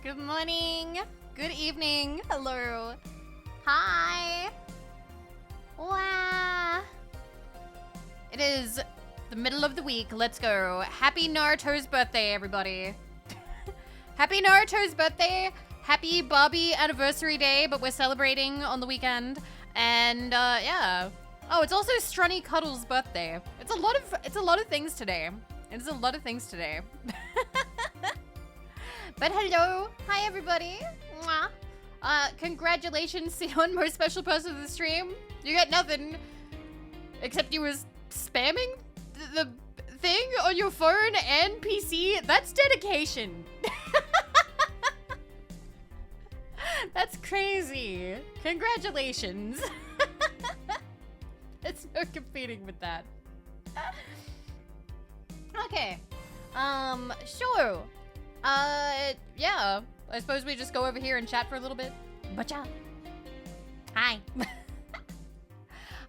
Good morning. Good evening. Hello. Hi. Wow. It is the middle of the week. Let's go. Happy Naruto's birthday, everybody. Happy Naruto's birthday. Happy Barbie anniversary day, but we're celebrating on the weekend. And yeah. Oh, it's also Strunny Cuddle's birthday. It's a lot of things today. It's a lot of things today. But hello. Hi, everybody. Mwah. Congratulations to one more special person of the stream. You got nothing. Except you was spamming the thing on your phone and PC. That's dedication. That's crazy. Congratulations. There's no competing with that. Okay. Sure. Yeah. I suppose we just go over here and chat for a little bit. Bacha. Hi.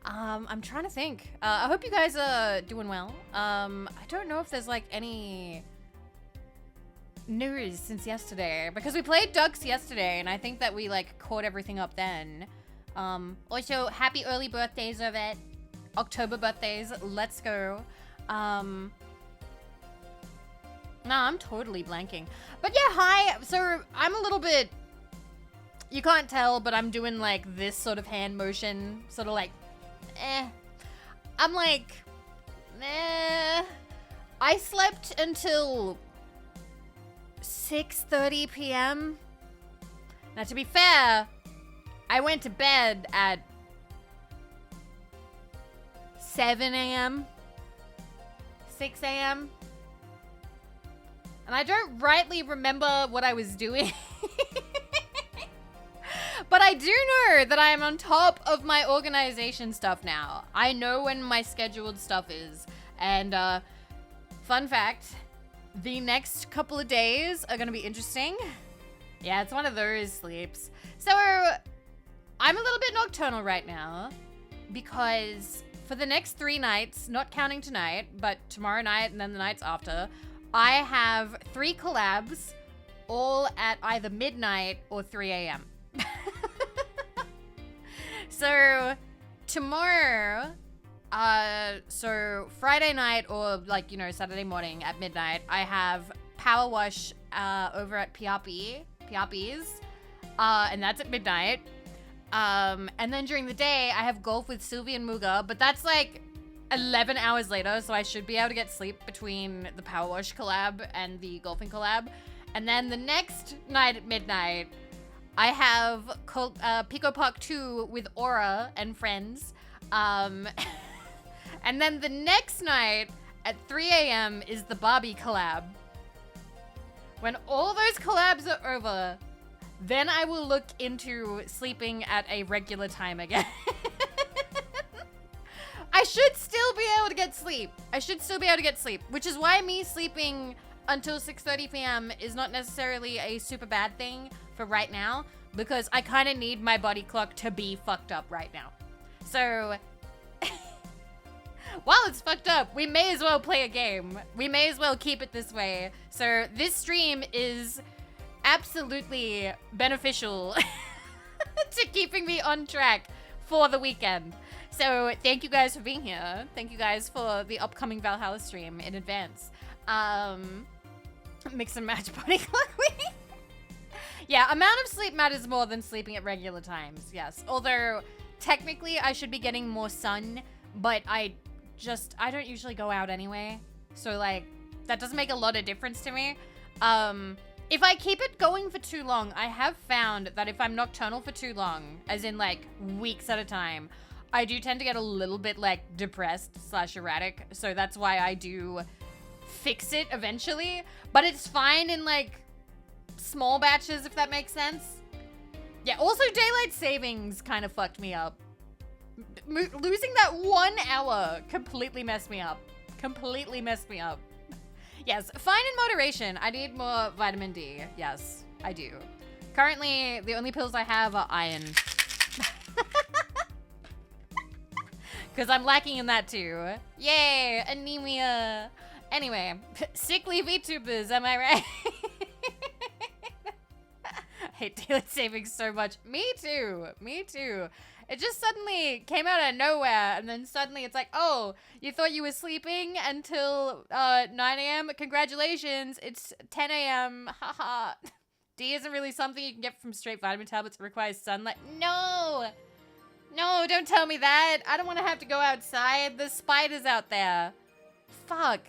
I'm trying to think. I hope you guys are doing well. I don't know if there's like any news since yesterday because we played Ducks yesterday and I think that we like caught everything up then. Also happy early birthdays of it. October birthdays. Let's go. No, I'm totally blanking. But yeah, hi. So I'm a little bit, you can't tell, but I'm doing like this sort of hand motion, sort of like, I'm like, I slept until 6:30 p.m. Now, to be fair, I went to bed at 7 a.m., 6 a.m., and I don't rightly remember what I was doing. But I do know that I am on top of my organization stuff now. I know when my scheduled stuff is. And fun fact, the next couple of days are going to be interesting. Yeah, it's one of those sleeps. So I'm a little bit nocturnal right now because for the next 3 nights, not counting tonight, but tomorrow night and then the nights after, I have 3 collabs, all at either midnight or 3 a.m. So tomorrow, so Friday night or like, you know, Saturday morning at midnight, I have Power Wash over at Piapi's, and that's at midnight. And then during the day, I have golf with Sylvie and Muga, but that's like 11 hours later, so I should be able to get sleep between the Power Wash collab and the golfing collab. And then the next night at midnight, I have Pico Park 2 with Aura and friends. And then the next night at 3 a.m. is the Barbie collab. When all those collabs are over, then I will look into sleeping at a regular time again. I should still be able to get sleep. Which is why me sleeping until 6:30 p.m. is not necessarily a super bad thing for right now, because I kind of need my body clock to be fucked up right now. So, while it's fucked up, we may as well play a game. We may as well keep it this way. So, this stream is absolutely beneficial to keeping me on track for the weekend. So, thank you guys for being here. Thank you guys for the upcoming Valhalla stream in advance. Mix and match body clock week. Yeah, amount of sleep matters more than sleeping at regular times, yes. Although, technically, I should be getting more sun, but I don't usually go out anyway. So, like, that doesn't make a lot of difference to me. If I keep it going for too long, I have found that if I'm nocturnal for too long, as in, like, weeks at a time, I do tend to get a little bit, like, depressed/erratic. So that's why I do fix it eventually. But it's fine in, like, small batches, if that makes sense. Yeah, also daylight savings kind of fucked me up. Losing that 1 hour completely messed me up. Yes, fine in moderation. I need more vitamin D. Yes, I do. Currently, the only pills I have are iron. Because I'm lacking in that too. Yay, anemia. Anyway, sickly VTubers, am I right? Hate daylight savings so much. Me too. Me too. It just suddenly came out of nowhere, and then suddenly it's like, oh, you thought you were sleeping until 9 a.m.? Congratulations, it's 10 a.m. Haha. D isn't really something you can get from straight vitamin tablets. It requires sunlight. No! No, don't tell me that. I don't want to have to go outside. There's spiders out there. Fuck.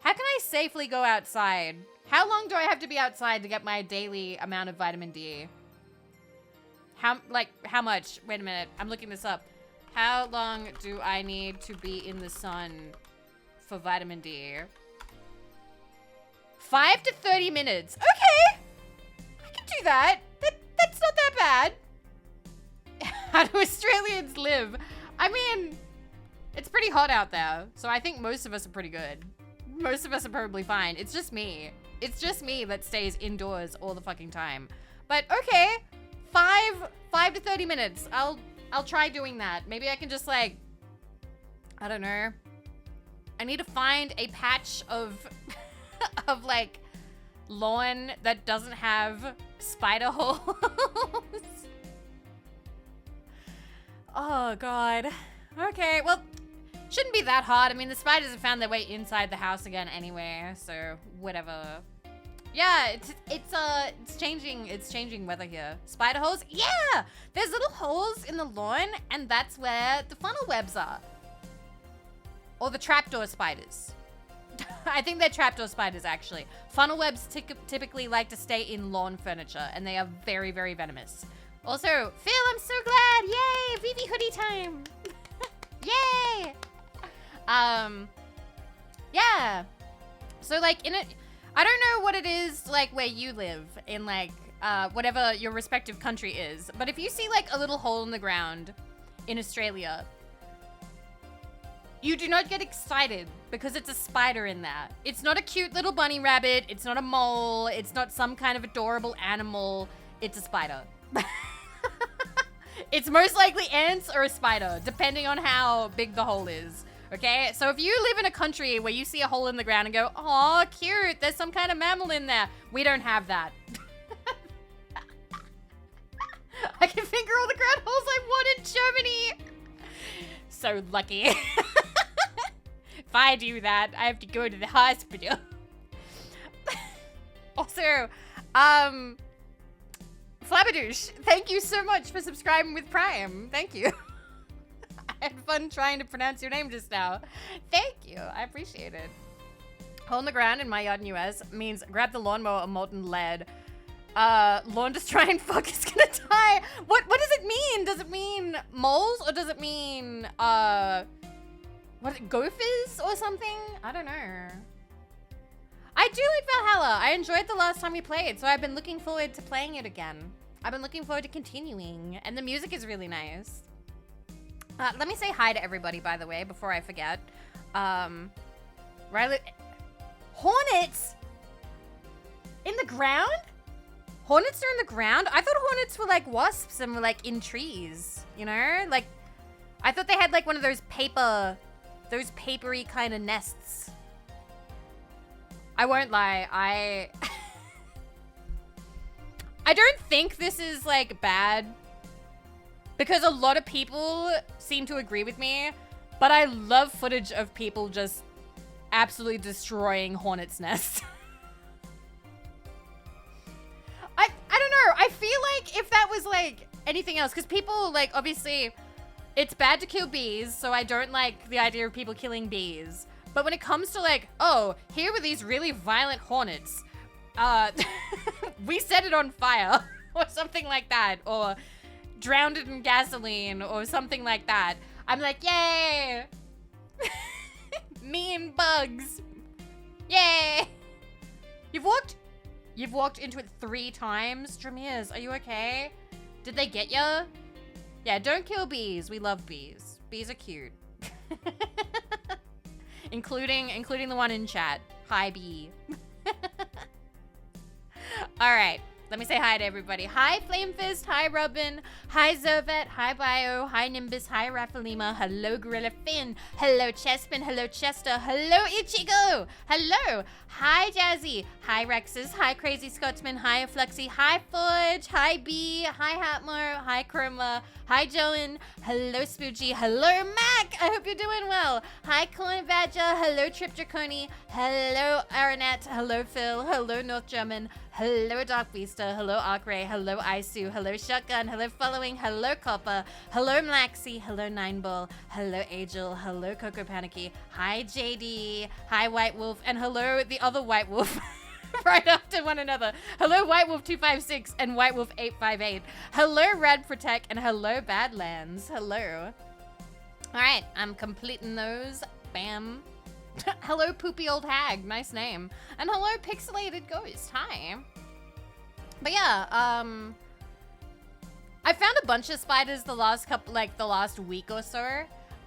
How can I safely go outside? How long do I have to be outside to get my daily amount of vitamin D? How much? Wait a minute. I'm looking this up. How long do I need to be in the sun for vitamin D? 5 to 30 minutes. Okay. I can do that. That's not that bad. How do Australians live? I mean, it's pretty hot out there, so I think most of us are pretty good. Most of us are probably fine. It's just me. It's just me that stays indoors all the fucking time. But okay, 5 to 30 minutes. I'll try doing that. Maybe I can just like, I don't know. I need to find a patch of of like lawn that doesn't have spider holes. Oh God. Okay, well, shouldn't be that hard. I mean, the spiders have found their way inside the house again anyway, so whatever. Yeah, it's changing weather here. Spider holes? Yeah! There's little holes in the lawn, and that's where the funnel webs are. Or the trapdoor spiders. I think they're trapdoor spiders, actually. Funnel webs typically like to stay in lawn furniture, and they are very, very venomous. Also, Phil, I'm so glad! Yay! Vivi hoodie time! Yay! Yeah. So, like, I don't know what it is, like, where you live in, like, whatever your respective country is. But if you see, like, a little hole in the ground in Australia, you do not get excited because it's a spider in there. It's not a cute little bunny rabbit. It's not a mole. It's not some kind of adorable animal. It's a spider. It's most likely ants or a spider, depending on how big the hole is. Okay, so if you live in a country where you see a hole in the ground and go, "Aw, cute, there's some kind of mammal in there," we don't have that. I can finger all the ground holes I want in Germany. So lucky. If I do that, I have to go to the hospital. Also, Flabadoosh, thank you so much for subscribing with Prime. Thank you. I had fun trying to pronounce your name just now. Thank you. I appreciate it. Hole in the ground in my yard in US means grab the lawnmower or molten lead. Lawn destroying fuck is gonna die. What does it mean? Does it mean moles or does it mean gophers or something? I don't know. I do like Valhalla. I enjoyed the last time we played, so I've been looking forward to playing it again. I've been looking forward to continuing, and the music is really nice. Let me say hi to everybody, by the way, before I forget. Riley, hornets in the ground? Hornets are in the ground? I thought hornets were like wasps and were like in trees, you know? Like, I thought they had like one of those papery kind of nests. I won't lie, I don't think this is like bad because a lot of people seem to agree with me, but I love footage of people just absolutely destroying hornets' nests. I don't know, I feel like if that was like anything else, because people like, obviously it's bad to kill bees, so I don't like the idea of people killing bees. But when it comes to like, oh, here were these really violent hornets, we set it on fire or something like that, or drowned it in gasoline or something like that. I'm like, yay! Me and bugs. Yay! You've walked into it 3 times? Dramiers, are you okay? Did they get ya? Yeah, don't kill bees. We love bees. Bees are cute. including the one in chat. Hi, bee. All right. Let me say hi to everybody. Hi, Flame Fist. Hi, Robin. Hi, Zovet. Hi, Bio. Hi, Nimbus. Hi, Rafalima. Hello, Gorilla Finn. Hello, Chespin. Hello, Chester. Hello, Ichigo. Hello. Hi, Jazzy. Hi, Rexus. Hi, Crazy Scotsman. Hi, Fluxy. Hi, Fudge. Hi, B. Hi, Hatmore. Hi, Chroma. Hi, Joan. Hello, Spoogie. Hello, Mac. I hope you're doing well. Hi, Corn Badger. Hello, Trip Draconi. Hello, Aronette. Hello, Phil. Hello, North German. Hello, Dark Beaster. Hello, Arkray. Hello, Isu. Hello, Shotgun. Hello, Following. Hello, Copper. Hello, Maxi. Hello, Nineball. Hello, Angel. Hello, Coco Panicky. Hi, JD. Hi, White Wolf. And hello, the other White Wolf. Right after one another. Hello, White Wolf 256 and White Wolf 858. Hello, Rad Protect. And hello, Badlands. Hello. All right, I'm completing those. Bam. Hello, Poopy Old Hag. Nice name. And hello, Pixelated Ghost. Hi. But yeah, I found a bunch of spiders the last week or so.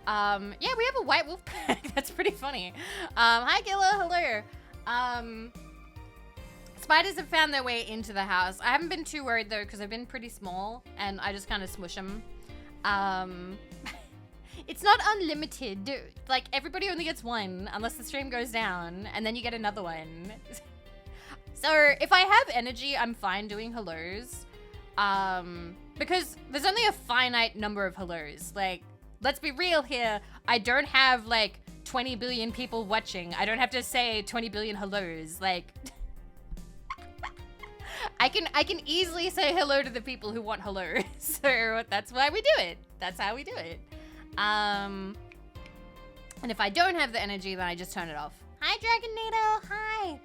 Yeah, we have a white wolf pack. That's pretty funny. Hi, Gilla. Hello. Spiders have found their way into the house. I haven't been too worried though, because they've been pretty small, and I just kind of smush them. It's not unlimited. Like, everybody only gets one, unless the stream goes down, and then you get another one. So, if I have energy, I'm fine doing hellos. Because there's only a finite number of hellos. Like, let's be real here. I don't have, like, 20 billion people watching. I don't have to say 20 billion hellos. Like... I can easily say hello to the people who want hello. So that's why we do it. That's how we do it. And if I don't have the energy, then I just turn it off. Hi, Dragonado. Hi.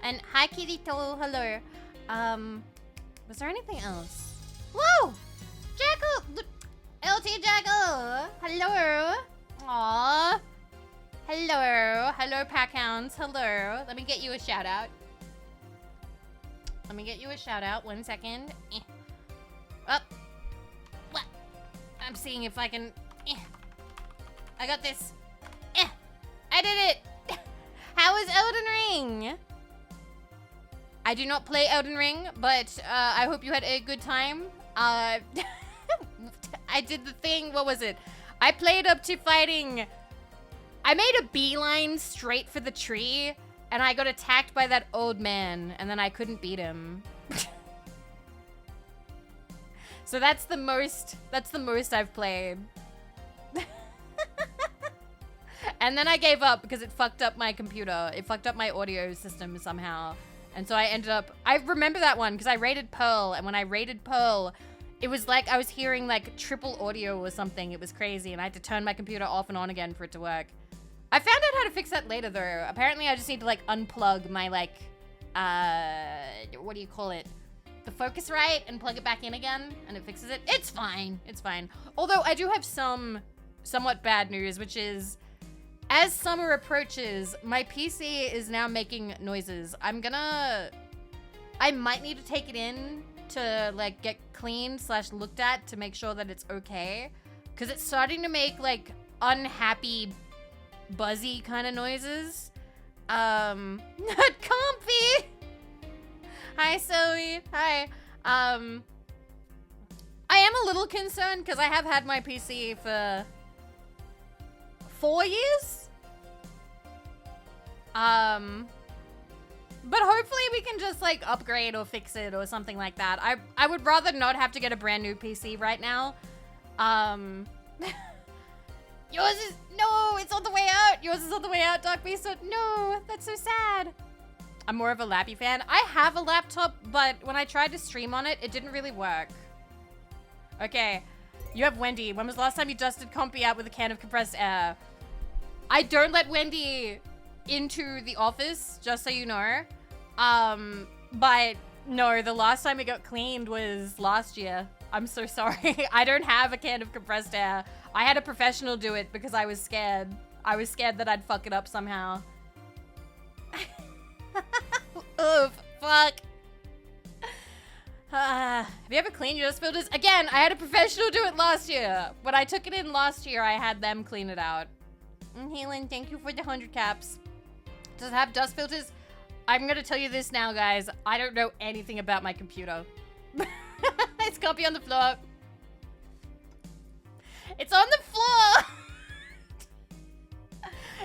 And hi, Kirito. Hello. Was there anything else? Whoa! Jackal! LT Jackal! Hello. Aww. Hello. Hello, Packhounds. Hello. Let me get you a shout out. Let me get you a shout out. 1 second. Up. What? I'm seeing if I can. I got this. I did it. How is Elden Ring? I do not play Elden Ring, but I hope you had a good time. I did the thing. What was it? I played up to fighting. I made a beeline straight for the tree. And I got attacked by that old man, and then I couldn't beat him. So that's the most I've played. And then I gave up because it fucked up my computer. It fucked up my audio system somehow. And so I ended up, I remember that one because I raided Pearl, and when I raided Pearl, it was like I was hearing like triple audio or something. It was crazy, and I had to turn my computer off and on again for it to work. I found out how to fix that later, though. Apparently, I just need to, like, unplug my, like, what do you call it? The Focusrite and plug it back in again, and it fixes it. It's fine. It's fine. Although, I do have some somewhat bad news, which is, as summer approaches, my PC is now making noises. I might need to take it in to, like, get cleaned / looked at to make sure that it's okay. Because it's starting to make, like, unhappy buzzy kind of noises. Not comfy. Hi, Zoe. Hi. I am a little concerned because I have had my PC for 4 years. But hopefully we can just like upgrade or fix it or something like that. I would rather not have to get a brand new PC right now. Yours is, no, it's on the way out. Yours is on the way out, Dark Beast. No, that's so sad. I'm more of a Lappy fan. I have a laptop, but when I tried to stream on it, it didn't really work. Okay, you have Wendy. When was the last time you dusted Compy out with a can of compressed air? I don't let Wendy into the office, just so you know. But no, the last time it got cleaned was last year. I'm so sorry. I don't have a can of compressed air. I had a professional do it because I was scared. I was scared that I'd fuck it up somehow. Oof, fuck. Have you ever cleaned your dust filters? Again, I had a professional do it last year. When I took it in last year, I had them clean it out. Helen, thank you for the 100 caps. Does it have dust filters? I'm gonna tell you this now, guys. I don't know anything about my computer. It's copy on the floor. It's on the floor.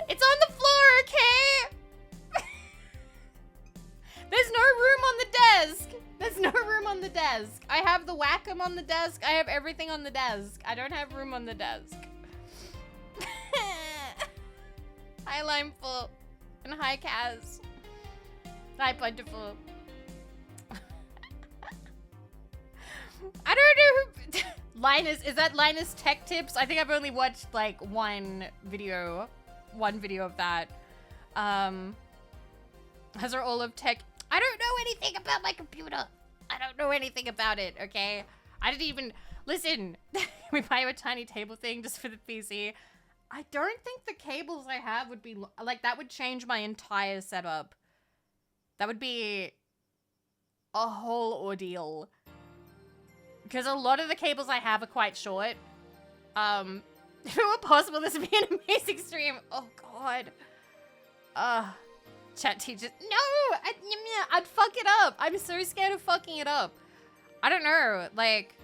It's on the floor, okay? There's no room on the desk. There's no room on the desk. I have the Wacom on the desk. I have everything on the desk. I don't have room on the desk. Hi, Limeful. And hi, Kaz. Hi, Plentiful. I don't know who... Linus, is that Linus Tech Tips? I think I've only watched, like, one video of that. Has are all of tech... I don't know anything about my computer. I don't know anything about it, okay? I didn't even... Listen, we buy a tiny table thing just for the PC. I don't think the cables I have would be... Like, that would change my entire setup. That would be a whole ordeal. Because a lot of the cables I have are quite short. If it were possible, this would be an amazing stream. Oh, God. Chat teachers. No! I'd fuck it up. I'm so scared of fucking it up. I don't know. Like,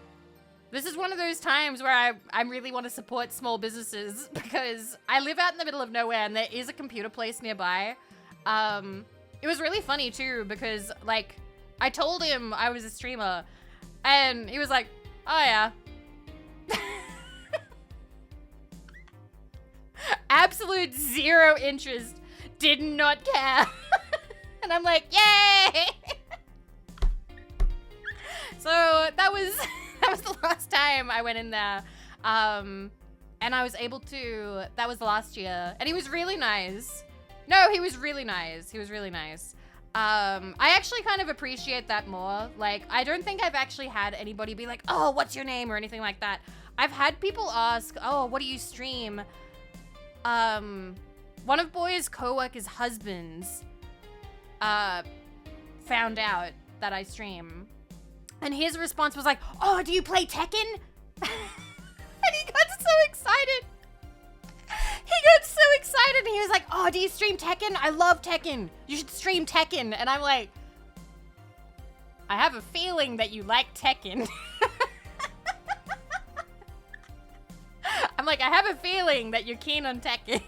this is one of those times where I really want to support small businesses because I live out in the middle of nowhere and there is a computer place nearby. It was really funny, too, because, like, I told him I was a streamer and he was like, oh, yeah. Absolute zero interest. Did not care. And I'm like, yay! So that was the last time I went in there. And I was able to, that was last year. And he was really nice. No, he was really nice. He was really nice. I actually kind of appreciate that more. Like, I don't think I've actually had anybody be like, oh, what's your name or anything like that. I've had people ask, oh, what do you stream? One of Boy's co-workers' husbands found out that I stream. And his response was like, oh, do you play Tekken? And he got so excited. He got so excited. And he was like, oh, do you stream Tekken? I love Tekken. You should stream Tekken. And I'm like, I have a feeling that you like Tekken. I'm like, I have a feeling that you're keen on Tekken.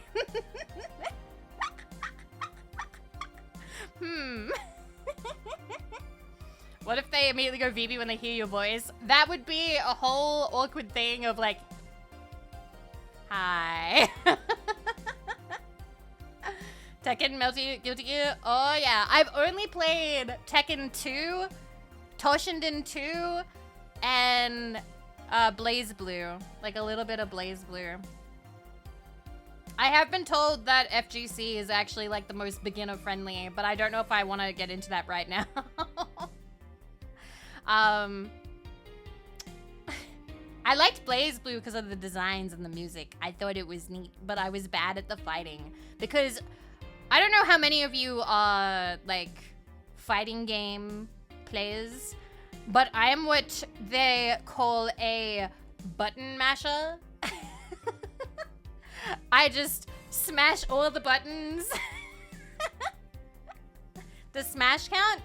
What if they immediately go Vivi when they hear your voice? That would be a whole awkward thing of like, hi. Tekken, Melty, Guilty Gear. Oh yeah, I've only played Tekken 2, Toshinden 2, and Blaze Blue. Like a little bit of Blaze Blue. I have been told that FGC is actually like the most beginner friendly, but I don't know if I want to get into that right now. I liked Blaze Blue because of the designs and the music. I thought it was neat, but I was bad at the fighting because I don't know how many of you are like fighting game players, but I am what they call a button masher. I just smash all the buttons. The smash count?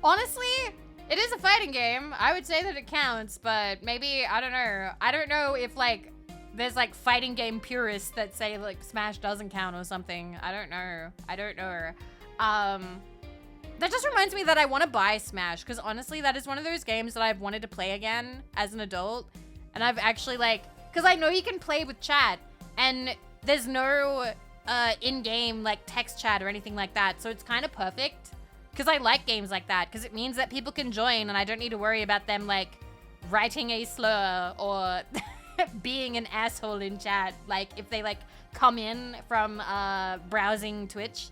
Honestly, it is a fighting game. I would say that it counts, but maybe, I don't know. I don't know if, like, there's, like, fighting game purists that say, like, Smash doesn't count or something. I don't know. I don't know. That just reminds me that I want to buy Smash, because honestly, that is one of those games that I've wanted to play again as an adult. And I've actually, like, because I know you can play with chat, and there's no in-game, like, text chat or anything like that, so it's kind of perfect. Because I like games like that, because it means that people can join and I don't need to worry about them, like, writing a slur or being an asshole in chat, like, if they, like, come in from browsing Twitch.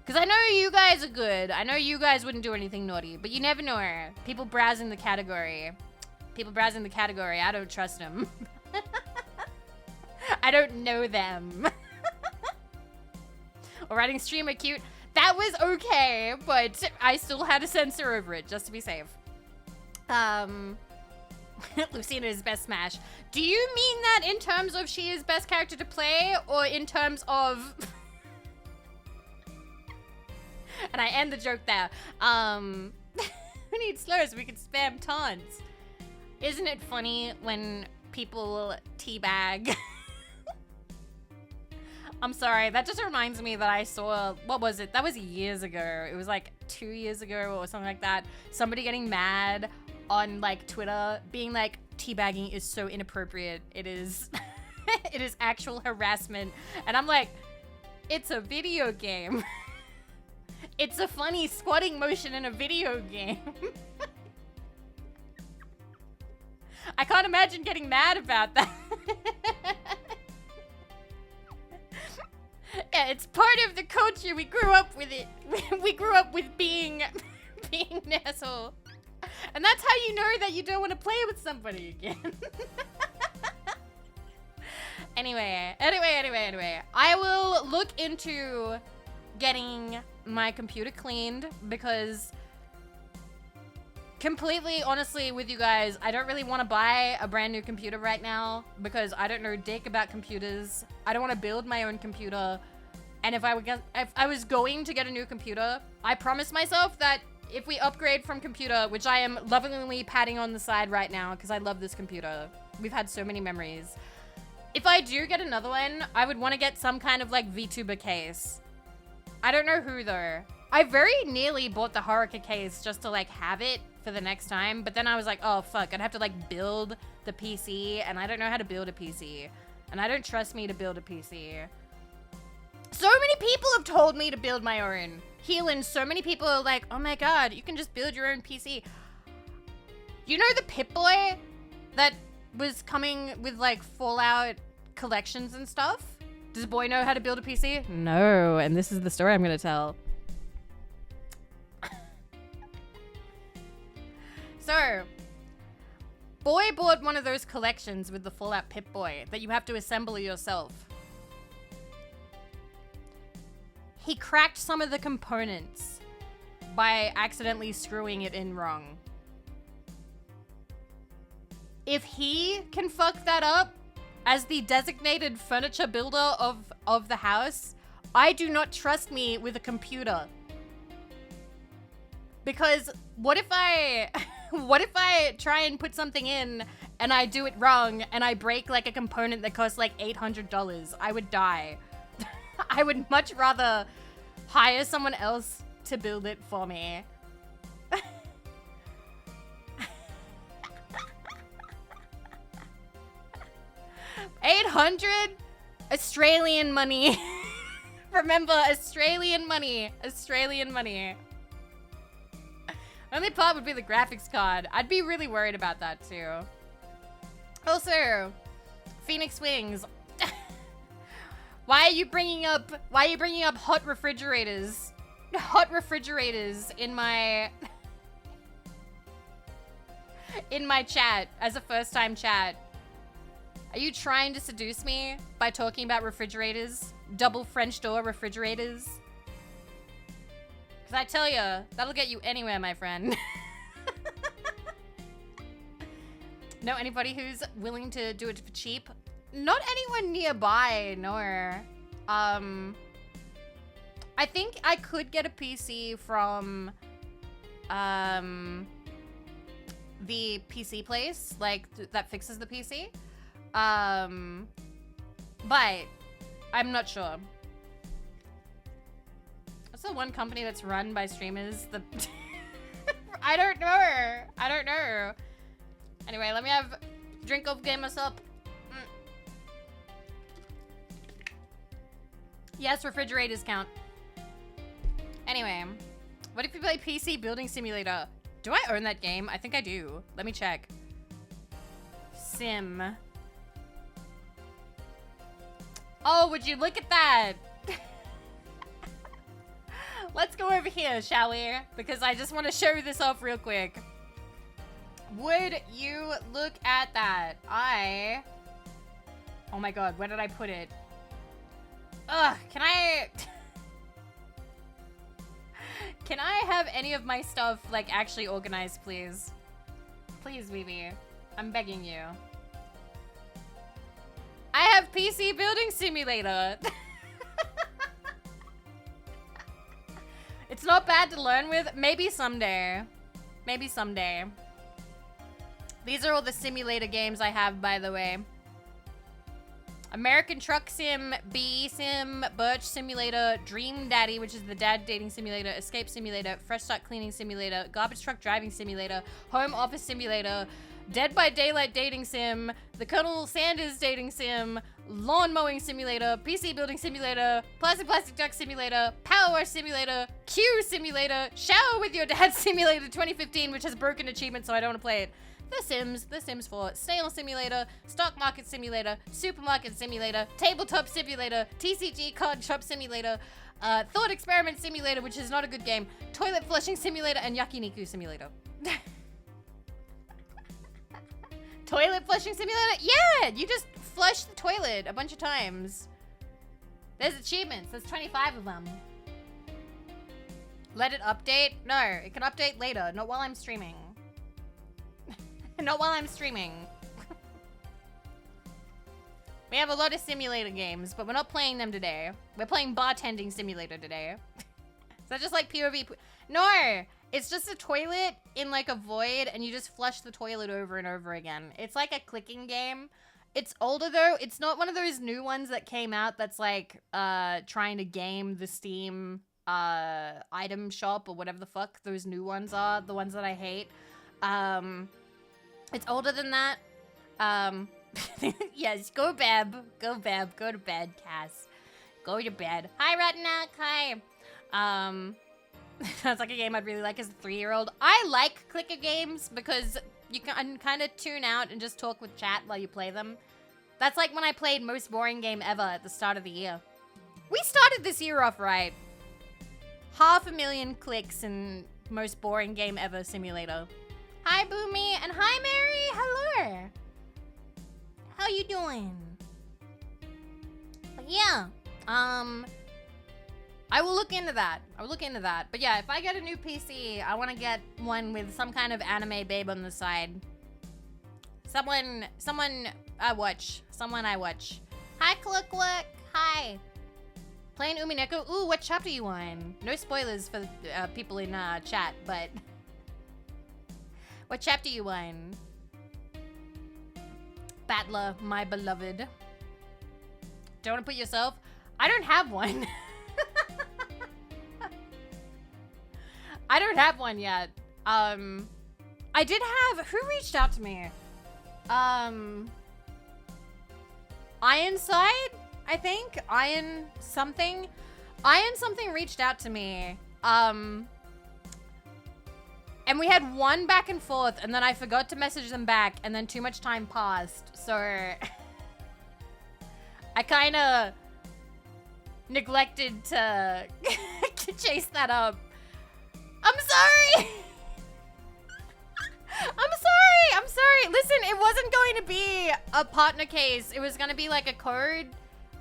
Because I know you guys are good. I know you guys wouldn't do anything naughty, but you never know. People browsing the category. People browsing the category. I don't trust them. I don't know them. Or writing streamer cute. That was okay, but I still had to censor over it, just to be safe. Lucina is best Smash. Do you mean that in terms of she is best character to play, or in terms of... And I end the joke there. We need slurs so we can spam tons. Isn't it funny when people teabag? I'm sorry, that just reminds me that I saw, what was it? That was years ago. It was like 2 years ago or something like that. Somebody getting mad on like Twitter, being like, teabagging is so inappropriate. It is, it is actual harassment. And I'm like, it's a video game. It's a funny squatting motion in a video game. I can't imagine getting mad about that. Yeah, it's part of the culture. We grew up with it. We grew up with being an asshole. And that's how you know that you don't want to play with somebody again. Anyway. I will look into getting my computer cleaned because completely honestly with you guys, I don't really want to buy a brand new computer right now because I don't know dick about computers. I don't want to build my own computer. And if I was going to get a new computer, I promised myself that if we upgrade from computer, which I am lovingly patting on the side right now because I love this computer. We've had so many memories. If I do get another one, I would want to get some kind of like VTuber case. I don't know who though. I very nearly bought the Haruka case just to like have it for the next time, but then I was like, oh fuck, I'd have to like build the PC, and I don't know how to build a PC, and I don't trust me to build a PC. So many people have told me to build my own. Healing, so many people are like, oh my god, you can just build your own PC. You know the Pip-Boy that was coming with like Fallout collections and stuff? Does boy know how to build a PC? No, and this is the story I'm gonna tell. So, boy bought one of those collections with the Fallout Pip-Boy that you have to assemble yourself. He cracked some of the components by accidentally screwing it in wrong. If he can fuck that up as the designated furniture builder of the house, I do not trust me with a computer. Because what if I try and put something in and I do it wrong and I break like a component that costs like $800? I would die. I would much rather hire someone else to build it for me. 800 Australian money. Remember, Australian money. Australian money. Only part would be the graphics card. I'd be really worried about that too. Also, Phoenix Wings. Why are you bringing up hot refrigerators? Hot refrigerators in my chat as a first time chat. Are you trying to seduce me by talking about refrigerators? Double French door refrigerators? Because I tell you, that'll get you anywhere, my friend. Know anybody who's willing to do it for cheap? Not anyone nearby, no. I think I could get a PC from the PC place, like that fixes the PC. But I'm not sure. What's the one company that's run by streamers? I don't know. Anyway, let me have drink of game us up. Yes, refrigerators count. Anyway, what if you play PC Building Simulator? Do I own that game? I think I do. Let me check. Sim. Oh, would you look at that? Let's go over here, shall we? Because I just want to show this off real quick. Would you look at that? Oh my god, where did I put it? Ugh, can I have any of my stuff, like, actually organized, please? Please, Vivi. I'm begging you. I have PC Building Simulator. It's not bad to learn with. Maybe someday. Maybe someday. These are all the simulator games I have, by the way. American Truck Sim, BE Sim, Birch Simulator, Dream Daddy, which is the dad dating simulator, Escape Simulator, Fresh Start Cleaning Simulator, Garbage Truck Driving Simulator, Home Office Simulator, Dead by Daylight Dating Sim, the Colonel Sanders Dating Sim, Lawn Mowing Simulator, PC Building Simulator, Plastic Duck Simulator, Power Wash Simulator, Q Simulator, Shower with Your Dad Simulator 2015, which has broken achievement, so I don't want to play it. The Sims 4, Sale Simulator, Stock Market Simulator, Supermarket Simulator, Tabletop Simulator, TCG Card Shop Simulator, Thought Experiment Simulator, which is not a good game, Toilet Flushing Simulator, and Yakiniku Simulator. Toilet Flushing Simulator? Yeah! You just flush the toilet a bunch of times. There's achievements. There's 25 of them. Let it update? No, it can update later, not while I'm streaming. Not while I'm streaming. We have a lot of simulator games, but we're not playing them today. We're playing Bartending Simulator today. Is that just like POV? No! It's just a toilet in like a void, and you just flush the toilet over and over again. It's like a clicking game. It's older though. It's not one of those new ones that came out that's like trying to game the Steam item shop or whatever the fuck those new ones are. The ones that I hate. It's older than that. Yes, go Beb. Go Beb. Go to bed, Cass. Go to bed. Hi, Ratnak. Hi. That's like a game I'd really like as a 3-year-old. I like clicker games because you can kind of tune out and just talk with chat while you play them. That's like when I played Most Boring Game Ever at the start of the year. We started this year off right. 500,000 clicks in Most Boring Game Ever Simulator. Hi, Boomy, and hi, Mary. Hello. How you doing? But yeah, I will look into that. But yeah, if I get a new PC, I want to get one with some kind of anime babe on the side. Someone I watch. Hi, Cluck. Hi. Playing Umineko. Ooh, what chapter you on? No spoilers for people in chat, but... What chapter you on? Battler, my beloved. Don't want to put yourself? I don't have one. I don't have one yet. I did have... Who reached out to me? Ironside, I think? Iron something reached out to me. And we had one back and forth, and then I forgot to message them back, and then too much time passed, so... I kind of neglected to chase that up. I'm sorry! I'm sorry! Listen, it wasn't going to be a partner case. It was going to be like a code,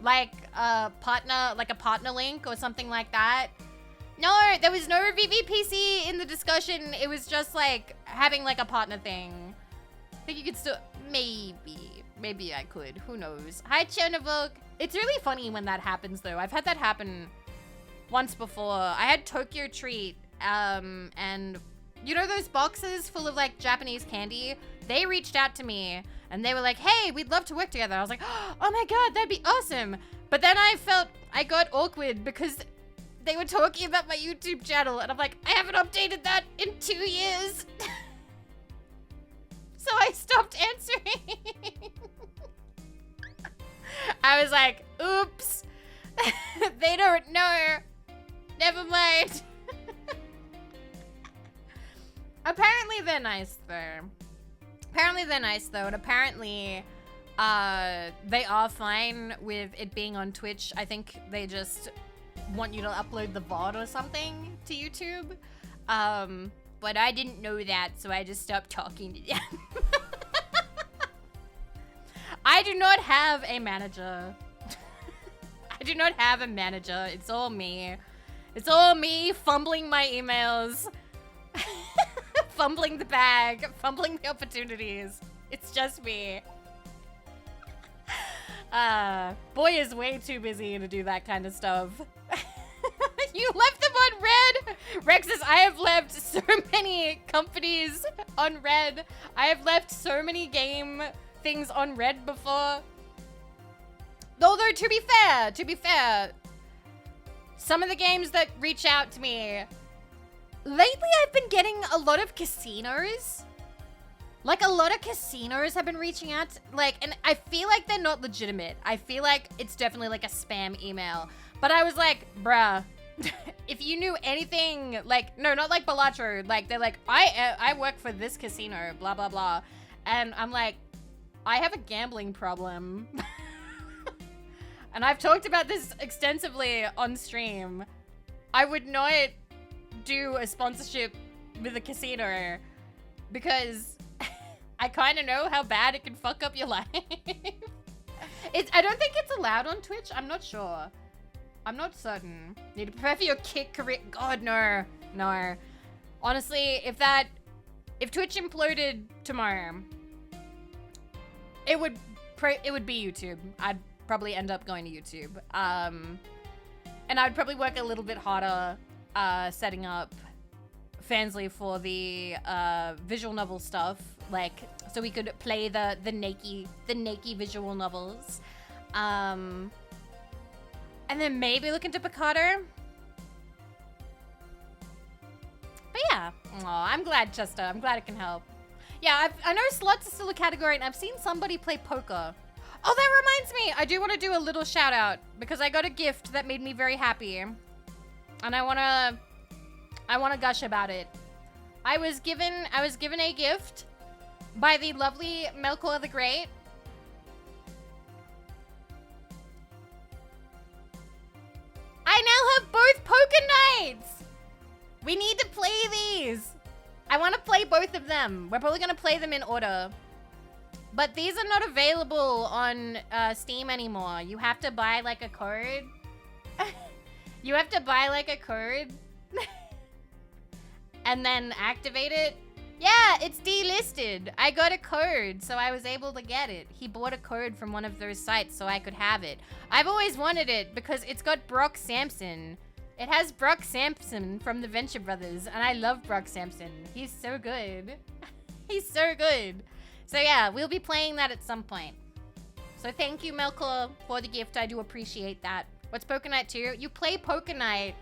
like a partner link or something like that. No, there was no Vivi PC in the discussion. It was just like having like a partner thing. I think you could still, maybe I could, who knows. Hi, Chernavok. It's really funny when that happens though. I've had that happen once before. I had Tokyo Treat, and you know those boxes full of like Japanese candy? They reached out to me and they were like, hey, we'd love to work together. I was like, oh my God, that'd be awesome. But then I got awkward because they were talking about my YouTube channel, and I'm like, I haven't updated that in 2 years. So I stopped answering. I was like, oops. They don't know. Never mind. Apparently they're nice, though. And apparently they are fine with it being on Twitch. I think they just want you to upload the VOD or something to YouTube. But I didn't know that, so I just stopped talking to them. I do not have a manager. It's all me. It's all me fumbling my emails. Fumbling the bag. Fumbling the opportunities. It's just me. Boy is way too busy to do that kind of stuff. You left them on red! Rexus, I have left so many companies on red. I have left so many game things on red before. Although, to be fair, some of the games that reach out to me, lately I've been getting a lot of casinos. Like, a lot of casinos have been reaching out, and I feel like they're not legitimate. I feel like it's definitely like a spam email. But I was like, bruh, if you knew anything, no, not like Balatro, they're like, I work for this casino, blah, blah, blah. And I'm like, I have a gambling problem. And I've talked about this extensively on stream. I would not do a sponsorship with a casino because I kind of know how bad it can fuck up your life. I don't think it's allowed on Twitch. I'm not sure. I'm not certain. Need to prepare for your kick career. God, no. No. Honestly, if Twitch imploded tomorrow, it would be YouTube. I'd probably end up going to YouTube. And I'd probably work a little bit harder setting up Fansly for the visual novel stuff, so we could play the naked visual novels, and then maybe look into Picardo. But yeah, I'm glad, Chester. I'm glad it can help. Yeah, I know slots is still a category, and I've seen somebody play poker. Oh, that reminds me, I do want to do a little shout out because I got a gift that made me very happy, and I want to gush about it. I was given a gift by the lovely Melkor the Great. I now have both poker nights. We need to play these. I want to play both of them. We're probably going to play them in order. But these are not available on Steam anymore. You have to buy like a code. You have to buy like a code. And then activate it. Yeah, it's delisted. I got a code, so I was able to get it. He bought a code from one of those sites so I could have it. I've always wanted it because it's got Brock Sampson. It has Brock Sampson from the Venture Brothers, and I love Brock Sampson. He's so good. He's so good. So yeah, we'll be playing that at some point. So thank you, Melkor, for the gift. I do appreciate that. What's Poker Night 2? You play Poker Night.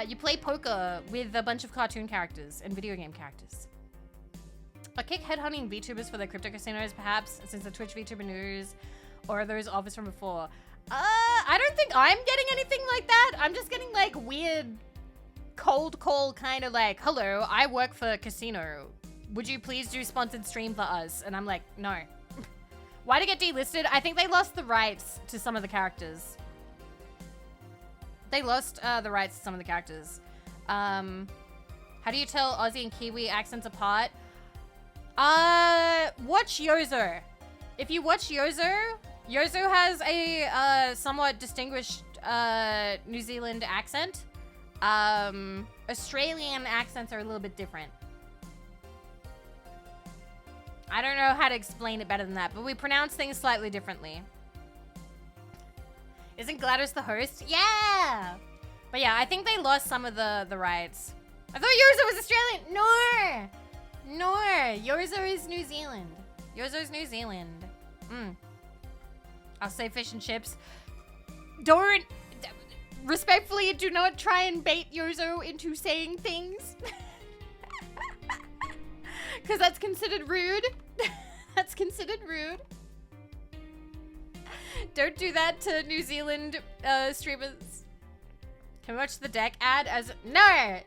You play poker with a bunch of cartoon characters and video game characters. A kick headhunting VTubers for their crypto casinos, perhaps, since the Twitch VTuber news, or those offers from before. I don't think I'm getting anything like that. I'm just getting like weird cold call kind of like, hello, I work for a casino. Would you please do sponsored stream for us? And I'm like, no. Why did it get delisted? I think they lost the rights to some of the characters. They lost the rights to some of the characters. How do you tell Aussie and Kiwi accents apart? Watch Yozo. If you watch Yozo, Yozo has a somewhat distinguished New Zealand accent. Australian accents are a little bit different. I don't know how to explain it better than that, but we pronounce things slightly differently. Isn't GLaDOS the host? Yeah! But yeah, I think they lost some of the rights. I thought Yozo was Australian. No! No, Yozo is New Zealand. Yozo's New Zealand. I'll say fish and chips. Don't, respectfully, do not try and bait Yozo into saying things. Because that's considered rude. That's considered rude. Don't do that to New Zealand streamers. Can we watch the deck ad as... No!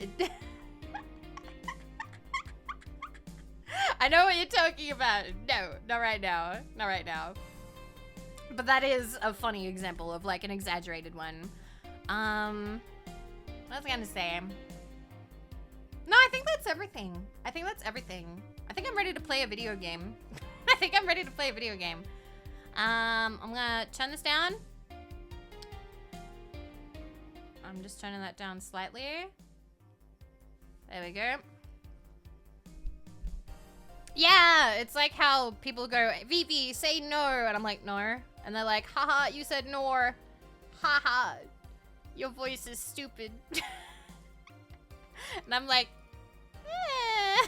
I know what you're talking about. No, not right now. Not right now. But that is a funny example of like an exaggerated one. What was I gonna say? No, I think that's everything. I think that's everything. I think I'm ready to play a video game. I think I'm ready to play a video game. I'm gonna turn this down. I'm just turning that down slightly. There we go. Yeah, it's like how people go, Vivi, say no. And I'm like, no. And they're like, haha, you said no. Haha, your voice is stupid. And I'm like, eh,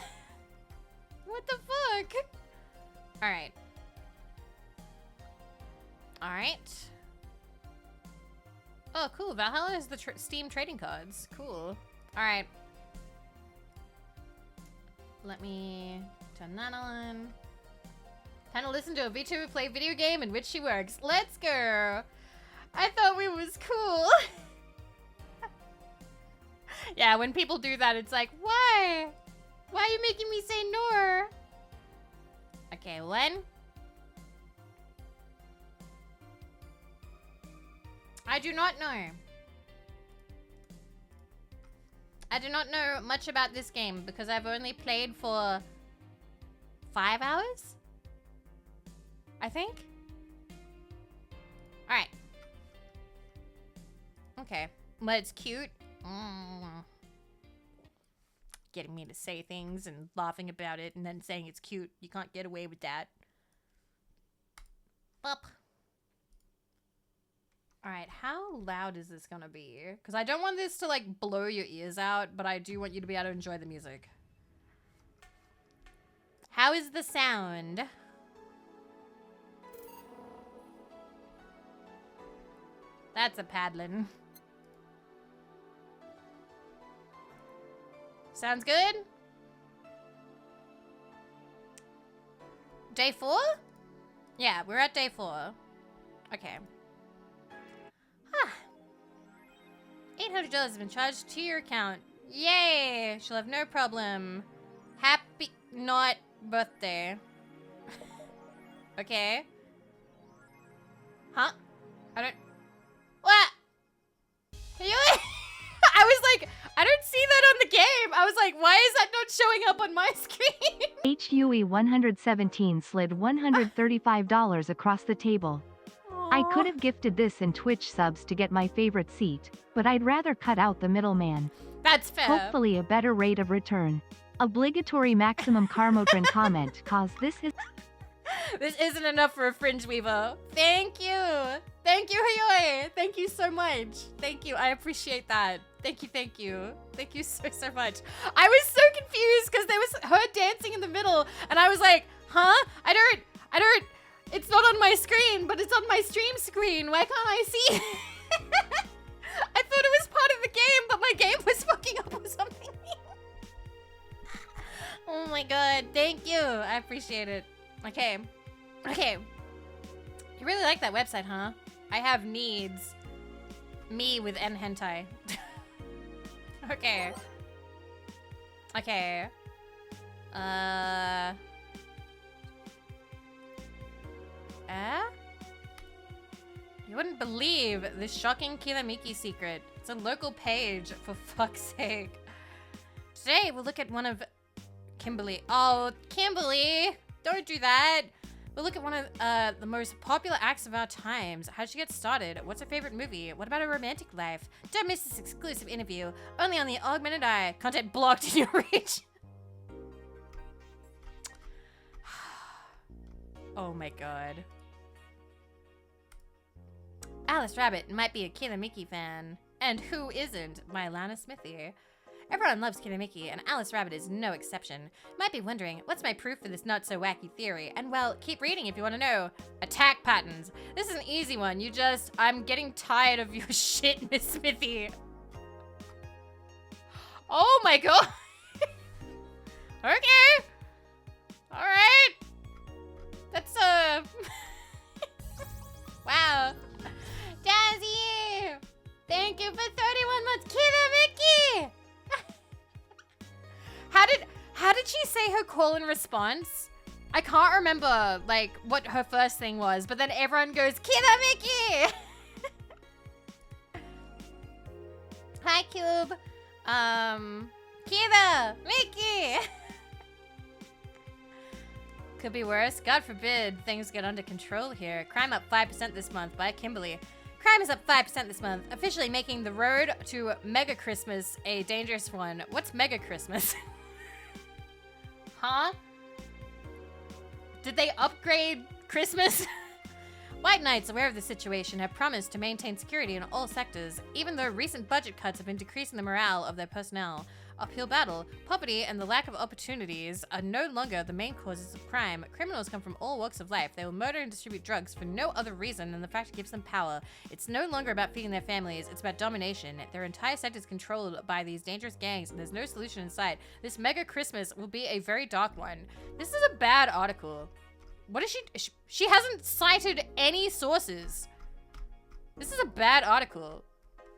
what the fuck? All right. All right. Oh, cool. Valhalla has the Steam trading cards. Cool. All right. Let me turn that on. Time to listen to a VTuber play video game in which she works. Let's go. I thought we was cool. Yeah, when people do that, it's like, why? Why are you making me say no? Okay, when? I do not know. I do not know much about this game because I've only played for 5 hours, I think. All right. Okay, but it's cute. Getting me to say things and laughing about it and then saying it's cute. You can't get away with that. Up. All right, how loud is this gonna be? Because I don't want this to like blow your ears out, but I do want you to be able to enjoy the music. How is the sound? That's a paddling. Sounds good? Day 4? Yeah, we're at day 4. Okay. $800 has been charged to your account. Yay! She'll have no problem. Happy not birthday. Okay. Huh? I don't... What? Are you... I was like, I don't see that on the game. I was like, why is that not showing up on my screen? HUE 117 slid $135 across the table. I could have gifted this in Twitch subs to get my favorite seat, but I'd rather cut out the middleman. That's fair. Hopefully a better rate of return. Obligatory maximum Carmotron comment cause this is... This isn't enough for a fringe weaver. Thank you. Thank you, Hayoi. Thank you so much. Thank you. I appreciate that. Thank you, thank you. Thank you so, so much. I was so confused because there was her dancing in the middle and I was like, huh? I don't, it's not on my screen, but it's on my stream screen. Why can't I see? I thought it was part of the game, but my game was fucking up or something. Oh my god, thank you. I appreciate it. Okay. Okay. You really like that website, huh? I have needs. Me with N hentai. Okay. Okay. You wouldn't believe this shocking Kiramiki secret. It's a local page, for fuck's sake. Today, we'll look at one of Kimberly. Oh, Kimberly! Don't do that! We'll look at one of the most popular acts of our times. How'd she get started? What's her favorite movie? What about her romantic life? Don't miss this exclusive interview. Only on the Augmented Eye. Content blocked in your reach. Oh my god. Alice Rabbit might be a Killer Mickey fan. And who isn't? My Lana Smithy. Everyone loves Killer Mickey, and Alice Rabbit is no exception. Might be wondering, what's my proof for this not-so-wacky theory? And well, keep reading if you want to know. Attack patterns. This is an easy one. You just... I'm getting tired of your shit, Miss Smithy. Oh my god. Okay. Alright. That's, Wow. Dazzy! Thank you for 31 months. Killer Mickey! How did she say her call and response? I can't remember, like, what her first thing was, but then everyone goes, Killer Mickey! Hi, Cube. Killer Mickey! Could be worse. God forbid things get under control here. Crime up 5% this month by Kimberly. Crime is up 5% this month, officially making the road to Mega Christmas a dangerous one. What's Mega Christmas? Huh? Did they upgrade Christmas? White Knights, aware of the situation, have promised to maintain security in all sectors, even though recent budget cuts have been decreasing the morale of their personnel. uphill battle. Poverty and the lack of opportunities are no longer the main causes of crime. Criminals come from all walks of life. They will murder and distribute drugs for no other reason than the fact it gives them power. It's no longer about feeding their families, it's about domination. Their entire sector is controlled by these dangerous gangs, and there's no solution in sight. This mega Christmas will be a very dark one. This is a bad article. What is she hasn't cited any sources. This is a bad article.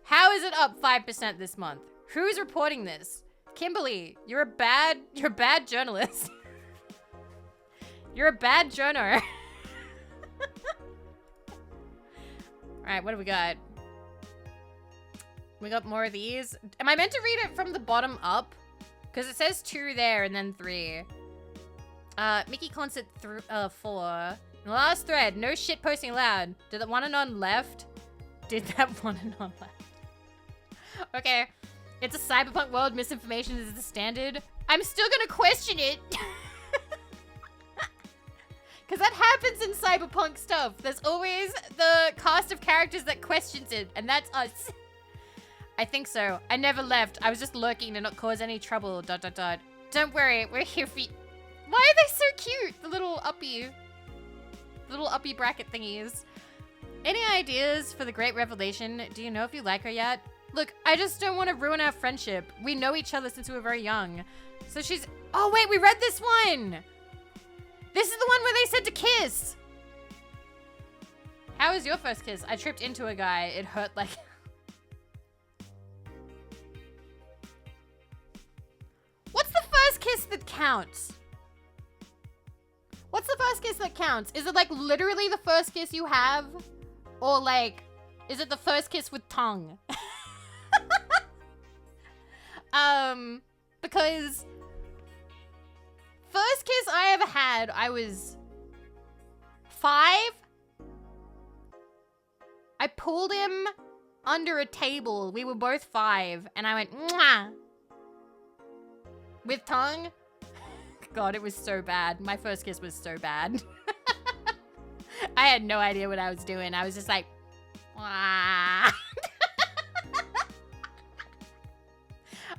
How is it up 5% this month? Who's reporting this? Kimberly, you're a bad journalist. You're a bad journo. Alright, what do we got? We got more of these. Am I meant to read it from the bottom up? Because it says 2 there and then 3. Mickey Concert 4. In the last thread, no shit posting allowed. Did that one anon left? Did that one anon left? Okay. It's a cyberpunk world. Misinformation is the standard. I'm still gonna question it. Because that happens in cyberpunk stuff. There's always the cast of characters that questions it. And that's us. I think so. I never left. I was just lurking to not cause any trouble. ... Don't worry. We're here for you. Why are they so cute? The little uppy bracket thingies. Any ideas for the great revelation? Do you know if you like her yet? Look, I just don't want to ruin our friendship. We know each other since we were very young. So she's... Oh, wait, we read this one. This is the one where they said to kiss. How was your first kiss? I tripped into a guy. It hurt like... What's the first kiss that counts? What's the first kiss that counts? Is it like literally the first kiss you have? Or like, is it the first kiss with tongue? Because first kiss I ever had, I was 5. I pulled him under a table. We were both 5 and I went, mwah! With tongue. God, it was so bad. My first kiss was so bad. I had no idea what I was doing. I was just like, wah.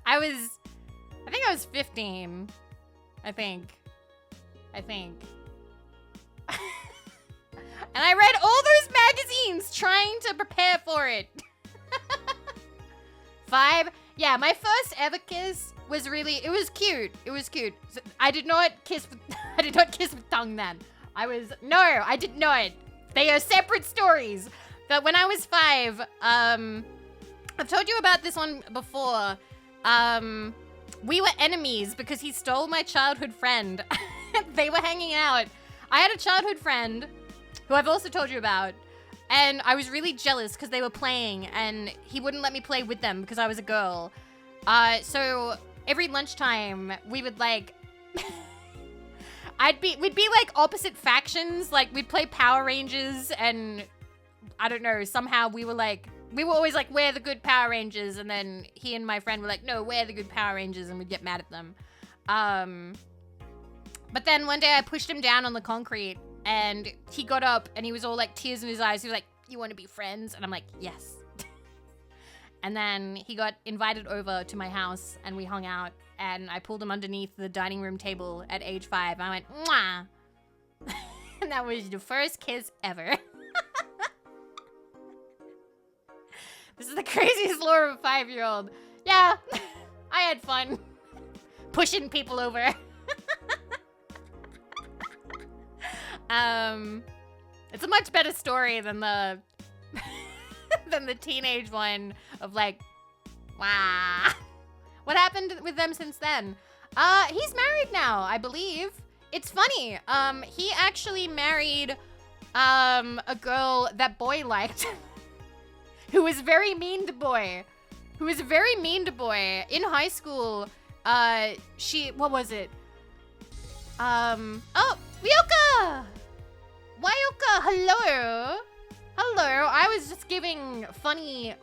I think I was 15. I think. And I read all those magazines trying to prepare for it. 5. Yeah, my first ever kiss was really, it was cute. So I did not kiss with tongue then. I did not. They are separate stories. But when I was 5, I've told you about this one before. We were enemies because he stole my childhood friend. They were hanging out. I had a childhood friend who I've also told you about. And I was really jealous because they were playing and he wouldn't let me play with them because I was a girl. So every lunchtime we would like, we'd be like opposite factions. Like we'd play Power Rangers and I don't know, somehow we were always like, we're the good Power Rangers. And then he and my friend were like, no, we're the good Power Rangers. And we'd get mad at them. But then one day I pushed him down on the concrete and he got up and he was all like tears in his eyes. He was like, you want to be friends? And I'm like, yes. And then he got invited over to my house and we hung out and I pulled him underneath the dining room table at age 5. I went, mwah. And that was the first kiss ever. This is the craziest lore of a 5-year-old. Yeah, I had fun pushing people over. It's a much better story than the teenage one of like, wow. What happened with them since then? He's married now, I believe. It's funny. He actually married a girl that boy liked. Who was very mean to boy. In high school, what was it? Oh, Ryoka! Wyoka, hello! Hello, I was just giving funny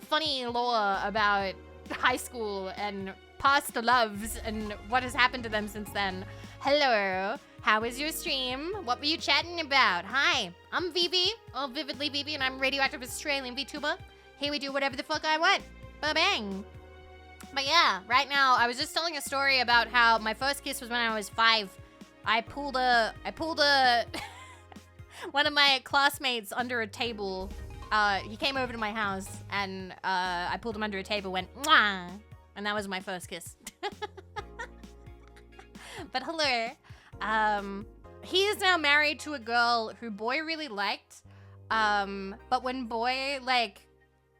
lore about high school and past loves and what has happened to them since then. Hello, how was your stream? What were you chatting about? Hi, I'm Vivi, or Vividly Vivi, and I'm radioactive Australian VTuber. Here we do whatever the fuck I want. Ba-bang. But yeah, right now, I was just telling a story about how my first kiss was when I was 5. I pulled a one of my classmates under a table. He came over to my house, and I pulled him under a table, went, mwah, and that was my first kiss. But hello. He is now married to a girl who boy really liked, but when boy, like,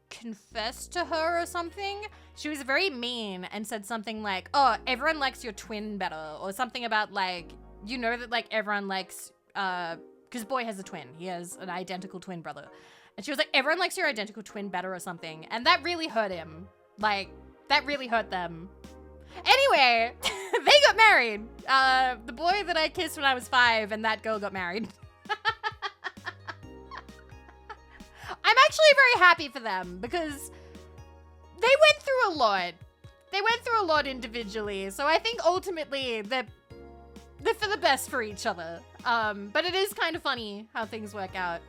confessed to her or something, she was very mean and said something like, oh, everyone likes your twin better, or something about, like, you know that, like, everyone likes, because boy has a twin. He has an identical twin brother. And she was like, everyone likes your identical twin better or something. And that really hurt him. Like, that really hurt them. Anyway, they got married. The boy that I kissed when I was 5 and that girl got married. I'm actually very happy for them because they went through a lot. They went through a lot individually. So I think ultimately they're for the best for each other. But it is kind of funny how things work out.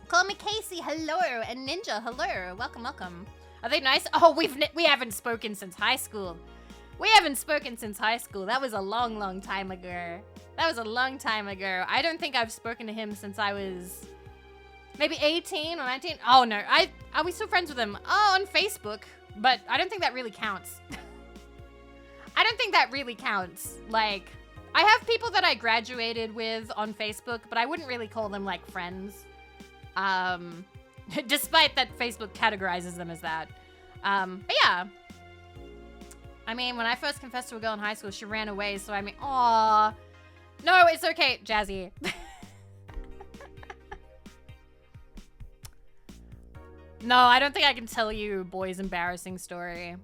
Call me Casey, hello, and Ninja, hello. Welcome, welcome. Are they nice? Oh, we haven't spoken since high school. We haven't spoken since high school. That was a long, long time ago. That was a long time ago. I don't think I've spoken to him since I was maybe 18 or 19. Oh, no. Are we still friends with him? Oh, on Facebook. But I don't think that really counts. I don't think that really counts. Like, I have people that I graduated with on Facebook, but I wouldn't really call them, like, friends. Despite that Facebook categorizes them as that. But yeah. I mean, when I first confessed to a girl in high school, she ran away, so I mean, aw. No, it's okay, Jazzy. No, I don't think I can tell you boy's embarrassing story.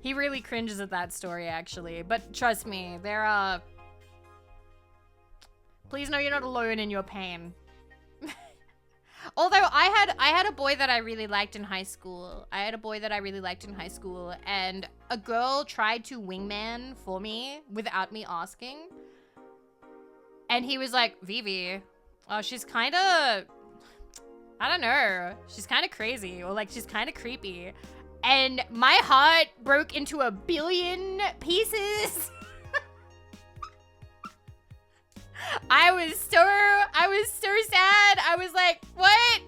He really cringes at that story, actually. But trust me, there are... Please know you're not alone in your pain. Although I had a boy that I really liked in high school. And a girl tried to wingman for me without me asking. And he was like, Vivi, oh, she's kind of, I don't know. She's kind of crazy, or like she's kind of creepy. And my heart broke into a billion pieces. I was so sad. I was like, what?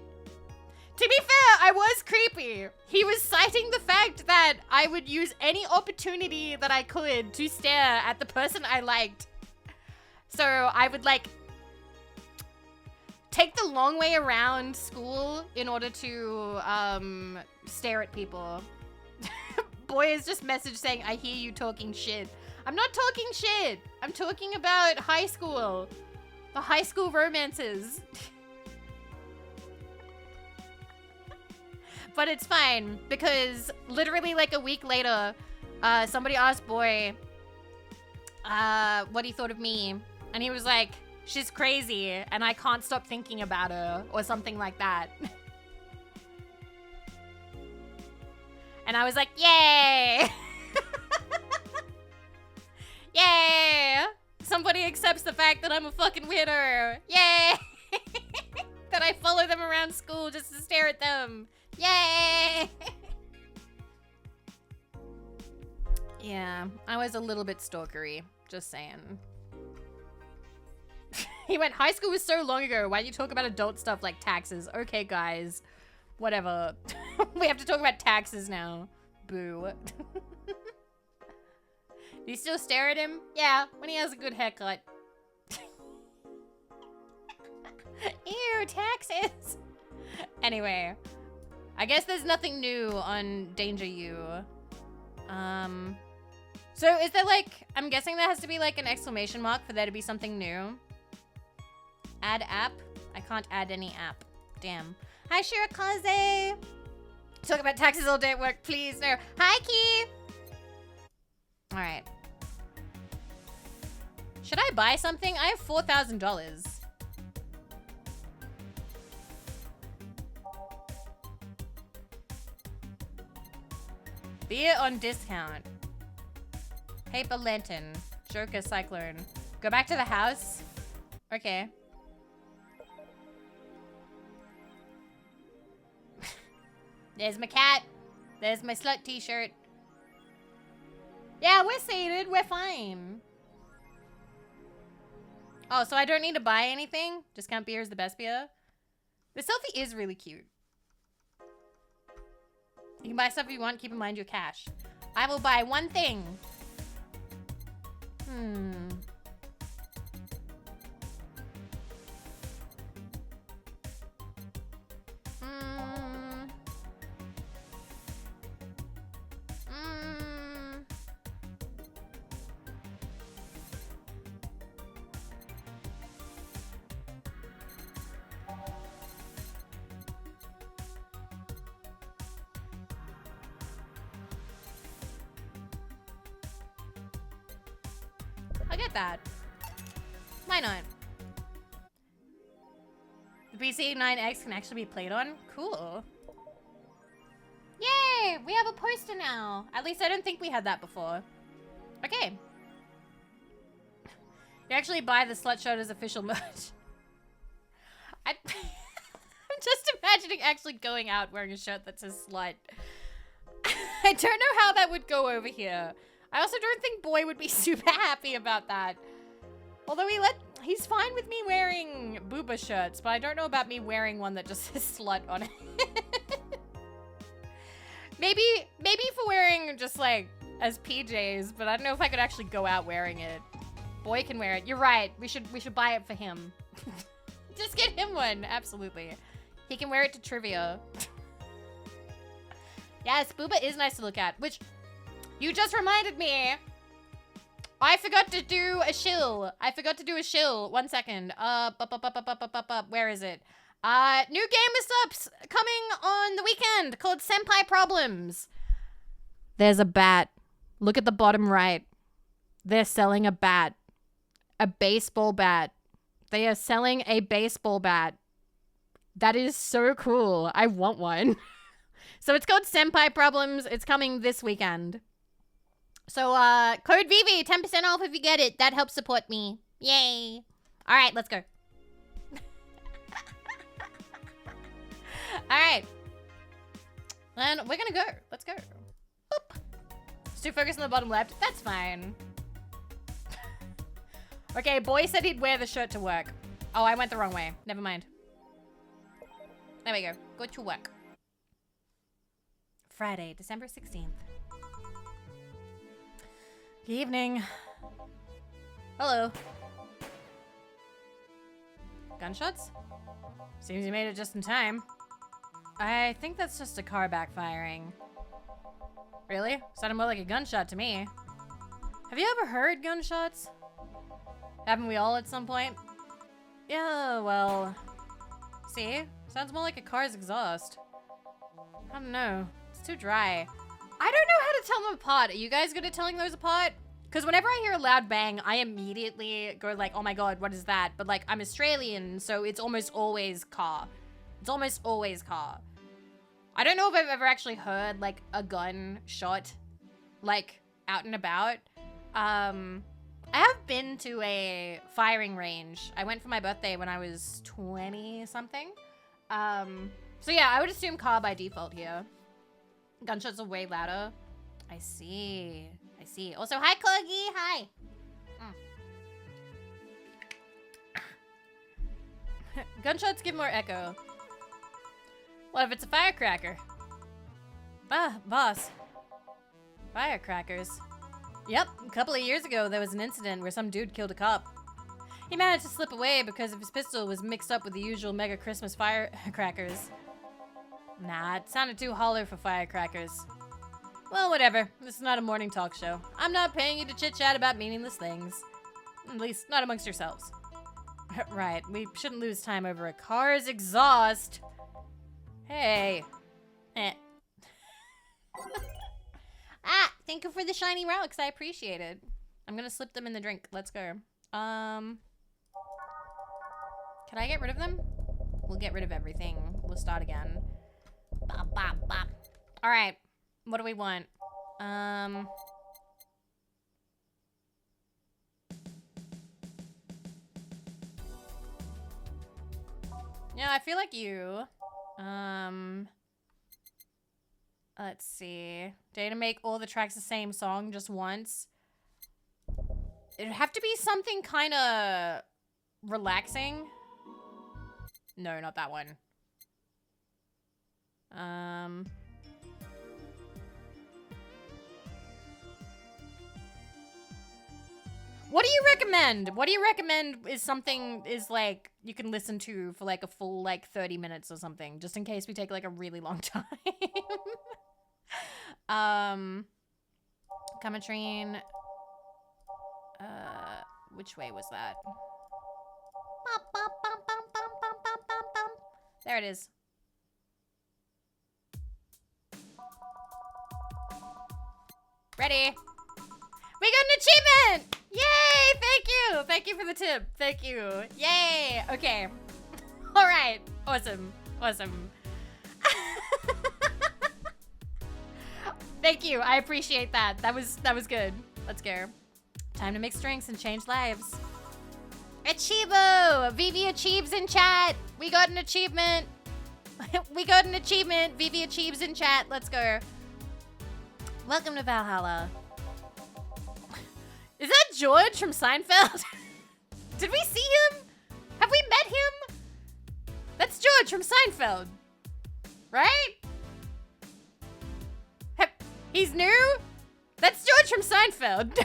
To be fair, I was creepy. He was citing the fact that I would use any opportunity that I could to stare at the person I liked. So I would like take the long way around school in order to stare at people. Boy has just messaged saying, I hear you talking shit. I'm not talking shit. I'm talking about high school. The high school romances. But it's fine because literally like a week later, somebody asked Boy what he thought of me. And he was like, she's crazy and I can't stop thinking about her or something like that. And I was like, yay! Yay! Somebody accepts the fact that I'm a fucking weirdo. Yay! That I follow them around school just to stare at them. Yay! Yeah, I was a little bit stalkery. Just saying. He went, high school was so long ago. Why do you talk about adult stuff like taxes? Okay, guys. Whatever. We have to talk about taxes now. Boo. Do you still stare at him? Yeah, when he has a good haircut. Ew, taxes. Anyway, I guess there's nothing new on Danger You. So is there like, I'm guessing there has to be like an exclamation mark for there to be something new. Add app? I can't add any app. Damn. Hi, Shirakaze. Talk about taxes all day at work, please. No. Hi, Key. All right. Should I buy something? I have $4,000. Beer on discount. Paper lantern. Joker cyclone. Go back to the house? Okay. There's my cat. There's my slut t-shirt. Yeah, we're sated. We're fine. Oh, so I don't need to buy anything? Discount beer is the best beer? The selfie is really cute. You can buy stuff if you want. Keep in mind your cash. I will buy one thing. I'll get that. Why not? The PC9X can actually be played on? Cool. Yay! We have a poster now. At least I don't think we had that before. Okay. You actually buy the Slut Shot as official merch. I'm just imagining actually going out wearing a shirt that says slut. I don't know how that would go over here. I also don't think Boy would be super happy about that. Although he's fine with me wearing booba shirts, but I don't know about me wearing one that just says slut on it. maybe for wearing just like as PJs, but I don't know if I could actually go out wearing it. Boy can wear it. You're right. We should buy it for him. Just get him one. Absolutely. He can wear it to trivia. Yes, booba is nice to look at, which you just reminded me. I forgot to do a shill. One second. Where is it? New game is up coming on the weekend called Senpai Problems. There's a bat. Look at the bottom right. They're selling a bat. A baseball bat. They are selling a baseball bat. That is so cool. I want one. So it's called Senpai Problems. It's coming this weekend. So, code Vivi, 10% off if you get it. That helps support me. Yay. All right, let's go. All right. And we're gonna go. Let's go. Boop. It's too focused on the bottom left. That's fine. Okay, Boy said he'd wear the shirt to work. Oh, I went the wrong way. Never mind. There we go. Go to work. Friday, December 16th. Good evening. Hello. Gunshots? Seems you made it just in time. I think that's just a car backfiring. Really? Sounded more like a gunshot to me. Have you ever heard gunshots? Haven't we all at some point? Yeah, well... See? Sounds more like a car's exhaust. I don't know. It's too dry. I don't know how to tell them apart. Are you guys good at telling those apart? Because whenever I hear a loud bang, I immediately go like, oh my god, what is that? But like, I'm Australian, so it's almost always car. It's almost always car. I don't know if I've ever actually heard like a gun shot like out and about. I have been to a firing range. I went for my birthday when I was 20 something. So yeah, I would assume car by default here. Gunshots are way louder. I see. I see. Also, hi, Cluggy. Hi. Gunshots give more echo. What if it's a firecracker? Ah, boss. Firecrackers. Yep, a couple of years ago, there was an incident where some dude killed a cop. He managed to slip away because his pistol was mixed up with the usual mega Christmas firecrackers. Nah, it sounded too hollow for firecrackers. Well, whatever. This is not a morning talk show. I'm not paying you to chit-chat about meaningless things. At least, not amongst yourselves. Right, we shouldn't lose time over a car's exhaust. Hey. Eh. Ah, thank you for the shiny relics. I appreciate it. I'm gonna slip them in the drink. Let's go. Can I get rid of them? We'll get rid of everything. We'll start again. Bop, bop, bop. All right. What do we want? Yeah, I feel like you. Let's see. Day to make all the tracks the same song just once. It'd have to be something kind of relaxing. No, not that one. What do you recommend? What do you recommend is something is like you can listen to for like a full like 30 minutes or something, just in case we take like a really long time. Comatrine. Which way was that? There it is. Ready? We got an achievement! Yay! Thank you! Thank you for the tip. Thank you. Yay! Okay. All right. Awesome. Awesome. Thank you. I appreciate that. That was good. Let's go. Time to mix drinks and change lives. Achievo! Vivi achieves in chat. We got an achievement. We got an achievement. Vivi achieves in chat. Let's go. Welcome to Valhalla. Is that George from Seinfeld? Did we see him? Have we met him? That's George from Seinfeld. Right? He's new? That's George from Seinfeld.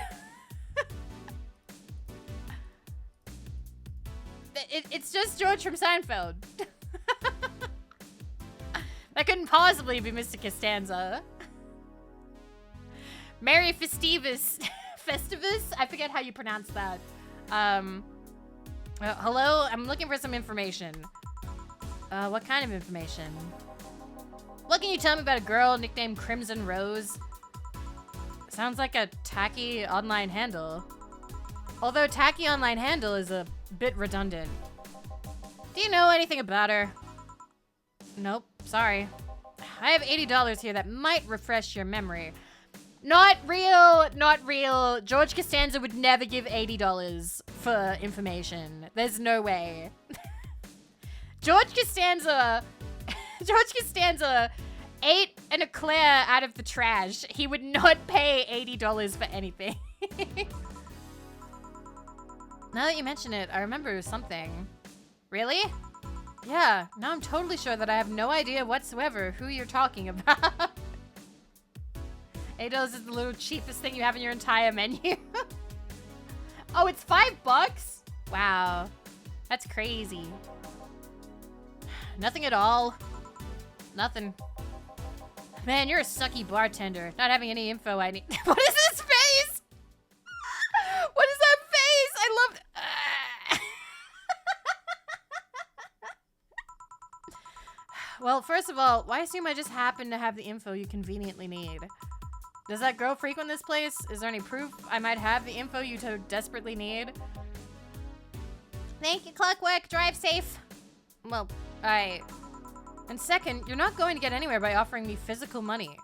It's just George from Seinfeld. That couldn't possibly be Mr. Costanza. Merry Festivus. Festivus? I forget how you pronounce that. Hello? I'm looking for some information. What kind of information? What can you tell me about a girl nicknamed Crimson Rose? Sounds like a tacky online handle. Although tacky online handle is a bit redundant. Do you know anything about her? Nope, sorry. I have $80 here that might refresh your memory. Not real, not real. George Costanza would never give $80 for information. There's no way. George Costanza ate an eclair out of the trash. He would not pay $80 for anything. Now that you mention it, I remember something. Really? Yeah, now I'm totally sure that I have no idea whatsoever who you're talking about. $8 is the little cheapest thing you have in your entire menu. Oh, it's $5? Wow. That's crazy. Nothing at all. Nothing. Man, you're a sucky bartender. Not having any info I need. What is this face? What is that face? I love... Well, first of all, why assume I just happen to have the info you conveniently need? Does that girl frequent this place? Is there any proof I might have the info you so desperately need? Thank you, Clockwork. Drive safe. Well, And second, you're not going to get anywhere by offering me physical money.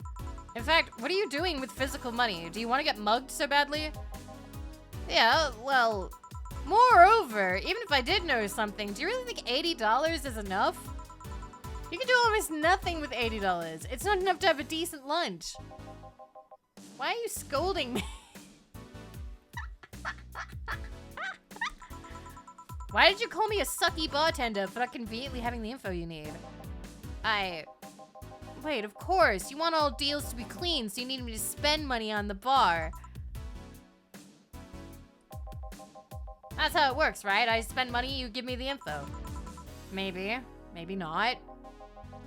In fact, what are you doing with physical money? Do you want to get mugged so badly? Yeah, well, moreover, even if I did know something, do you really think $80 is enough? You can do almost nothing with $80. It's not enough to have a decent lunch. Why are you scolding me? Why did you call me a sucky bartender for not conveniently having the info you need? Wait, of course. You want all deals to be clean, so you need me to spend money on the bar. That's how it works, right? I spend money, you give me the info. Maybe. Maybe not.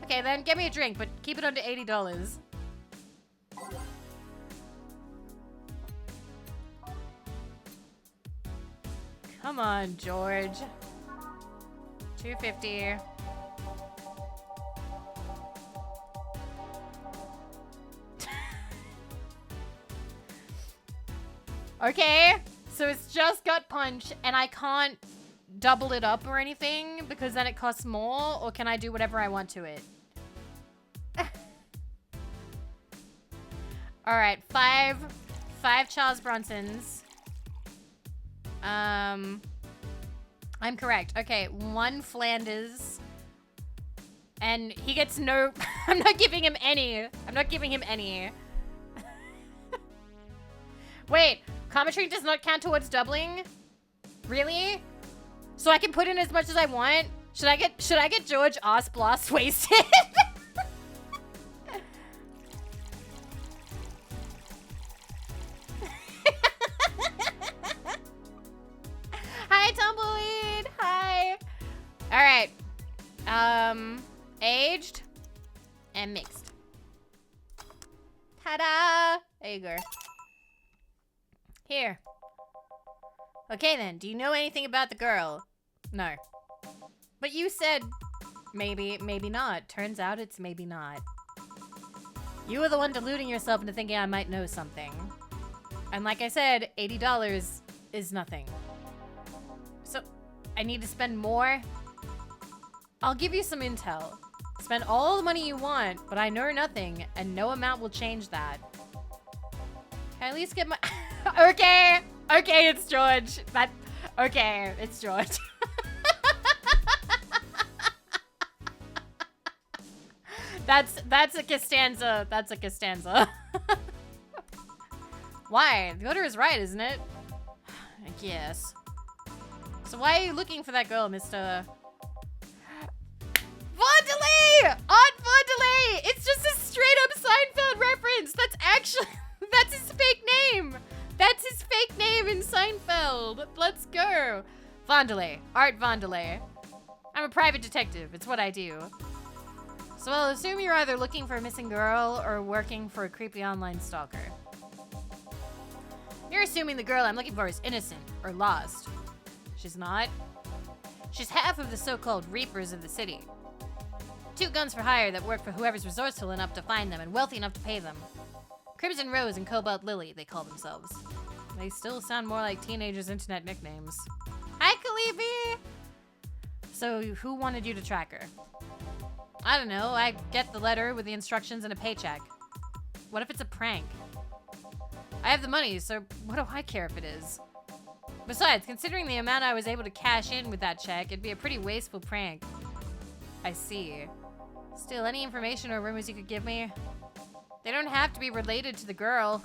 Okay, then get me a drink, but keep it under $80. Come on, George. $2.50. Okay, so it's just gut punch, and I can't double it up or anything because then it costs more, or can I do whatever I want to it? All right, five Charles Bronsons. I'm correct. Okay, 1 Flanders. And he gets no... I'm not giving him any. I'm not giving him any. Wait, commentary does not count towards doubling? Really? So I can put in as much as I want? Should I get George ass blast wasted? Hi, Tumbleweed. Hi. All right. Aged and mixed. Ta-da! There you go. Here. Okay then, do you know anything about the girl? No. But you said maybe, maybe not. Turns out it's maybe not. You were the one deluding yourself into thinking I might know something. And like I said, $80 is nothing. So, I need to spend more? I'll give you some intel. Spend all the money you want, but I know nothing, and no amount will change that. Can I at least get my... Okay! Okay, it's George. Okay, it's George. That's a Costanza. That's a Costanza. Why? The order is right, isn't it? I guess. So why are you looking for that girl, Mr. Vandelay! Aunt Vandelay! It's just a straight up Seinfeld reference. That's actually... That's his fake name. That's his fake name in Seinfeld. Let's go. Vandelay. Art Vandelay. I'm a private detective. It's what I do. So I'll assume you're either looking for a missing girl or working for a creepy online stalker. You're assuming the girl I'm looking for is innocent or lost. She's not. She's half of the so-called Reapers of the city. 2 guns for hire that work for whoever's resourceful enough to find them and wealthy enough to pay them. Crimson Rose and Cobalt Lily, they call themselves. They still sound more like teenagers' internet nicknames. Hi, Kalibi! So, who wanted you to track her? I don't know, I get the letter with the instructions and a paycheck. What if it's a prank? I have the money, so what do I care if it is? Besides, considering the amount I was able to cash in with that check, it'd be a pretty wasteful prank. I see. Still, any information or rumors you could give me? They don't have to be related to the girl.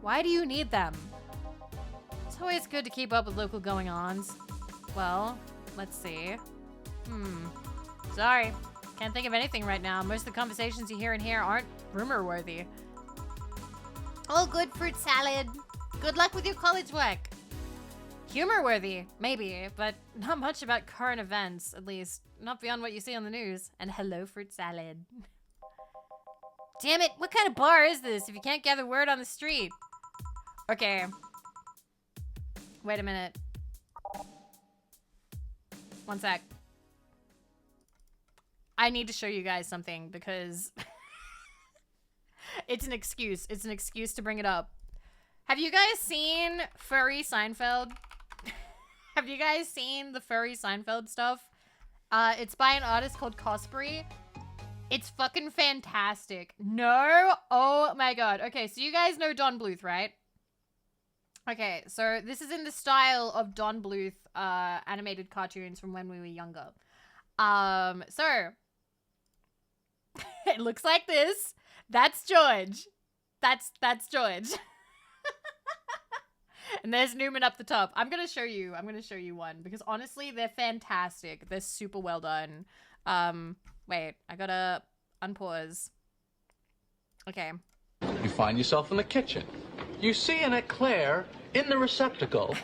Why do you need them? It's always good to keep up with local going-ons. Well, let's see. Sorry. Can't think of anything right now. Most of the conversations you hear in here aren't rumor-worthy. Oh, good fruit salad. Good luck with your college work. Humor-worthy, maybe, but not much about current events, at least. Not beyond what you see on the news. And hello, fruit salad. Damn it, what kind of bar is this if you can't gather word on the street? Okay. Wait a minute. One sec. I need to show you guys something because it's an excuse. It's an excuse to bring it up. Have you guys seen Furry Seinfeld? Have you guys seen the Furry Seinfeld stuff? It's by an artist called Cosbury. It's fucking fantastic. No? Oh my god. Okay, so you guys know Don Bluth, right? Okay, so this is in the style of Don Bluth animated cartoons from when we were younger. So it looks like this. That's George. That's George. And there's Newman up the top. I'm gonna show you one because honestly, they're fantastic. They're super well done. Wait, I gotta unpause. Okay. You find yourself in the kitchen. You see an eclair in the receptacle.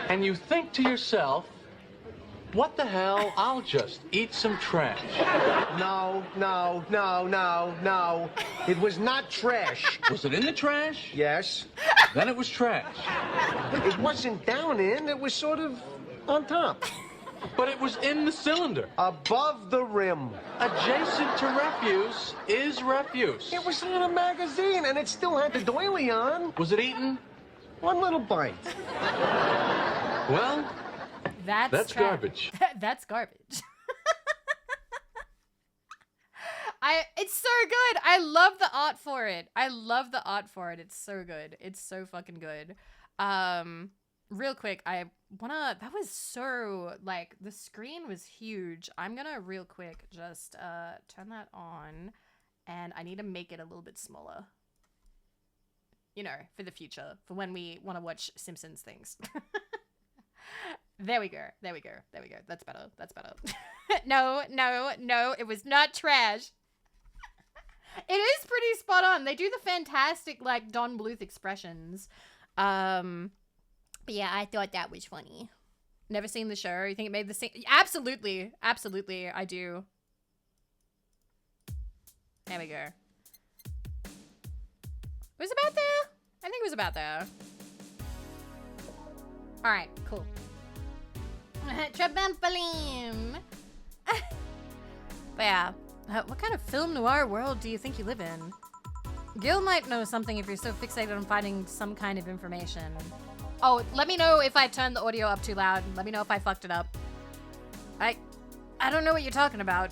And you think to yourself, what the hell, I'll just eat some trash. No. It was not trash. Was it in the trash? Yes. Then it was trash. It wasn't down in, it was sort of on top. But it was in the cylinder. Above the rim. Adjacent to refuse is refuse. It was in a magazine, and it still had the doily on. Was it eaten? One little bite. Well, that's garbage. That's garbage. It's so good. I love the art for it. It's so good. It's so fucking good. real quick, that was so, like, the screen was huge. I'm gonna real quick just turn that on, and I need to make it a little bit smaller. You know, for the future, for when we want to watch Simpsons things. There we go. That's better. No, it was not trash. It is pretty spot on. They do the fantastic, like, Don Bluth expressions. But yeah, I thought that was funny. Never seen the show? You think it made the same? Absolutely, I do. There we go. It was about there? I think it was about there. Alright, cool. Trabampolim! But yeah, what kind of film noir world do you think you live in? Gil might know something if you're so fixated on finding some kind of information. Oh, let me know if I turned the audio up too loud. Let me know if I fucked it up. I don't know what you're talking about.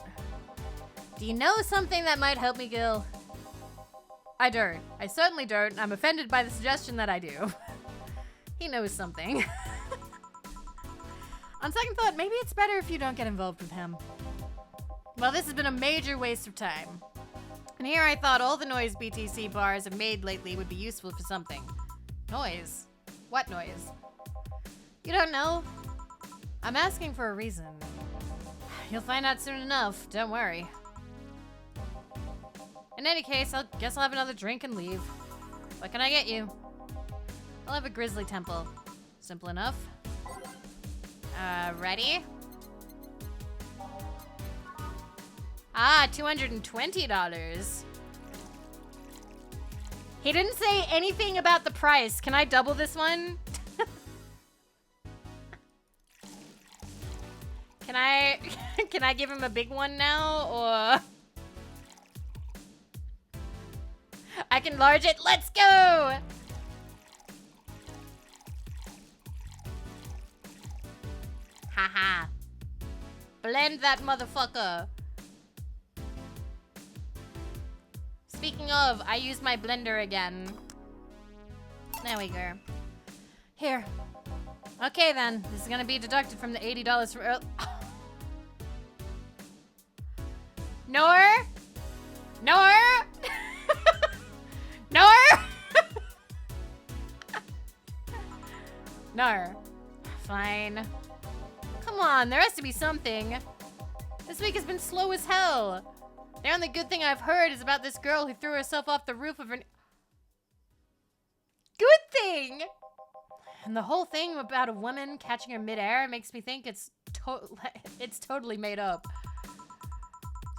Do you know something that might help me, Gil? I don't. I certainly don't. I'm offended by the suggestion that I do. He knows something. On second thought, maybe it's better if you don't get involved with him. Well, this has been a major waste of time. And here I thought all the noise BTC bars have made lately would be useful for something. Noise? What noise? You don't know? I'm asking for a reason. You'll find out soon enough, don't worry. In any case, I guess I'll have another drink and leave. What can I get you? I'll have a grizzly temple. Simple enough. Ready? Ah, $220. He didn't say anything about the price. Can I double this one? Can I give him a big one now, or? I can large it. Let's go! Haha. Blend that motherfucker. Speaking of, I used my blender again. There we go. Here. Okay then, this is gonna be deducted from the $80 for Nor? No. Fine. Come on, there has to be something. This week has been slow as hell. The only good thing I've heard is about this girl who threw herself off the roof of an... Good thing! And the whole thing about a woman catching her midair makes me think it's totally made up.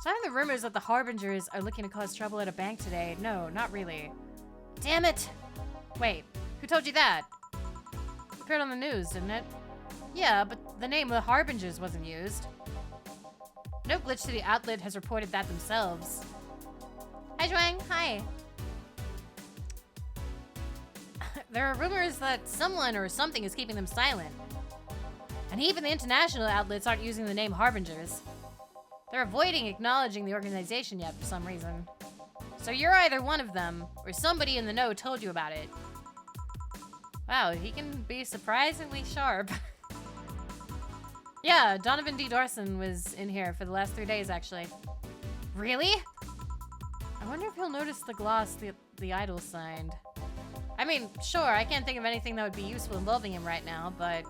Some of the rumors that the Harbingers are looking to cause trouble at a bank today. No, not really. Damn it! Wait, who told you that? It appeared on the news, didn't it? Yeah, but the name of the Harbingers wasn't used. No Glitch City outlet has reported that themselves. Hi, Zhuang. Hi. There are rumors that someone or something is keeping them silent. And even the international outlets aren't using the name Harbingers. They're avoiding acknowledging the organization yet for some reason. So you're either one of them, or somebody in the know told you about it. Wow, he can be surprisingly sharp. Yeah, Donovan D. Dawson was in here for the last 3 days, actually. Really? I wonder if he'll notice the gloss the idol signed. I mean, sure, I can't think of anything that would be useful involving him right now, but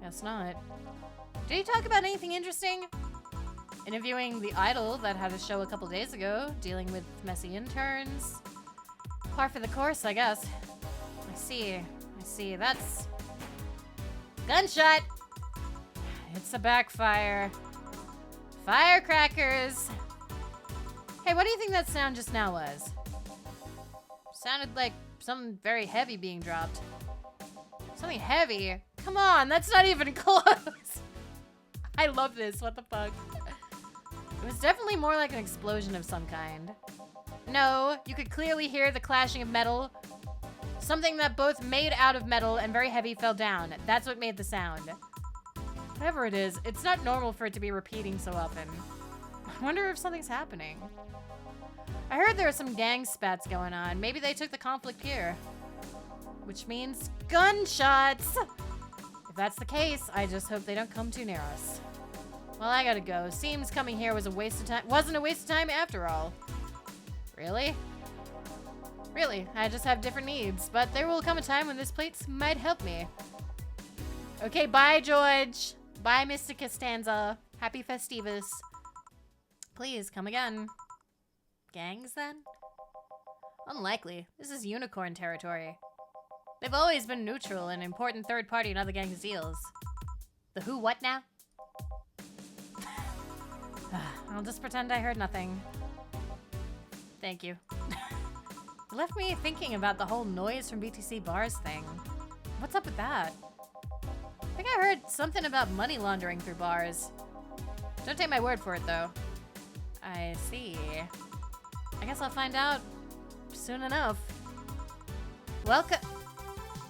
guess not. Did he talk about anything interesting? Interviewing the idol that had a show a couple days ago, dealing with messy interns. Par for the course, I guess. I see. That's... Gunshot! It's a backfire. Firecrackers! Hey, what do you think that sound just now was? Sounded like something very heavy being dropped. Something heavy? Come on, that's not even close! I love this, what the fuck? It was definitely more like an explosion of some kind. No, you could clearly hear the clashing of metal. Something that both made out of metal and very heavy fell down. That's what made the sound. Whatever it is, it's not normal for it to be repeating so often. I wonder if something's happening. I heard there are some gang spats going on. Maybe they took the conflict here. which means gunshots. If that's the case, I just hope they don't come too near us. Well, I gotta go. Seems coming here was a waste of time. Wasn't a waste of time after all. Really? Really, I just have different needs, but there will come a time when this place might help me. Okay, bye, George. Bye, Mr. Costanza. Happy Festivus. Please, come again. Gangs, then? Unlikely. This is unicorn territory. They've always been neutral and important third party in other gangs' deals. The who what now? I'll just pretend I heard nothing. Thank you. It left me thinking about the whole noise from BTC bars thing. What's up with that? I think I heard something about money laundering through bars. Don't take my word for it, though. I see. I guess I'll find out soon enough. Welcome.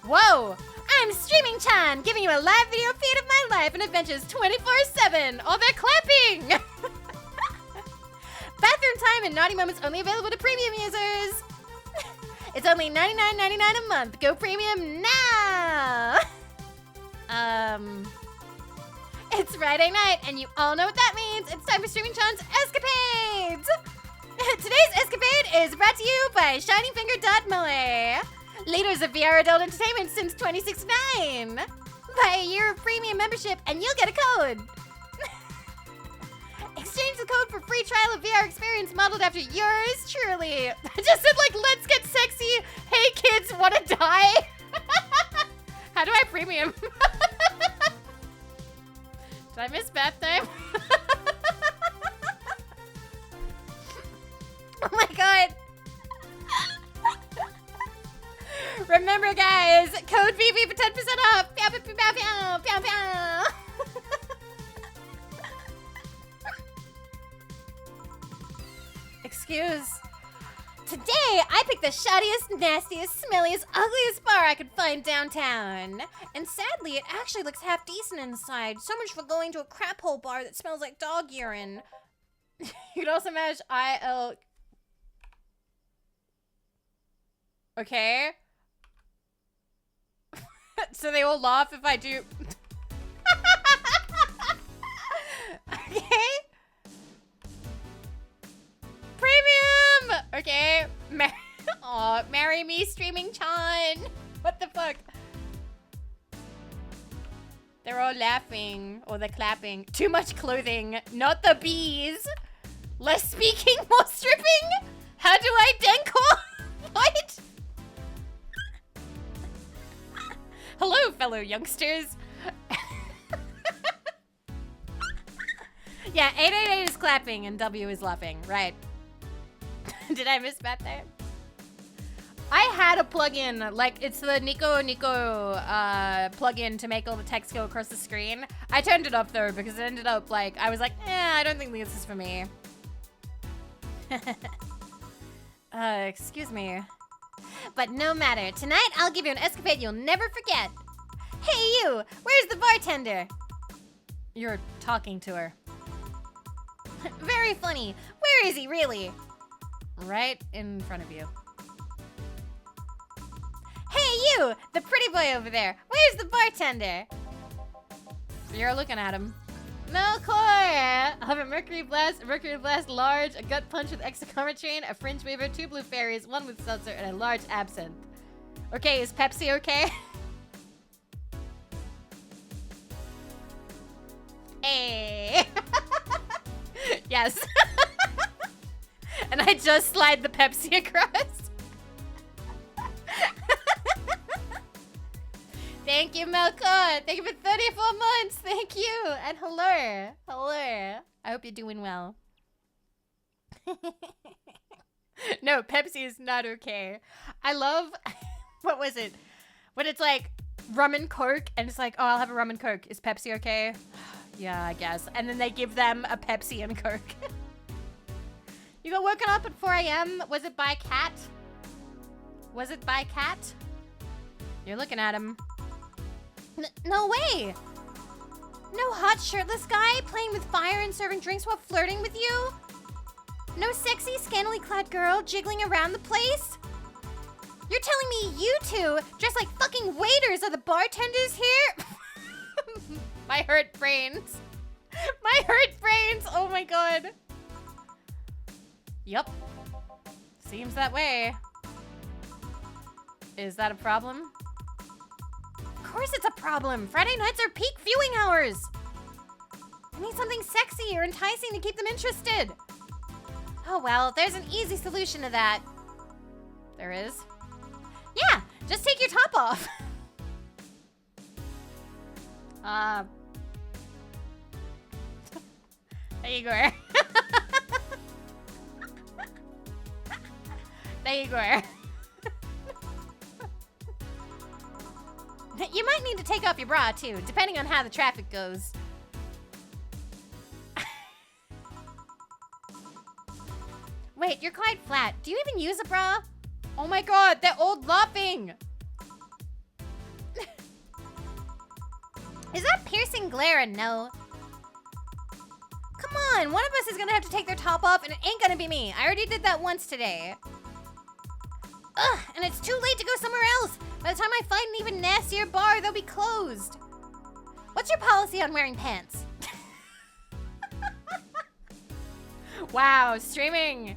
Whoa! I'm Streaming Chan, giving you a live video feed of my life and adventures 24/7. Oh, they're clapping! Bathroom time and naughty moments only available to premium users. It's only $99.99 a month. Go premium now! It's Friday night, and you all know what that means. It's time for Streaming Chan's Escapades! Today's escapade is brought to you by ShinyFinger.moe. Leaders of VR adult entertainment since 2069. Buy a year of premium membership, and you'll get a code. Exchange the code for free trial of VR experience modeled after yours truly. I just said, like, let's get sexy. Hey, kids, wanna die? How do I premium? Did I miss bath time? Oh my god. Remember, guys, code Vivi for 10% off. Pew, pew, pew, pew, pew, pew, pew. Excuse. Today, I picked the shoddiest, nastiest, smelliest, ugliest bar I could find downtown. And sadly, it actually looks half decent inside. So much for going to a crap hole bar that smells like dog urine. You can also manage IL... Okay. So they all laugh if I do... Okay. Premium! Okay. Aw, marry me, Streaming Chan. What the fuck? They're all laughing. Or they're clapping. Too much clothing. Not the bees. Less speaking, more stripping? How do I denkor? What? Hello, fellow youngsters. Yeah, 888 is clapping and W is laughing. Right. Did I miss that there? I had a plugin, like it's the Nico plugin to make all the text go across the screen. I turned it off though because it ended up like, I was like, I don't think this is for me. Excuse me. But no matter, tonight I'll give you an escapade you'll never forget. Hey you, where's the bartender? You're talking to her. Very funny. Where is he really? Right in front of you. Hey you, the pretty boy over there. Where's the bartender? You're looking at him. Melkor! I'll have a Mercury Blast large, a gut punch with extra train, a fringe weaver, 2 blue fairies, 1 with seltzer, and a large absinthe. Okay, is Pepsi okay? Hey! Yes. And I just slide the Pepsi across. Thank you, Melkor. Thank you for 34 months. Thank you. And hello. Hello. I hope you're doing well. No, Pepsi is not okay. I love, what was it? When it's like rum and Coke and it's like, oh, I'll have a rum and Coke. Is Pepsi okay? Yeah, I guess. And then they give them a Pepsi and Coke. You got woken up at 4 a.m. Was it by cat? Was it by cat? You're looking at him. No way! No hot shirtless guy playing with fire and serving drinks while flirting with you? No sexy, scantily clad girl jiggling around the place? You're telling me you two, dressed like fucking waiters, are the bartenders here? My hurt brains. My hurt brains. Oh my god. Yup. Seems that way. Is that a problem? Of course it's a problem. Friday nights are peak viewing hours. I need something sexy or enticing to keep them interested. Oh well, there's an easy solution to that. There is? Yeah, just take your top off. There you go. There you go. You might need to take off your bra too, depending on how the traffic goes. Wait, you're quite flat. Do you even use a bra? Oh my god, they're all laughing. Is that piercing glare a no? Come on, one of us is gonna have to take their top off and it ain't gonna be me. I already did that once today. Ugh, and it's too late to go somewhere else. By the time I find an even nastier bar, they'll be closed. What's your policy on wearing pants? Wow, streaming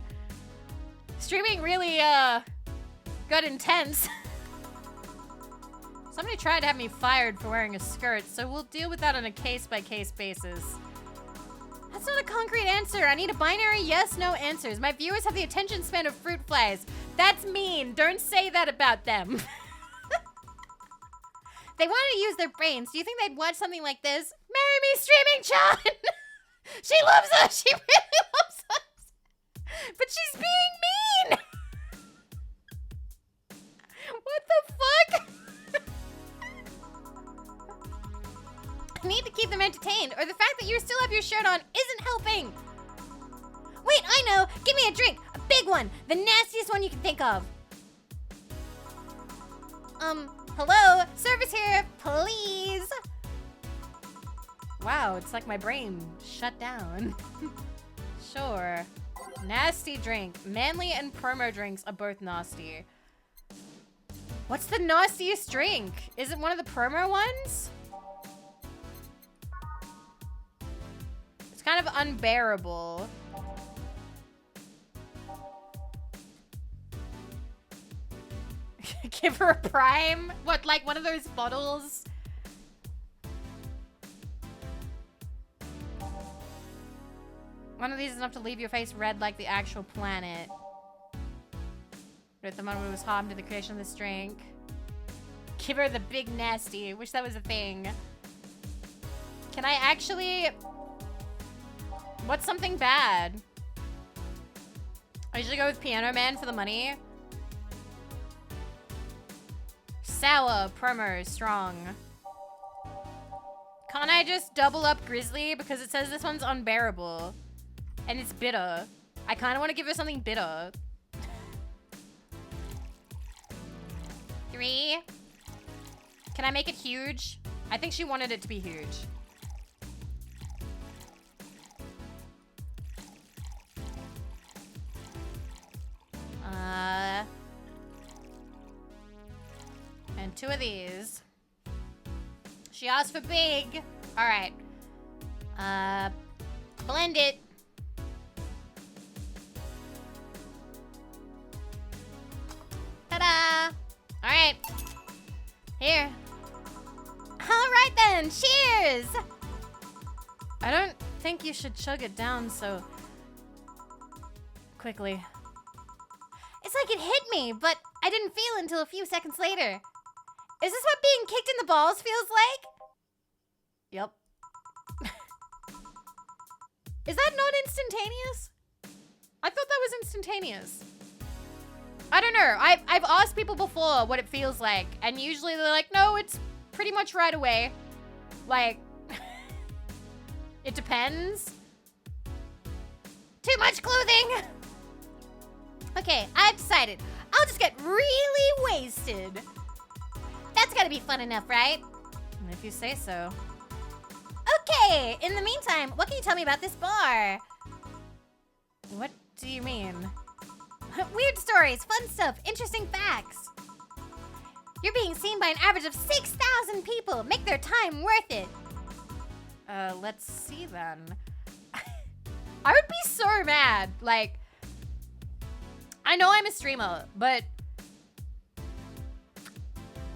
really, got intense. Somebody tried to have me fired for wearing a skirt, so we'll deal with that on a case-by-case basis. That's not a concrete answer. I need a binary yes-no answers. My viewers have the attention span of fruit flies. That's mean. Don't say that about them. They wanted to use their brains. Do you think they'd watch something like this? Marry me, streaming Chan! She loves us. She really loves us. But she's being mean. What the fuck? I need to keep them entertained, or the fact that you still have your shirt on isn't helping. Wait, I know. Give me a drink. A big one. The nastiest one you can think of. Hello? Service here, please. Wow, it's like my brain shut down. Sure. Nasty drink. Manly and promo drinks are both nasty. What's the nastiest drink? Is it one of the promo ones? It's kind of unbearable. Give her a prime? What, like one of those bottles? One of these is enough to leave your face red like the actual planet. But the moment was harmed to the creation of this drink. Give her the big nasty. Wish that was a thing. Can I actually... What's something bad? I usually go with Piano Man for the money. Sour, promo, strong. Can't I just double up Grizzly? Because it says this one's unbearable. And it's bitter. I kind of want to give her something bitter. 3. Can I make it huge? I think she wanted it to be huge. And 2 of these. She asked for big. All right. Blend it. Ta-da! All right. Here. All right then. Cheers! I don't think you should chug it down so quickly. It's like it hit me, but I didn't feel it until a few seconds later. Is this what being kicked in the balls feels like? Yep. Is that not instantaneous? I thought that was instantaneous. I don't know. I've asked people before what it feels like, and usually they're like, no, it's pretty much right away. Like, it depends. Too much clothing! Okay, I've decided. I'll just get really wasted. That's gotta be fun enough, right? If you say so. Okay, in the meantime, what can you tell me about this bar? What do you mean? Weird stories, fun stuff, interesting facts. You're being seen by an average of 6,000 people. Make their time worth it. Let's see then. I would be so mad. Like, I know I'm a streamer, but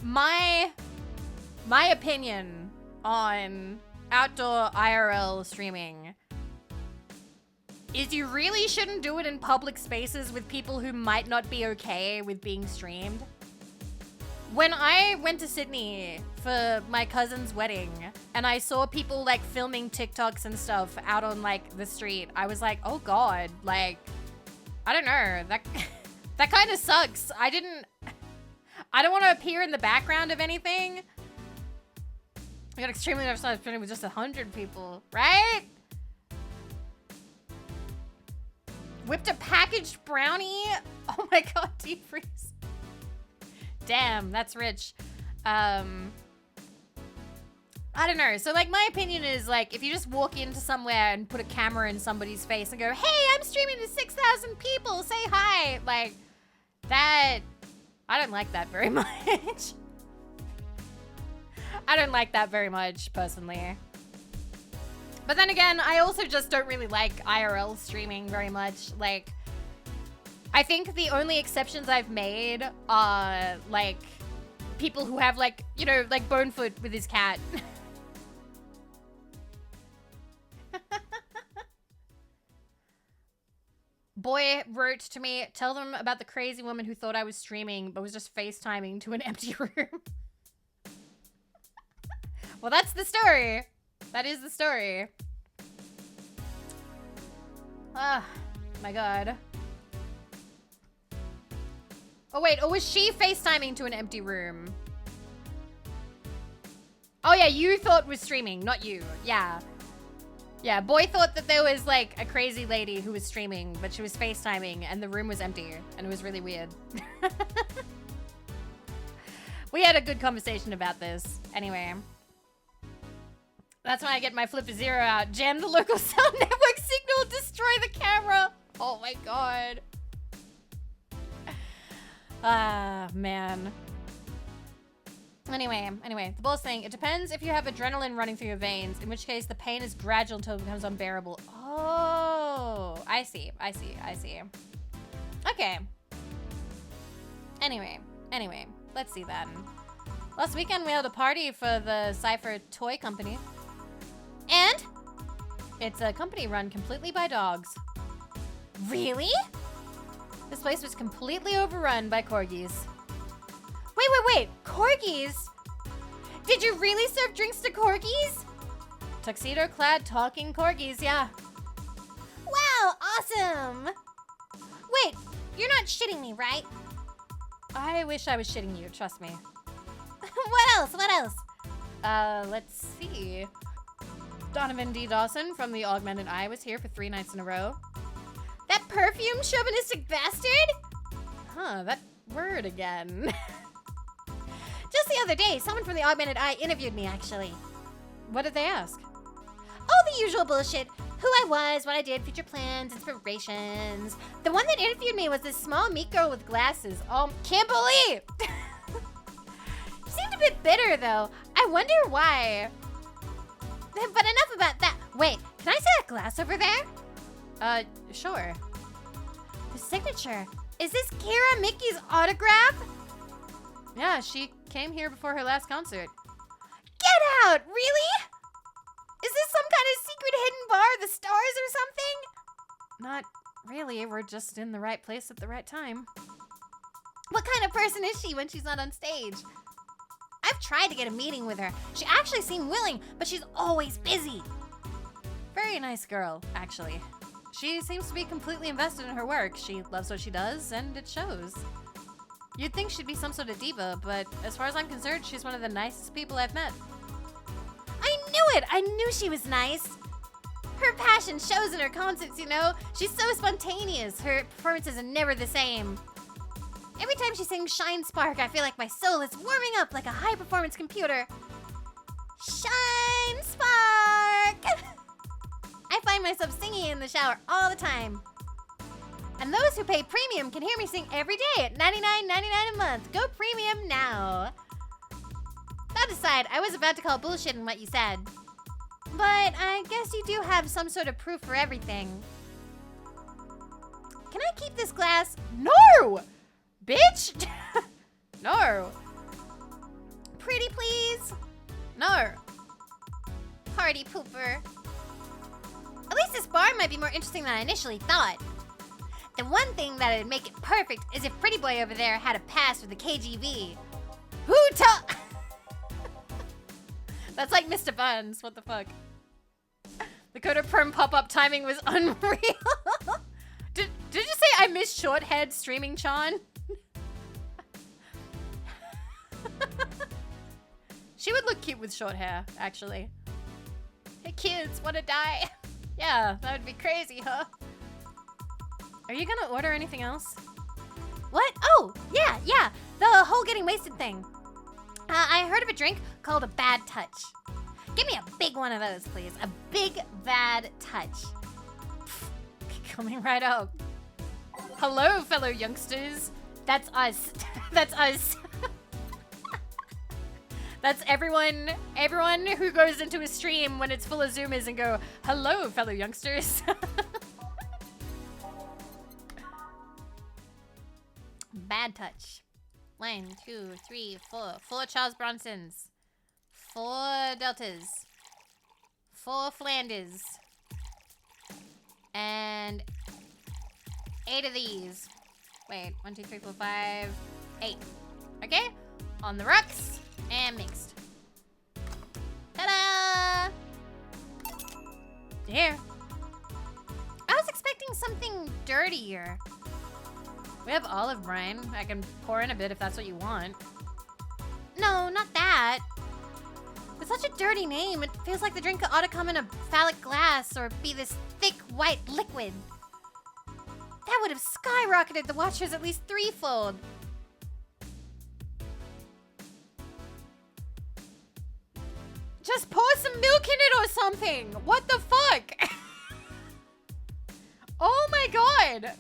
my opinion on outdoor IRL streaming is you really shouldn't do it in public spaces with people who might not be okay with being streamed. When I went to Sydney for my cousin's wedding and I saw people like filming TikToks and stuff out on like the street, I was like, oh God, like, I don't know, that kind of sucks. I don't want to appear in the background of anything. I got extremely nervous when I was streaming with just 100 people, right? Whipped a packaged brownie. Oh my God, deep freeze. Damn, that's rich. I don't know. So like my opinion is like if you just walk into somewhere and put a camera in somebody's face and go, hey, I'm streaming to 6,000 people, say hi. Like that, I don't like that very much. I don't like that very much personally. But then again, I also just don't really like IRL streaming very much. Like, I think the only exceptions I've made are like people who have like, you know, like Bonefoot with his cat. Boy wrote to me, tell them about the crazy woman who thought I was streaming but was just FaceTiming to an empty room. Well, that's the story. That is the story. Ah, my God. Oh, wait. Oh, was she FaceTiming to an empty room? Oh, yeah. You thought was streaming, not you. Yeah. Yeah. Boy thought that there was, like, a crazy lady who was streaming, but she was FaceTiming, and the room was empty, and it was really weird. We had a good conversation about this. Anyway. That's when I get my Flipper Zero out. Jam the local cell network signal, destroy the camera. Oh my God. Ah, man. Anyway, the boss thing. It depends if you have adrenaline running through your veins, in which case the pain is gradual until it becomes unbearable. Oh, I see. Okay. Anyway, let's see then. Last weekend we held a party for the Cypher Toy Company. And it's a company run completely by dogs. Really? This place was completely overrun by corgis. Wait. Corgis? Did you really serve drinks to corgis? Tuxedo-clad talking corgis, yeah. Wow, awesome. Wait, you're not shitting me, right? I wish I was shitting you, trust me. What else? Let's see. Donovan D. Dawson from the Augmented Eye was here for 3 nights in a row. That perfume chauvinistic bastard? Huh, that word again. Just the other day, someone from the Augmented Eye interviewed me, actually. What did they ask? Oh, the usual bullshit. Who I was, what I did, future plans, inspirations. The one that interviewed me was this small meat girl with glasses. Oh, can't believe! Seemed a bit bitter, though. I wonder why. But enough about that. Wait, can I see that glass over there? Sure. The signature. Is this Kira Mickey's autograph? Yeah, she came here before her last concert. Get out! Really? Is this some kind of secret hidden bar of the stars or something? Not really. We're just in the right place at the right time. What kind of person is she when she's not on stage? I've tried to get a meeting with her. She actually seemed willing, but she's always busy. Very nice girl, actually. She seems to be completely invested in her work. She loves what she does, and it shows. You'd think she'd be some sort of diva, but as far as I'm concerned, she's one of the nicest people I've met. I knew it! I knew she was nice. Her passion shows in her concerts, you know? She's so spontaneous. Her performances are never the same. Every time she sings Shine Spark, I feel like my soul is warming up like a high-performance computer. Shine Spark! I find myself singing in the shower all the time. And those who pay premium can hear me sing every day at $99.99 a month. Go premium now. That aside, I was about to call bullshit on what you said. But I guess you do have some sort of proof for everything. Can I keep this glass? No! Bitch! No. Pretty please? No. Party pooper. At least this bar might be more interesting than I initially thought. The one thing that would make it perfect is if Pretty Boy over there had a pass with the KGB. Who That's like Mr. Buns. What the fuck? The Coda Perm pop-up timing was unreal. Did you say I missed short-haired streaming Chan? She would look cute with short hair, actually. Hey kids, wanna die? Yeah, that would be crazy, huh? Are you gonna order anything else? What? Oh, yeah, the whole getting wasted thing. I heard of a drink called a bad touch. Give me a big one of those, please. A big bad touch. Coming right up. Hello, fellow youngsters. That's us. That's us. That's everyone who goes into a stream when it's full of Zoomers and go, hello, fellow youngsters. Bad touch. 1, 2, 3, 4. 4 Charles Bronsons. 4 Deltas. 4 Flanders. And 8 of these. Wait, 1, 2, 3, 4, 5, 8. Okay? On the rocks and mixed. Ta-da! Here. I was expecting something dirtier. We have olive brine. I can pour in a bit if that's what you want. No, not that. It's such a dirty name. It feels like the drink ought to come in a phallic glass or be this thick white liquid. That would have skyrocketed the watchers at least threefold. Just pour some milk in it or something. What the fuck? Oh my god.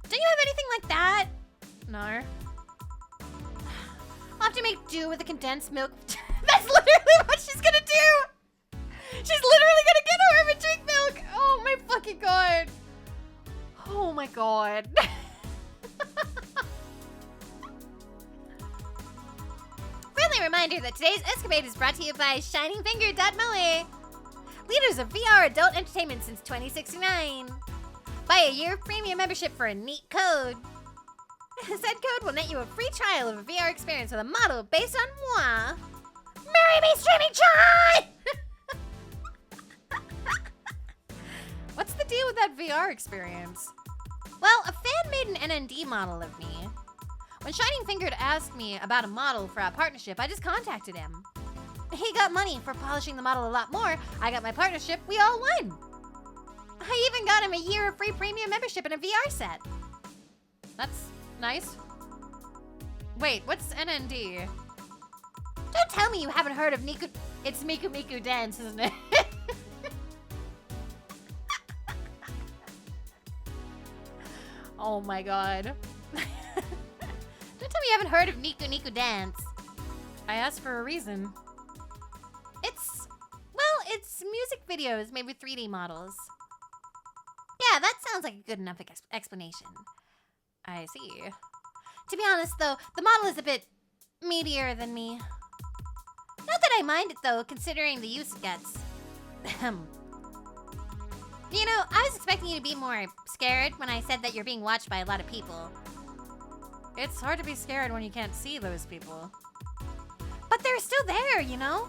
Do you have anything like that? No. I'll have to make do with the condensed milk. That's literally what she's gonna do! She's literally gonna get her and drink milk! Oh my fucking god. Oh my god. Friendly reminder that today's escapade is brought to you by ShiningFinger.moe. Leaders of VR adult entertainment since 2069. Buy a year of premium membership for a neat code. Said code will net you a free trial of a VR experience with a model based on moi. Marry me, streaming Chan! What's the deal with that VR experience? Well, a fan made an NND model of me. When Shining Fingered asked me about a model for our partnership, I just contacted him. He got money for polishing the model a lot more. I got my partnership. We all won. I even got him a year of free premium membership and a VR set. That's nice. Wait, what's NND? Don't tell me you haven't heard of Miku. It's Miku Miku Dance, isn't it? Oh my god. Don't tell me you haven't heard of Niku Niku Dance. I asked for a reason. It's music videos made with 3D models. Yeah, that sounds like a good enough explanation. I see. To be honest, though, the model is a bit meatier than me. Not that I mind it, though, considering the use it gets. You know, I was expecting you to be more scared when I said that you're being watched by a lot of people. It's hard to be scared when you can't see those people. But they're still there, you know?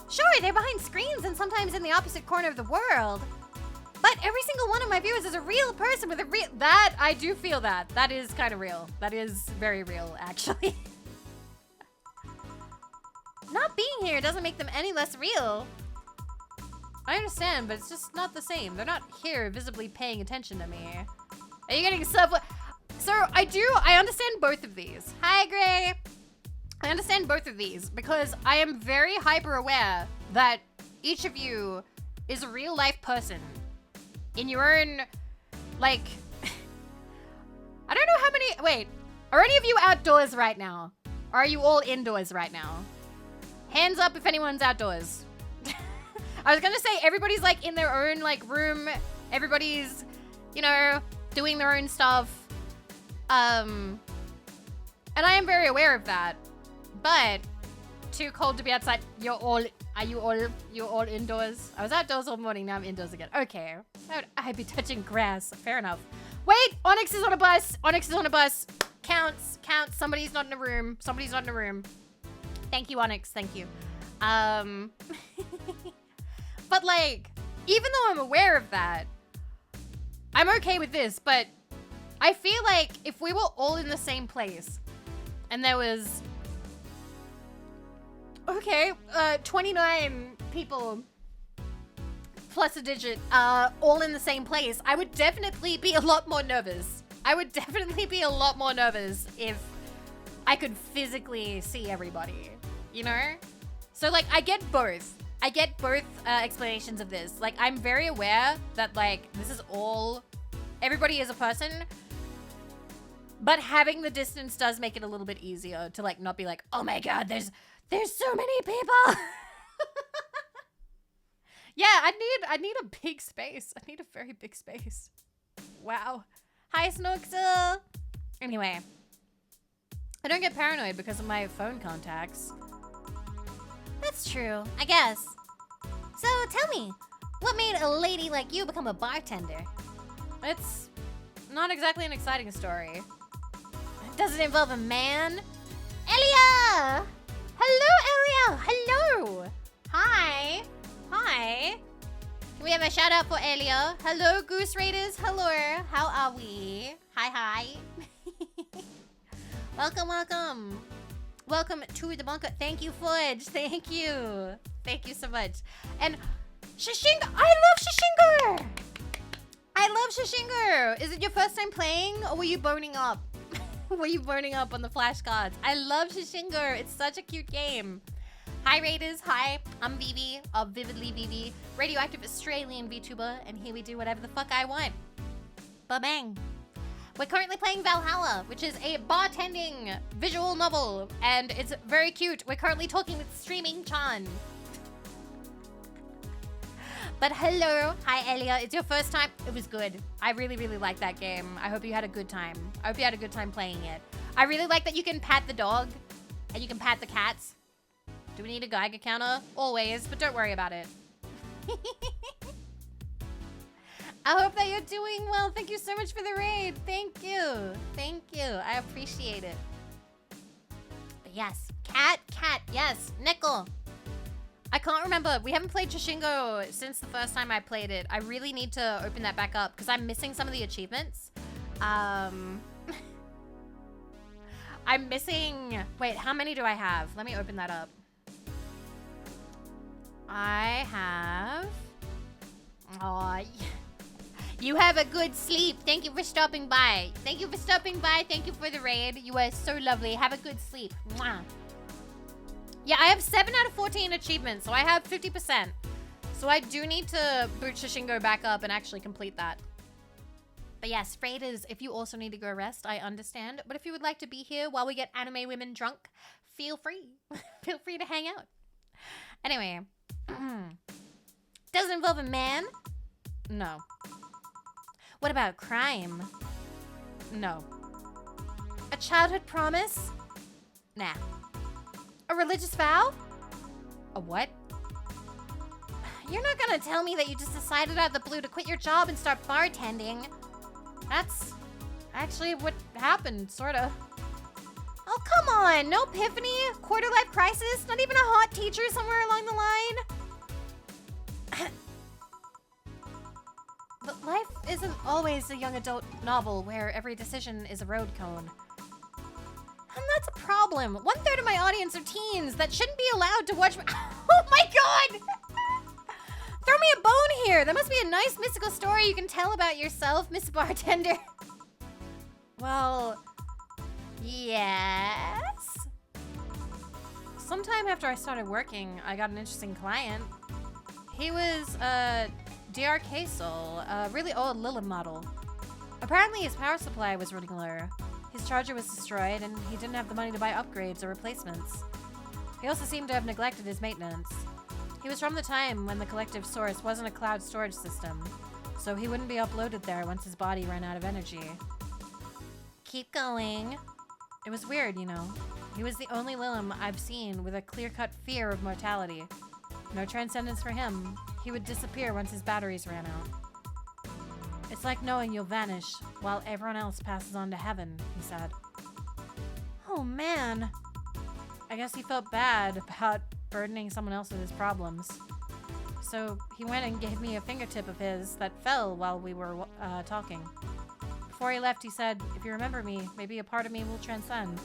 Sure, they're behind screens and sometimes in the opposite corner of the world. But every single one of my viewers is a real person with a real... That, I do feel that. That is kind of real. That is very real, actually. Not being here doesn't make them any less real. I understand, but it's just not the same. They're not here visibly paying attention to me. Are you getting sub... Sir, I understand both of these. Hi, Gray. I understand both of these because I am very hyper aware that each of you is a real life person in your own, like, I don't know how many, wait, are any of you outdoors right now? Or are you all indoors right now? Hands up if anyone's outdoors. I was gonna say everybody's like in their own like room. Everybody's, you know, doing their own stuff. And I am very aware of that. But too cold to be outside. You're all indoors? I was outdoors all morning, now I'm indoors again. Okay. I'd be touching grass. Fair enough. Wait, Onyx is on a bus. Onyx is on a bus. Counts. Somebody's not in a room. Somebody's not in a room. Thank you, Onyx. Thank you. But like, even though I'm aware of that, I'm okay with this, but I feel like if we were all in the same place and there was, 29 people plus a digit, all in the same place, I would definitely be a lot more nervous. I would definitely be a lot more nervous if I could physically see everybody, you know? So like, I get both. I get both explanations of this. Like, I'm very aware that like, this is all, everybody is a person, but having the distance does make it a little bit easier to like, not be like, oh my God, there's so many people. Yeah, I need a big space. I need a very big space. Wow. Hi, Snooksa. Anyway, I don't get paranoid because of my phone contacts. That's true, I guess. So tell me, what made a lady like you become a bartender? It's not exactly an exciting story. Does it involve a man? Elia! Hello, Elia! Hello! Hi! Hi! Can we have a shout out for Elia? Hello, Goose Raiders. Hello. How are we? Hi. Welcome. Welcome to the bunker. Thank you, Fudge. Thank you. Thank you so much. And Shashingo. I love Shashingo. Is it your first time playing or were you boning up? Were you burning up on the flashcards? I love Shashingo. It's such a cute game. Hi, Raiders. Hi, I'm Vivi of Vividly Vivi, radioactive Australian VTuber, and here we do whatever the fuck I want. Ba-bang. We're currently playing Vallhalla, which is a bartending visual novel, and it's very cute. We're currently talking with Streaming Chan. But hello. Hi, Elia. It's your first time. It was good. I really, really liked that game. I hope you had a good time. I hope you had a good time playing it. I really like that you can pat the dog, and you can pat the cats. Do we need a Geiger counter? Always, but don't worry about it. I hope that you're doing well. Thank you so much for the raid. Thank you. I appreciate it. But yes, cat, yes. Nickel. I can't remember. We haven't played Chashingo since the first time I played it. I really need to open that back up because I'm missing some of the achievements. I'm missing... Wait, how many do I have? Let me open that up. I have... Oh, you have a good sleep. Thank you for stopping by. Thank you for the raid. You are so lovely. Have a good sleep. Mwah. Yeah, I have 7 out of 14 achievements, so I have 50%. So I do need to boot Shashingo back up and actually complete that. But yes, raiders, if you also need to go rest, I understand. But if you would like to be here while we get anime women drunk, feel free. Feel free to hang out. Anyway. Does it involve a man? No. What about crime? No. A childhood promise? Nah. A religious vow? A what? You're not gonna tell me that you just decided out of the blue to quit your job and start bartending. That's actually what happened, sorta. Oh, come on. No epiphany? Quarter-life crisis? Not even a hot teacher somewhere along the line? But life isn't always a young adult novel where every decision is a road cone. And that's a problem. 1/3 of my audience are teens that shouldn't be allowed to watch Oh my god! Throw me a bone here. That must be a nice mystical story you can tell about yourself, Miss Bartender. Well, yes. Sometime after I started working, I got an interesting client. He was a DRK soul, a really old Lilith model. Apparently his power supply was running low. His charger was destroyed and he didn't have the money to buy upgrades or replacements. He also seemed to have neglected his maintenance. He was from the time when the collective source wasn't a cloud storage system, so he wouldn't be uploaded there once his body ran out of energy. Keep going. It was weird, you know. He was the only Lilim I've seen with a clear-cut fear of mortality. No transcendence for him. He would disappear once his batteries ran out. It's like knowing you'll vanish while everyone else passes on to heaven, he said. Oh man. I guess he felt bad about burdening someone else with his problems. So he went and gave me a fingertip of his that fell while we were talking. Before he left, he said, if you remember me, maybe a part of me will transcend.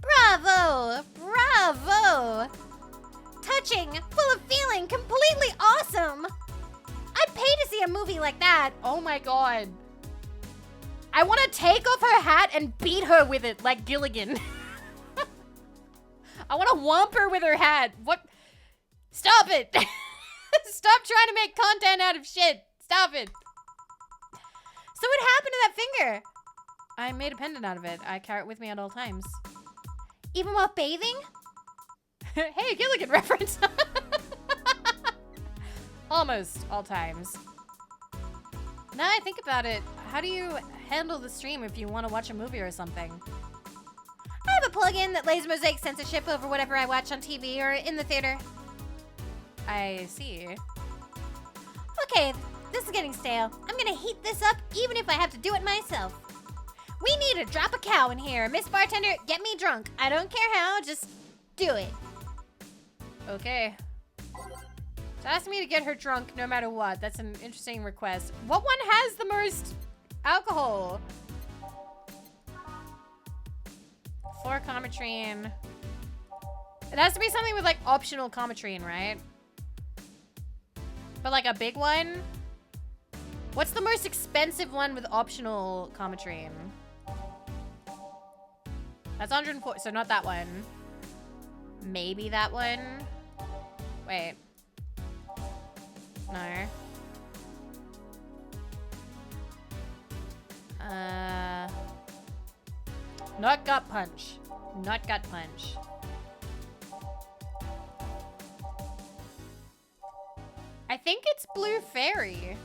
Bravo! Bravo! Touching, full of feeling, completely awesome! I'd pay to see a movie like that. Oh my god. I want to take off her hat and beat her with it like Gilligan. I want to whomp her with her hat. What? Stop it. Stop trying to make content out of shit. Stop it. So what happened to that finger? I made a pendant out of it. I carry it with me at all times. Even while bathing? Hey, Gilligan reference. Almost all times. Now I think about it, how do you handle the stream if you want to watch a movie or something? I have a plugin that lays mosaic censorship over whatever I watch on TV or in the theater. I see. Okay, this is getting stale. I'm gonna heat this up even if I have to do it myself. We need to drop a cow in here. Miss Bartender, get me drunk. I don't care how, just do it. Okay. She's asking me to get her drunk no matter what. That's an interesting request. What one has the most alcohol? 4 cometrine. It has to be something with like optional cometrine, right? But like a big one? What's the most expensive one with optional cometrine? That's 104, so not that one. Maybe that one? Wait. No. Not gut punch. Not gut punch. I think it's Blue Fairy.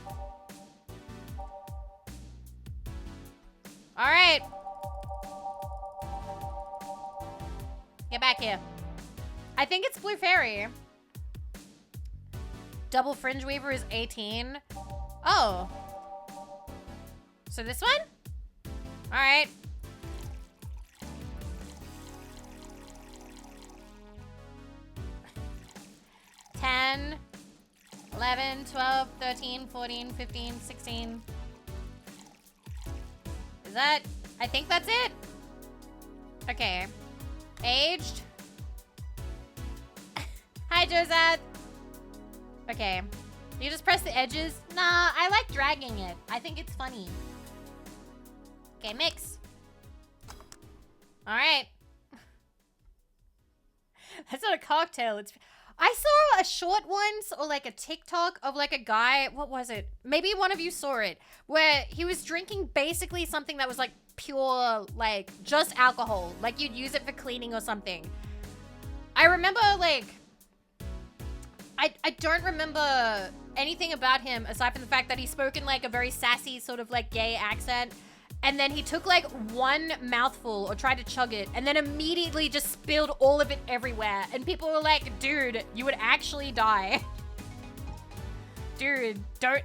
All right. Get back here. I think it's Blue Fairy. Double Fringe Weaver is 18. Oh. So this one? All right. $10, $11, $12, $13, $14, $15, $16. Is that? I think that's it. Okay. Aged. Hi, Josette. Okay. You just press the edges? Nah, I like dragging it. I think it's funny. Okay, mix. All right. That's not a cocktail. I saw a short once, or like a TikTok of like a guy, what was it? Maybe one of you saw it, where he was drinking basically something that was like pure, like just alcohol. Like you'd use it for cleaning or something. I remember like, I don't remember anything about him aside from the fact that he spoke in like a very sassy sort of like gay accent. And then he took like one mouthful or tried to chug it and then immediately just spilled all of it everywhere. And people were like, dude, you would actually die. Dude, don't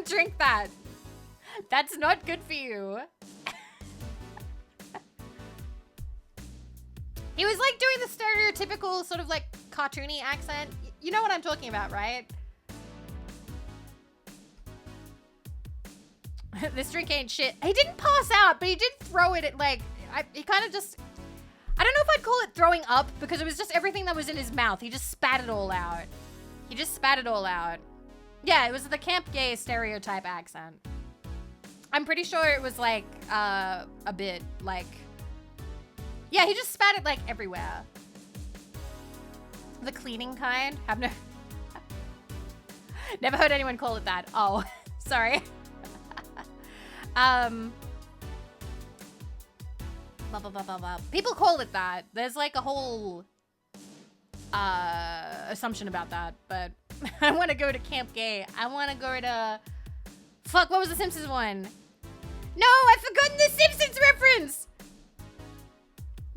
drink that. That's not good for you. He was like doing the stereotypical sort of like cartoony accent. You know what I'm talking about, right? This drink ain't shit. He didn't pass out, but he did throw it at like, he kind of just, I don't know if I'd call it throwing up because it was just everything that was in his mouth. He just spat it all out. He just spat it all out. Yeah, it was the camp gay stereotype accent. I'm pretty sure it was like a bit like, yeah, he just spat it like everywhere. The cleaning kind? Have no... Never heard anyone call it that. Oh, sorry. Blah, blah, blah, blah, blah. People call it that. There's like a whole assumption about that, but I want to go to Camp Gay. I want to go to... Fuck, what was the Simpsons one? No, I've forgotten the Simpsons reference!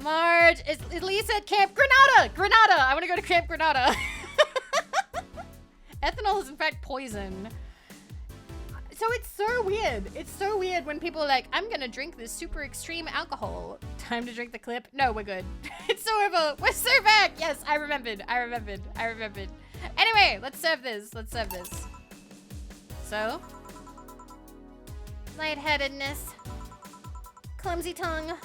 Marge, is Lisa at Camp Granada? Granada! I want to go to Camp Granada. Ethanol is in fact poison. So it's so weird. It's so weird when people are like, I'm gonna drink this super extreme alcohol. Time to drink the clip. No, we're good. It's so over. We're so back. Yes, I remembered. Anyway, let's serve this. So, lightheadedness, clumsy tongue,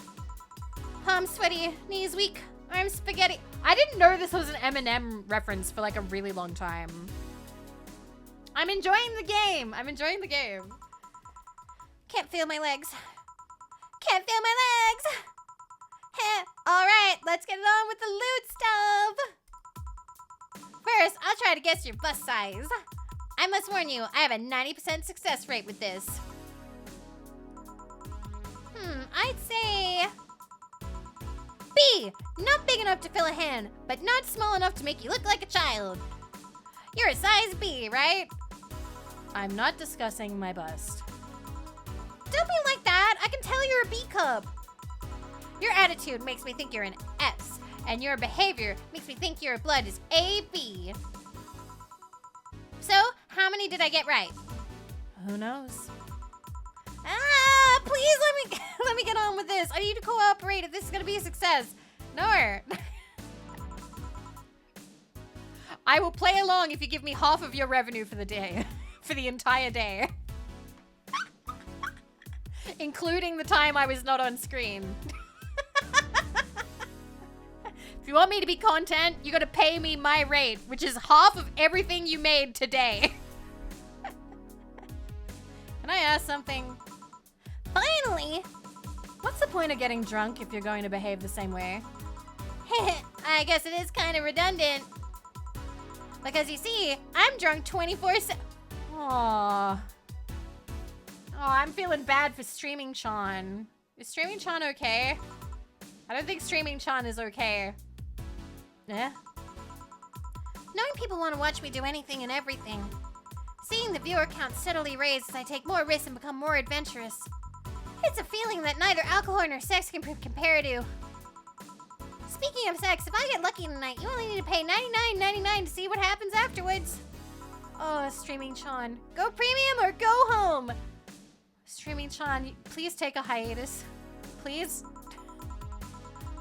palms sweaty, knees weak, arms spaghetti. I didn't know this was an Eminem reference for like a really long time. I'm enjoying the game. Can't feel my legs. Heh. All right, let's get on with the loot stuff. First, I'll try to guess your bust size. I must warn you, I have a 90% success rate with this. I'd say B. Not big enough to fill a hand, but not small enough to make you look like a child. You're a size B, right? I'm not discussing my bust. Don't be like that. I can tell you're a B cup. Your attitude makes me think you're an S, and your behavior makes me think your blood is AB. So, how many did I get right? Who knows? Please let me get on with this. I need to cooperate if this is gonna be a success. No. I will play along if you give me half of your revenue for the day. For the entire day. Including the time I was not on screen. If you want me to be content, you gotta pay me my rate, which is half of everything you made today. Can I ask something? Finally! What's the point of getting drunk if you're going to behave the same way? I guess it is kind of redundant. Because you see, I'm drunk 24/7. Aww. Oh, I'm feeling bad for Streaming Chan. Is Streaming Chan okay? I don't think Streaming Chan is okay. Yeah? Knowing people want to watch me do anything and everything. Seeing the viewer count steadily raise as I take more risks and become more adventurous. It's a feeling that neither alcohol nor sex can compare to. Speaking of sex, if I get lucky tonight, you only need to pay $99.99 to see what happens afterwards. Oh, Streaming Chan. Go premium or go home! Streaming Chan, please take a hiatus. Please?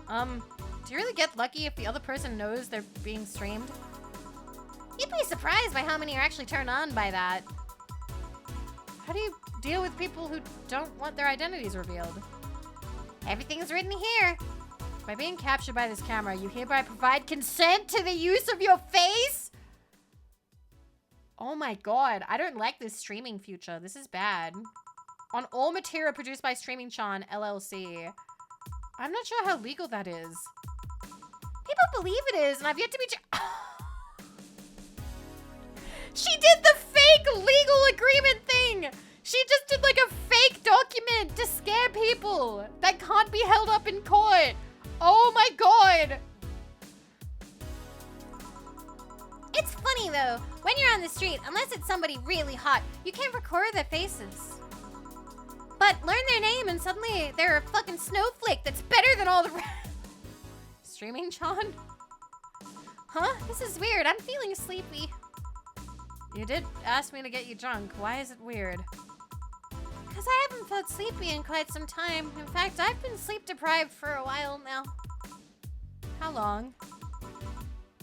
Do you really get lucky if the other person knows they're being streamed? You'd be surprised by how many are actually turned on by that. How do you deal with people who don't want their identities revealed? Everything's written here. By being captured by this camera, you hereby provide consent to the use of your face? Oh my god, I don't like this streaming future. This is bad. On all material produced by Streaming Chan, LLC. I'm not sure how legal that is. People believe it is, and I've yet to be... She did the fake legal agreement thing! She just did like a fake document to scare people that can't be held up in court. Oh my god! It's funny though, when you're on the street, unless it's somebody really hot, you can't record their faces. But learn their name and suddenly they're a fucking snowflake that's better than all the rest. Streaming Chan? Huh? This is weird. I'm feeling sleepy. You did ask me to get you drunk. Why is it weird? Because I haven't felt sleepy in quite some time. In fact, I've been sleep deprived for a while now. How long?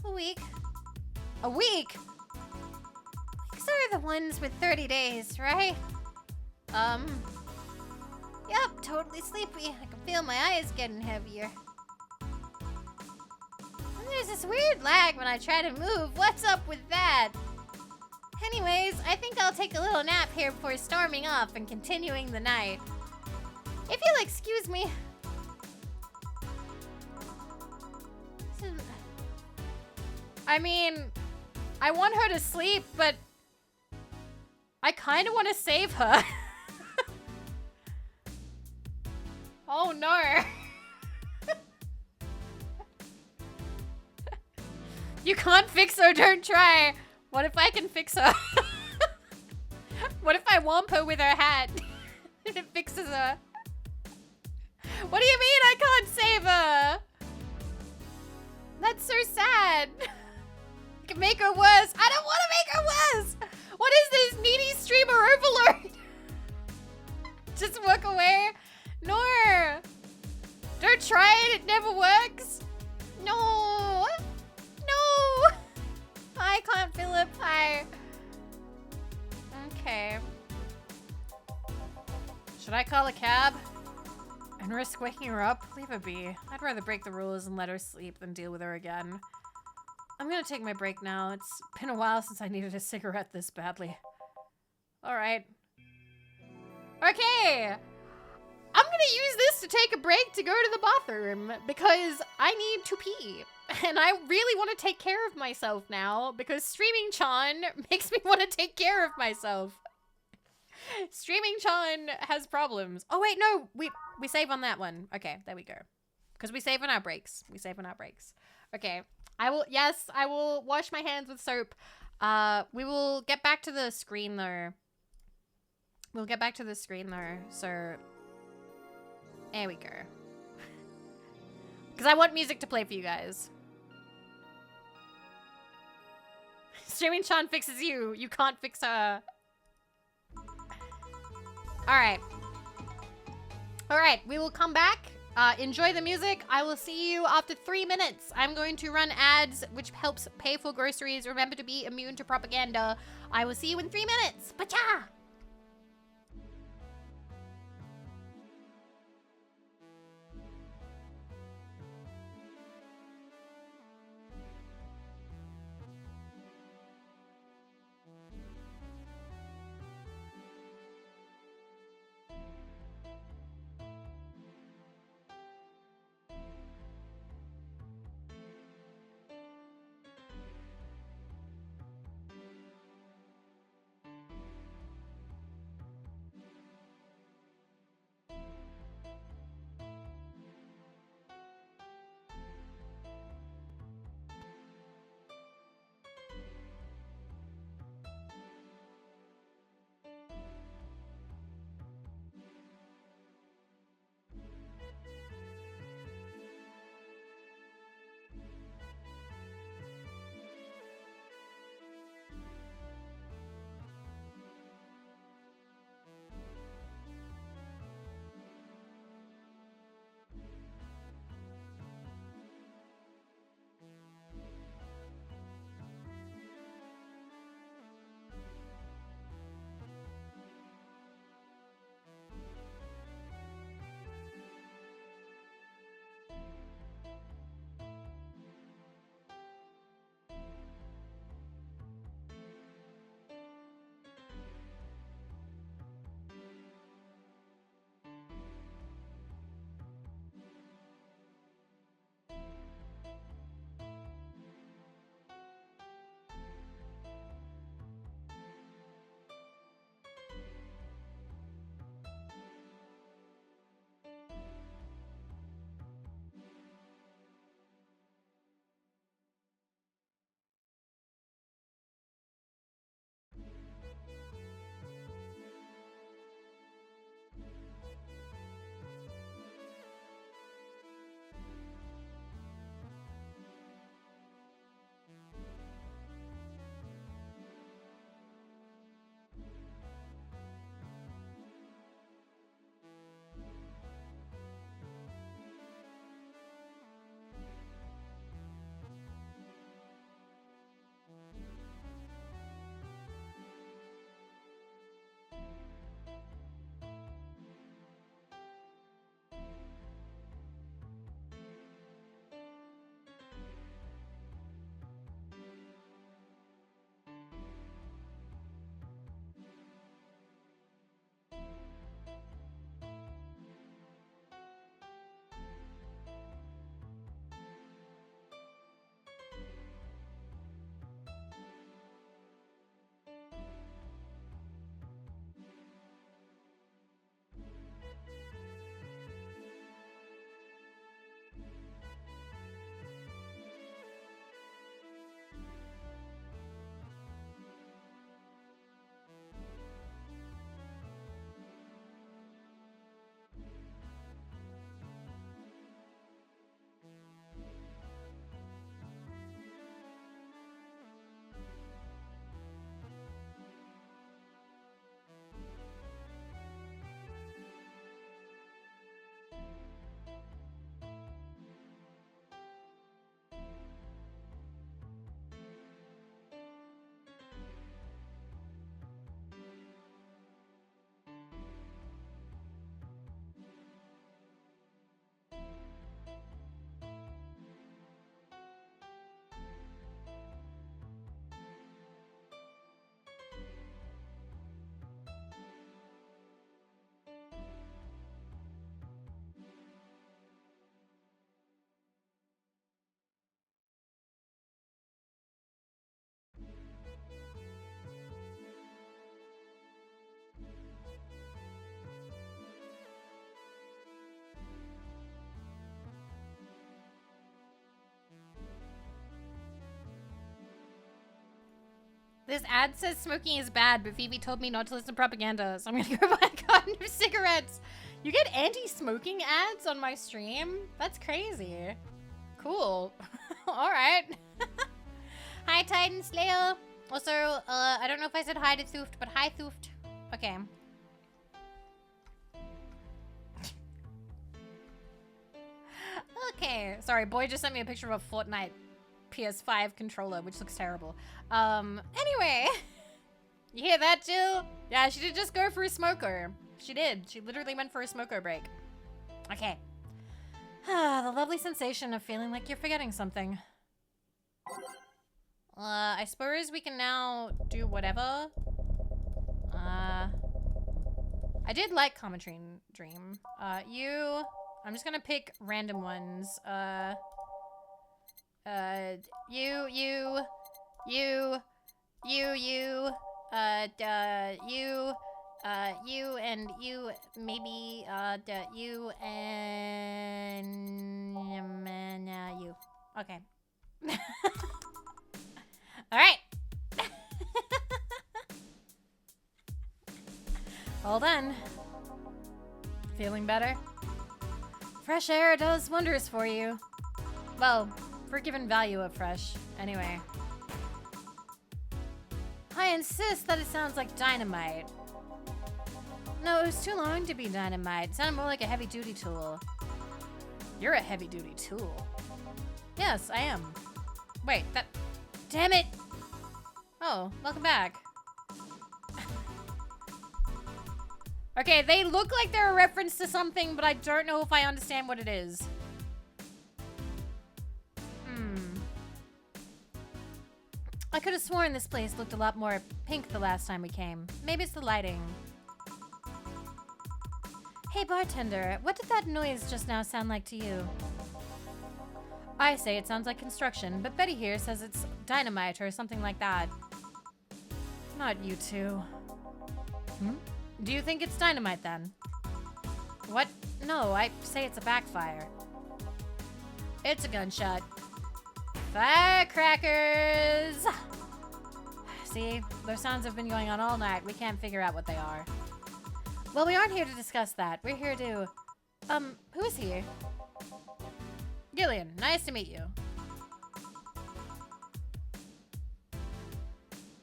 A week. A week? Weeks are the ones with 30 days, right? Yep, totally sleepy. I can feel my eyes getting heavier. And there's this weird lag when I try to move. What's up with that? Anyways, I think I'll take a little nap here before storming off and continuing the night. If you'll excuse me. I mean, I want her to sleep, but I kind of want to save her. Oh no. You can't fix her, don't try. What if I can fix her? What if I whomp her with her hat? And it fixes her. What do you mean I can't save her? That's so sad. You can make her worse. I don't want to make her worse. What is this needy streamer overload? Just walk away. No. Don't try it. It never works. No. No. Hi, Clown Phillip. Hi. Okay. Should I call a cab? And risk waking her up? Leave her be. I'd rather break the rules and let her sleep than deal with her again. I'm gonna take my break now. It's been a while since I needed a cigarette this badly. Alright. Okay! I'm gonna use this to take a break to go to the bathroom because I need to pee. And I really want to take care of myself now because streaming Chan makes me want to take care of myself. Streaming Chan has problems. Oh wait, no, we save on that one. Okay, there we go. Because we save on our breaks. We save on our breaks. Okay, I will wash my hands with soap. We will get back to the screen though. We'll get back to the screen though. So, there we go. Because I want music to play for you guys. Streaming Chan fixes you. You can't fix her. Alright. Alright, we will come back. Enjoy the music. I will see you after 3 minutes. I'm going to run ads, which helps pay for groceries. Remember to be immune to propaganda. I will see you in 3 minutes. Pacha! This ad says smoking is bad, but Phoebe told me not to listen to propaganda, so I'm gonna go buy a carton of cigarettes. You get anti-smoking ads on my stream? That's crazy. Cool. Alright. Hi, Titan Slayer. Also, I don't know if I said hi to Thuft, but hi, Thuft. Okay. Okay. Sorry, boy just sent me a picture of a Fortnite PS5 controller, which looks terrible. Anyway. You hear that, Jill? Yeah, she did just go for a smoker. She did. She literally went for a smoker break. Okay. The lovely sensation of feeling like you're forgetting something. I suppose we can now do whatever. I did like Cometry Dream. I'm just gonna pick random ones. You and you, maybe, you and you. Okay. All right. Hold on. Feeling better? Fresh air does wonders for you. Well, for given value of fresh, anyway. I insist that it sounds like dynamite. No, it was too long to be dynamite. It sounded more like a heavy-duty tool. You're a heavy-duty tool. Yes, I am. Wait, that... Damn it! Oh, welcome back. Okay, they look like they're a reference to something, but I don't know if I understand what it is. I could have sworn this place looked a lot more pink the last time we came. Maybe it's the lighting. Hey, bartender, what did that noise just now sound like to you? I say it sounds like construction, but Betty here says it's dynamite or something like that. Not you two. Do you think it's dynamite then? What? No, I say it's a backfire. It's a gunshot. Firecrackers! See, those sounds have been going on all night. We can't figure out what they are. Well, we aren't here to discuss that. We're here to... who is here? Gillian, nice to meet you.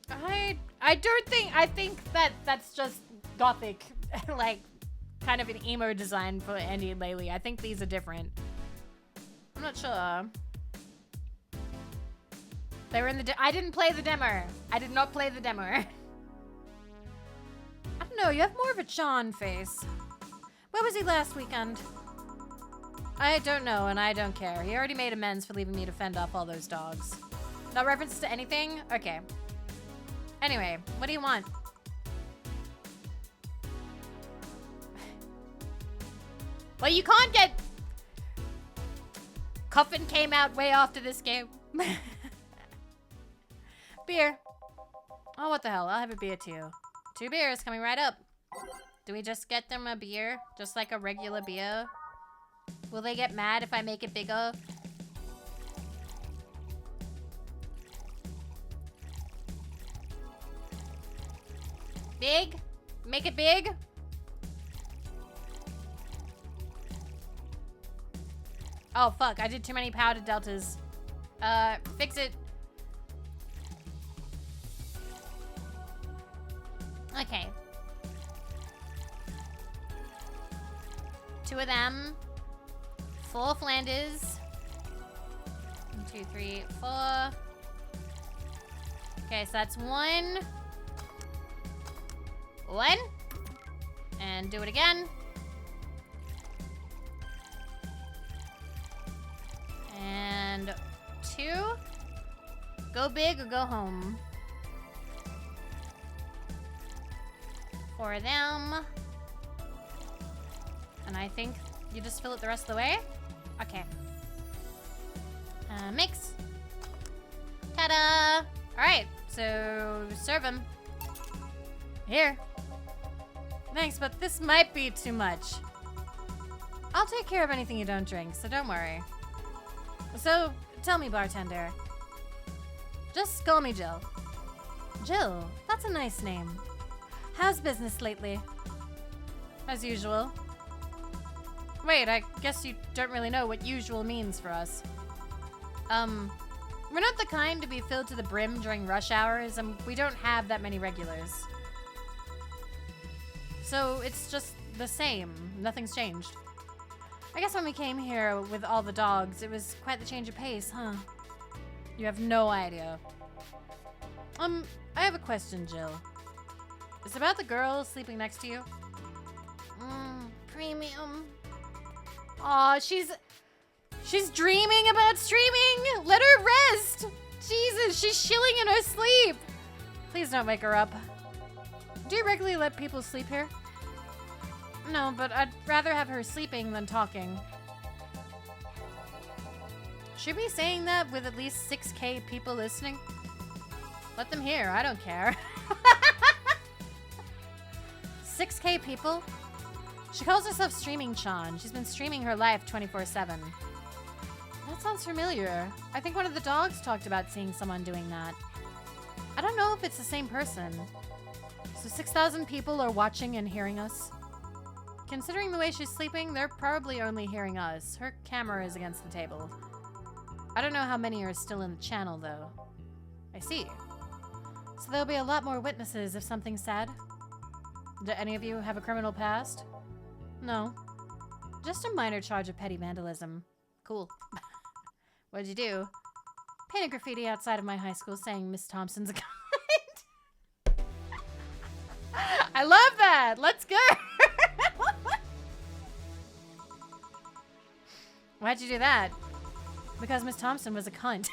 I don't think... I think that's just gothic. Like, kind of an emo design for Andy and Laylee. I think these are different. I'm not sure. They were in the... I didn't play the demo. I did not play the demo. I don't know. You have more of a John face. Where was he last weekend? I don't know, and I don't care. He already made amends for leaving me to fend off all those dogs. No reference to anything? Okay. Anyway, what do you want? Well, you can't get... Coffin came out way after this game. Beer. Oh, what the hell? I'll have a beer too. 2 beers coming right up. Do we just get them a beer? Just like a regular beer? Will they get mad if I make it bigger? Big? Make it big? Oh, fuck. I did too many powdered deltas. Fix it. Okay. 2 of them. 4 Flanders. 1, 2, 3, 4. Okay, so that's 1. 1. And do it again. And 2. Go big or go home. 4 of them. And I think you just fill it the rest of the way. Okay. Mix. Ta-da! Alright, so serve them. Here. Thanks, but this might be too much. I'll take care of anything you don't drink, so don't worry. So, tell me, bartender. Just call me Jill. Jill, that's a nice name. How's business lately? As usual. Wait, I guess you don't really know what usual means for us. We're not the kind to be filled to the brim during rush hours, and we don't have that many regulars. So it's just the same. Nothing's changed. I guess when we came here with all the dogs, it was quite the change of pace, huh? You have no idea. I have a question, Jill. It's about the girl sleeping next to you. Premium. Aw, she's dreaming about streaming. Let her rest. Jesus, she's shilling in her sleep. Please don't wake her up. Do you regularly let people sleep here? No, but I'd rather have her sleeping than talking. Should we be saying that with at least 6K people listening? Let them hear, I don't care. 6K people? She calls herself Streaming Chan. She's been streaming her life 24/7. That sounds familiar. I think one of the dogs talked about seeing someone doing that. I don't know if it's the same person. So 6,000 people are watching and hearing us? Considering the way she's sleeping, they're probably only hearing us. Her camera is against the table. I don't know how many are still in the channel, though. I see. So there'll be a lot more witnesses if something's said. Do any of you have a criminal past? No. Just a minor charge of petty vandalism. Cool. What'd you do? Painted graffiti outside of my high school saying Miss Thompson's a cunt. I love that! Let's go! Why'd you do that? Because Miss Thompson was a cunt.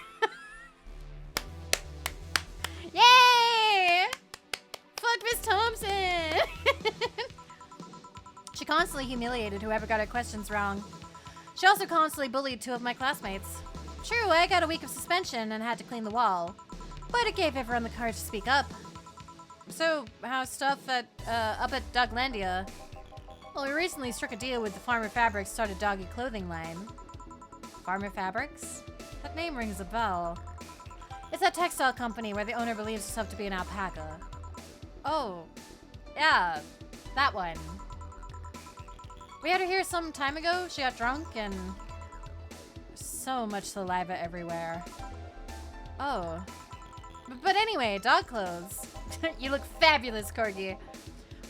Yay! Fuck Miss Thompson! She constantly humiliated whoever got her questions wrong. She also constantly bullied 2 of my classmates. True, I got a week of suspension and had to clean the wall, but it gave everyone the courage to speak up. So, how's stuff at, up at Doglandia? Well, we recently struck a deal with the Farmer Fabrics started doggy clothing line. Farmer Fabrics? That name rings a bell. It's that textile company where the owner believes herself to be an alpaca. Oh, yeah, that one. We had her here some time ago. She got drunk and so much saliva everywhere. Oh. But anyway, dog clothes. You look fabulous, Corgi.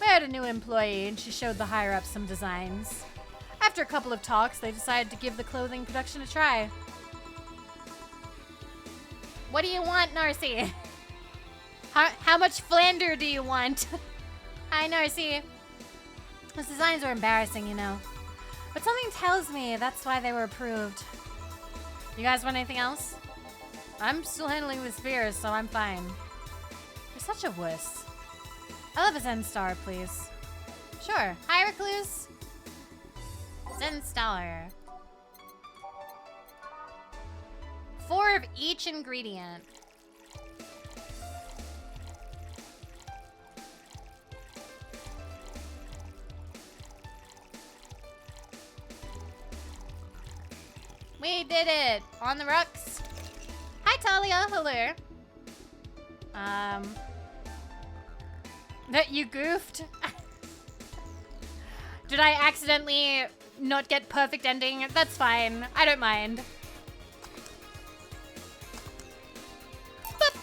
We had a new employee and she showed the higher-ups some designs. After a couple of talks, they decided to give the clothing production a try. What do you want, Narcy? How much Flander do you want? Hi, Narcy. Those designs were embarrassing, you know. But something tells me that's why they were approved. You guys want anything else? I'm still handling the spears, so I'm fine. You're such a wuss. I'll have a Zen Star, please. Sure. Hi, Recluse. Zen Star. 4 of each ingredient. We did it! On the rocks. Hi, Talia. Hello. That you goofed? Did I accidentally not get perfect ending? That's fine. I don't mind. Boop.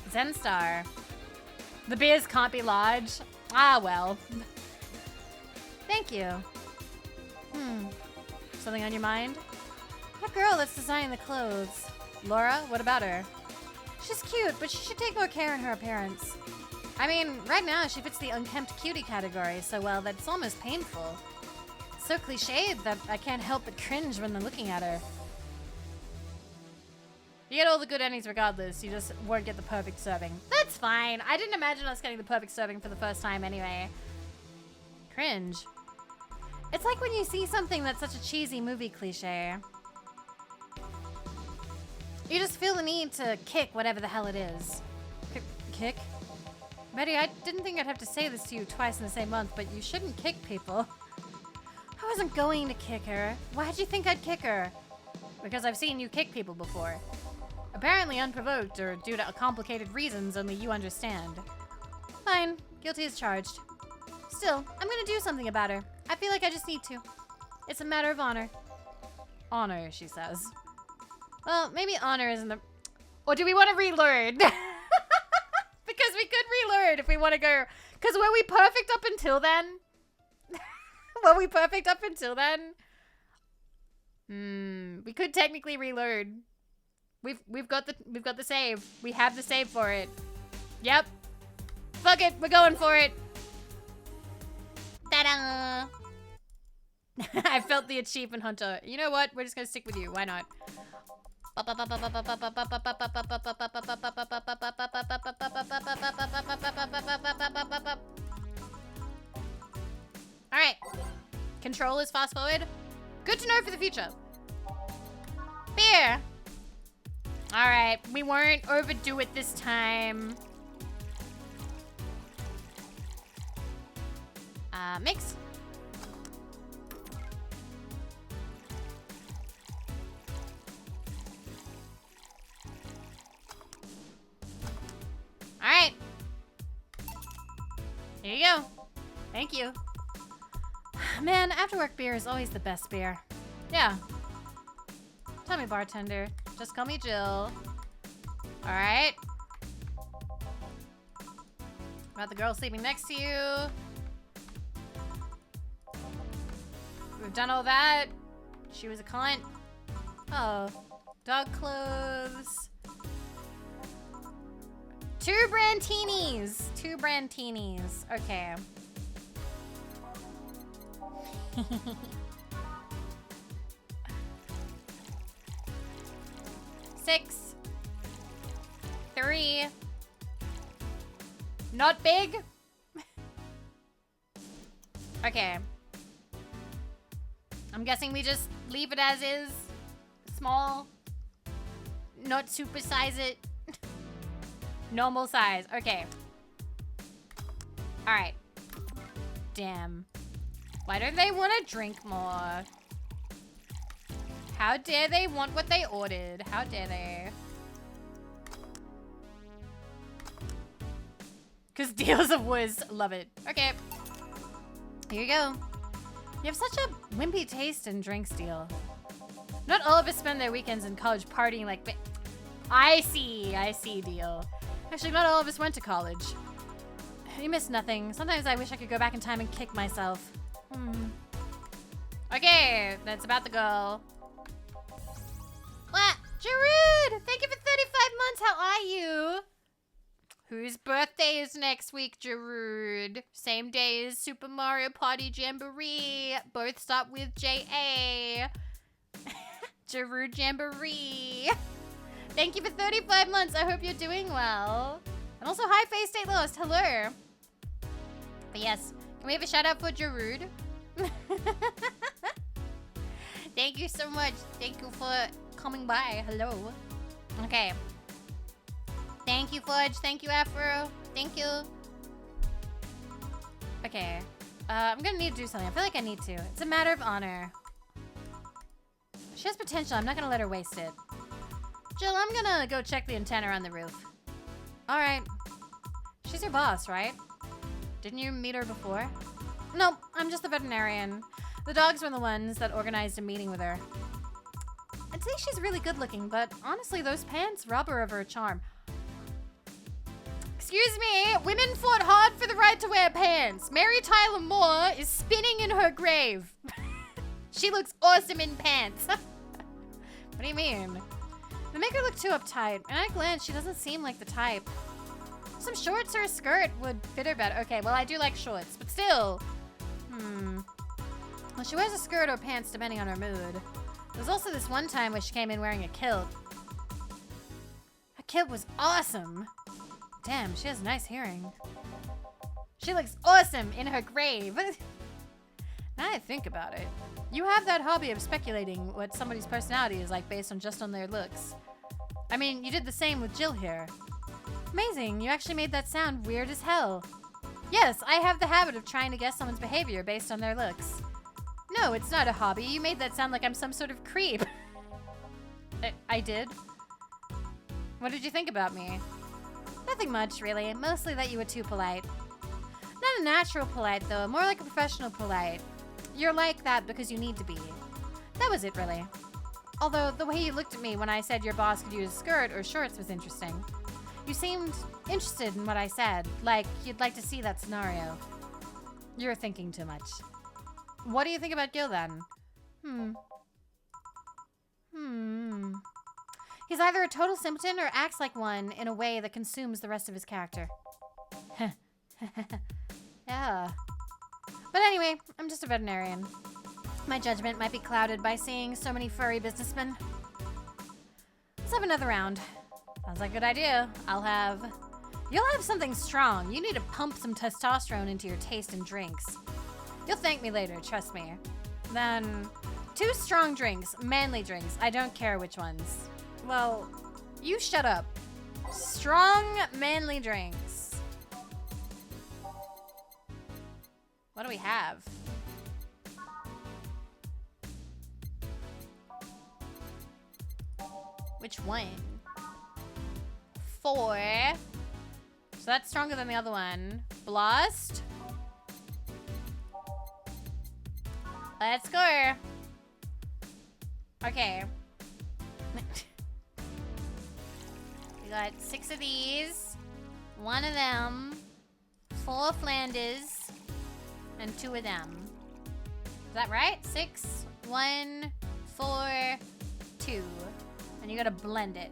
Zen Star. The beers can't be large. Ah, well. Thank you. Something on your mind? That girl that's designing the clothes. Laura, what about her? She's cute, but she should take more care in her appearance. I mean, right now she fits the unkempt cutie category so well that it's almost painful. It's so cliched that I can't help but cringe when I'm looking at her. You get all the good endings regardless, you just won't get the perfect serving. That's fine. I didn't imagine us getting the perfect serving for the first time anyway. Cringe. It's like when you see something that's such a cheesy movie cliche. You just feel the need to kick whatever the hell it is. Kick? Betty, I didn't think I'd have to say this to you twice in the same month, but you shouldn't kick people. I wasn't going to kick her. Why'd you think I'd kick her? Because I've seen you kick people before. Apparently unprovoked or due to complicated reasons only you understand. Fine, guilty as charged. Still, I'm gonna do something about her. I feel like I just need to. It's a matter of honor. Honor, she says. Well, maybe honor isn't the... Or do we want to relearn? Because we could relearn if we want to go... Because were we perfect up until then? Were we perfect up until then? We could technically relearn. We've got the save. We have the save for it. Yep. Fuck it, we're going for it. Ta-da! I felt the achievement hunter. You know what? We're just gonna stick with you. Why not? Alright. Control is fast forward. Good to know for the future. Beer. Alright. We won't overdo it this time. Mix. Alright. Here you go. Thank you. Man, after work beer is always the best beer. Yeah. Tell me, bartender. Just call me Jill. Alright. About the girl sleeping next to you. We've done all that. She was a cunt. Oh. Dog clothes. 2 brantinis. 2 brantinis. Okay. Six. 3. Not big. Okay. I'm guessing we just leave it as is. Small. Not super size it. Normal size. Okay. Alright. Damn. Why don't they want to drink more? How dare they want what they ordered? How dare they? Because deals of whiz. Love it. Okay. Here you go. You have such a wimpy taste in drinks, Deal. Not all of us spend their weekends in college partying like... I see, Deal. Actually, not all of us went to college. You miss nothing. Sometimes I wish I could go back in time and kick myself. Okay, that's about the girl. What? Jarud! Thank you for 35 months. How are you? Whose birthday is next week, Jarud? Same day as Super Mario Party Jamboree. Both start with J-A. Jarud Jamboree. Thank you for 35 months. I hope you're doing well. And also, hi, Face State Lost. Hello. But yes, can we have a shout out for Jarud? Thank you so much. Thank you for coming by. Hello. Okay. Thank you, Fudge. Thank you, Afro. Thank you. Okay. I'm gonna need to do something. I feel like I need to. It's a matter of honor. She has potential. I'm not gonna let her waste it. Jill, I'm gonna go check the antenna on the roof. Alright. She's your boss, right? Didn't you meet her before? No, I'm just the veterinarian. The dogs were the ones that organized a meeting with her. I'd say she's really good looking, but honestly, those pants rob her of her charm. Excuse me, women fought hard for the right to wear pants. Mary Tyler Moore is spinning in her grave. She looks awesome in pants. What do you mean? They make her look too uptight, and at a glance, she doesn't seem like the type. Some shorts or a skirt would fit her better. Okay, well, I do like shorts, but still. Well, she wears a skirt or pants depending on her mood. There was also this one time where she came in wearing a kilt. Her kilt was awesome. Damn, she has nice hearing. She looks awesome in her grave. Now I think about it. You have that hobby of speculating what somebody's personality is like based on their looks. I mean, you did the same with Jill here. Amazing, you actually made that sound weird as hell. Yes, I have the habit of trying to guess someone's behavior based on their looks. No, it's not a hobby. You made that sound like I'm some sort of creep. I did? What did you think about me? Nothing much, really. Mostly that you were too polite. Not a natural polite, though. More like a professional polite. You're like that because you need to be. That was it, really. Although, the way you looked at me when I said your boss could use a skirt or shorts was interesting. You seemed interested in what I said, like you'd like to see that scenario. You're thinking too much. What do you think about Gil, then? He's either a total simpleton or acts like one in a way that consumes the rest of his character. Yeah. But anyway, I'm just a veterinarian. My judgment might be clouded by seeing so many furry businessmen. Let's have another round. Sounds like a good idea. You'll have something strong. You need to pump some testosterone into your taste and drinks. You'll thank me later, trust me. Then, 2 strong drinks, manly drinks. I don't care which ones. Well, you shut up. Strong, manly drinks. What do we have? Which one? 4. So that's stronger than the other one. Blast. Let's go. Okay. We got 6 of these. 1 of them. 4 Flanders. And 2 of them. Is that right? 6, 1, 4, 2. And you gotta blend it.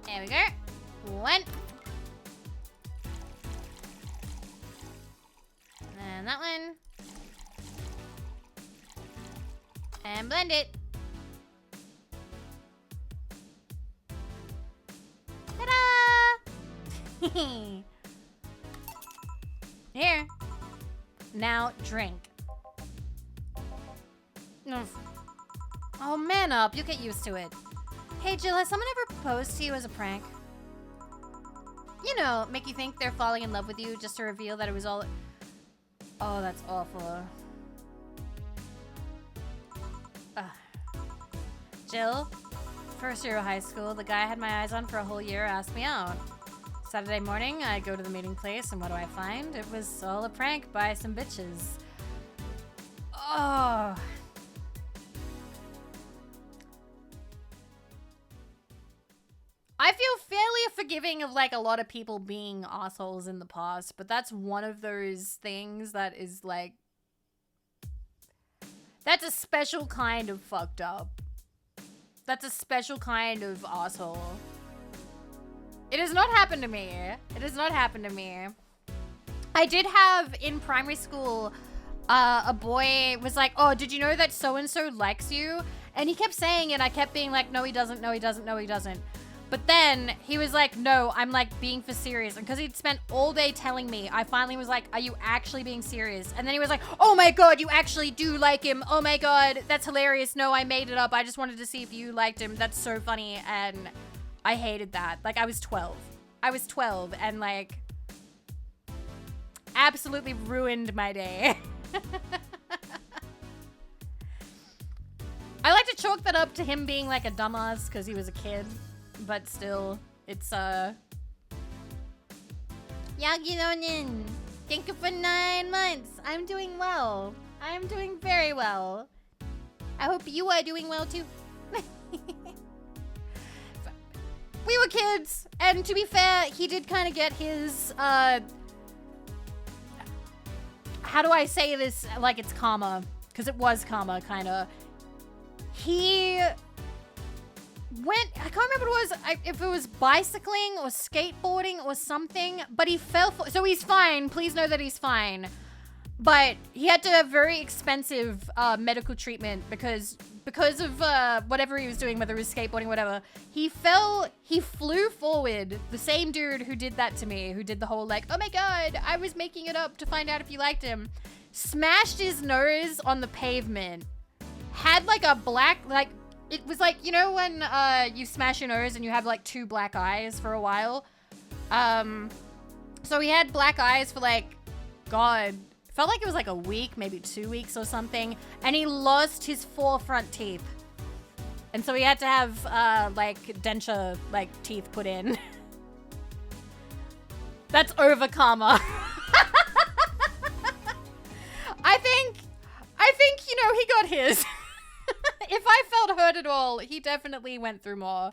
There we go. 1. And that one. And blend it. Ta-da! Here. Now drink. Oh, man up. You'll get used to it. Hey, Jill, has someone ever proposed to you as a prank? You know, make you think they're falling in love with you just to reveal that it was all... Oh, that's awful. Jill, first year of high school, the guy I had my eyes on for a whole year asked me out. Saturday morning, I go to the meeting place, and what do I find? It was all a prank by some bitches. Oh... I feel fairly forgiving of like a lot of people being assholes in the past, but that's one of those things that is like, that's a special kind of fucked up. That's a special kind of asshole. It has not happened to me. It has not happened to me. I did have in primary school, a boy was like, oh, did you know that so-and-so likes you? And he kept saying it. I kept being like, no, he doesn't. No, he doesn't. No, he doesn't. But then he was like, no, I'm like being for serious. And because he'd spent all day telling me, I finally was like, are you actually being serious? And then he was like, oh my God, you actually do like him. Oh my God, that's hilarious. No, I made it up. I just wanted to see if you liked him. That's so funny. And I hated that. Like, I was 12. I was 12 and like absolutely ruined my day. I like to chalk that up to him being like a dumbass because he was a kid. But still, it's, Yagironin, thank you for 9 months. I'm doing well. I am doing very well. I hope you are doing well, too. We were kids, and to be fair, he did kind of get his, how do I say this like it's karma? Because it was karma, kind of. He... I can't remember what it was, if it was bicycling or skateboarding or something, but he fell for, so he's fine, please know that he's fine. But he had to have very expensive medical treatment because of whatever he was doing, whether it was skateboarding, whatever. He flew forward, the same dude who did that to me, who did the whole like, oh my God, I was making it up to find out if you liked him, smashed his nose on the pavement, had like a black, like, it was like, you know when you smash your nose and you have like 2 black eyes for a while? So he had black eyes for like, God, Felt like it was like a week, maybe 2 weeks or something. And he lost his 4 front teeth. And so he had to have, like, denture, like, teeth put in. That's over karma. I think, you know, he got his. If I felt hurt at all, he definitely went through more.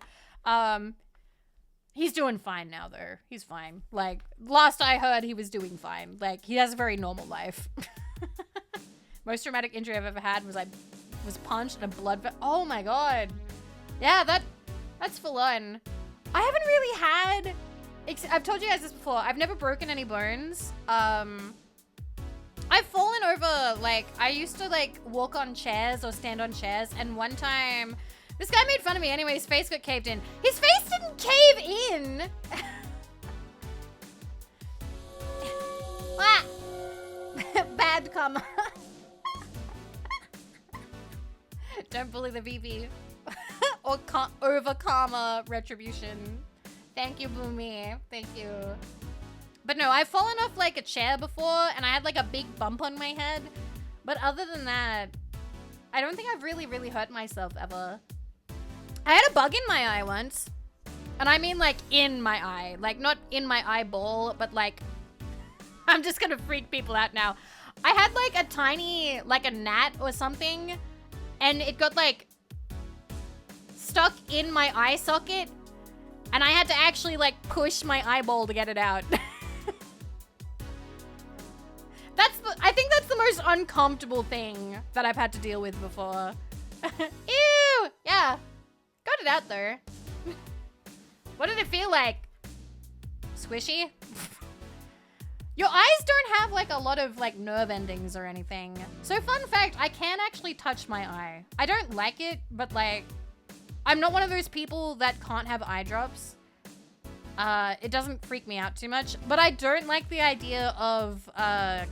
He's doing fine now, though. He's fine. Like, last I heard, he was doing fine. Like, he has a very normal life. Most traumatic injury I've ever had was I was punched and a blood. Oh my god. Yeah, that's full on. I haven't really had. I've told you guys this before. I've never broken any bones. I've fallen over, like, I used to, like, walk on chairs or stand on chairs, and one time, this guy made fun of me anyway, his face got caved in. His face didn't cave in! Ah! Bad karma. Don't bully the Vivi. Or over karma retribution. Thank you, Boomy. Thank you. But no, I've fallen off like a chair before and I had like a big bump on my head. But other than that, I don't think I've really hurt myself ever. I had a bug in my eye once. And I mean like in my eye. Like not in my eyeball, but like, I'm just gonna freak people out now. I had like a tiny, like a gnat or something. And it got like stuck in my eye socket. And I had to actually like push my eyeball to get it out. I think that's the most uncomfortable thing that I've had to deal with before. Ew! Yeah. Got it out there. What did it feel like? Squishy? Your eyes don't have like a lot of like nerve endings or anything. So fun fact, I can actually touch my eye. I don't like it, but like, I'm not one of those people that can't have eye drops. It doesn't freak me out too much, but I don't like the idea of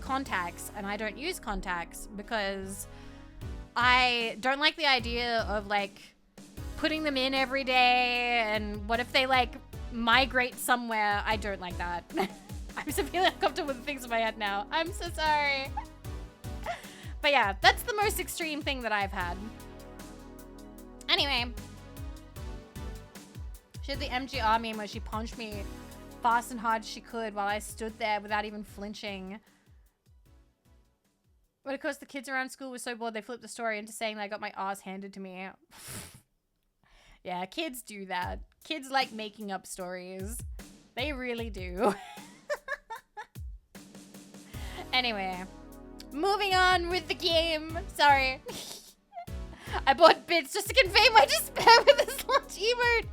contacts, and I don't use contacts because I don't like the idea of like putting them in every day, and what if they like migrate somewhere? I don't like that. I'm severely uncomfortable with the things in my head now. I'm so sorry. But yeah, that's the most extreme thing that I've had. Anyway. She had the MGR meme where she punched me fast and hard as she could while I stood there without even flinching. But of course the kids around school were so bored they flipped the story into saying that I got my ass handed to me. Yeah, kids do that. Kids like making up stories. They really do. Anyway, moving on with the game. Sorry. I bought bits just to convey my despair with this launch emote.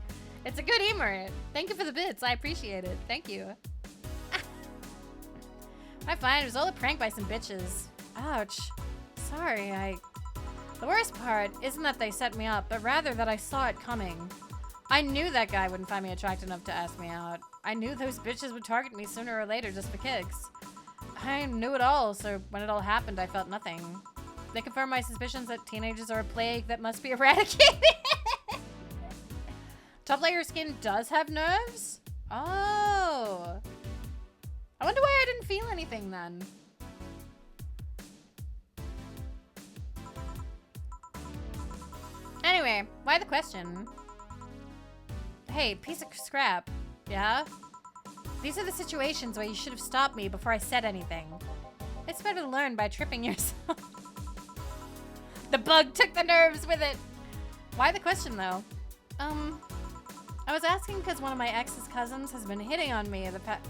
It's a good emote. Thank you for the bits. I appreciate it. Thank you. I find it was all a prank by some bitches. Ouch. Sorry, The worst part isn't that they set me up, but rather that I saw it coming. I knew that guy wouldn't find me attractive enough to ask me out. I knew those bitches would target me sooner or later just for kicks. I knew it all, so when it all happened, I felt nothing. They confirmed my suspicions that teenagers are a plague that must be eradicated. Top layer skin does have nerves? Oh. I wonder why I didn't feel anything then. Anyway, why the question? Hey, piece of scrap. Yeah? These are the situations where you should have stopped me before I said anything. It's better to learn by tripping yourself. The bug took the nerves with it. Why the question though? I was asking because one of my ex's cousins has been hitting on me in the past.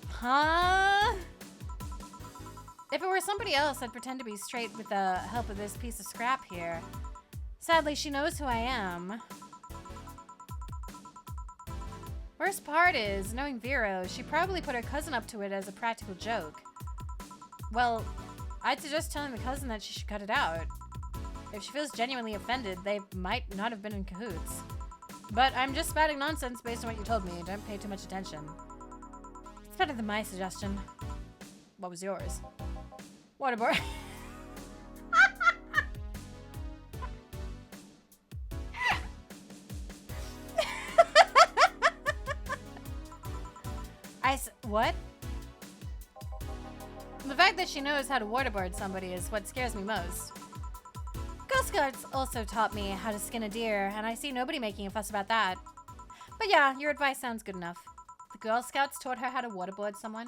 Huh? If it were somebody else, I'd pretend to be straight with the help of this piece of scrap here. Sadly, she knows who I am. Worst part is, knowing Vero, she probably put her cousin up to it as a practical joke. Well, I'd suggest telling the cousin that she should cut it out. If she feels genuinely offended, they might not have been in cahoots. But I'm just spouting nonsense based on what you told me. Don't pay too much attention. It's better than my suggestion. What was yours? Waterboard. What? the fact that she knows how to waterboard somebody is what scares me most. Girl Scouts also taught me how to skin a deer, and I see nobody making a fuss about that. But yeah, your advice sounds good enough. The Girl Scouts taught her how to waterboard someone?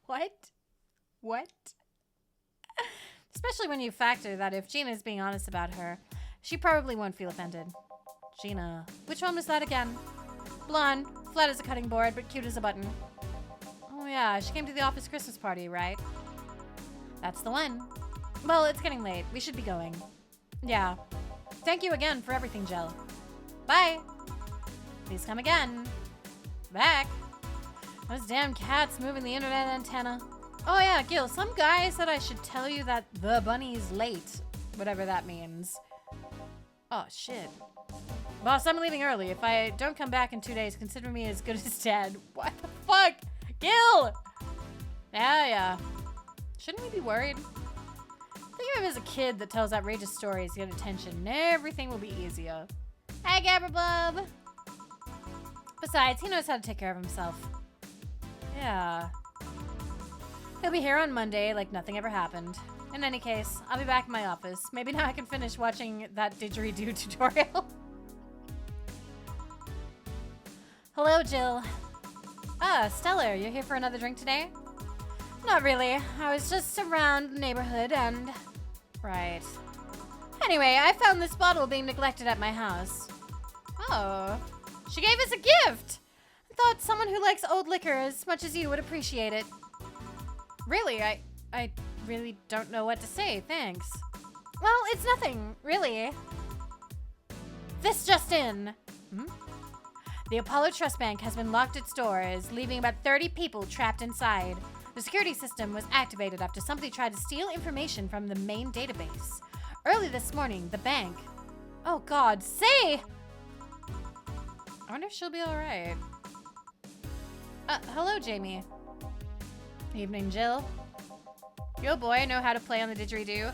What? What? Especially when you factor that if Gina's being honest about her, she probably won't feel offended. Gina. Which one was that again? Blonde, flat as a cutting board, but cute as a button. Oh yeah, she came to the office Christmas party, right? That's the one. Well, it's getting late. We should be going. Yeah. Thank you again for everything, Jill. Bye. Please come again. Back. Those damn cats moving the internet antenna. Oh yeah, Gil, some guy said I should tell you that the bunny's late. Whatever that means. Oh, shit. Boss, I'm leaving early. If I don't come back in 2 days, consider me as good as dead. What the fuck? Gil! Yeah. Shouldn't we be worried? Think of him as a kid that tells outrageous stories to get attention, and everything will be easier. Hi, Gabberbub! Besides, he knows how to take care of himself. Yeah. He'll be here on Monday like nothing ever happened. In any case, I'll be back in my office. Maybe now I can finish watching that didgeridoo tutorial. Hello, Jill. Ah, Stellar, you're here for another drink today? Not really. I was just around the neighborhood and... Right. Anyway, I found this bottle being neglected at my house. Oh. She gave us a gift! I thought someone who likes old liquor as much as you would appreciate it. Really, I really don't know what to say, thanks. Well, it's nothing, really. This just in. The Apollo Trust Bank has been locked its doors, leaving about 30 people trapped inside. The security system was activated after somebody tried to steal information from the main database. Early this morning, the bank... Oh God, say! I wonder if she'll be alright. Hello, Jamie. Evening, Jill. Yo, boy, I know how to play on the didgeridoo.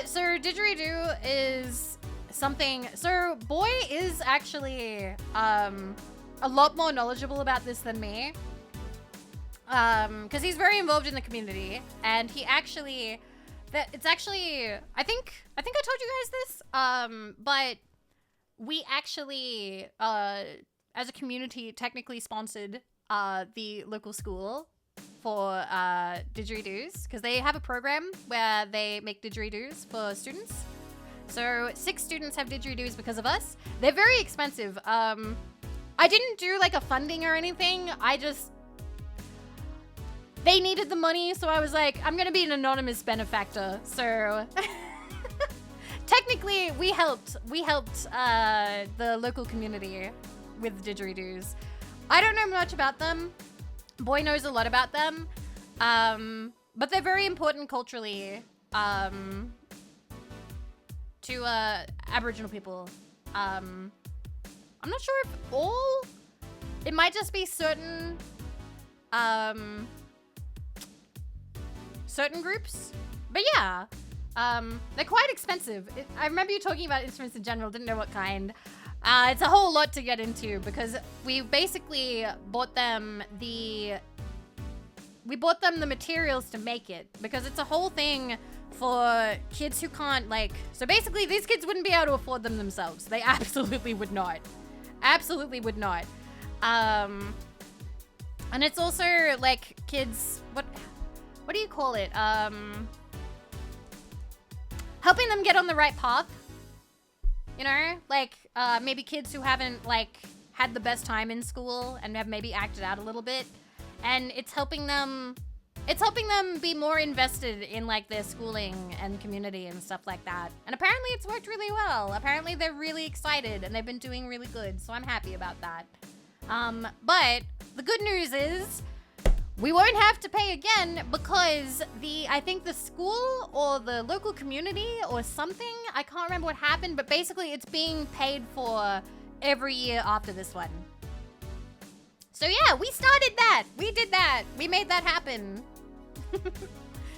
Sir, didgeridoo is something... Sir, boy is actually a lot more knowledgeable about this than me. Because he's very involved in the community, and he actually... It's actually... I think I told you guys this, but we actually, as a community, technically sponsored the local school for didgeridoos, because they have a program where they make didgeridoos for students. So 6 students have didgeridoos because of us. They're very expensive. I didn't do like a funding or anything. They needed the money, so I was like, I'm gonna be an anonymous benefactor. So technically, we helped the local community with didgeridoos. I don't know much about them. Boy knows a lot about them, but they're very important culturally to Aboriginal people. I'm not sure if all. It might just be certain groups, but yeah, they're quite expensive. I remember you talking about instruments in general, didn't know what kind. It's a whole lot to get into because we basically bought them the materials to make it, because it's a whole thing for kids who can't, like, so basically these kids wouldn't be able to afford them themselves. They absolutely would not. Absolutely would not. And it's also like kids, what do you call it? Helping them get on the right path. You know, like maybe kids who haven't like had the best time in school and have maybe acted out a little bit, and it's helping them be more invested in like their schooling and community and stuff like that. And apparently it's worked really well. Apparently they're really excited and they've been doing really good, so I'm happy about that. But the good news is we won't have to pay again because I think the school or the local community or something, I can't remember what happened, but basically it's being paid for every year after this one. So yeah, we started that. We did that. We made that happen.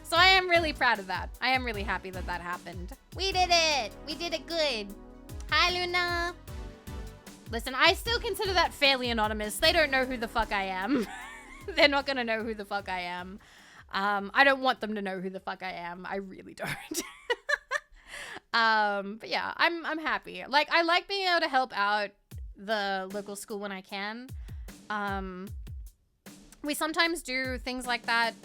So I am really proud of that. I am really happy that that happened. We did it. We did it good. Hi, Luna. Listen, I still consider that fairly anonymous. They don't know who the fuck I am. They're not gonna know who the fuck I am. I don't want them to know who the fuck I am. I really don't. But yeah, I'm happy. Like, I like being able to help out the local school when I can. We sometimes do things like that.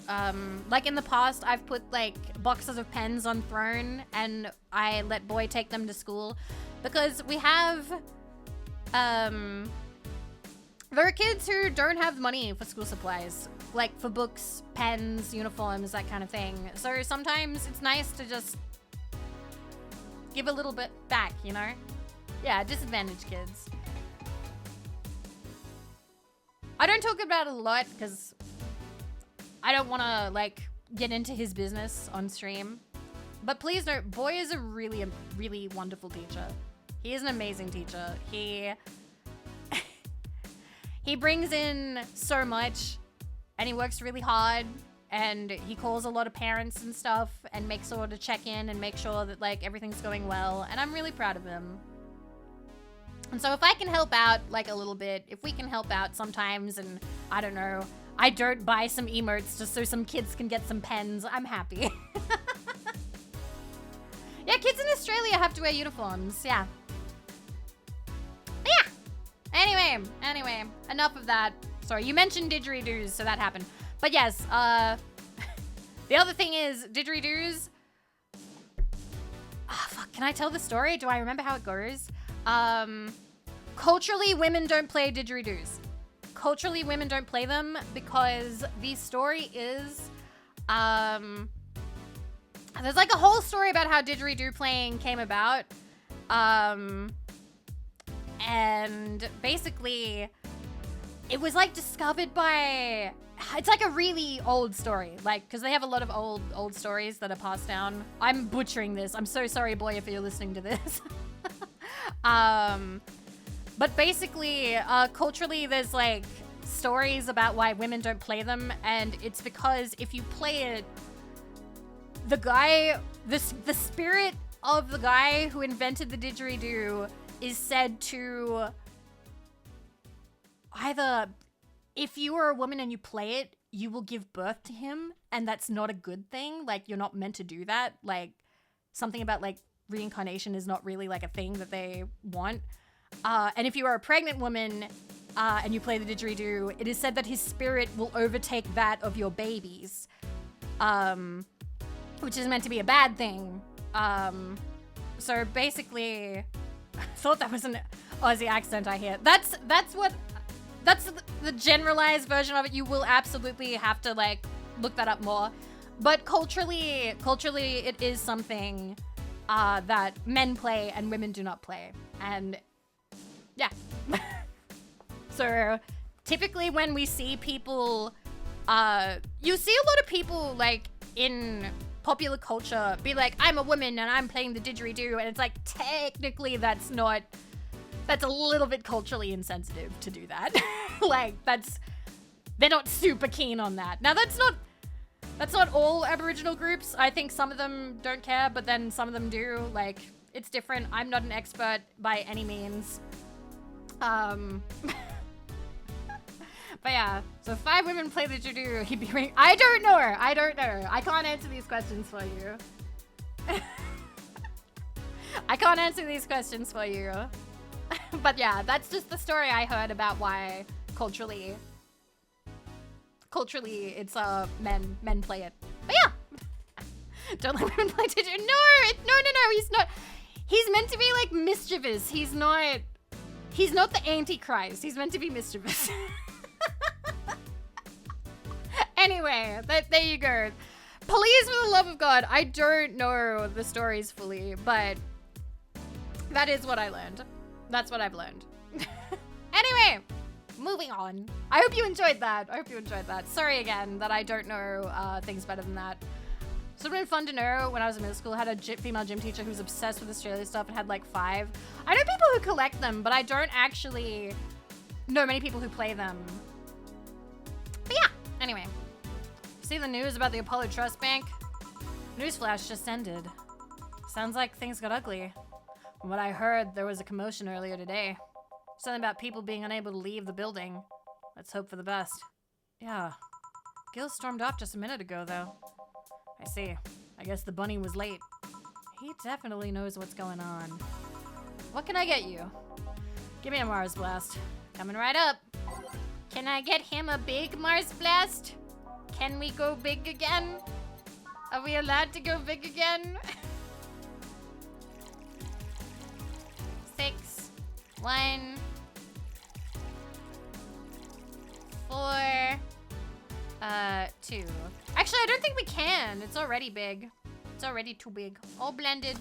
Like in the past, I've put like boxes of pens on throne and I let Boy take them to school because we have, there are kids who don't have money for school supplies, like for books, pens, uniforms, that kind of thing. So sometimes it's nice to just give a little bit back, you know? Yeah, disadvantaged kids. I don't talk about it a lot because I don't want to, like, get into his business on stream. But please note, Boy is a really, really wonderful teacher. He is an amazing teacher. He brings in so much, and he works really hard, and he calls a lot of parents and stuff, and makes sure to check in and make sure that, like, everything's going well, and I'm really proud of him. And so if I can help out, like, a little bit, if we can help out sometimes, and, I don't know, I don't buy some emotes just so some kids can get some pens, I'm happy. Yeah, kids in Australia have to wear uniforms, yeah. But yeah! Anyway, enough of that. Sorry, you mentioned didgeridoos, so that happened. But yes, the other thing is, didgeridoos... Ah, fuck, can I tell the story? Do I remember how it goes? Culturally, women don't play didgeridoos. Culturally, women don't play them because the story is, there's like a whole story about how didgeridoo playing came about. And basically, it was like discovered by, it's like a really old story, like, because they have a lot of old stories that are passed down. I'm butchering this. I'm so sorry, Boy, if you're listening to this. But basically, culturally, there's like stories about why women don't play them, and it's because if you play it, the guy, the spirit of the guy who invented the didgeridoo is said to either, if you are a woman and you play it, you will give birth to him, and that's not a good thing. Like, you're not meant to do that. Like, something about like reincarnation is not really like a thing that they want. And if you are a pregnant woman and you play the didgeridoo, it is said that his spirit will overtake that of your babies, which is meant to be a bad thing. So basically, I thought that was an Aussie accent I hear. That's the generalized version of it. You will absolutely have to like look that up more. But culturally, it is something that men play and women do not play. And yeah. So typically when we see people, you see a lot of people like in popular culture be like, I'm a woman and I'm playing the didgeridoo, and it's like, technically that's a little bit culturally insensitive to do that. Like, they're not super keen on that. Now that's not all Aboriginal groups. I think some of them don't care, but then some of them do. Like, it's different. I'm not an expert by any means. But yeah, so if 5 women play the didgeridoo, he'd be ring. I don't know. I can't answer these questions for you. I can't answer these questions for you. But yeah, that's just the story I heard about why culturally it's men play it. But yeah, don't let women play didgeridoo. No, he's not. He's meant to be like mischievous. He's not the Antichrist. He's meant to be mischievous. Anyway, there you go. Please, for the love of God, I don't know the stories fully, but that is what I learned. That's what I've learned. Anyway, moving on. I hope you enjoyed that. Sorry again that I don't know things better than that. So it would have been fun to know when I was in middle school. I had a female gym teacher who was obsessed with Australia stuff and had like 5. I know people who collect them, but I don't actually know many people who play them. But yeah, anyway. See the news about the Apollo Trust Bank? Newsflash just ended. Sounds like things got ugly. From what I heard, there was a commotion earlier today. Something about people being unable to leave the building. Let's hope for the best. Yeah. Gil stormed off just a minute ago, though. I see. I guess the bunny was late. He definitely knows what's going on. What can I get you? Give me a Mars Blast. Coming right up. Can I get him a big Mars Blast? Can we go big again? Are we allowed to go big again? 6, 1, 4, 2. Actually, I don't think we can. It's already big. It's already too big. All blended.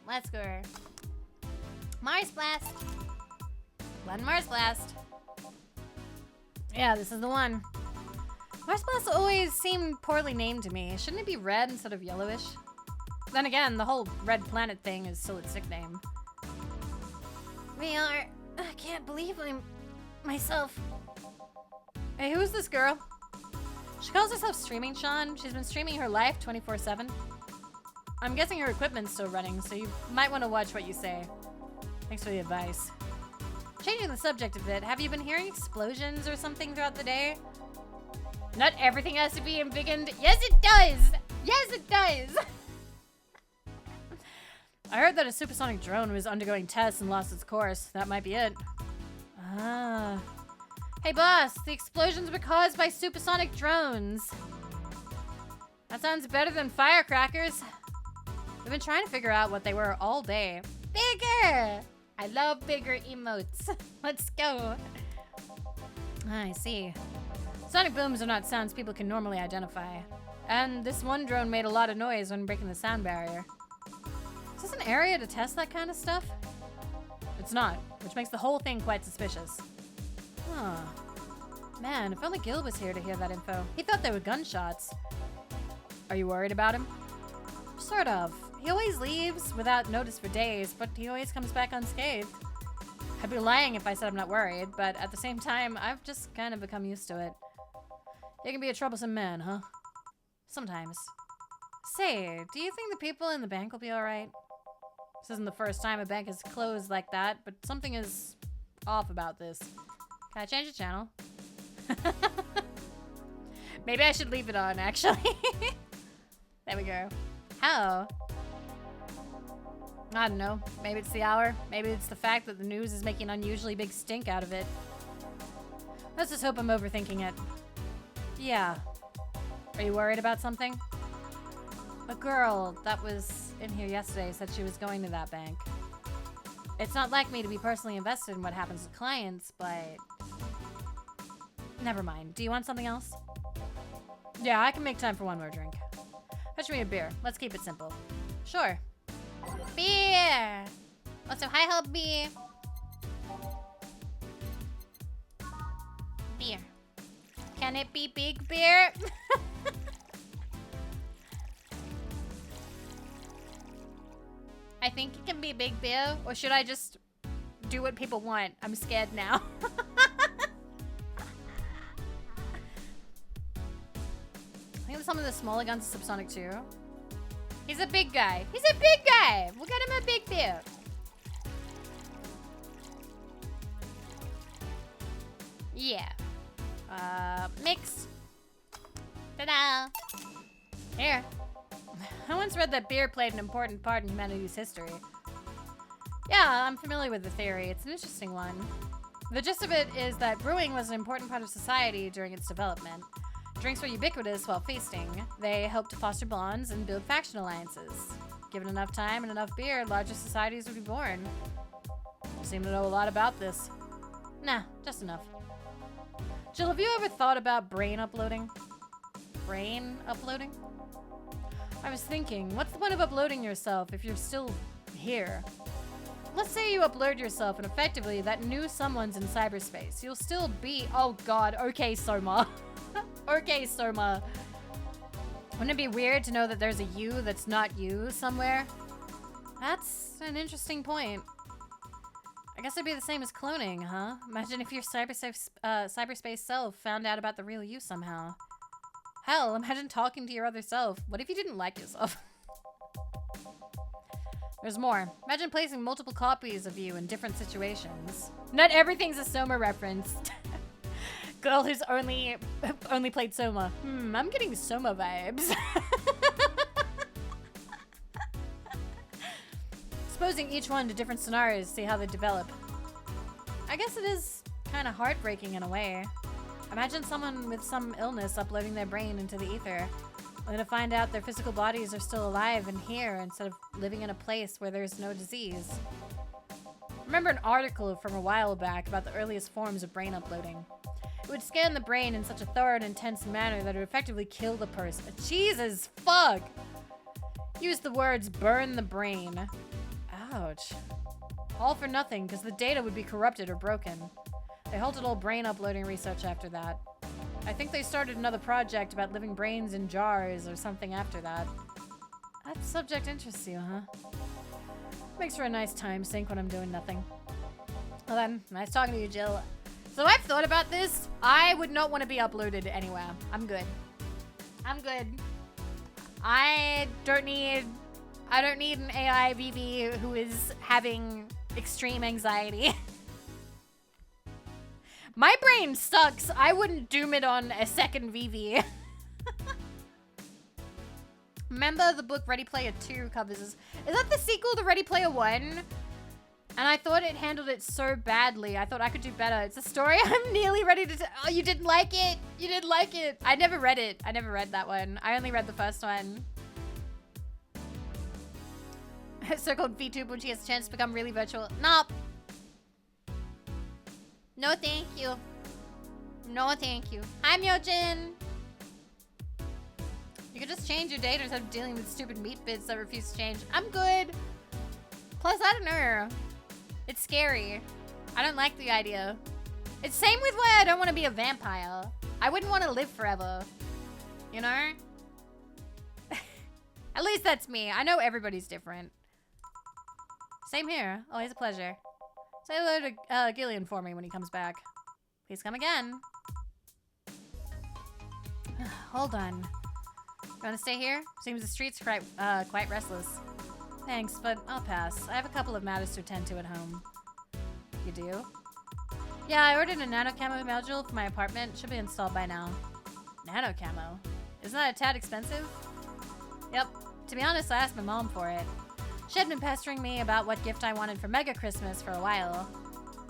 Let's go. Mars Blast. 1 Mars Blast. Yeah, this is the one. Mars Blast always seemed poorly named to me. Shouldn't it be red instead of yellowish? Then again, the whole red planet thing is still its nickname. I can't believe I'm myself. Hey, who's this girl? She calls herself Streaming Sean. She's been streaming her life 24/7. I'm guessing her equipment's still running, so you might want to watch what you say. Thanks for the advice. Changing the subject a bit, have you been hearing explosions or something throughout the day? Not everything has to be embiggened. Yes, it does! Yes, it does! I heard that a supersonic drone was undergoing tests and lost its course. That might be it. Ah. Hey, boss, the explosions were caused by supersonic drones. That sounds better than firecrackers. We've been trying to figure out what they were all day. Bigger! I love bigger emotes. Let's go. I see. Sonic booms are not sounds people can normally identify. And this one drone made a lot of noise when breaking the sound barrier. Is this an area to test that kind of stuff? It's not, which makes the whole thing quite suspicious. Huh. Man, if only Gil was here to hear that info. He thought they were gunshots. Are you worried about him? Sort of. He always leaves without notice for days, but he always comes back unscathed. I'd be lying if I said I'm not worried, but at the same time, I've just kind of become used to it. You can be a troublesome man, huh? Sometimes. Say, do you think the people in the bank will be alright? This isn't the first time a bank has closed like that, but something is off about this. Can I change the channel? Maybe I should leave it on, actually. There we go. How? I don't know. Maybe it's the hour. Maybe it's the fact that the news is making an unusually big stink out of it. Let's just hope I'm overthinking it. Yeah. Are you worried about something? A girl that was in here yesterday said she was going to that bank. It's not like me to be personally invested in what happens to clients, but... Never mind. Do you want something else? Yeah, I can make time for one more drink. Fetch me a beer. Let's keep it simple. Sure. Beer! Also, hi, help beer. Beer. Can it be big beer? I think it can be big beer, or should I just do what people want? I'm scared now. I think some of the smaller guns are subsonic too. He's a big guy. He's a big guy. We'll get him a big beer. Yeah. Mix. Ta-da! Here. I once read that beer played an important part in humanity's history. Yeah, I'm familiar with the theory. It's an interesting one. The gist of it is that brewing was an important part of society during its development. Drinks were ubiquitous while feasting. They helped to foster bonds and build faction alliances. Given enough time and enough beer, larger societies would be born. You seem to know a lot about this. Nah, just enough. Jill, have you ever thought about brain uploading? Brain uploading? I was thinking, what's the point of uploading yourself if you're still here? Let's say you upload yourself and effectively that new someone's in cyberspace. You'll still be... Oh god, okay, Soma. Okay, Soma. Wouldn't it be weird to know that there's a you that's not you somewhere? That's an interesting point. I guess it'd be the same as cloning, huh? Imagine if your cyberspace self found out about the real you somehow. Hell, imagine talking to your other self. What if you didn't like yourself? There's more. Imagine placing multiple copies of you in different situations. Not everything's a Soma reference. Girl who's only played Soma. I'm getting Soma vibes. Exposing each one to different scenarios, see how they develop. I guess it is kind of heartbreaking in a way. Imagine someone with some illness uploading their brain into the ether, only to find out their physical bodies are still alive and here instead of living in a place where there's no disease. I remember an article from a while back about the earliest forms of brain uploading. It would scan the brain in such a thorough and intense manner that it would effectively kill the person. Jesus fuck! Use the words burn the brain. Ouch. All for nothing, because the data would be corrupted or broken. They halted all brain uploading research after that. I think they started another project about living brains in jars or something after that. That subject interests you, huh? Makes for a nice time sink when I'm doing nothing. Well then, nice talking to you, Jill. So I've thought about this. I would not want to be uploaded anywhere. I'm good. I'm good. I don't need an AI Vivi who is having extreme anxiety. My brain sucks. I wouldn't doom it on a second Vivi. Remember the book Ready Player 2 covers this? Is that the sequel to Ready Player 1? And I thought it handled it so badly. I thought I could do better. It's a story I'm nearly ready to oh, you didn't like it? You didn't like it. I never read it. I never read that one. I only read the first one. So-called VTube when she has a chance to become really virtual. Nope. No thank you. No thank you. Hi Myojin. You could just change your data instead of dealing with stupid meat bits that refuse to change. I'm good. Plus, I don't know. It's scary. I don't like the idea. It's same with why I don't want to be a vampire. I wouldn't want to live forever. You know? At least that's me. I know everybody's different. Same here. Always a pleasure. Say hello to Gillian for me when he comes back. Please come again. Hold on. You want to stay here? Seems the streets are quite restless. Thanks, but I'll pass. I have a couple of matters to attend to at home. You do? Yeah, I ordered a nano camo module for my apartment. Should be installed by now. Nano camo? Isn't that a tad expensive? Yep. To be honest, I asked my mom for it. She had been pestering me about what gift I wanted for Mega Christmas for a while.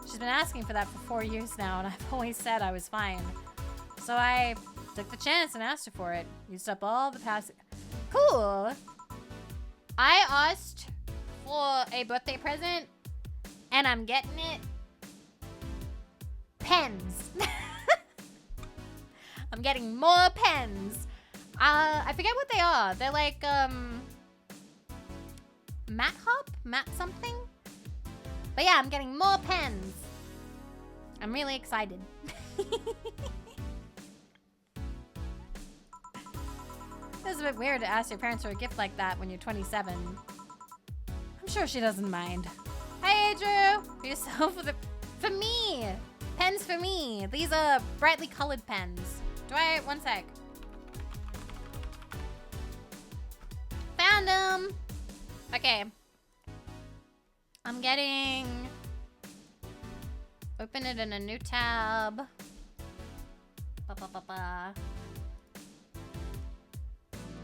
She's been asking for that for 4 years now, and I've always said I was fine. So I took the chance and asked her for it. Used up all the past... Cool! I asked for a birthday present, and I'm getting it. Pens. I'm getting more pens. I forget what they are. They're like, matte hop? Matte something? But yeah, I'm getting more pens. I'm really excited. It's a bit weird to ask your parents for a gift like that when you're 27. I'm sure she doesn't mind. Hey, Andrew! For yourself with for me! Pens for me! These are brightly colored pens. One sec. Found them! Okay. I'm getting... Open it in a new tab.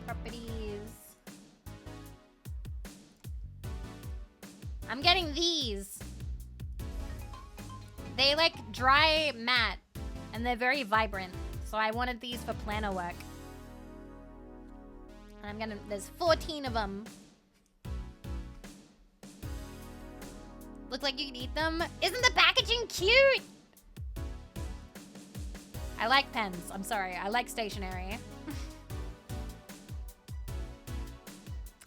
Properties. I'm getting these. They like dry matte and they're very vibrant. So I wanted these for planner work. And there's 14 of them. Look like you can eat them. Isn't the packaging cute? I like pens. I'm sorry. I like stationery.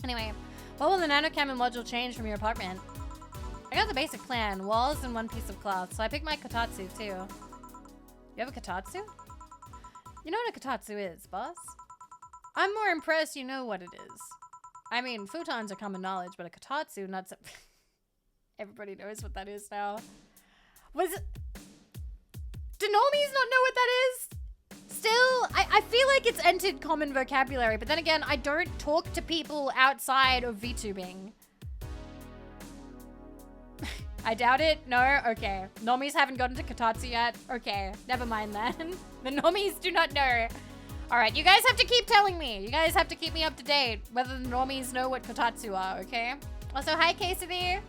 Anyway, what will the nanocam module change from your apartment? I got the basic plan, walls and one piece of cloth, so I picked my kotatsu too. You have a kotatsu? You know what a kotatsu is, boss? I'm more impressed you know what it is. I mean, futons are common knowledge, but a kotatsu, not so... Everybody knows what that is now. Do normies not know what that is? Still, I feel like it's entered common vocabulary, but then again, I don't talk to people outside of VTubing. I doubt it. No? Okay. Normies haven't gotten to Kotatsu yet? Okay. Never mind then. The normies do not know. Alright, you guys have to keep telling me. You guys have to keep me up to date whether the normies know what Kotatsu are, okay? Also, hi, Quesadilla.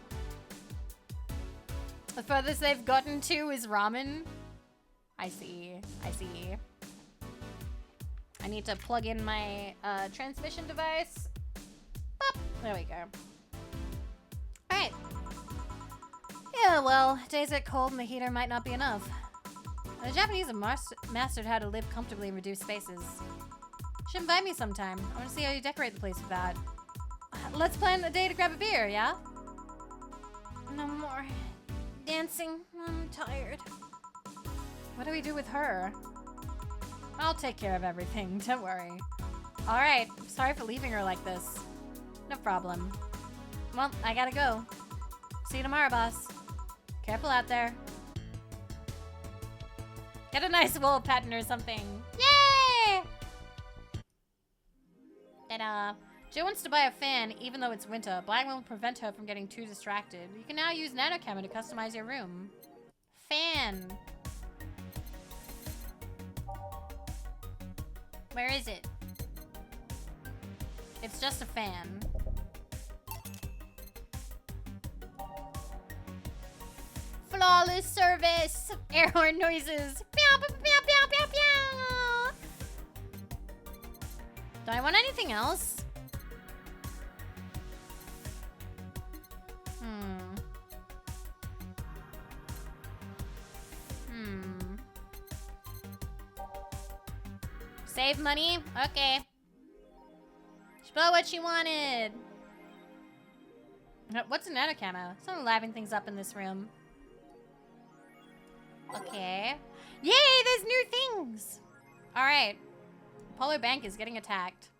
The furthest they've gotten to is ramen. I see. I see. I need to plug in my transmission device. Pop. There we go. Alright. Yeah, well, days get cold and the heater might not be enough. The Japanese have mastered how to live comfortably in reduced spaces. You should invite me sometime. I want to see how you decorate the place with that. Let's plan a day to grab a beer, yeah? No more dancing. I'm tired. What do we do with her? I'll take care of everything. Don't worry. Alright. Sorry for leaving her like this. No problem. Well, I gotta go. See you tomorrow, boss. Careful out there. Get a nice wool pattern or something. Yay! Ta-da. Jill wants to buy a fan even though it's winter. Black will prevent her from getting too distracted. You can now use nanocamera to customize your room. Fan. Where is it? It's just a fan. Flawless service. Air horn noises. Pew, pew, pew, pew, pew, pew. Do I want anything else? Save money? Okay. She bought what she wanted. What's a nanocamo? Someone livening things up in this room. Okay. Yay, there's new things! Alright. Apollo Bank is getting attacked.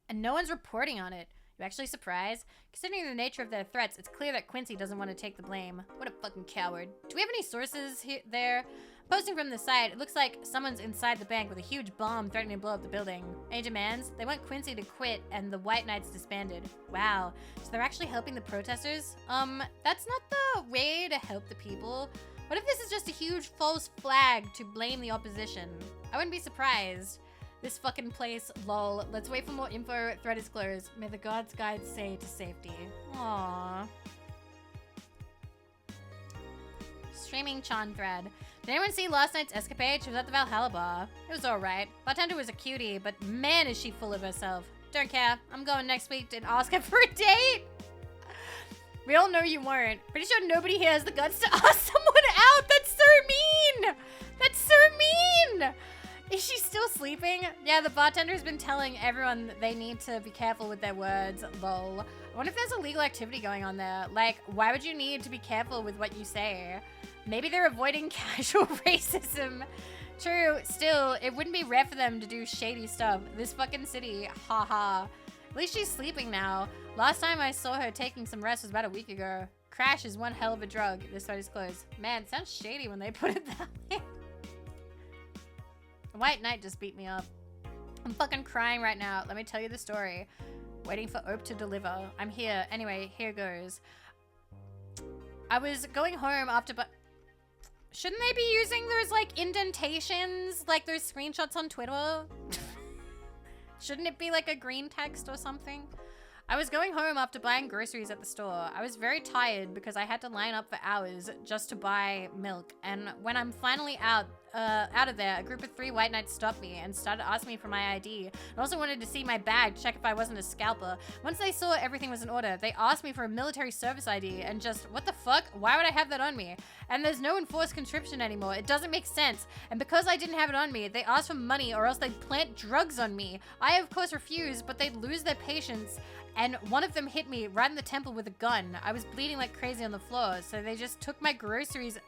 And no one's reporting on it. You actually surprised? Considering the nature of their threats, it's clear that Quincy doesn't want to take the blame. What a fucking coward. Do we have any sources there? Posting from the site, it looks like someone's inside the bank with a huge bomb threatening to blow up the building. Any demands? They want Quincy to quit and the White Knights disbanded. Wow. So they're actually helping the protesters? That's not the way to help the people. What if this is just a huge false flag to blame the opposition? I wouldn't be surprised. This fucking place, lol. Let's wait for more info. Thread is closed. May the gods guide say to safety. Aww. Streaming Chan thread. Did anyone see last night's escapade? She was at the Vallhalla bar. It was alright. Bartender was a cutie, but man is she full of herself. Don't care. I'm going next week to ask her for a date. We all know you weren't. Pretty sure nobody here has the guts to ask someone out. That's so mean. That's so mean. Is she still sleeping? Yeah, the bartender's been telling everyone that they need to be careful with their words. Lol. I wonder if there's illegal activity going on there. Like, why would you need to be careful with what you say? Maybe they're avoiding casual racism. True, still, it wouldn't be rare for them to do shady stuff. This fucking city, haha. At least she's sleeping now. Last time I saw her taking some rest was about a week ago. Crash is one hell of a drug. This site is closed. Man, it sounds shady when they put it that way. White Knight just beat me up. I'm fucking crying right now. Let me tell you the story. Waiting for Ope to deliver. I'm here. Anyway, here goes. I was going home after shouldn't they be using those like indentations, like those screenshots on Twitter? Shouldn't it be like a green text or something? I was going home after buying groceries at the store. I was very tired because I had to line up for hours just to buy milk. And when I'm finally out of there, a group of 3 White Knights stopped me and started asking me for my ID. And also wanted to see my bag, check if I wasn't a scalper. Once they saw everything was in order, they asked me for a military service ID and just, what the fuck? Why would I have that on me? And there's no enforced conscription anymore. It doesn't make sense. And because I didn't have it on me, they asked for money or else they'd plant drugs on me. I, of course, refused, but they'd lose their patience. And one of them hit me right in the temple with a gun. I was bleeding like crazy on the floor, so they just took my groceries.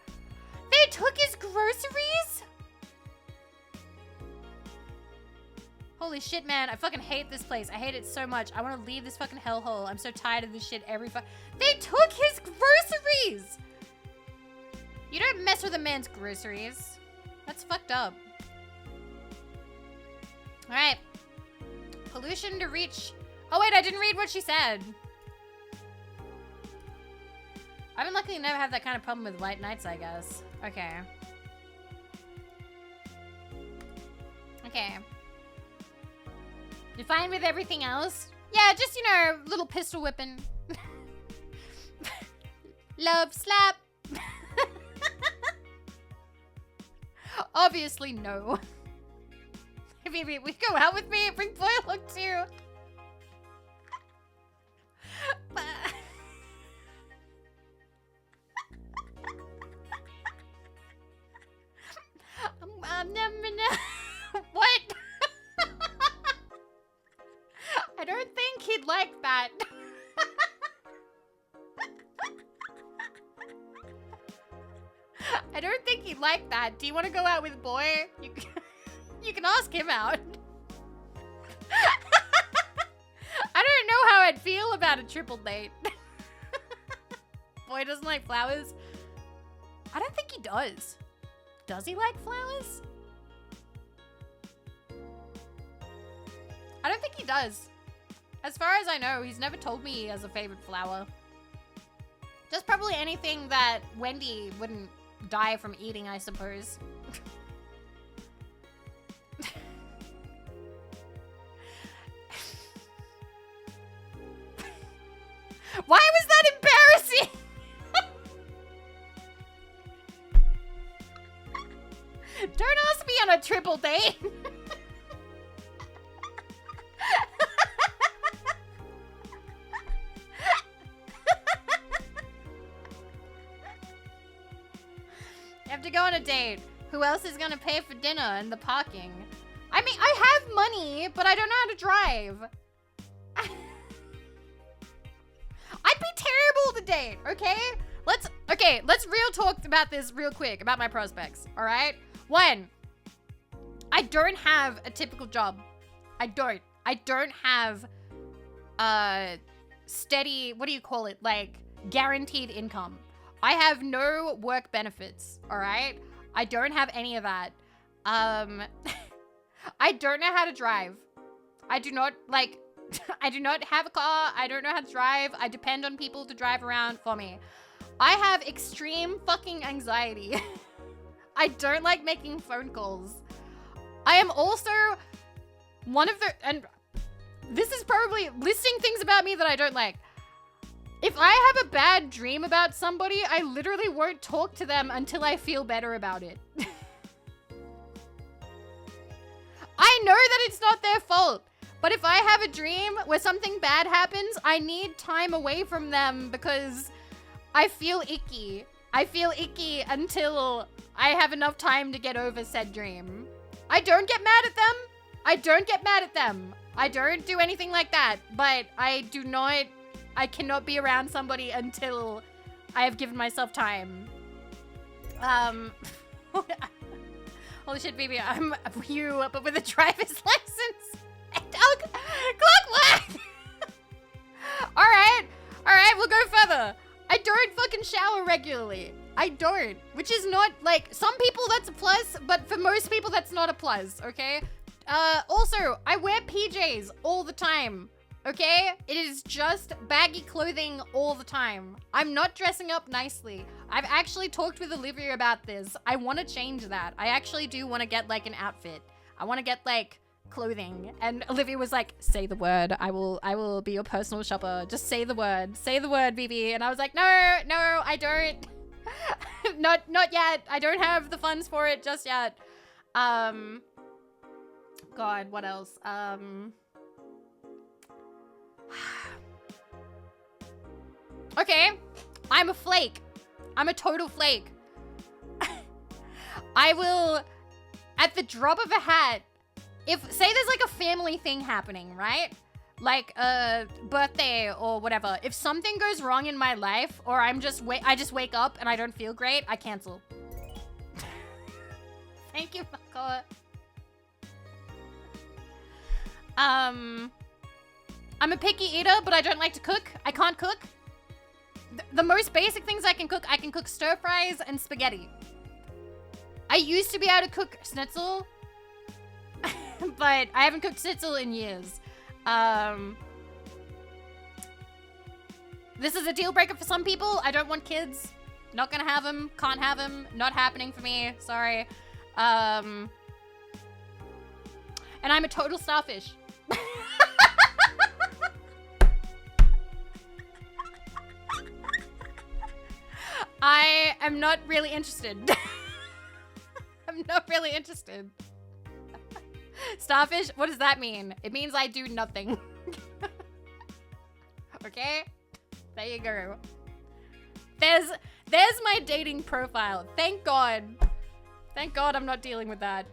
They took his groceries? Holy shit, man. I fucking hate this place. I hate it so much. I want to leave this fucking hellhole. I'm so tired of this shit They took his groceries! You don't mess with a man's groceries. That's fucked up. Alright. Pollution to reach... Oh wait, I didn't read what she said. I've been lucky to never have that kind of problem with white knights, I guess. Okay. Okay. You're fine with everything else? Yeah, just, you know, little pistol whipping. Love slap. Obviously, no. Vivi, we go out with me? Bring boy look too. What? I don't think he'd like that. I don't think he'd like that. Do you want to go out with boy? You can ask him out. I don't know how I'd feel about a triple date. Boy doesn't like flowers. I don't think he does. Does he like flowers? I don't think he does. As far as I know, he's never told me he has a favorite flower. Just probably anything that Wendy wouldn't die from eating, I suppose. Why was that embarrassing? Don't ask me on a triple date. You have to go on a date. Who else is gonna pay for dinner and the parking? I mean, I have money, but I don't know how to drive. I'd be terrible to date, okay? Let's real talk about this real quick, about my prospects, all right? One, I don't have a typical job. I don't have steady, what do you call it? Like, guaranteed income. I have no work benefits, all right? I don't have any of that. I don't know how to drive. I do not, like, I do not have a car. I don't know how to drive. I depend on people to drive around for me. I have extreme fucking anxiety. I don't like making phone calls. I am also one of the, and this is probably listing things about me that I don't like. If I have a bad dream about somebody, I literally won't talk to them until I feel better about it. I know that it's not their fault, but if I have a dream where something bad happens, I need time away from them because I feel icky. I feel icky until I have enough time to get over said dream. I don't get mad at them. I don't get mad at them. I don't do anything like that, but I cannot be around somebody until I have given myself time. Holy shit, baby, I'm you, but with a driver's license. Clockwork! Alright, we'll go further. I don't fucking shower regularly. I don't, which is not, like, some people that's a plus, but for most people that's not a plus, okay? Also, I wear PJs all the time, okay? It is just baggy clothing all the time. I'm not dressing up nicely. I've actually talked with Olivia about this. I want to change that. I actually do want to get, like, an outfit. I want to get, like, clothing. And Olivia was like, say the word. I will be your personal shopper. Just say the word. Say the word, Vivi. And I was like, no, I don't. not yet. I don't have the funds for it just yet. God, what else? Okay, I'm a flake. I'm a total flake. I will, at the drop of a hat, if, say there's like a family thing happening, right? Like a birthday or whatever. If something goes wrong in my life, or I just wake up and I don't feel great, I cancel. Thank you, Mako. I'm a picky eater, but I don't like to cook. I can't cook. The most basic things I can cook stir fries and spaghetti. I used to be able to cook schnitzel, but I haven't cooked schnitzel in years. This is a deal breaker for some people. I don't want kids. Not gonna have them. Can't have them. Not happening for me. Sorry. And I'm a total starfish. I am not really interested. I'm not really interested. Starfish? What does that mean? It means I do nothing. Okay? There you go. There's my dating profile. Thank God. Thank God I'm not dealing with that.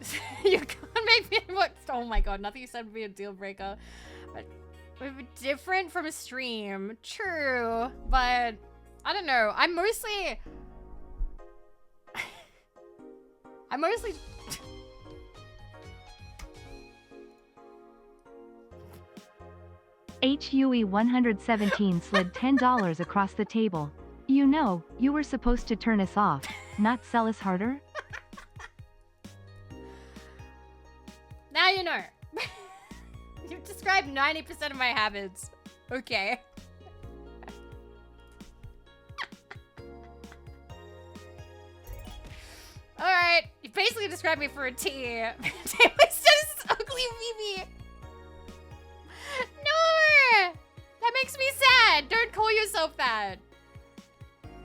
You can't make me look. Oh my God, nothing you said would be a deal breaker. But we're different from a stream. True, but I don't know. I'm mostly HUE 117 slid $10 across the table. You know, you were supposed to turn us off, not sell us harder? Now you know. You've described 90% of my habits. Okay. Alright, you basically described me for a T. It was just ugly Vivi. No! That makes me sad. Don't call yourself that.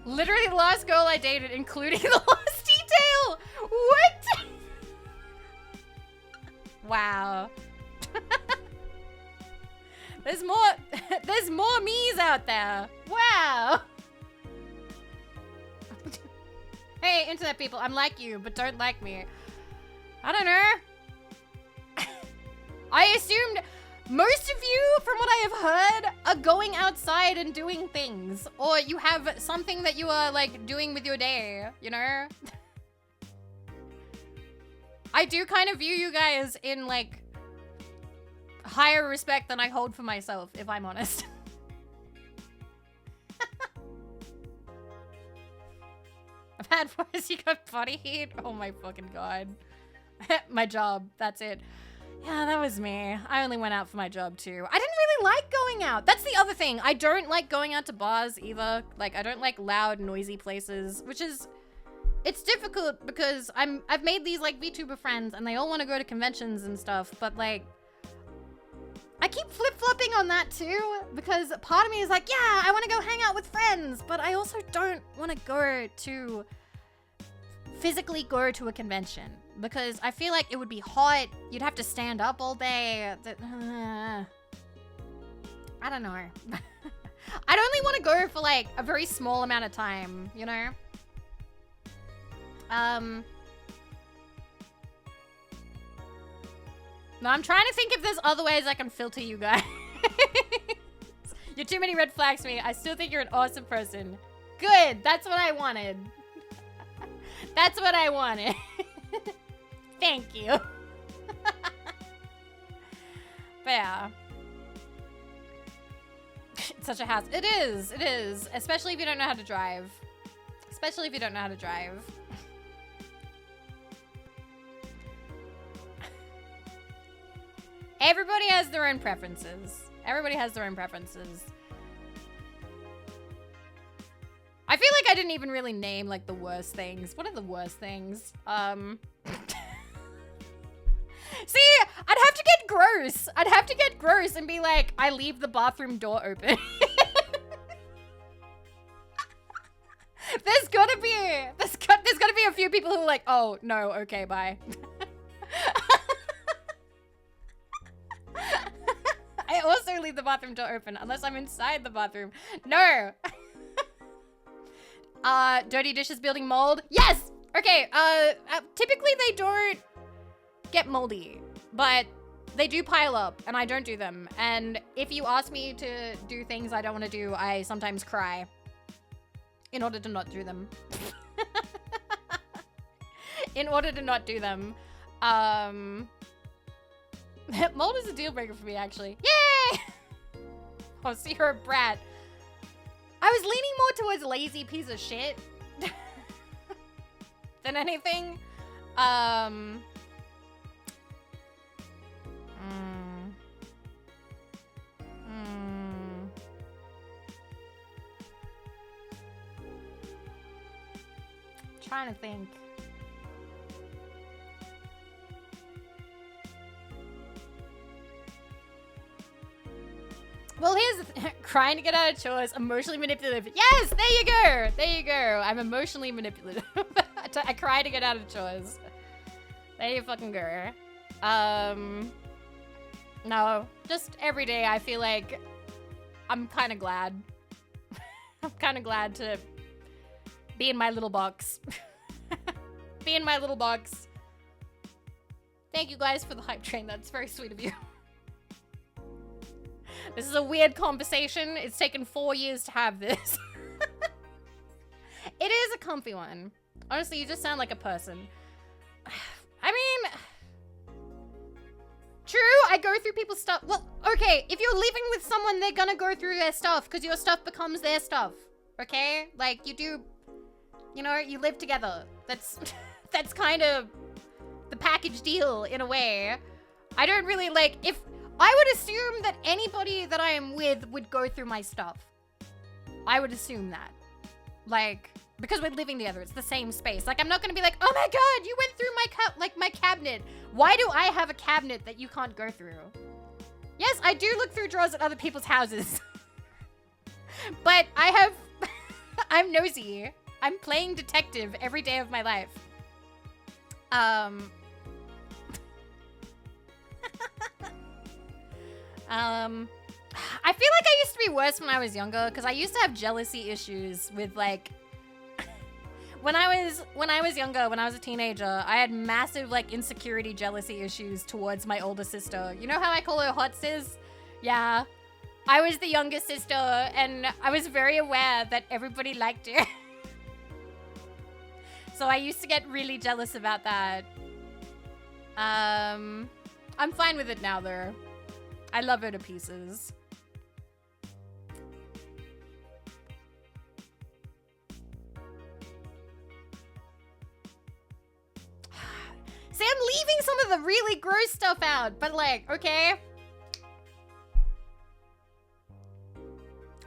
Literally the last girl I dated, including the last detail. What? Wow. There's more me's out there. Wow. Hey, internet people, I'm like you, but don't like me. I don't know. I assumed most of you, from what I have heard, are going outside and doing things. Or you have something that you are, like, doing with your day, you know? I do kind of view you guys in, like, higher respect than I hold for myself, if I'm honest. I've had worse, you got body heat? Oh my fucking God. My job, that's it. Yeah, that was me. I only went out for my job too. I didn't really like going out. That's the other thing. I don't like going out to bars either. Like, I don't like loud, noisy places, which is... It's difficult because I've made these, like, VTuber friends and they all want to go to conventions and stuff, but, like... I keep flip-flopping on that too, because part of me is like, yeah, I want to go hang out with friends, but I also don't want to go to... physically go to a convention. Because I feel like it would be hot. You'd have to stand up all day. I don't know. I'd only want to go for like a very small amount of time, you know? No, I'm trying to think if there's other ways I can filter you guys. You're too many red flags for me. I still think you're an awesome person. Good. That's what I wanted. That's what I wanted. Thank you. But yeah. It's such a hassle. It is. It is. Especially if you don't know how to drive. Especially if you don't know how to drive. Everybody has their own preferences. Everybody has their own preferences. I feel like I didn't even really name, like, the worst things. What are the worst things? See, I'd have to get gross. I'd have to get gross and be like, I leave the bathroom door open. There's gotta be a few people who are like, oh, no, okay, bye. I also leave the bathroom door open unless I'm inside the bathroom. No. Dirty dishes building mold. Yes. Okay. Typically they don't get moldy, but they do pile up and I don't do them. And if you ask me to do things I don't want to do, I sometimes cry in order to not do them. In order to not do them. Mold is a deal breaker for me, actually. Yay! Oh, see, you're a brat. I was leaning more towards lazy piece of shit than anything. trying to think. Well, here's the crying to get out of chores, emotionally manipulative. Yes, there you go. There you go. I'm emotionally manipulative. I cry to get out of chores. There you fucking go. No, just every day I feel like I'm kind of glad. I'm kind of glad to be in my little box. Be in my little box. Thank you guys for the hype train. That's very sweet of you. This is a weird conversation. It's taken 4 years to have this. It is a comfy one. Honestly, you just sound like a person. I mean, true, I go through people's stuff. Well, okay, if you're living with someone, they're gonna go through their stuff because your stuff becomes their stuff. Okay? Like, you do, you know, you live together. That's, that's kind of the package deal in a way. I don't really like, if, I would assume that anybody that I am with would go through my stuff. I would assume that. Like, because we're living together, it's the same space. Like, I'm not gonna be like, oh my god, you went through my cabinet. Why do I have a cabinet that you can't go through? Yes, I do look through drawers at other people's houses. But I have, I'm nosy. I'm playing detective every day of my life. I feel like I used to be worse when I was younger because I used to have jealousy issues with like when I was younger, when I was a teenager, I had massive like insecurity jealousy issues towards my older sister. You know how I call her hot sis? Yeah. I was the younger sister and I was very aware that everybody liked her. So I used to get really jealous about that. I'm fine with it now though. I love her to pieces. See, I'm leaving some of the really gross stuff out, but like, okay.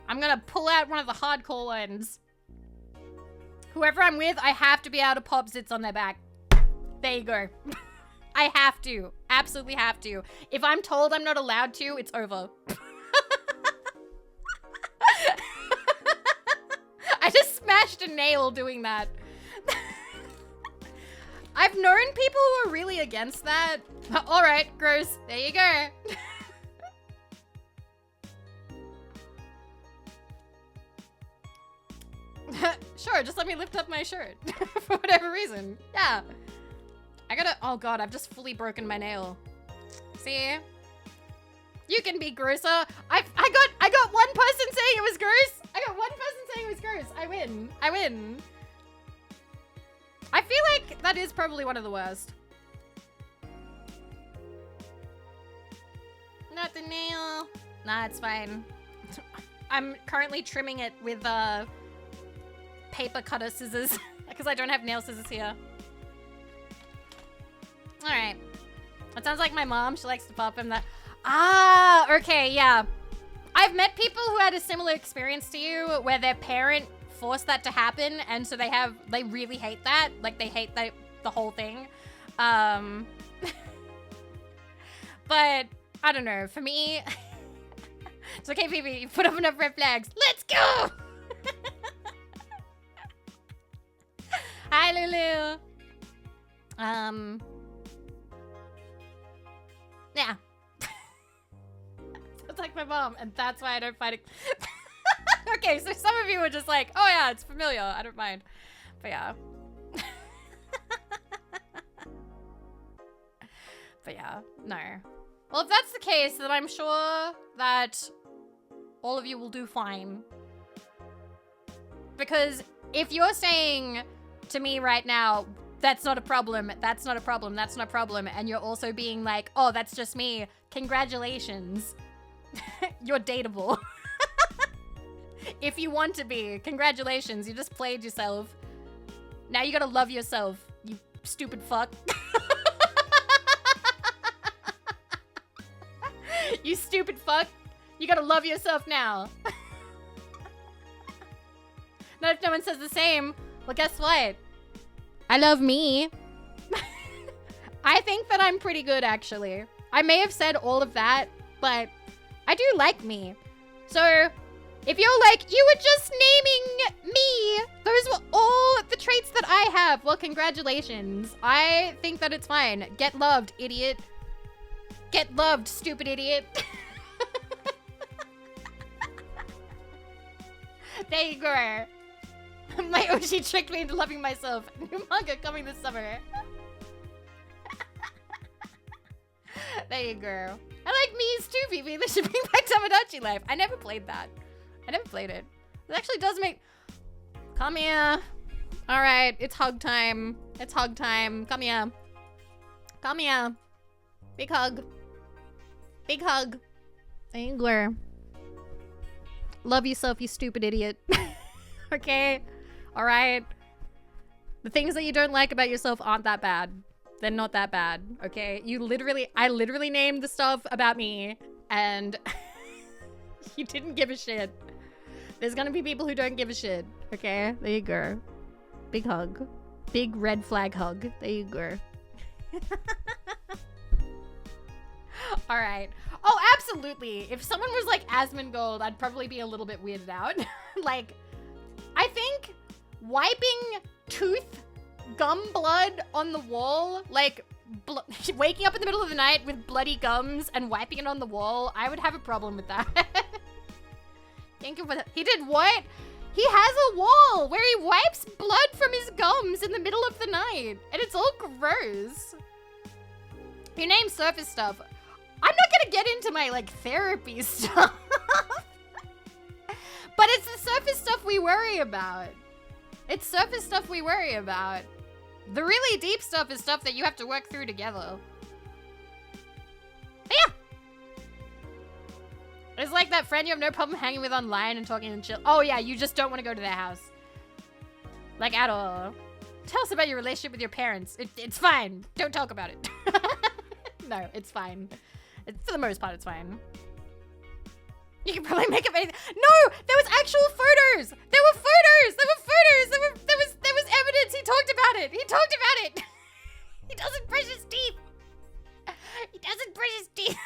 I'm gonna pull out one of the hardcore ones. Whoever I'm with, I have to be able to pop zits on their back. There you go. I have to. Absolutely have to. If I'm told I'm not allowed to, it's over. I just smashed a nail doing that. I've known people who are really against that. All right, gross. There you go. Sure, just let me lift up my shirt for whatever reason. Yeah. I gotta, oh god, I've just fully broken my nail. See? You can be grosser. I got one person saying it was gross. I got one person saying it was gross. I win. I win. I feel like that is probably one of the worst. Not the nail. Nah, it's fine. I'm currently trimming it with paper cutter scissors because I don't have nail scissors here. All right. That sounds like my mom. She likes to pop him that. Ah, okay, yeah. I've met people who had a similar experience to you where their parent forced that to happen, and so they really hate that. Like, they hate the whole thing. But I don't know. For me, it's okay, Vivi. You put up enough red flags. Let's go. Hi, Lulu. Yeah. It's like my mom, and that's why I don't find it. Okay, so some of you were just like, oh yeah, it's familiar. I don't mind. But yeah. But yeah, no. Well, if that's the case, then I'm sure that all of you will do fine. Because if you're saying to me right now, that's not a problem, that's not a problem, that's not a problem, and you're also being like, oh, that's just me, congratulations. You're dateable. If you want to be, congratulations, you just played yourself. Now you gotta love yourself, you stupid fuck. You stupid fuck. You gotta love yourself now. Not if no one says the same. Well, guess what? I love me. I think that I'm pretty good, actually. I may have said all of that, but I do like me. So if you're like, you were just naming me, those were all the traits that I have. Well, congratulations. I think that it's fine. Get loved, idiot. Get loved, stupid idiot. There you go. My Oshi tricked me into loving myself. New manga coming this summer. There you go. I like me's too, Vivi. They should bring back Tamagotchi Life. I never played that. I never played it. It actually does make... Come here. Alright, it's hug time. It's hug time. Come here. Come here. Big hug. Big hug. There you go. Love yourself, you stupid idiot. Okay? Alright? The things that you don't like about yourself aren't that bad. They're not that bad, okay? I literally named the stuff about me, and you didn't give a shit. There's gonna be people who don't give a shit, okay? There you go. Big hug. Big red flag hug. There you go. Alright. Oh, absolutely. If someone was like Asmongold, I'd probably be a little bit weirded out. Like, I think wiping tooth gum blood on the wall, like waking up in the middle of the night with bloody gums and wiping it on the wall, I would have a problem with that. Think of what he did. What? He has a wall where he wipes blood from his gums in the middle of the night, and it's all gross. You name surface stuff. I'm not gonna get into my like therapy stuff, but it's the surface stuff we worry about. It's surface stuff we worry about. The really deep stuff is stuff that you have to work through together. But yeah. It's like that friend you have no problem hanging with online and talking and chill. Oh yeah, you just don't want to go to their house. Like at all. Tell us about your relationship with your parents. It's fine. Don't talk about it. No, it's fine. For the most part, it's fine. You can probably make up anything. No, there was actual photos. There were photos. There were photos. There was evidence. He talked about it. He talked about it. He doesn't brush his teeth. He doesn't brush his teeth.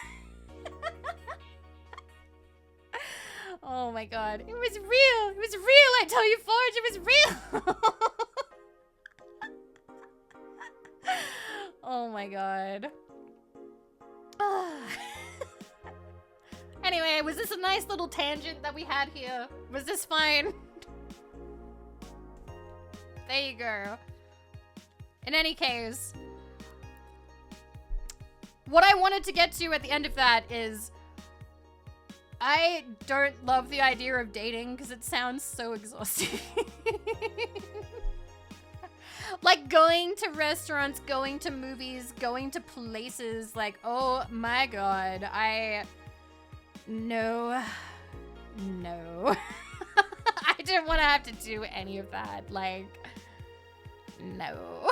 Oh my god. It was real. It was real. I tell you, Forge, it was real. Oh my god. Anyway, was this a nice little tangent that we had here? Was this fine? There you go. In any case, what I wanted to get to at the end of that is I don't love the idea of dating because it sounds so exhausting. Like going to restaurants, going to movies, going to places, like, oh my god, no. I didn't want to have to do any of that, like, no.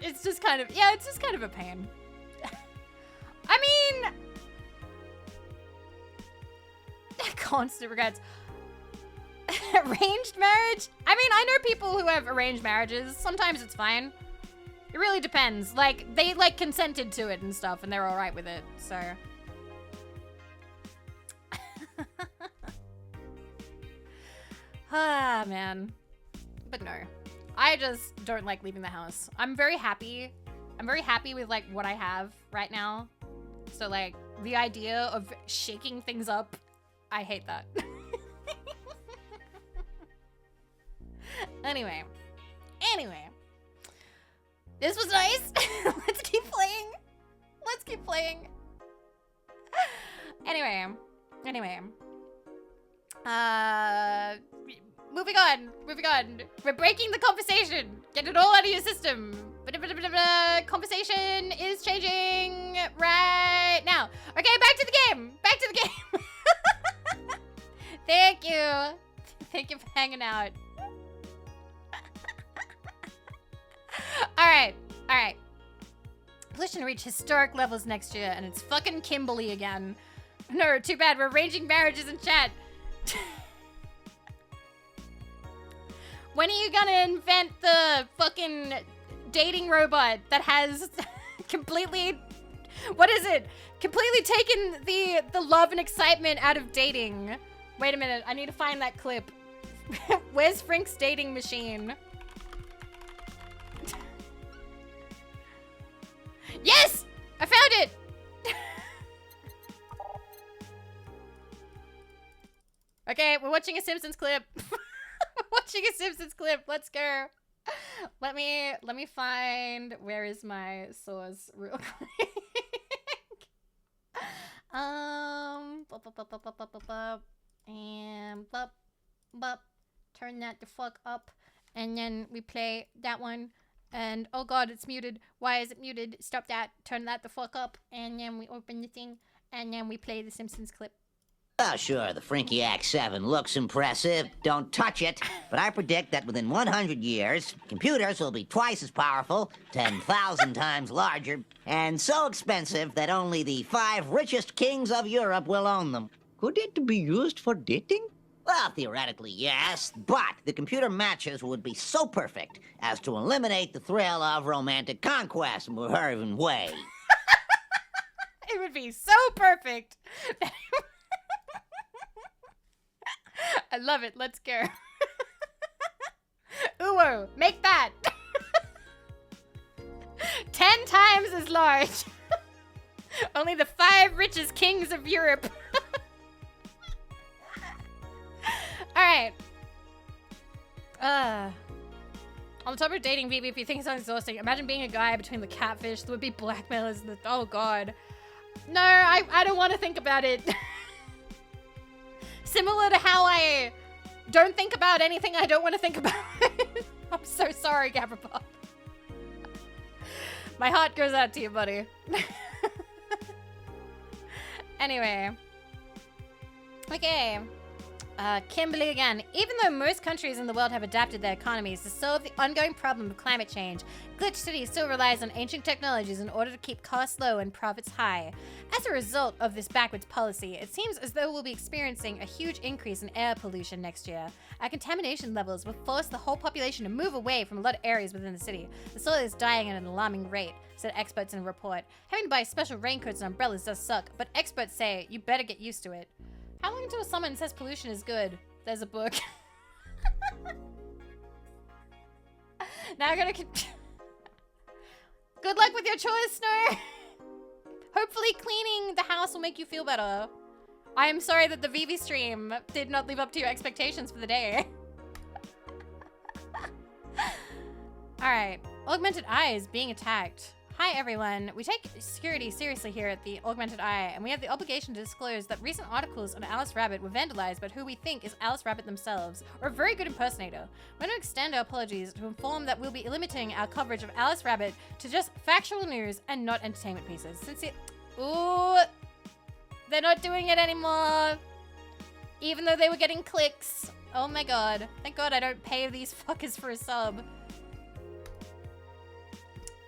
It's just kind of, yeah, it's just kind of a pain. I mean, constant regrets. Arranged marriage? I mean, I know people who have arranged marriages. Sometimes it's fine. It really depends. Like, they, like, consented to it and stuff, and they're alright with it, so. Ah, man. But no. I just don't like leaving the house. I'm very happy. I'm very happy with, like, what I have right now. So, like, the idea of shaking things up, I hate that. Anyway. This was nice. Let's keep playing. Let's keep playing. Anyway. Moving on. We're breaking the conversation. Get it all out of your system. Conversation is changing right now. Okay, back to the game. Thank you. Thank you for hanging out. All right. Pollution reach historic levels next year, and it's fucking Kimberly again. No, too bad. We're arranging marriages in chat. When are you gonna invent the fucking dating robot that has completely, what is it? Completely taken the love and excitement out of dating. Wait a minute, I need to find that clip. Where's Frank's dating machine? Yes! I found it! Okay, we're watching a Simpsons clip. We're watching a Simpsons clip. Let's go. Let me find, where is my source real quick? And turn that the fuck up, and then we play that one. And oh god, it's muted. Why is it muted? Stop that. Turn that the fuck up, and then we open the thing, and then we play the Simpsons clip. Oh, sure, the Frinkiac 7 looks impressive. Don't touch it. But I predict that within 100 years, computers will be twice as powerful, 10,000 times larger, and so expensive that only the 5 richest kings of Europe will own them. Could it be used for dating? Well, theoretically, yes, but the computer matches would be so perfect as to eliminate the thrill of romantic conquest in whatever way. It would be so perfect. I love it. Let's go. Uwo, make that. 10 times as large. Only the 5 richest kings of Europe. Alright. On the topic of dating, Vivi, if you think it sounds exhausting, imagine being a guy between the catfish, there would be blackmailers and the... Oh, God. No, I don't want to think about it. Similar to how I don't think about anything I don't want to think about. I'm so sorry, Gabberpop. My heart goes out to you, buddy. Anyway. Okay. Kimberly again. Even though most countries in the world have adapted their economies to solve the ongoing problem of climate change, Glitch City still relies on ancient technologies in order to keep costs low and profits high. As a result of this backwards policy, it seems as though we'll be experiencing a huge increase in air pollution next year. Our contamination levels will force the whole population to move away from a lot of areas within the city. The soil is dying at an alarming rate, said experts in a report. Having to buy special raincoats and umbrellas does suck, but experts say you better get used to it. How long until someone says pollution is good? There's a book. Now I'm gonna... Good luck with your chores, Snow! Hopefully cleaning the house will make you feel better. I am sorry that the Vivi stream did not live up to your expectations for the day. Alright. Augmented Eye is being attacked. Hi everyone, we take security seriously here at the Augmented Eye, and we have the obligation to disclose that recent articles on Alice Rabbit were vandalized by who we think is Alice Rabbit themselves, or a very good impersonator. We want to extend our apologies to inform that we'll be limiting our coverage of Alice Rabbit to just factual news and not entertainment pieces. Since it... Ooh, they're not doing it anymore. Even though they were getting clicks. Oh my god. Thank god I don't pay these fuckers for a sub.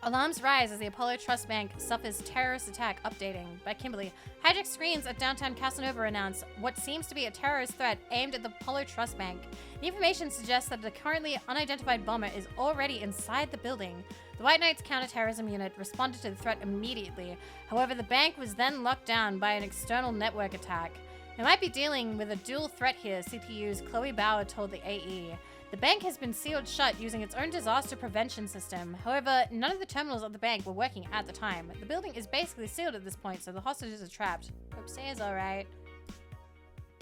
Alarms rise as the Apollo Trust Bank suffers terrorist attack. Updating by Kimberly. Hijacked screens at downtown Casanova announce what seems to be a terrorist threat aimed at the Apollo Trust Bank. The information suggests that the currently unidentified bomber is already inside the building. The White Knights counterterrorism unit responded to the threat immediately. However, the bank was then locked down by an external network attack. We might be dealing with a dual threat here, CTU's Chloe Bauer told the AE. The bank has been sealed shut using its own disaster prevention system. However, none of the terminals at the bank were working at the time. The building is basically sealed at this point, so the hostages are trapped. Oopsies, alright.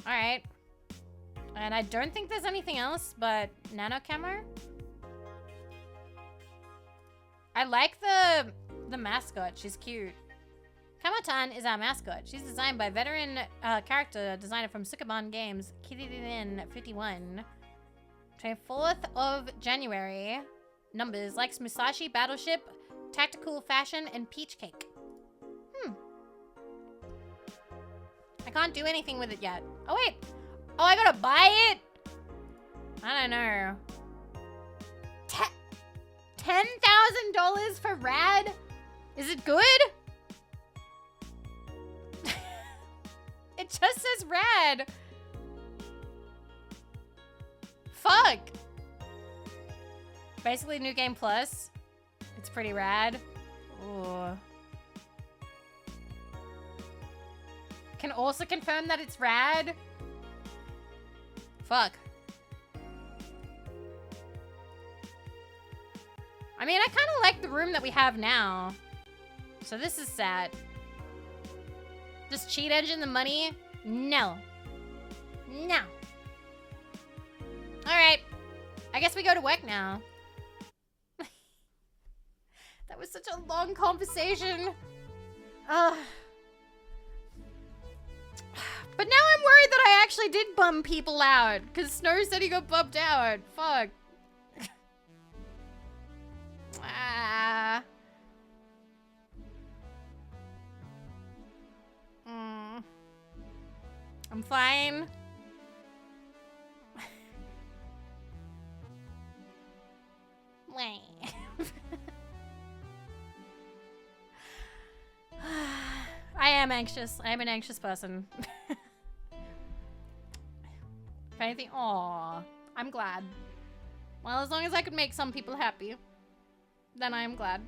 Alright. And I don't think there's anything else but nano camo. I like the mascot. She's cute. Kamotan is our mascot. She's designed by veteran character designer from Sukaban Games, Kiririn51. 24th of January. Numbers likes Musashi Battleship, Tactical Fashion, and Peach Cake. I can't do anything with it yet. Oh wait. Oh, I gotta buy it? I don't know. $10,000 for Rad? Is it good? It just says Rad. fuck? Basically, New Game Plus. It's pretty rad. Ooh. Can also confirm that it's rad. Fuck. I mean, I kind of like the room that we have now. So this is sad. Does Cheat Engine the money? No. No. Alright. I guess we go to work now. That was such a long conversation. Ugh. But now I'm worried that I actually did bum people out. Because Snow said he got bumped out. Fuck. Ah. I'm fine. I am anxious. I am an anxious person. If anything, aw, I'm glad. Well, as long as I could make some people happy, then I am glad.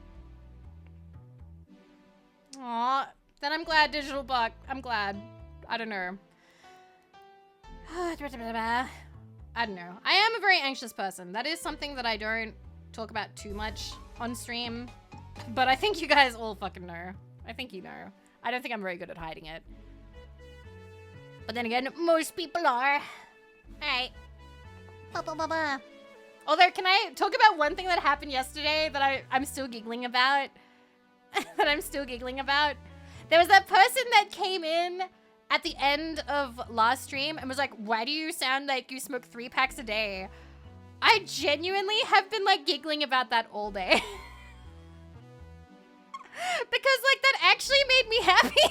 Aw, then I'm glad, Digital Buck. I'm glad. I don't know. I don't know. I am a very anxious person. That is something that I don't talk about too much on stream. But I think you guys all fucking know. I think you know. I don't think I'm very good at hiding it. But then again, most people are. Alright. Although, can I talk about one thing that happened yesterday that I'm still giggling about? That I'm still giggling about? There was that person that came in at the end of last stream and was like, why do you sound like you smoke 3 packs a day? I genuinely have been like giggling about that all day. Because like that actually made me happy.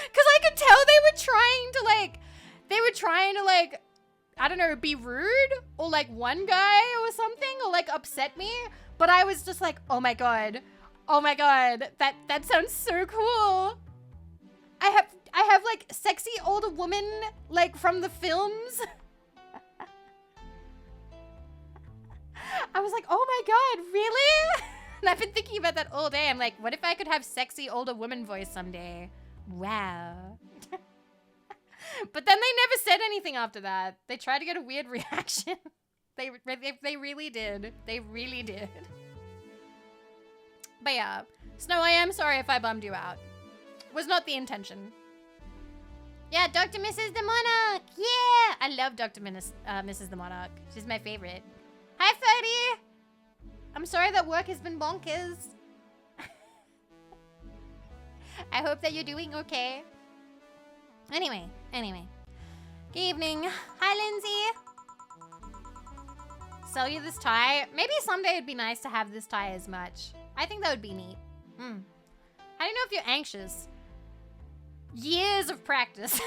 Because I could tell they were trying to like, I don't know, be rude or like one guy or something or like upset me. But I was just like, oh my god, that sounds so cool. I have like sexy older woman like from the films. I was like, oh my god, really? And I've been thinking about that all day. I'm like, what if I could have sexy older woman voice someday? Wow. But then they never said anything after that. They tried to get a weird reaction. They really did. They really did. But yeah, Snow, I am sorry if I bummed you out. Was not the intention. Yeah, Dr. Mrs. the Monarch. Yeah, I love Dr. Mrs. the Monarch. She's my favorite. Hi, Ferdy. I'm sorry that work has been bonkers. I hope that you're doing okay. Anyway. Good evening. Hi, Lindsay. Sell you this tie. Maybe someday it'd be nice to have this tie as much. I think that would be neat. How do you know if you're anxious? Years of practice.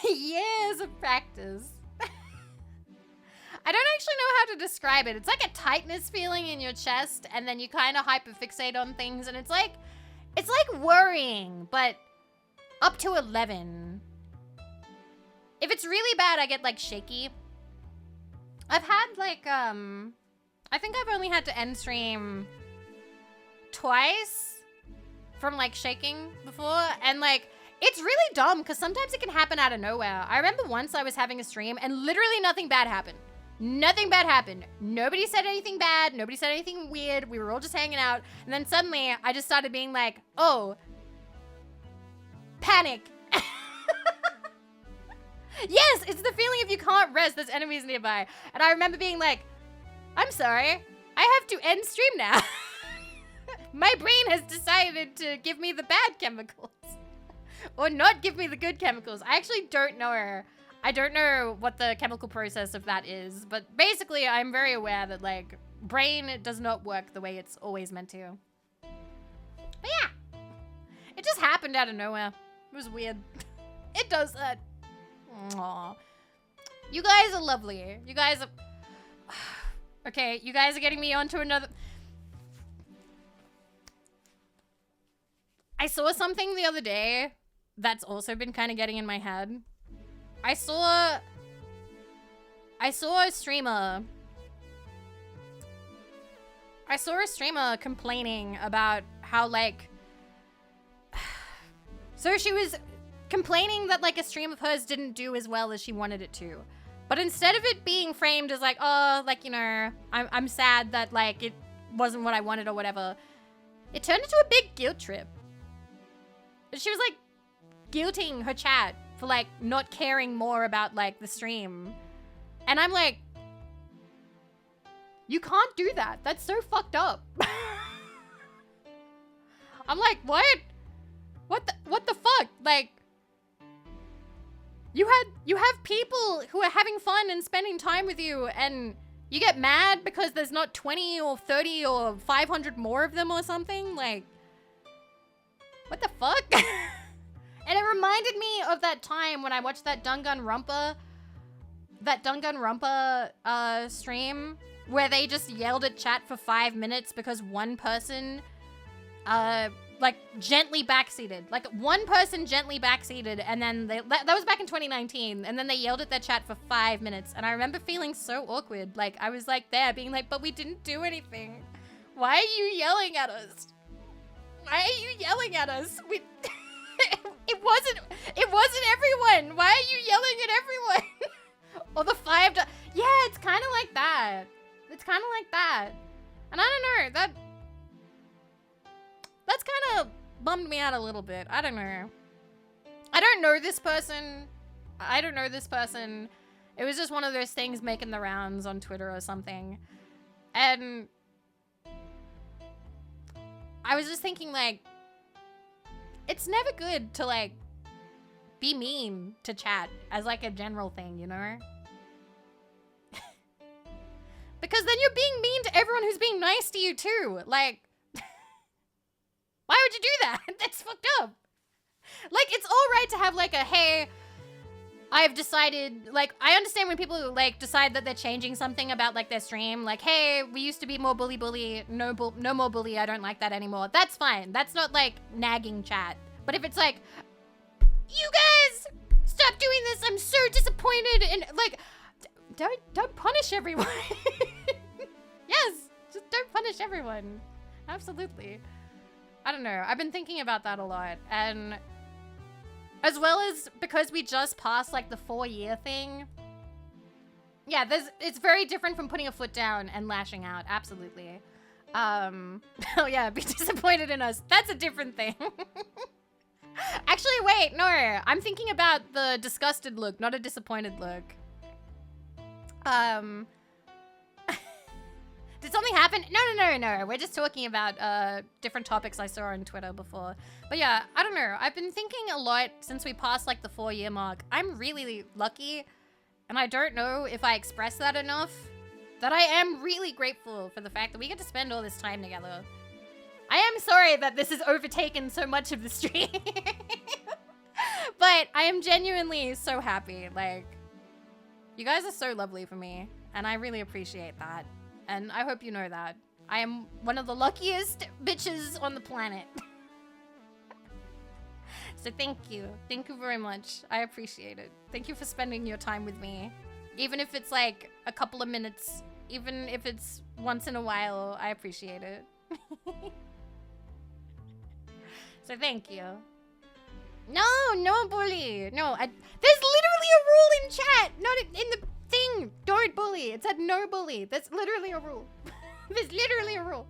Years of practice. I don't actually know how to describe it. It's like a tightness feeling in your chest, and then you kind of hyperfixate on things, and it's like worrying, but up to 11. If it's really bad, I get like shaky. I've had like, I think I've only had to end stream twice from like shaking before, and like, it's really dumb because sometimes it can happen out of nowhere. I remember once I was having a stream and literally nothing bad happened. Nothing bad happened. Nobody said anything bad. Nobody said anything weird. We were all just hanging out. And then suddenly I just started being like, oh, panic. Yes, it's the feeling if you can't rest, there's enemies nearby. And I remember being like, I'm sorry. I have to end stream now. My brain has decided to give me the bad chemicals. Or not give me the good chemicals. I actually don't know. I don't know what the chemical process of that is. But basically, I'm very aware that, like, brain does not work the way it's always meant to. But yeah. It just happened out of nowhere. It was weird. It does that. Aww. You guys are lovely. You guys are... Okay, you guys are getting me onto another... I saw something the other day that's also been kind of getting in my head. I saw a streamer. I saw a streamer complaining about how, like, so she was complaining that, like, a stream of hers didn't do as well as she wanted it to. But instead of it being framed as like, oh, like, you know, I'm sad that, like, it wasn't what I wanted or whatever, it turned into a big guilt trip. She was, like, guilting her chat for, like, not caring more about, like, the stream. And I'm like, you can't do that. That's so fucked up. I'm like, what? What the fuck? Like, you have people who are having fun and spending time with you, and you get mad because there's not 20 or 30 or 500 more of them or something? Like, what the fuck? And it reminded me of that time when I watched that Danganronpa stream where they just yelled at chat for 5 minutes because one person like gently backseated. Like one person gently backseated, and then that was back in 2019, and then they yelled at their chat for 5 minutes. And I remember feeling so awkward. Like, I was like there being like, but we didn't do anything. Why are you yelling at us? Why are you yelling at us? It wasn't everyone. Why are you yelling at everyone? Or the yeah, it's kind of like that. It's kind of like that. And I don't know, that's kind of bummed me out a little bit. I don't know. I don't know this person. It was just one of those things making the rounds on Twitter or something. And I was just thinking, like, it's never good to, like, be mean to chat as, like, a general thing, you know? Because then you're being mean to everyone who's being nice to you, too. Like, why would you do that? That's fucked up. Like, it's all right to have, like, a, hey, I've decided, like, I understand when people, like, decide that they're changing something about, like, their stream. Like, hey, we used to be more bully, no more bully, I don't like that anymore. That's fine. That's not, like, nagging chat. But if it's like, you guys, stop doing this, I'm so disappointed, and, like, don't punish everyone. Yes, just don't punish everyone. Absolutely. I don't know. I've been thinking about that a lot. And as well as because we just passed, like, the 4-year thing. Yeah, it's very different from putting a foot down and lashing out. Absolutely. Oh yeah, be disappointed in us. That's a different thing. Actually, wait, no. I'm thinking about the disgusted look, not a disappointed look. Did something happen? No. We're just talking about different topics I saw on Twitter before. But yeah, I don't know. I've been thinking a lot since we passed, like, the 4-year mark. I'm really lucky, and I don't know if I express that enough, that I am really grateful for the fact that we get to spend all this time together. I am sorry that this has overtaken so much of the stream. But I am genuinely so happy. Like, you guys are so lovely for me, and I really appreciate that. And I hope you know that. I am one of the luckiest bitches on the planet. So thank you. Thank you very much. I appreciate it. Thank you for spending your time with me. Even if it's like a couple of minutes, even if it's once in a while, I appreciate it. So thank you. No bully. No, there's literally a rule in chat, not in the thing. Don't bully. It said no bully. That's literally a rule. There's literally a rule.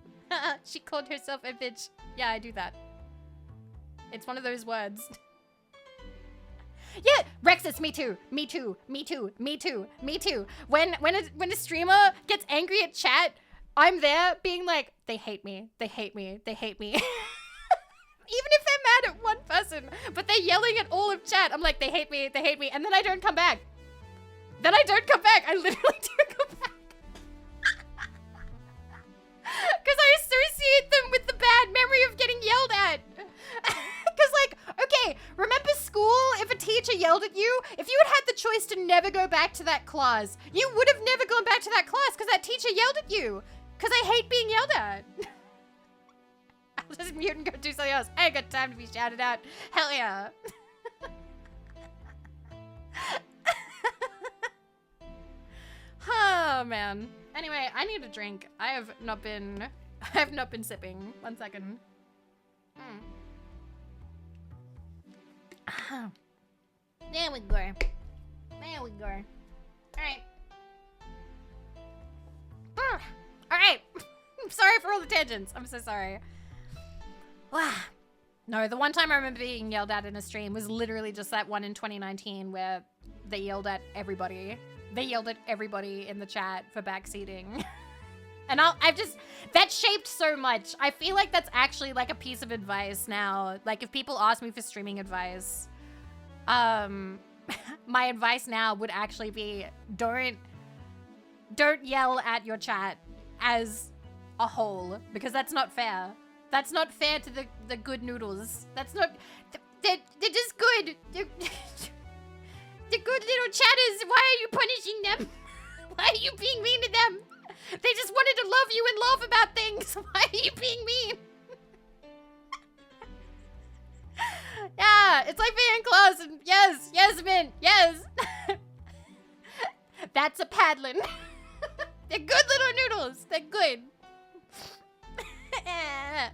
She called herself a bitch. Yeah, I do that. It's one of those words. Yeah, Rexus, me too. When a streamer gets angry at chat, I'm there being like, they hate me. Even if they're mad at one person, but they're yelling at all of chat, I'm like, they hate me, and then I don't come back. I literally don't come back. Because I associate them with the bad memory of getting yelled at. Because, like, okay, remember school? If a teacher yelled at you, if you had the choice to never go back to that class, you would have never gone back to that class because that teacher yelled at you. Because I hate being yelled at. I'll just mute and go do something else. I ain't got time to be shouted out. Hell yeah. Oh man. Anyway, I need a drink. I have not been sipping. 1 second. There we go. There we go. Alright. Alright. I'm sorry for all the tangents. I'm so sorry. No, the one time I remember being yelled at in a stream was literally just that one in 2019 where they yelled at everybody. They yelled at everybody in the chat for backseating. And that shaped so much. I feel like that's actually like a piece of advice now. Like if people ask me for streaming advice, my advice now would actually be don't yell at your chat as a whole, because that's not fair. That's not fair to the good noodles. That's not, they're just good. They're good little chatters. Why are you punishing them? Why are you being mean to them? They just wanted to love you and laugh about things. Why are you being mean? Yeah, it's like being in class and yes, Mint, yes. That's a paddling. They're good little noodles. They're good.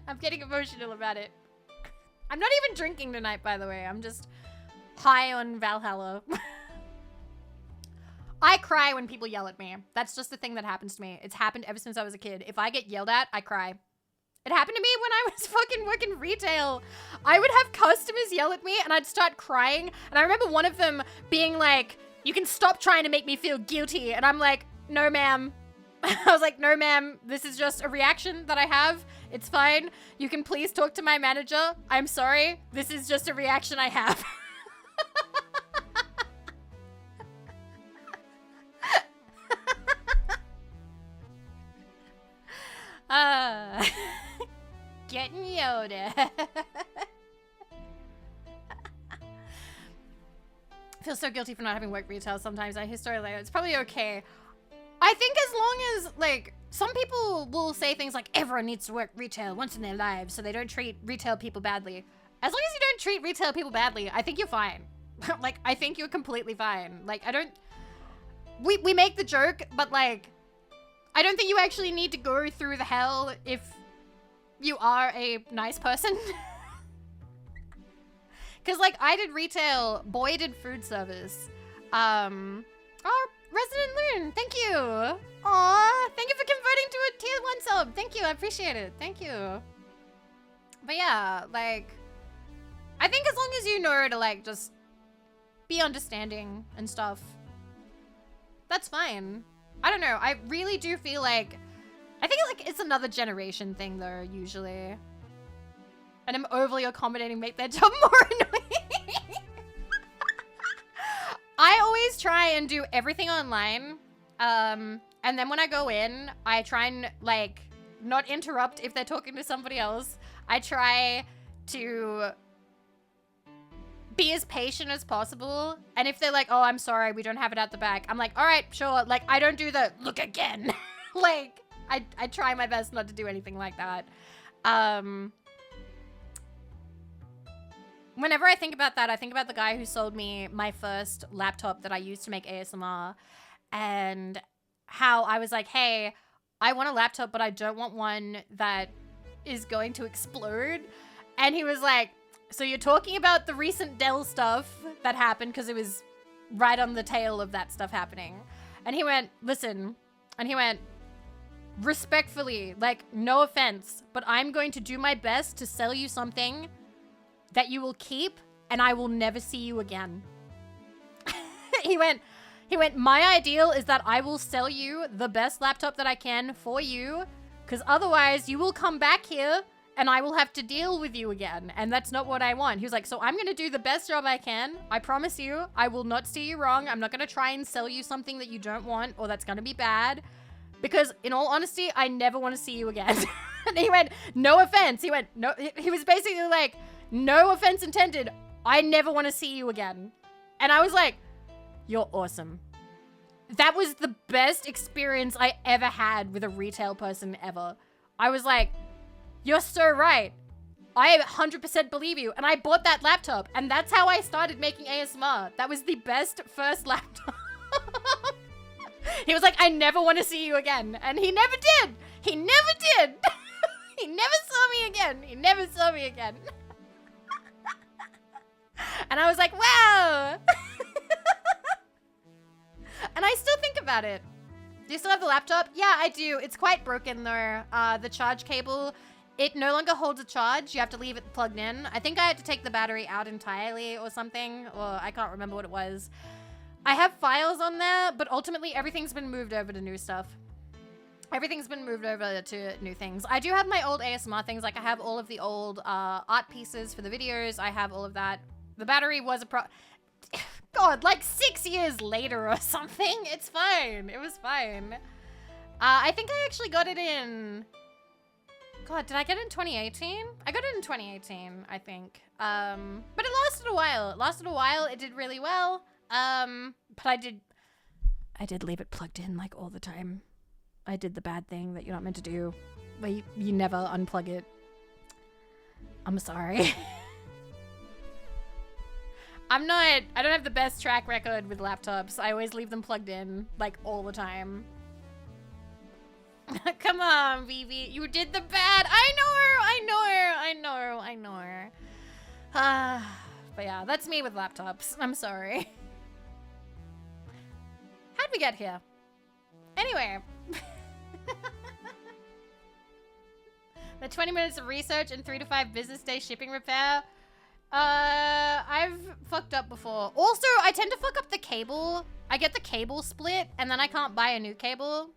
I'm getting emotional about it. I'm not even drinking tonight, by the way. I'm just high on Valhalla. I cry when people yell at me. That's just the thing that happens to me. It's happened ever since I was a kid. If I get yelled at, I cry. It happened to me when I was fucking working retail. I would have customers yell at me and I'd start crying. And I remember one of them being like, "You can stop trying to make me feel guilty." And I'm like, "No, ma'am." I was like, "No, ma'am. This is just a reaction that I have. It's fine. You can please talk to my manager. I'm sorry. This is just a reaction I have." Getting Yoda. I feel so guilty for not having worked retail sometimes. I historically, it's probably okay. I think as long as, like, some people will say things like, everyone needs to work retail once in their lives so they don't treat retail people badly. As long as you don't treat retail people badly, I think you're fine. Like, I think you're completely fine. Like, I don't... We make the joke, but, like, I don't think you actually need to go through the hell if you are a nice person. Because, like, I did retail, boy did food service. Oh, Resident Loon, thank you. Aw, thank you for converting to a tier 1 sub. Thank you, I appreciate it. Thank you. But yeah, like, I think as long as you know to, like, just be understanding and stuff, that's fine. I don't know, I really do feel like, I think, like, it's another generation thing, though, usually. And I'm overly accommodating, make their job more annoying. I always try and do everything online. And then when I go in, I try and, like, not interrupt if they're talking to somebody else. I try to be as patient as possible. And if they're like, "Oh, I'm sorry, we don't have it at the back," I'm like, "All right, sure." Like, I don't do the "look again." Like, I try my best not to do anything like that. Whenever I think about that, I think about the guy who sold me my first laptop that I used to make ASMR, and how I was like, "Hey, I want a laptop, but I don't want one that is going to explode." And he was like, "So you're talking about the recent Dell stuff that happened," because it was right on the tail of that stuff happening. And he went, "Listen," and he went, "Respectfully, like, no offense, but I'm going to do my best to sell you something that you will keep, and I will never see you again." He went, "My ideal is that I will sell you the best laptop that I can for you, because otherwise you will come back here and I will have to deal with you again, and that's not what I want." He was like, "So I'm going to do the best job I can. I promise you, I will not steer you wrong. I'm not going to try and sell you something that you don't want or that's going to be bad, because in all honesty, I never want to see you again." And he went, "No offense." He went, "No," he was basically like, "No offense intended. I never want to see you again." And I was like, "You're awesome." That was the best experience I ever had with a retail person ever. I was like, "You're so right. I 100% believe you." And I bought that laptop, and that's how I started making ASMR. That was the best first laptop. He was like, I never want to see you again. And he never did. He never did. He never saw me again. He never saw me again. And I was like, wow. And I still think about it. Do you still have the laptop? Yeah, I do. It's quite broken though. The charge cable, it no longer holds a charge. You have to leave it plugged in. I think I had to take the battery out entirely or something. Or I can't remember what it was. I have files on there, but ultimately everything's been moved over to new stuff. Everything's been moved over to new things. I do have my old ASMR things. Like I have all of the old art pieces for the videos. I have all of that. The battery was God, like 6 years later or something. It's fine. It was fine. I think I actually got it in... God, did I get it in 2018? I got it in 2018, I think. But it lasted a while. It lasted a while. It did really well. But I did leave it plugged in like all the time. I did the bad thing that you're not meant to do. But you never unplug it. I'm sorry. I don't have the best track record with laptops. I always leave them plugged in, like, all the time. Come on, Vivi. You did the bad. I know. But yeah, that's me with laptops. I'm sorry. How'd we get here? Anyway. The 20 minutes of research and 3 to 5 business day shipping repair. I've fucked up before. Also, I tend to fuck up the cable. I get the cable split and then I can't buy a new cable.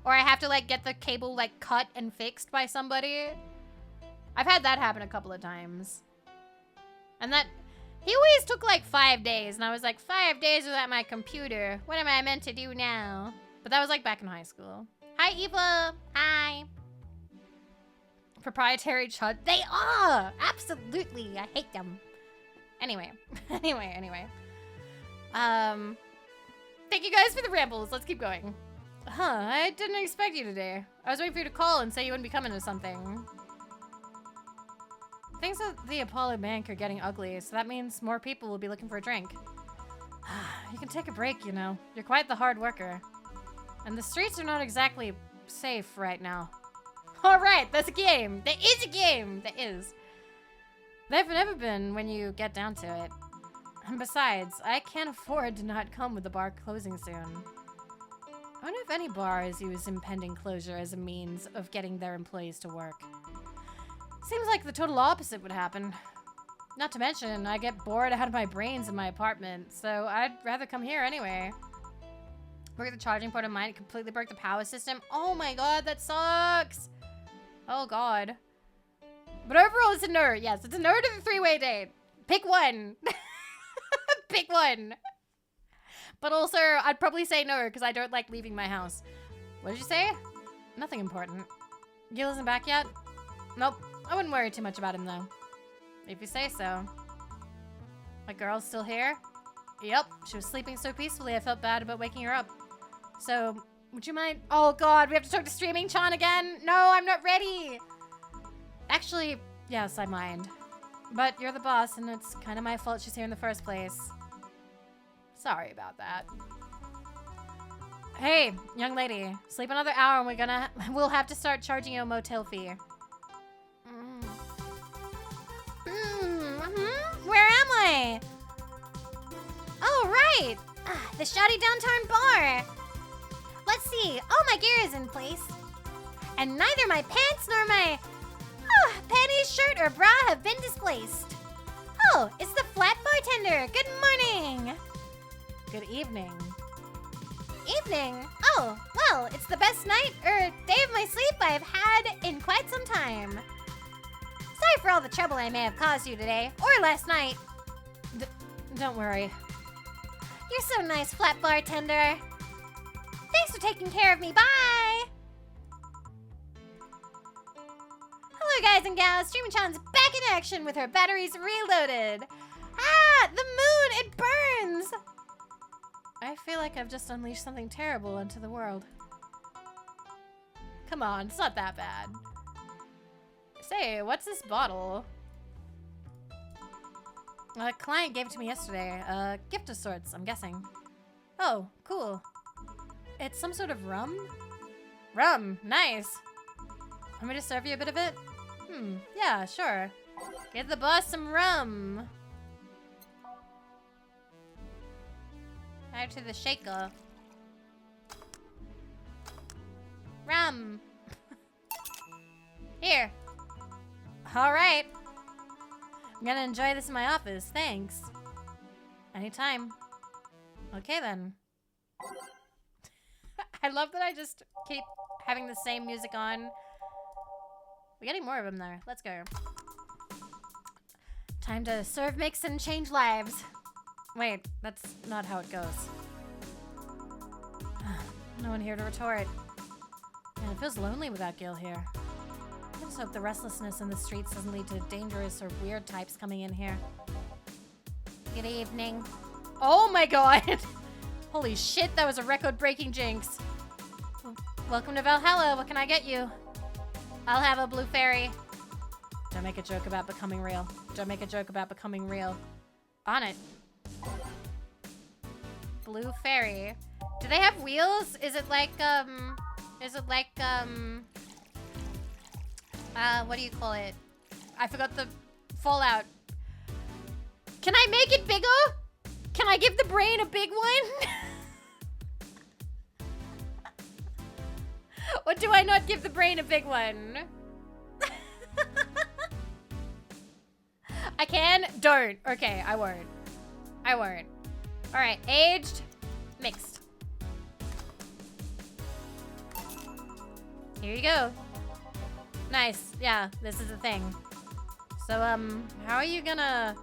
Or I have to like get the cable like cut and fixed by somebody. I've had that happen a couple of times. And that, he always took like 5 days and I was like, 5 days without my computer. What am I meant to do now? But that was like back in high school. Hi, Eva. Hi. Proprietary charge. They are! Absolutely. I hate them. Anyway. Anyway. Thank you guys for the rambles. Let's keep going. Huh, I didn't expect you today. I was waiting for you to call and say you wouldn't be coming to something. Things at the Apollo Bank are getting ugly, so that means more people will be looking for a drink. You can take a break, you know. You're quite the hard worker. And the streets are not exactly safe right now. Alright, that's a game. There is a game. There is. They've never been when you get down to it. And besides, I can't afford to not come with the bar closing soon. I wonder if any bars use impending closure as a means of getting their employees to work. Seems like the total opposite would happen. Not to mention, I get bored out of my brains in my apartment, so I'd rather come here anyway. Broke the charging port of mine, it completely broke the power system. Oh my god, that sucks! Oh god. But overall, it's a no. Yes, it's a no to the three-way date. Pick one. Pick one. But also, I'd probably say no, because I don't like leaving my house. What did you say? Nothing important. Gil isn't back yet? Nope. I wouldn't worry too much about him, though. If you say so. My girl's still here? Yep. She was sleeping so peacefully, I felt bad about waking her up. So, would you mind? Oh god, we have to talk to Streaming Chan again? No, I'm not ready! Actually, yes, I mind. But you're the boss, and it's kind of my fault she's here in the first place. Sorry about that. Hey, young lady, sleep another hour and we'll have to start charging you a motel fee. Where am I? Oh, right! The shoddy downtown bar! Let's see. Oh, my gear is in place. And neither my pants nor my panties, shirt, or bra have been displaced. Oh, it's the flat bartender. Good morning. Good evening. Evening? Oh, well, it's the best night or day of my sleep I've had in quite some time. Sorry for all the trouble I may have caused you today, or last night. Don't worry. You're so nice, flat bartender. Thanks for taking care of me. Bye! Hello, guys and gals. Streaming Chan's back in action with her batteries reloaded. Ah, the moon, it burns! I feel like I've just unleashed something terrible into the world. Come on, it's not that bad. Say, what's this bottle? A client gave it to me yesterday. A gift of sorts, I'm guessing. Oh, cool. It's some sort of rum? Rum, nice. Want me to serve you a bit of it? Yeah, sure. Give the boss some rum. Add to the shaker. Rum. Here. All right. I'm gonna enjoy this in my office, thanks. Anytime. Okay then. I love that I just keep having the same music on. We're getting more of them there. Let's go. Time to serve, mix, and change lives. Wait, that's not how it goes. No one here to retort. Man, it feels lonely without Gil here. I just hope the restlessness in the streets doesn't lead to dangerous or weird types coming in here. Good evening. Oh my god! Holy shit, that was a record-breaking jinx. Welcome to Valhalla. What can I get you? I'll have a blue fairy. Don't make a joke about becoming real. Don't make a joke about becoming real. On it. Blue fairy. Do they have wheels? Is it like, what do you call it? I forgot the Fallout. Can I make it bigger? Can I give the brain a big one? Or do I not give the brain a big one? I can? Don't. Okay, I won't. I won't. All right, aged, mixed. Here you go. Nice. Yeah, this is a thing. So, how are you gonna...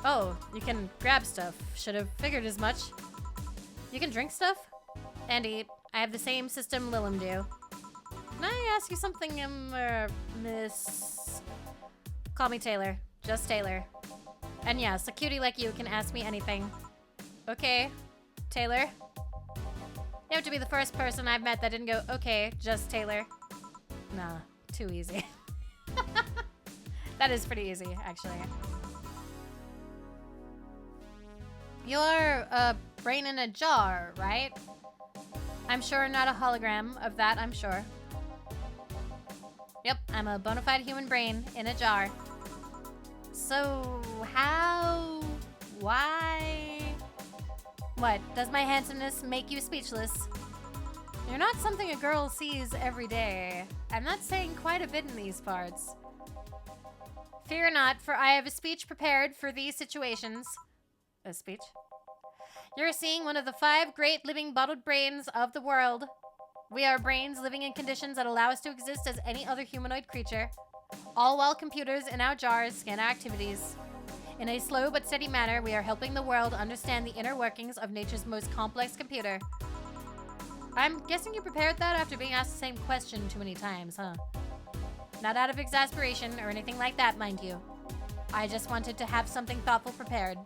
Oh, you can grab stuff. Should have figured as much. You can drink stuff and eat. I have the same system Lilum do. Can I ask you something, Miss... Call me Taylor. Just Taylor. And yes, a cutie like you can ask me anything. Okay, Taylor. You have to be the first person I've met that didn't go, okay, just Taylor. Nah, too easy. That is pretty easy, actually. You're a brain in a jar, right? I'm sure not a hologram of that, I'm sure. Yep, I'm a bona fide human brain in a jar. So, how? Why? What, does my handsomeness make you speechless? You're not something a girl sees every day, and that's saying quite a bit in these parts. Fear not, for I have a speech prepared for these situations. A speech? You're seeing one of the 5 great living bottled brains of the world. We are brains living in conditions that allow us to exist as any other humanoid creature, all while computers in our jars scan our activities. In a slow but steady manner, we are helping the world understand the inner workings of nature's most complex computer. I'm guessing you prepared that after being asked the same question too many times, huh? Not out of exasperation or anything like that, mind you. I just wanted to have something thoughtful prepared.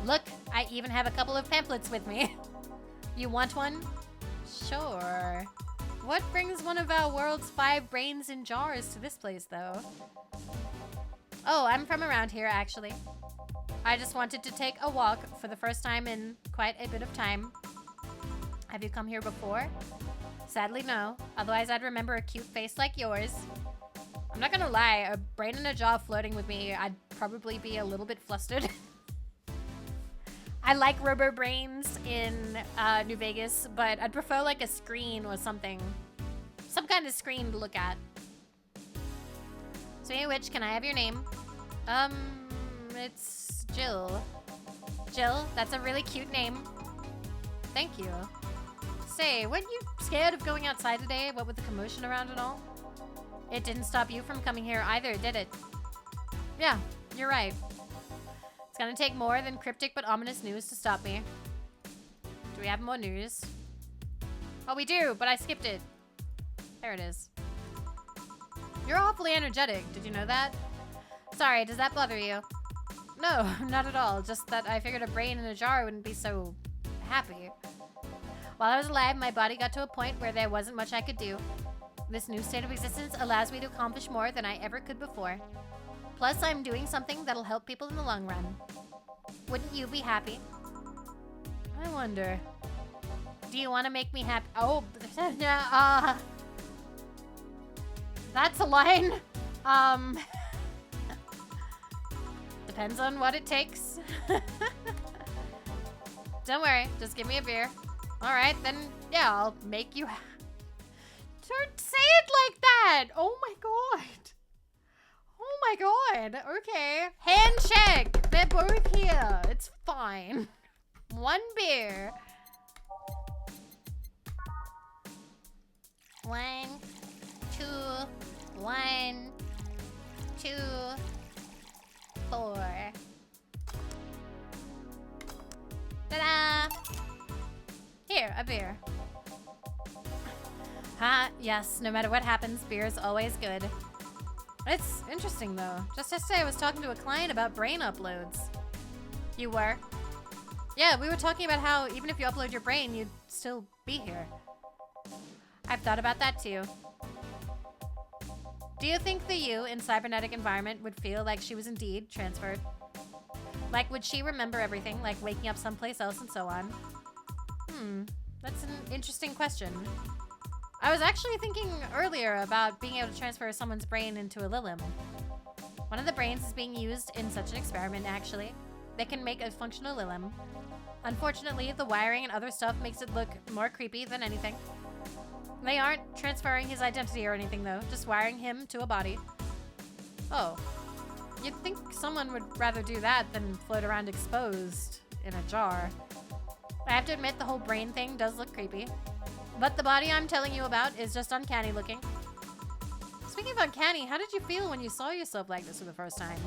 Look, I even have a couple of pamphlets with me. You want one? Sure. What brings one of our world's 5 brains in jars to this place, though? Oh, I'm from around here, actually. I just wanted to take a walk for the first time in quite a bit of time. Have you come here before? Sadly, no. Otherwise, I'd remember a cute face like yours. I'm not gonna lie, a brain in a jar flirting with me, I'd probably be a little bit flustered. I like robo brains in New Vegas, but I'd prefer like a screen or something. Some kind of screen to look at. Speaking of which, can I have your name? It's Jill. Jill, that's a really cute name. Thank you. Say, weren't you scared of going outside today, what with the commotion around and all? It didn't stop you from coming here either, did it? Yeah, you're right. It's gonna take more than cryptic but ominous news to stop me. Do we have more news? Oh, we do, but I skipped it. There it is. You're awfully energetic, did you know that? Sorry, does that bother you? No, not at all, just that I figured a brain in a jar wouldn't be so happy. While I was alive, my body got to a point where there wasn't much I could do. This new state of existence allows me to accomplish more than I ever could before. Plus, I'm doing something that'll help people in the long run. Wouldn't you be happy? I wonder. Do you want to make me happy? Oh, that's a line. Depends on what it takes. Don't worry, just give me a beer. All right, then, yeah, I'll make you. Don't say it like that. Oh my god. Oh my god. Okay. Handshake. They're both here. It's fine. One beer. 1, 2, 1, 2, 4. Ta-da! Here, a beer. Yes, no matter what happens, beer is always good. It's interesting, though. Just yesterday, I was talking to a client about brain uploads. You were? Yeah, we were talking about how even if you upload your brain, you'd still be here. I've thought about that, too. Do you think the you in cybernetic environment would feel like she was indeed transferred? Like, would she remember everything, like waking up someplace else and so on? That's an interesting question. I was actually thinking earlier about being able to transfer someone's brain into a Lilim. One of the brains is being used in such an experiment, actually. They can make a functional Lilim. Unfortunately, the wiring and other stuff makes it look more creepy than anything. They aren't transferring his identity or anything, though, just wiring him to a body. Oh. You'd think someone would rather do that than float around exposed in a jar. I have to admit, the whole brain thing does look creepy. But the body I'm telling you about is just uncanny looking. Speaking of uncanny, how did you feel when you saw yourself like this for the first time?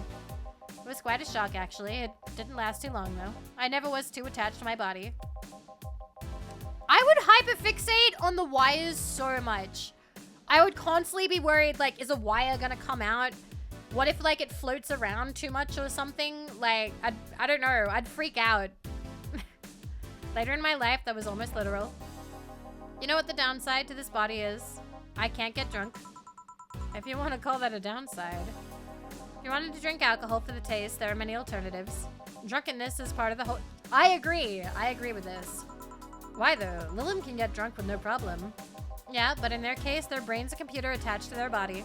It was quite a shock, actually. It didn't last too long, though. I never was too attached to my body. I would hyperfixate on the wires so much. I would constantly be worried, like, is a wire gonna come out? What if, like, it floats around too much or something? Like, I don't know. I'd freak out. Later in my life, that was almost literal. You know what the downside to this body is? I can't get drunk. If you want to call that a downside. If you wanted to drink alcohol for the taste, there are many alternatives. Drunkenness is part of the whole... I agree with this. Why though? Lilim can get drunk with no problem. Yeah, but in their case, their brain's a computer attached to their body.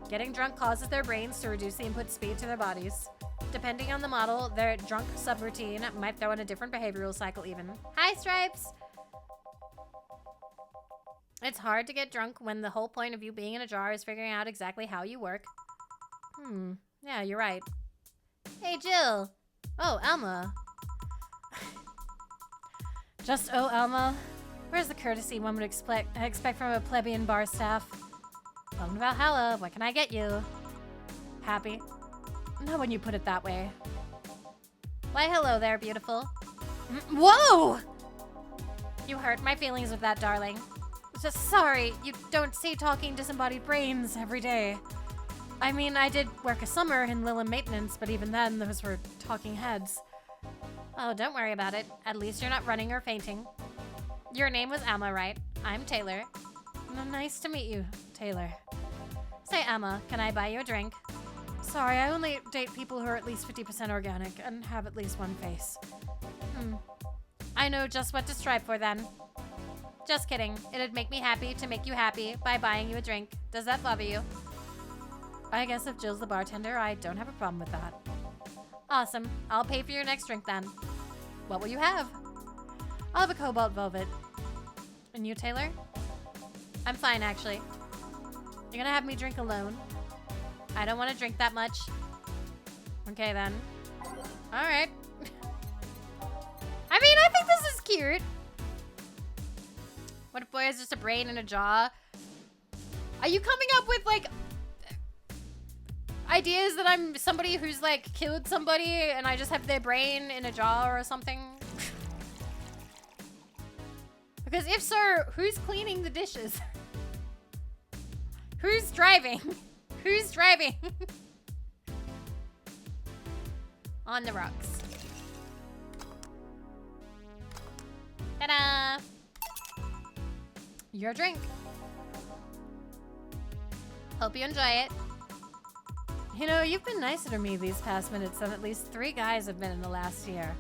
Getting drunk causes their brains to reduce the input speed to their bodies. Depending on the model, their drunk subroutine might throw in a different behavioral cycle even. Hi, Stripes! It's hard to get drunk when the whole point of you being in a jar is figuring out exactly how you work. Yeah, you're right. Hey, Jill! Oh, Alma. Just, oh, Alma. Where's the courtesy one would expect from a plebeian bar staff? Welcome to Valhalla. What can I get you? Happy? Not when you put it that way. Why, hello there, beautiful. Whoa! You hurt my feelings with that, darling. Just sorry, you don't see talking disembodied brains every day. I mean, I did work a summer in Lilim maintenance, but even then, those were talking heads. Oh, don't worry about it. At least you're not running or fainting. Your name was Emma, right? I'm Taylor. Nice to meet you, Taylor. Say, Emma, can I buy you a drink? Sorry, I only date people who are at least 50% organic and have at least one face. I know just what to strive for then. Just kidding. It'd make me happy to make you happy by buying you a drink. Does that bother you? I guess if Jill's the bartender, I don't have a problem with that. Awesome. I'll pay for your next drink then. What will you have? I'll have a cobalt velvet. And you, Taylor? I'm fine, actually. You're gonna have me drink alone? I don't want to drink that much. Okay, then. Alright. I mean, I think this is cute. What if boy is just a brain in a jaw? Are you coming up with, like, ideas that I'm somebody who's, like, killed somebody and I just have their brain in a jar or something? Because if so, who's cleaning the dishes? Who's driving? Who's driving? On the rocks. Ta-da! Your drink. Hope you enjoy it. You know, you've been nicer to me these past minutes than at least 3 guys have been in the last year.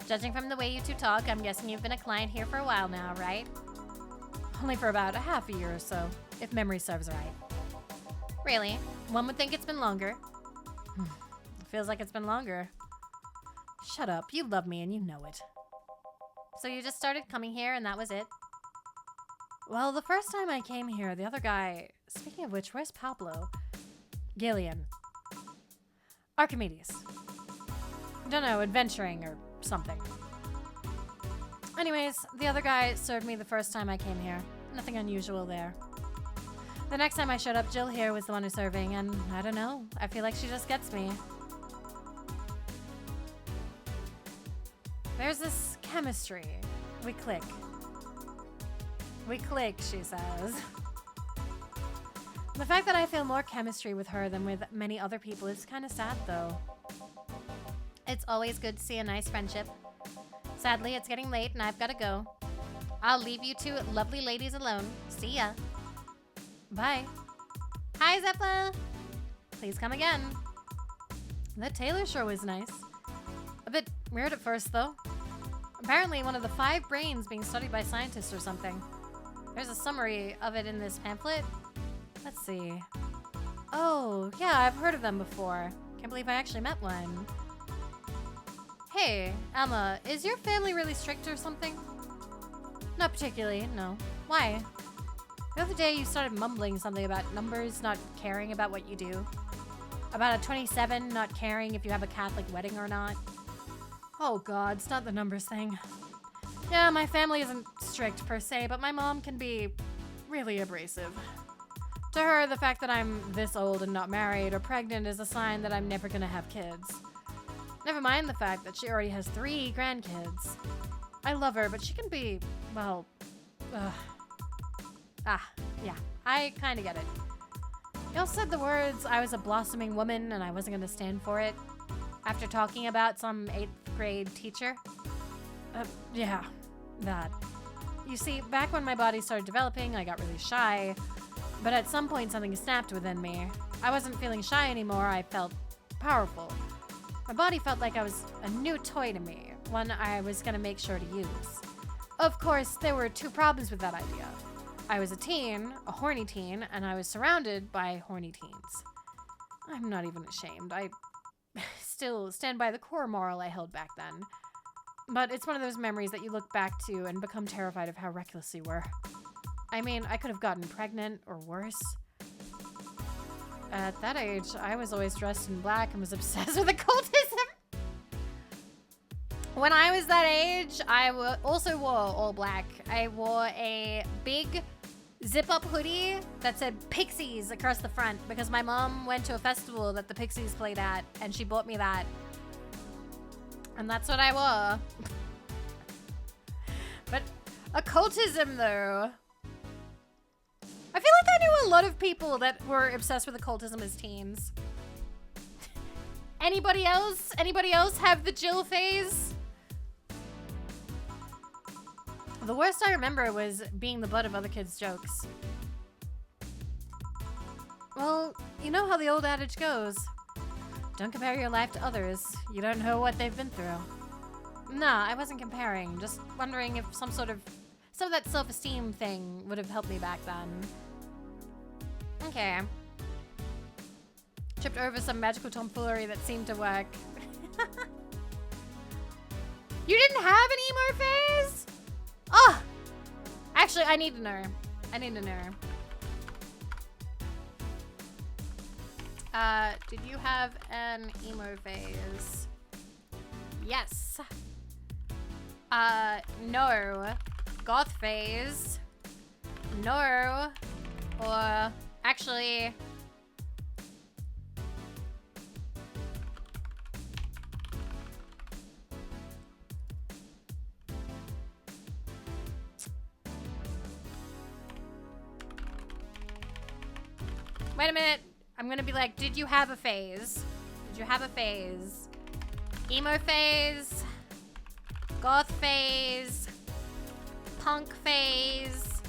Judging from the way you two talk, I'm guessing you've been a client here for a while now, right? Only for about a half a year or so, if memory serves right. Really? One would think it's been longer. Feels like it's been longer. Shut up. You love me and you know it. So you just started coming here and that was it? Well, the first time I came here, the other guy... Speaking of which, where's Pablo? Gillian. Archimedes. Don't know, adventuring or something. Anyways, the other guy served me the first time I came here. Nothing unusual there. The next time I showed up, Jill here was the one who's serving, and I don't know. I feel like she just gets me. There's this chemistry. We click. We click, she says. The fact that I feel more chemistry with her than with many other people is kind of sad, though. It's always good to see a nice friendship. Sadly, it's getting late and I've got to go. I'll leave you two lovely ladies alone. See ya. Bye. Hi, Zeppa. Please come again. That tailor sure was nice. A bit weird at first, though. Apparently one of the 5 brains being studied by scientists or something. There's a summary of it in this pamphlet. Let's see. Oh, yeah, I've heard of them before. Can't believe I actually met one. Hey, Emma, is your family really strict or something? Not particularly, no. Why? The other day you started mumbling something about numbers not caring about what you do. About a 27 not caring if you have a Catholic wedding or not. Oh god, it's not the numbers thing. Yeah, my family isn't strict per se, but my mom can be really abrasive. To her, the fact that I'm this old and not married or pregnant is a sign that I'm never gonna have kids. Never mind the fact that she already has 3 grandkids. I love her, but she can be, well, yeah, I kinda get it. Y'all said the words, I was a blossoming woman and I wasn't gonna stand for it. After talking about some 8th grade teacher. Yeah, that. You see, back when my body started developing, I got really shy. But at some point, something snapped within me. I wasn't feeling shy anymore, I felt powerful. My body felt like I was a new toy to me, one I was gonna make sure to use. Of course, there were 2 problems with that idea. I was a teen, a horny teen, and I was surrounded by horny teens. I'm not even ashamed. I still stand by the core moral I held back then. But it's one of those memories that you look back to and become terrified of how reckless you were. I mean, I could have gotten pregnant, or worse. At that age, I was always dressed in black and was obsessed with occultism. When I was that age, I also wore all black. I wore a big zip-up hoodie that said Pixies across the front because my mom went to a festival that the Pixies played at, and she bought me that. And that's what I wore. But occultism, though... I feel like I knew a lot of people that were obsessed with occultism as teens. Anybody else? Anybody else have the Jill phase? The worst I remember was being the butt of other kids' jokes. Well, you know how the old adage goes. Don't compare your life to others. You don't know what they've been through. Nah, I wasn't comparing. Just wondering if some of that self-esteem thing would have helped me back then. Okay. Tripped over some magical tomfoolery that seemed to work. You didn't have an emo phase? Oh! Actually, I need to know. Did you have an emo phase? Yes. No. Goth phase? No. Or, actually... Wait a minute. I'm gonna be like, did you have a phase? Did you have a phase? Emo phase? Goth phase? Punk phase?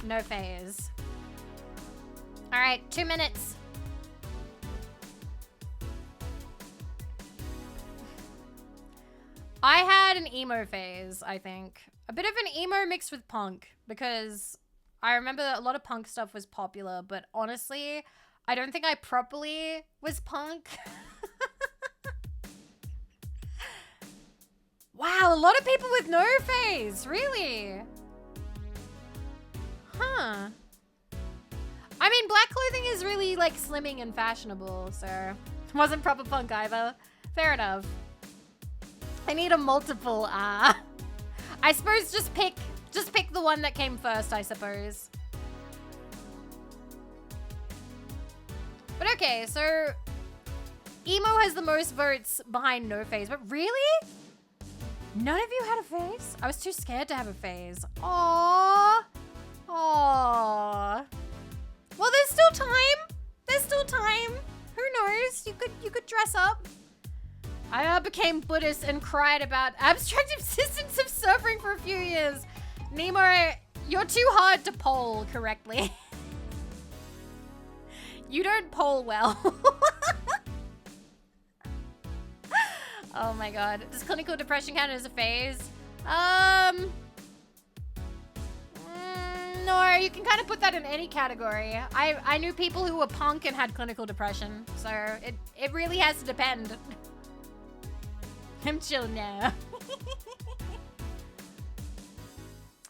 No phase. Alright, 2 minutes. I had an emo phase, I think. A bit of an emo mixed with punk, because I remember that a lot of punk stuff was popular, but honestly, I don't think I properly was punk. Wow, a lot of people with no phase, really? Huh. I mean, black clothing is really, like, slimming and fashionable, so wasn't proper punk either. Fair enough. I need a multiple, I suppose just pick the one that came first, I suppose. But okay, so emo has the most votes behind no phase, but really? None of you had a phase? I was too scared to have a phase. Aww. Aww. Well, there's still time. There's still time. Who knows? You could dress up. I became Buddhist and cried about abstract existence of suffering for a few years. Nemo, you're too hard to poll correctly. You don't poll well. Oh my god. Does clinical depression count as a phase? No, you can kind of put that in any category. I knew people who were punk and had clinical depression, so it really has to depend. I'm chill now.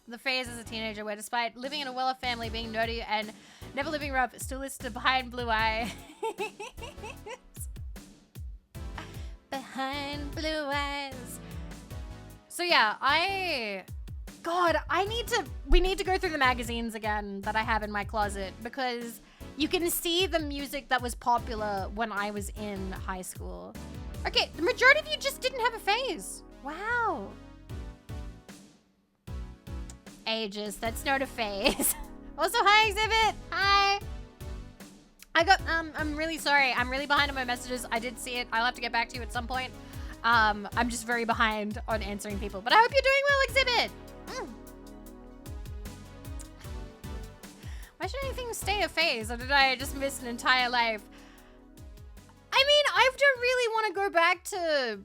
The phase as a teenager where despite living in a well-off family, being nerdy, and never living rough, still listed behind blue eye. Behind blue eyes. So yeah, we need to go through the magazines again that I have in my closet, because you can see the music that was popular when I was in high school. Okay, the majority of you just didn't have a phase. Wow. Ages, that's not a phase. Also, hi Exhibit, hi. I'm really sorry. I'm really behind on my messages. I did see it. I'll have to get back to you at some point. I'm just very behind on answering people, but I hope you're doing well, Exhibit. Why should anything stay a phase, or did I just miss an entire life? I mean, I don't really want to go back to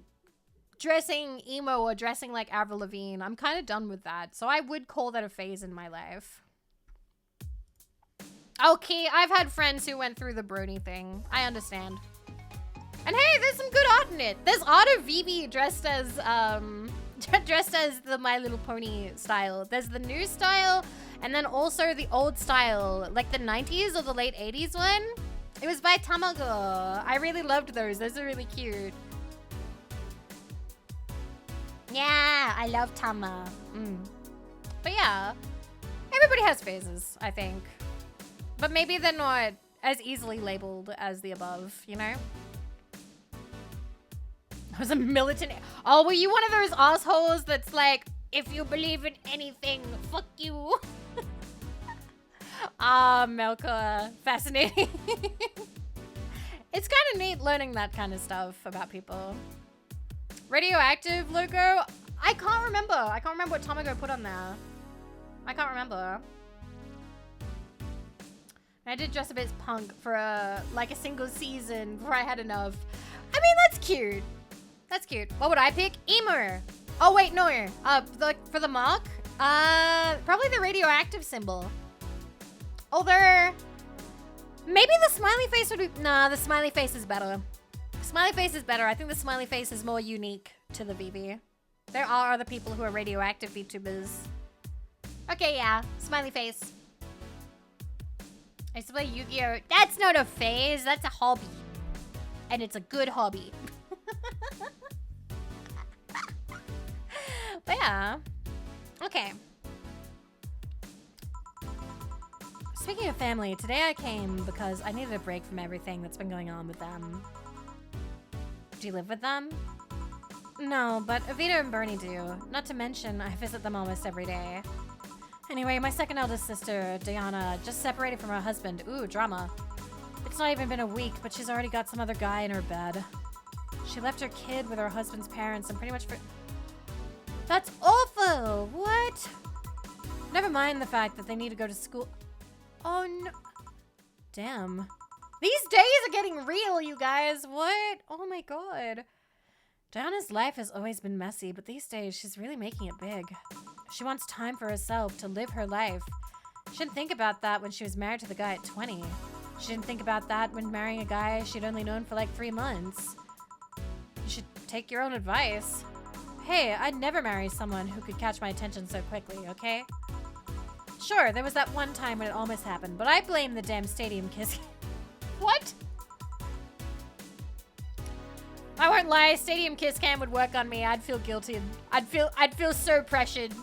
dressing emo or dressing like Avril Lavigne. I'm kind of done with that, so I would call that a phase in my life. Okay, I've had friends who went through the brony thing. I understand. And hey, there's some good art in it. There's art of Vivi dressed as the My Little Pony style. There's the new style, and then also the old style, like the 90s or the late 80s one. It was by Tamago. I really loved those. Those are really cute. Yeah, I love Tama. But yeah, everybody has phases, I think. But maybe they're not as easily labeled as the above, you know? I was a militant. Oh, were you one of those assholes that's like, if you believe in anything, fuck you? Melka. Fascinating. It's kind of neat learning that kind of stuff about people. Radioactive logo? I can't remember. I can't remember what Tomago put on there. I can't remember. I did dress a bit as punk for like a single season before I had enough. I mean, that's cute. That's cute. What would I pick? Emo. Oh, wait, no. For the mark? Probably the radioactive symbol. Although, maybe the smiley face would be... Nah, the smiley face is better. Smiley face is better. I think the smiley face is more unique to the VB. There are other people who are radioactive VTubers. Okay, yeah. Smiley face. I used to play Yu-Gi-Oh! That's not a phase. That's a hobby. And it's a good hobby. But yeah. Okay. Speaking of family, today I came because I needed a break from everything that's been going on with them. Do you live with them? No, but Avita and Bernie do. Not to mention, I visit them almost every day. Anyway, my second eldest sister, Diana, just separated from her husband. Ooh, drama. It's not even been a week, but she's already got some other guy in her bed. She left her kid with her husband's parents and pretty much That's awful! What? Never mind the fact that they need to go to school. Oh no. Damn. These days are getting real, you guys. What? Oh my god. Diana's life has always been messy, but these days she's really making it big. She wants time for herself to live her life. She didn't think about that when she was married to the guy at 20. She didn't think about that when marrying a guy she'd only known for like 3 months. You should take your own advice. Hey, I'd never marry someone who could catch my attention so quickly, okay? Sure, there was that one time when it almost happened, but I blame the damn stadium kiss. What? I won't lie, stadium kiss cam would work on me. I'd feel guilty. I'd feel so pressured.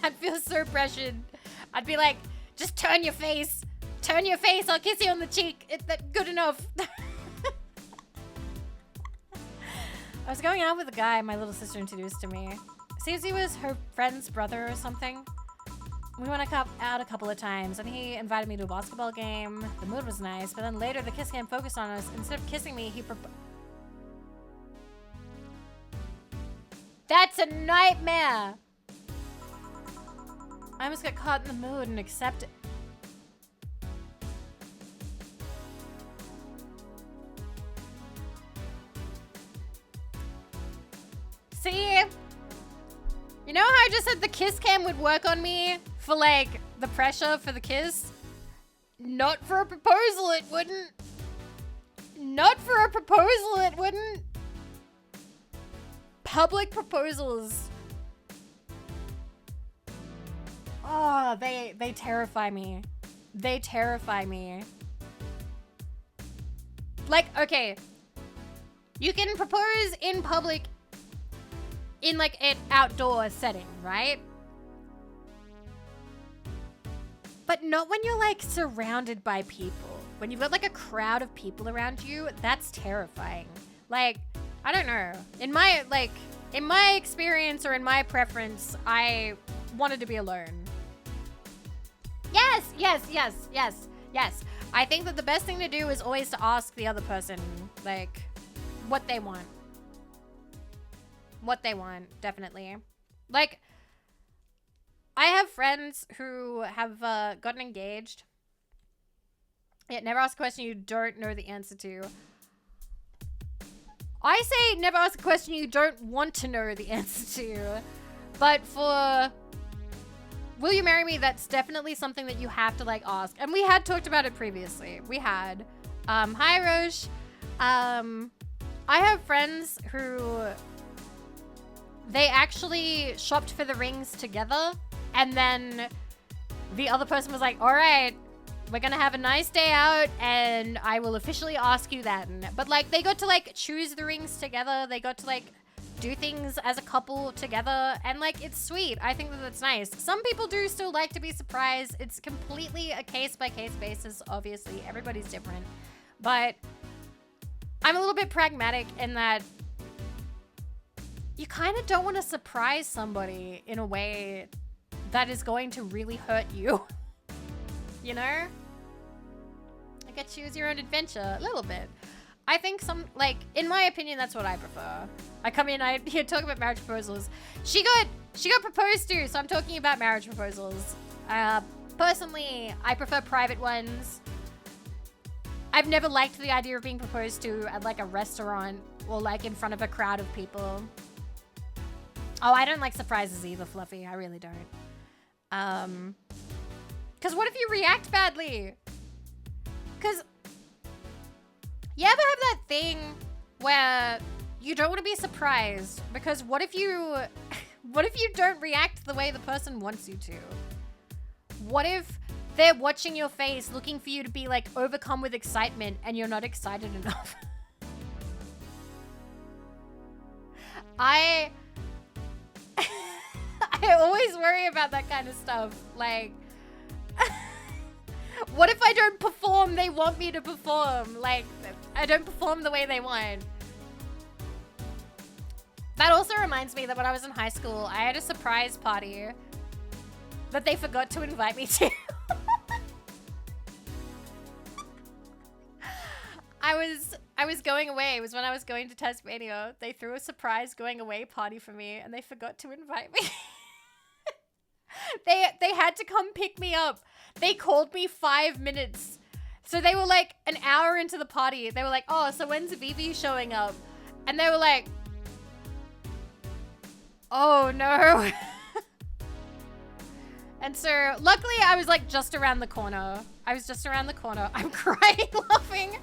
I'd feel so pressured. I'd be like, just turn your face. Turn your face. I'll kiss you on the cheek. That's good enough. I was going out with a guy my little sister introduced to me. Seems he was her friend's brother or something. We went out a couple of times, and he invited me to a basketball game. The mood was nice, but then later the kiss cam focused on us. Instead of kissing me, he That's a nightmare! I almost got caught in the mood and accepted. See? You know how I just said the kiss cam would work on me for like the pressure for the kiss? Not for a proposal, it wouldn't. Not for a proposal, it wouldn't. Public proposals. Oh, they terrify me. They terrify me. Like, okay. You can propose in public in like an outdoor setting, right? But not when you're like surrounded by people. When you've got like a crowd of people around you, that's terrifying. Like, I don't know. In my experience or in my preference, I wanted to be alone. Yes, yes, yes, yes, yes. I think that the best thing to do is always to ask the other person, like, what they want. What they want, definitely. Like, I have friends who have gotten engaged. Yeah, never ask a question you don't know the answer to. I say never ask a question you don't want to know the answer to. But for will you marry me, that's definitely something that you have to like ask. And we had talked about it previously. We had. Hi, Roche. I have friends who they actually shopped for the rings together, and then the other person was like, all right, we're gonna have a nice day out and I will officially ask you then. But like they got to like choose the rings together. They got to like do things as a couple together, and like it's sweet. I think that that's nice. Some people do still like to be surprised. It's completely a case-by-case basis. Obviously, everybody's different. But I'm a little bit pragmatic in that you kind of don't want to surprise somebody in a way that is going to really hurt you. You know? Like a choose your own adventure, a little bit. I think some, like, in my opinion, that's what I prefer. I come in, I talk about marriage proposals. She got proposed to, so I'm talking about marriage proposals. Personally, I prefer private ones. I've never liked the idea of being proposed to at like a restaurant or like in front of a crowd of people. Oh, I don't like surprises either, Fluffy. I really don't. Because what if you react badly? Because you ever have that thing where you don't want to be surprised? Because what if you don't react the way the person wants you to? What if they're watching your face, looking for you to be like overcome with excitement, and you're not excited enough? I always worry about that kind of stuff. Like, what if I don't perform they want me to perform? Like, I don't perform the way they want. That also reminds me that when I was in high school, I had a surprise party that they forgot to invite me to. I was going away. It was when I was going to Tasmania. They threw a surprise going away party for me, and they forgot to invite me. They had to come pick me up. They called me 5 minutes. So they were like an hour into the party. They were like, oh, so when's Vivi showing up? And they were like, oh no. And so luckily I was like just around the corner. I'm crying, laughing.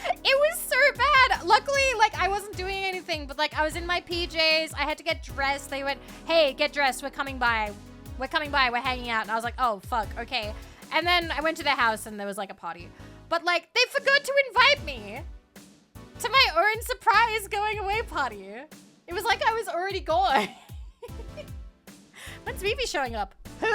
It was so bad. Luckily, like I wasn't doing anything, but like I was in my PJs. I had to get dressed. They went, hey, get dressed. We're coming by. We're hanging out. And I was like, oh, fuck. Okay. And then I went to their house and there was like a party. But like they forgot to invite me to my own surprise going away party. It was like I was already gone. When's Vivi showing up? Who?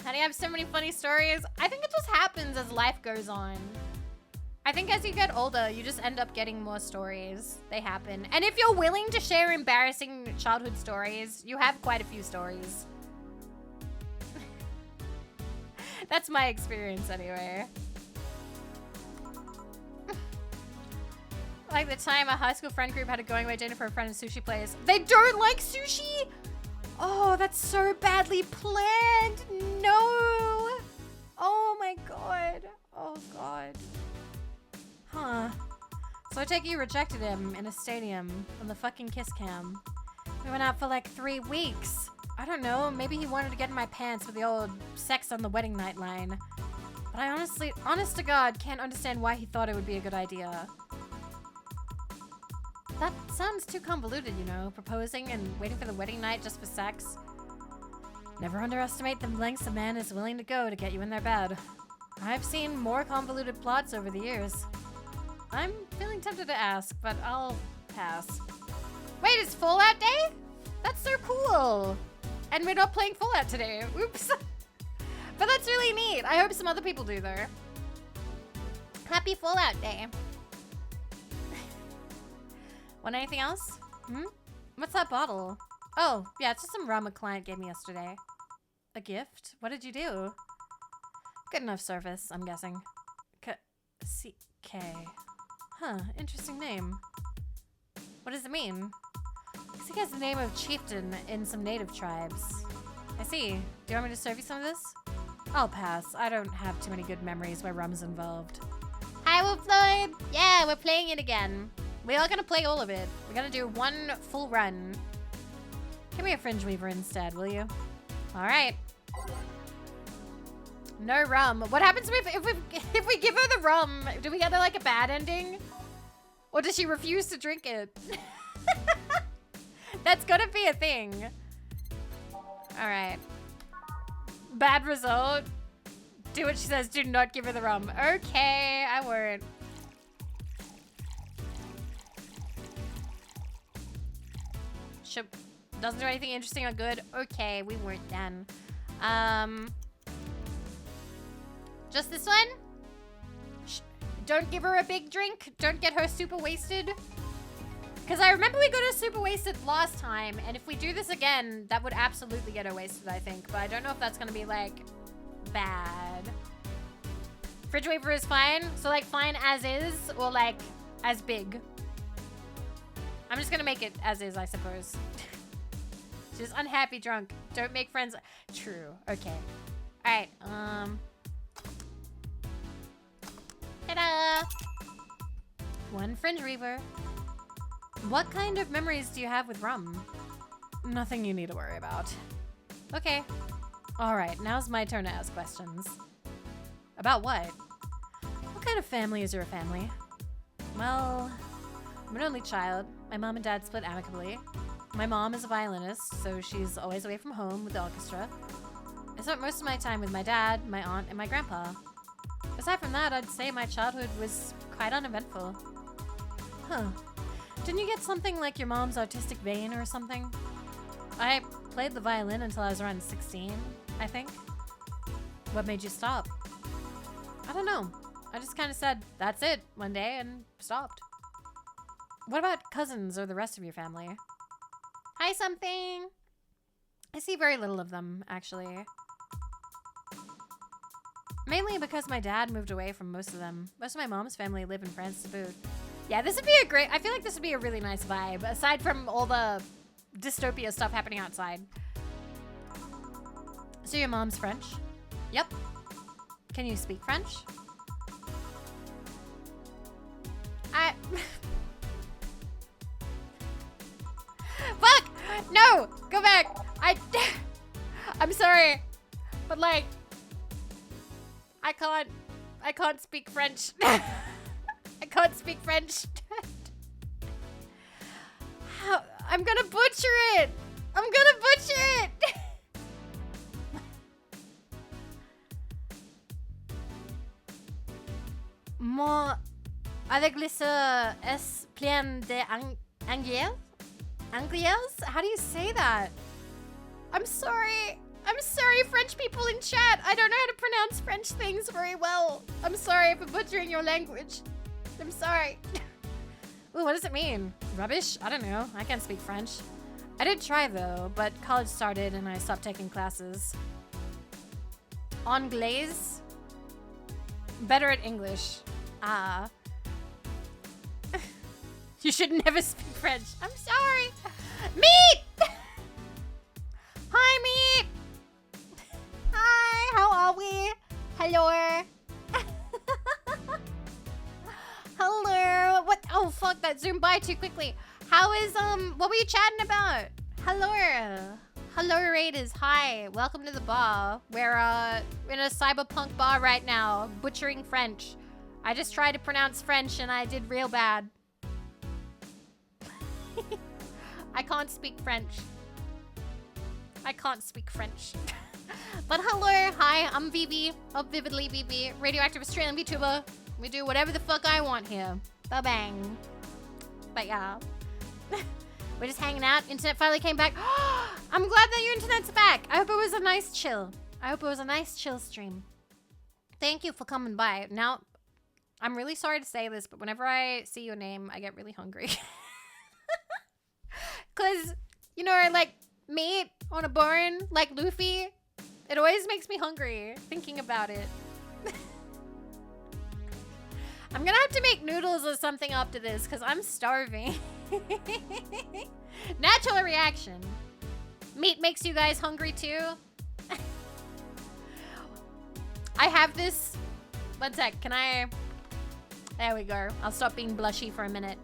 Honey, I have so many funny stories. I think it just happens as life goes on. I think as you get older, you just end up getting more stories. They happen. And if you're willing to share embarrassing childhood stories, you have quite a few stories. That's my experience anyway. Like the time a high school friend group had a going away dinner for a friend at a sushi place. They don't like sushi? Oh, that's so badly planned. No. Oh my god. Oh god. Huh. So I take it you rejected him in a stadium on the fucking kiss cam. We went out for like 3 weeks. I don't know, maybe he wanted to get in my pants with the old sex on the wedding night line. But I honestly, honest to God, can't understand why he thought it would be a good idea. That sounds too convoluted, you know, proposing and waiting for the wedding night just for sex. Never underestimate the lengths a man is willing to go to get you in their bed. I've seen more convoluted plots over the years. I'm feeling tempted to ask, but I'll pass. Wait, it's Fallout Day? That's so cool. And we're not playing Fallout today. Oops. But that's really neat. I hope some other people do, though. Happy Fallout Day. Want anything else? What's that bottle? Oh, yeah, it's just some rum a client gave me yesterday. A gift? What did you do? Good enough service, I'm guessing. C-K. Huh, interesting name. What does it mean? Looks like it has the name of chieftain in some native tribes. I see. Do you want me to serve you some of this? I'll pass. I don't have too many good memories where rum's involved. Hi, Wolf Floyd! Yeah, we're playing it again. We are gonna play all of it. We're gonna do one full run. Give me a Fringe Weaver instead, will you? All right. No rum. What happens if we give her the rum? Do we get her like a bad ending? Or does she refuse to drink it? That's gotta be a thing. All right. Bad result. Do what she says. Do not give her the rum. Okay, I won't. Doesn't do anything interesting or good. Okay, we weren't done. Just this one? Don't give her a big drink. Don't get her super wasted. Because I remember we got her super wasted last time, and if we do this again, that would absolutely get her wasted, I think. But I don't know if that's gonna be like bad. Fridge Wafer is fine. So like fine as is, or like as big. I'm just gonna make it as is, I suppose. She's unhappy drunk. Don't make friends. True. Okay. All right. Ta-da! One Fringe Reaver. What kind of memories do you have with rum? Nothing you need to worry about. Okay. All right. Now's my turn to ask questions. About what? What kind of family is your family? Well, I'm an only child. My mom and dad split amicably. My mom is a violinist, so she's always away from home with the orchestra. I spent most of my time with my dad, my aunt, and my grandpa. Aside from that, I'd say my childhood was quite uneventful. Huh. Didn't you get something like your mom's artistic vein or something? I played the violin until I was around 16, I think. What made you stop? I don't know. I just kind of said, that's it, one day, and stopped. What about cousins or the rest of your family? Hi, something. I see very little of them, actually. Mainly because my dad moved away from most of them. Most of my mom's family live in France to boot. Yeah, this would be a great, I feel like this would be a really nice vibe. Aside from all the dystopia stuff happening outside. So your mom's French? Yep. Can you speak French? Fuck! No! Go back! I'm sorry. But like, I can't speak French. I can't speak French. I'm gonna butcher it! I'm gonna butcher it! Mon avec les S plein de anglais? Anglais? How do you say that? I'm sorry. I'm sorry, French people in chat. I don't know how to pronounce French things very well. I'm sorry for butchering your language. I'm sorry. Ooh, what does it mean? Rubbish? I don't know. I can't speak French. I did try though, but college started and I stopped taking classes. Anglaise? Better at English. Ah. You should never speak French. I'm sorry. Meat! Hi, Meat! Hi, how are we? Hello. Hello. What? Oh, fuck, that zoomed by too quickly. How is, what were you chatting about? Hello. Hello, Raiders. Hi. Welcome to the bar. We're in a cyberpunk bar right now, butchering French. I just tried to pronounce French and I did real bad. I can't speak French. I can't speak French. But hello, hi, I'm Vivi of Vividly Vivi, radioactive Australian VTuber. We do whatever the fuck I want here. Ba-bang. But yeah. We're just hanging out. Internet finally came back. I'm glad that your internet's back. I hope it was a nice chill. I hope it was a nice chill stream. Thank you for coming by. Now, I'm really sorry to say this, but whenever I see your name, I get really hungry. Cause, you know, I like meat on a bone, like Luffy. It always makes me hungry thinking about it. I'm gonna have to make noodles or something after this because I'm starving. Natural reaction. Meat makes you guys hungry too. I have this. One sec, can I? There we go. I'll stop being blushy for a minute.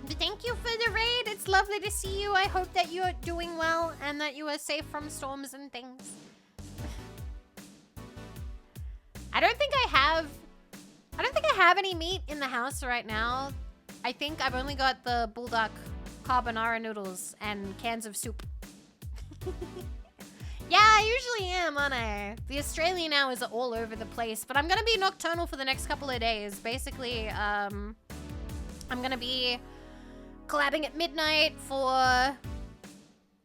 Thank you for the raid. It's lovely to see you. I hope that you're doing well and that you are safe from storms and things. I don't think I have any meat in the house right now. I think I've only got the bulldog carbonara noodles and cans of soup. Yeah, I usually am, aren't I? The Australian hours are all over the place, but I'm gonna be nocturnal for the next couple of days. Basically, I'm gonna be collabing at midnight for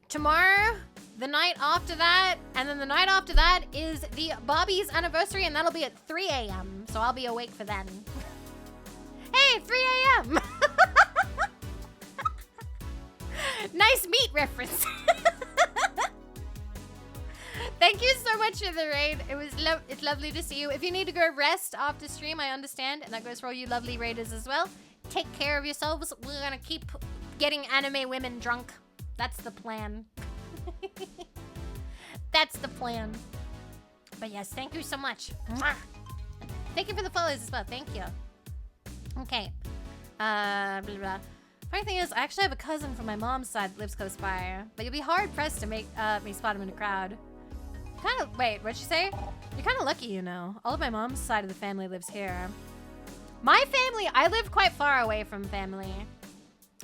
tomorrow, the night after that, and then the night after that is the Barbie's anniversary, and that'll be at 3 a.m. So I'll be awake for then. Hey, 3 a.m. Nice meat reference. Thank you so much for the raid. It's lovely to see you. If you need to go rest after stream, I understand, and that goes for all you lovely raiders as well. Take care of yourselves. We're gonna keep getting anime women drunk. That's the plan. That's the plan. But yes, thank you so much. Mwah. Thank you for the follows as well. Thank you. Okay. Blah, blah. Funny thing is, I actually have a cousin from my mom's side that lives close by, but you'll be hard pressed to make me spot him in a crowd. Wait, what'd she say? You're kind of lucky, you know. All of my mom's side of the family lives here. My family, I live quite far away from family.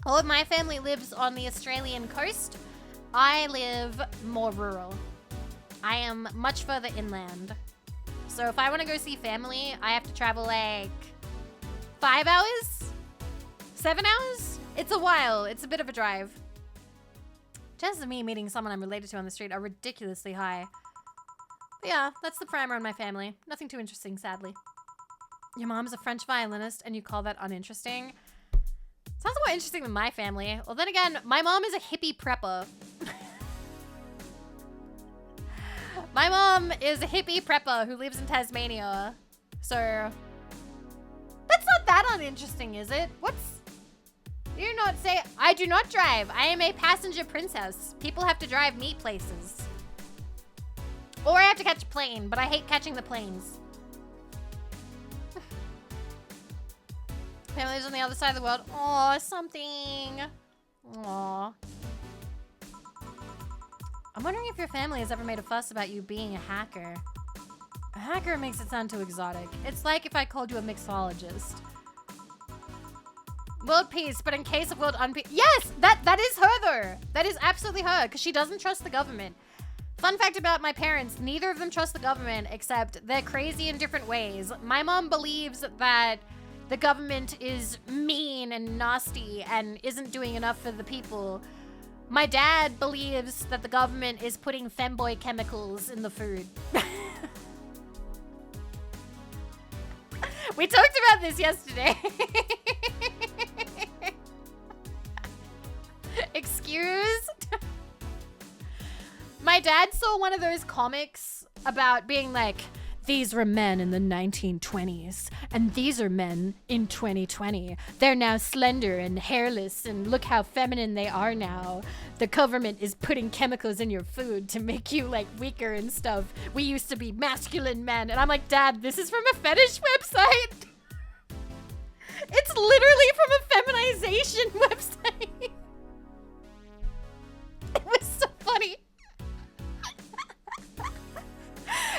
All of my family lives on the Australian coast. I live more rural. I am much further inland. So if I want to go see family, I have to travel like 5 hours? 7 hours? It's a while. It's a bit of a drive. Chances of me meeting someone I'm related to on the street are ridiculously high. But yeah, that's the primer on my family. Nothing too interesting, sadly. Your mom's a French violinist and you call that uninteresting? Sounds more interesting than my family. Well, then again, my mom is a hippie prepper. My mom is a hippie prepper who lives in Tasmania. So, that's not that uninteresting, is it? You not say, I do not drive. I am a passenger princess. People have to drive me places. Or I have to catch a plane, but I hate catching the planes. Family lives on the other side of the world. Aw, something. Aw. I'm wondering if your family has ever made a fuss about you being a hacker. A hacker makes it sound too exotic. It's like if I called you a mixologist. World peace, but in case of world unpeace. Yes, that is her though. That is absolutely her, because she doesn't trust the government. Fun fact about my parents, neither of them trust the government, except they're crazy in different ways. My mom believes that the government is mean and nasty and isn't doing enough for the people. My dad believes that the government is putting femboy chemicals in the food. We talked about this yesterday. Excuse? My dad saw one of those comics about being like, these were men in the 1920s, and these are men in 2020. They're now slender and hairless, and look how feminine they are now. The government is putting chemicals in your food to make you like weaker and stuff. We used to be masculine men. And I'm like, Dad, this is from a fetish website. It's literally from a feminization website. It was so funny.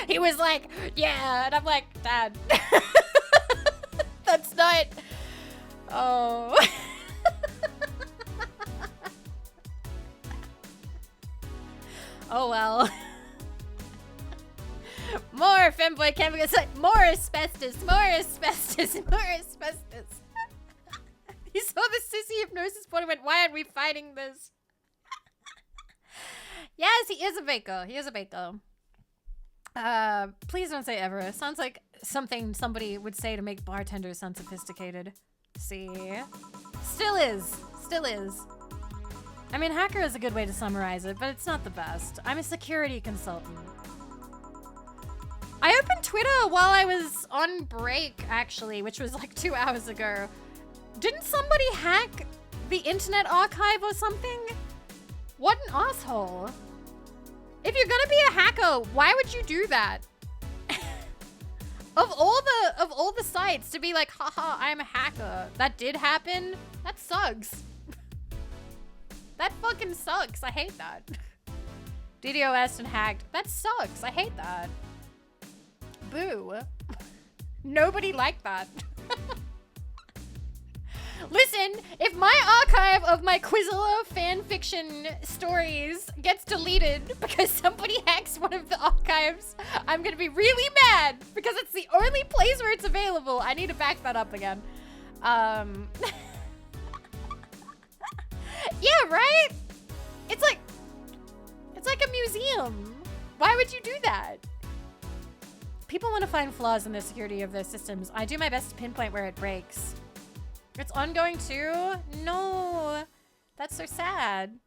He was like, yeah, and I'm like, Dad, that's not, oh. Oh well. More femboy chemicals, like more asbestos, more asbestos, more asbestos. He saw the sissy hypnosis point and went, why aren't we fighting this? Yes, he is a baker. He is a baker. Please don't say ever. Sounds like something somebody would say to make bartenders sound sophisticated. See? Still is. Still is. I mean, hacker is a good way to summarize it, but it's not the best. I'm a security consultant. I opened Twitter while I was on break, actually, which was like 2 hours ago. Didn't somebody hack the Internet Archive or something? What an asshole. If you're gonna be a hacker, why would you do that? Of all the sites to be like, haha, I'm a hacker. That did happen. That sucks. That fucking sucks. I hate that. DDoS and hacked. That sucks. I hate that. Boo. Nobody liked that. Listen, if my archive of my Quizilla fanfiction stories gets deleted because somebody hacks one of the archives, I'm gonna be really mad because it's the only place where it's available. I need to back that up again. Yeah, right? It's like a museum. Why would you do that? People want to find flaws in the security of their systems. I do my best to pinpoint where it breaks. It's ongoing too? No. That's so sad.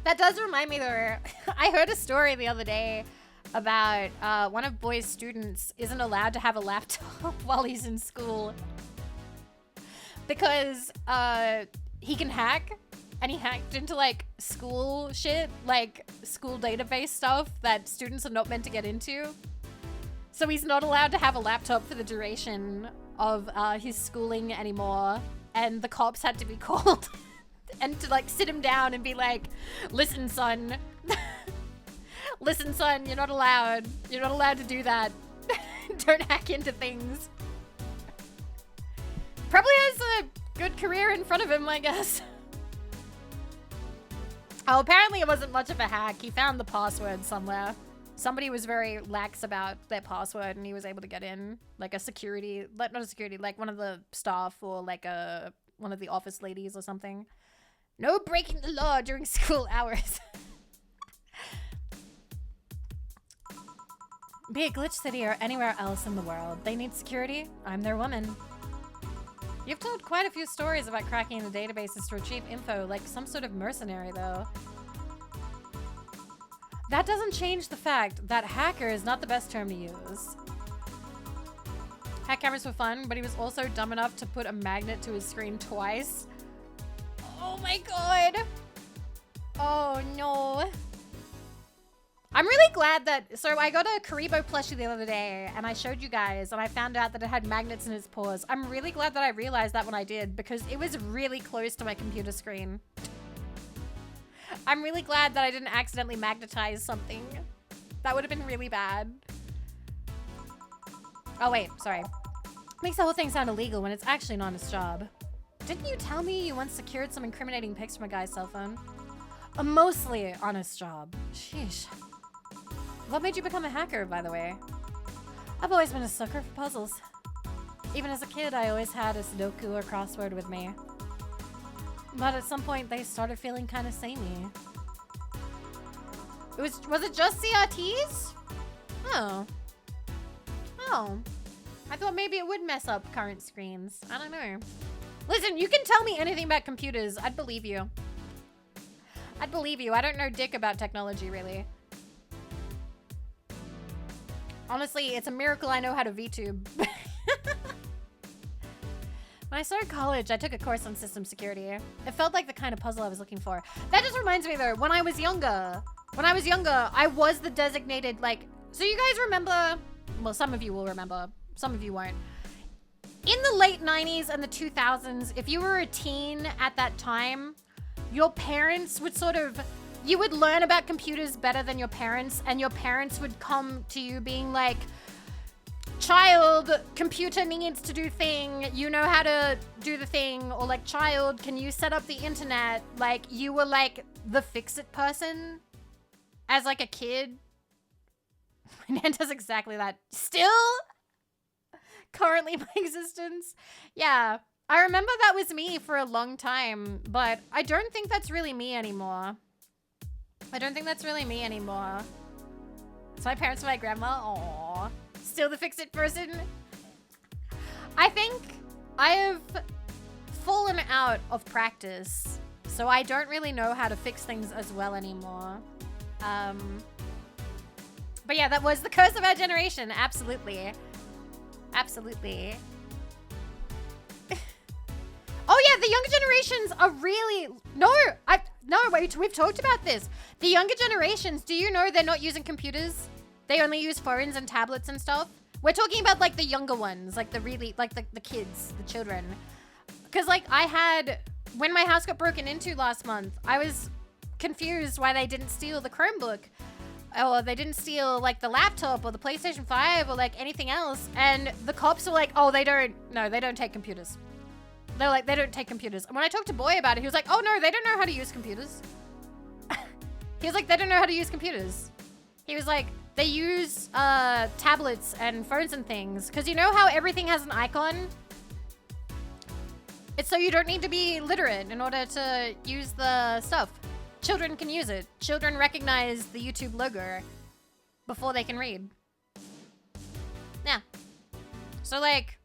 That does remind me though, I heard a story the other day about one of Boy's students isn't allowed to have a laptop while he's in school because he can hack, and he hacked into like school shit, like school database stuff that students are not meant to get into. So he's not allowed to have a laptop for the duration of his schooling anymore, and the cops had to be called and to like sit him down and be like, listen son, listen son, you're not allowed to do that. Don't hack into things. Probably has a good career in front of him, I guess. Oh, apparently it wasn't much of a hack. He found the password somewhere. Somebody was very lax about their password and he was able to get in. Like a security, like not a security, like one of the staff or like one of the office ladies or something. No breaking the law during school hours. Be it Glitch City or anywhere else in the world, they need security. I'm their woman. You've told quite a few stories about cracking the databases to retrieve info, like some sort of mercenary though. That doesn't change the fact that hacker is not the best term to use. Hack cameras were fun, but he was also dumb enough to put a magnet to his screen twice. my god. Oh no. I'm really glad that, so I got a Karibo plushie the other day and I showed you guys and I found out that it had magnets in its paws. I'm really glad that I realized that when I did because it was really close to my computer screen. I'm really glad that I didn't accidentally magnetize something. That would have been really bad. Oh wait, sorry. Makes the whole thing sound illegal when it's actually an honest job. Didn't you tell me you once secured some incriminating pics from a guy's cell phone? A mostly honest job. Sheesh. What made you become a hacker, by the way? I've always been a sucker for puzzles. Even as a kid, I always had a Sudoku or crossword with me. But at some point, they started feeling kind of samey. Was it just CRTs? Oh. Oh. I thought maybe it would mess up current screens. I don't know. Listen, you can tell me anything about computers. I'd believe you. I'd believe you. I don't know dick about technology, really. Honestly, it's a miracle I know how to VTube. When I started college, I took a course on system security. It felt like the kind of puzzle I was looking for. That just reminds me though, when I was younger, I was the designated, like, so you guys remember, well, some of you will remember, some of you won't. In the late 90s and the 2000s, if you were a teen at that time, your parents would sort of, you would learn about computers better than your parents, and your parents would come to you being like, child, computer needs to do thing, you know how to do the thing, or like, child, can you set up the internet? Like, you were like the fix-it person as like a kid. Nan does exactly that. Still? Currently my existence? Yeah, I remember that was me for a long time, but I don't think that's really me anymore. I don't think that's really me anymore. It's my parents and my grandma. Aww. Still the fix-it person. I think I have fallen out of practice, so I don't really know how to fix things as well anymore. But yeah, that was the curse of our generation. Absolutely. Absolutely. Oh yeah, the younger generations are really... No, wait, we've talked about this. The younger generations, do you know they're not using computers? They only use phones and tablets and stuff. We're talking about like the younger ones, like the really, like the kids, the children. Because like when my house got broken into last month, I was confused why they didn't steal the Chromebook. Or they didn't steal like the laptop or the PlayStation 5 or like anything else. And the cops were like, oh, they don't take computers. They're like, they don't take computers. And when I talked to Boy about it, he was like, oh no, they don't know how to use computers. He was like, they don't know how to use computers. He was like, they use tablets and phones and things. Because you know how everything has an icon? It's so you don't need to be literate in order to use the stuff. Children can use it. Children recognize the YouTube logo before they can read. Yeah. So like,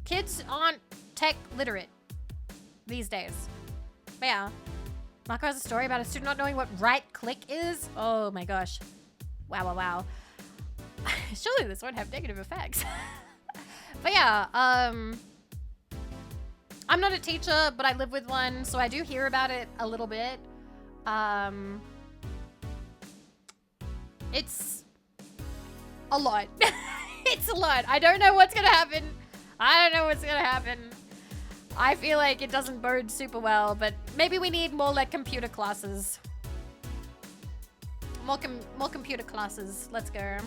kids aren't tech literate these days. But yeah. Marco has a story about a student not knowing what right click is. Oh my gosh. Wow, wow, wow. Surely this won't have negative effects. But yeah, I'm not a teacher, but I live with one, so I do hear about it a little bit. It's a lot. It's a lot. I don't know what's gonna happen. I feel like it doesn't bode super well, but maybe we need more like computer classes. More computer classes. Let's go.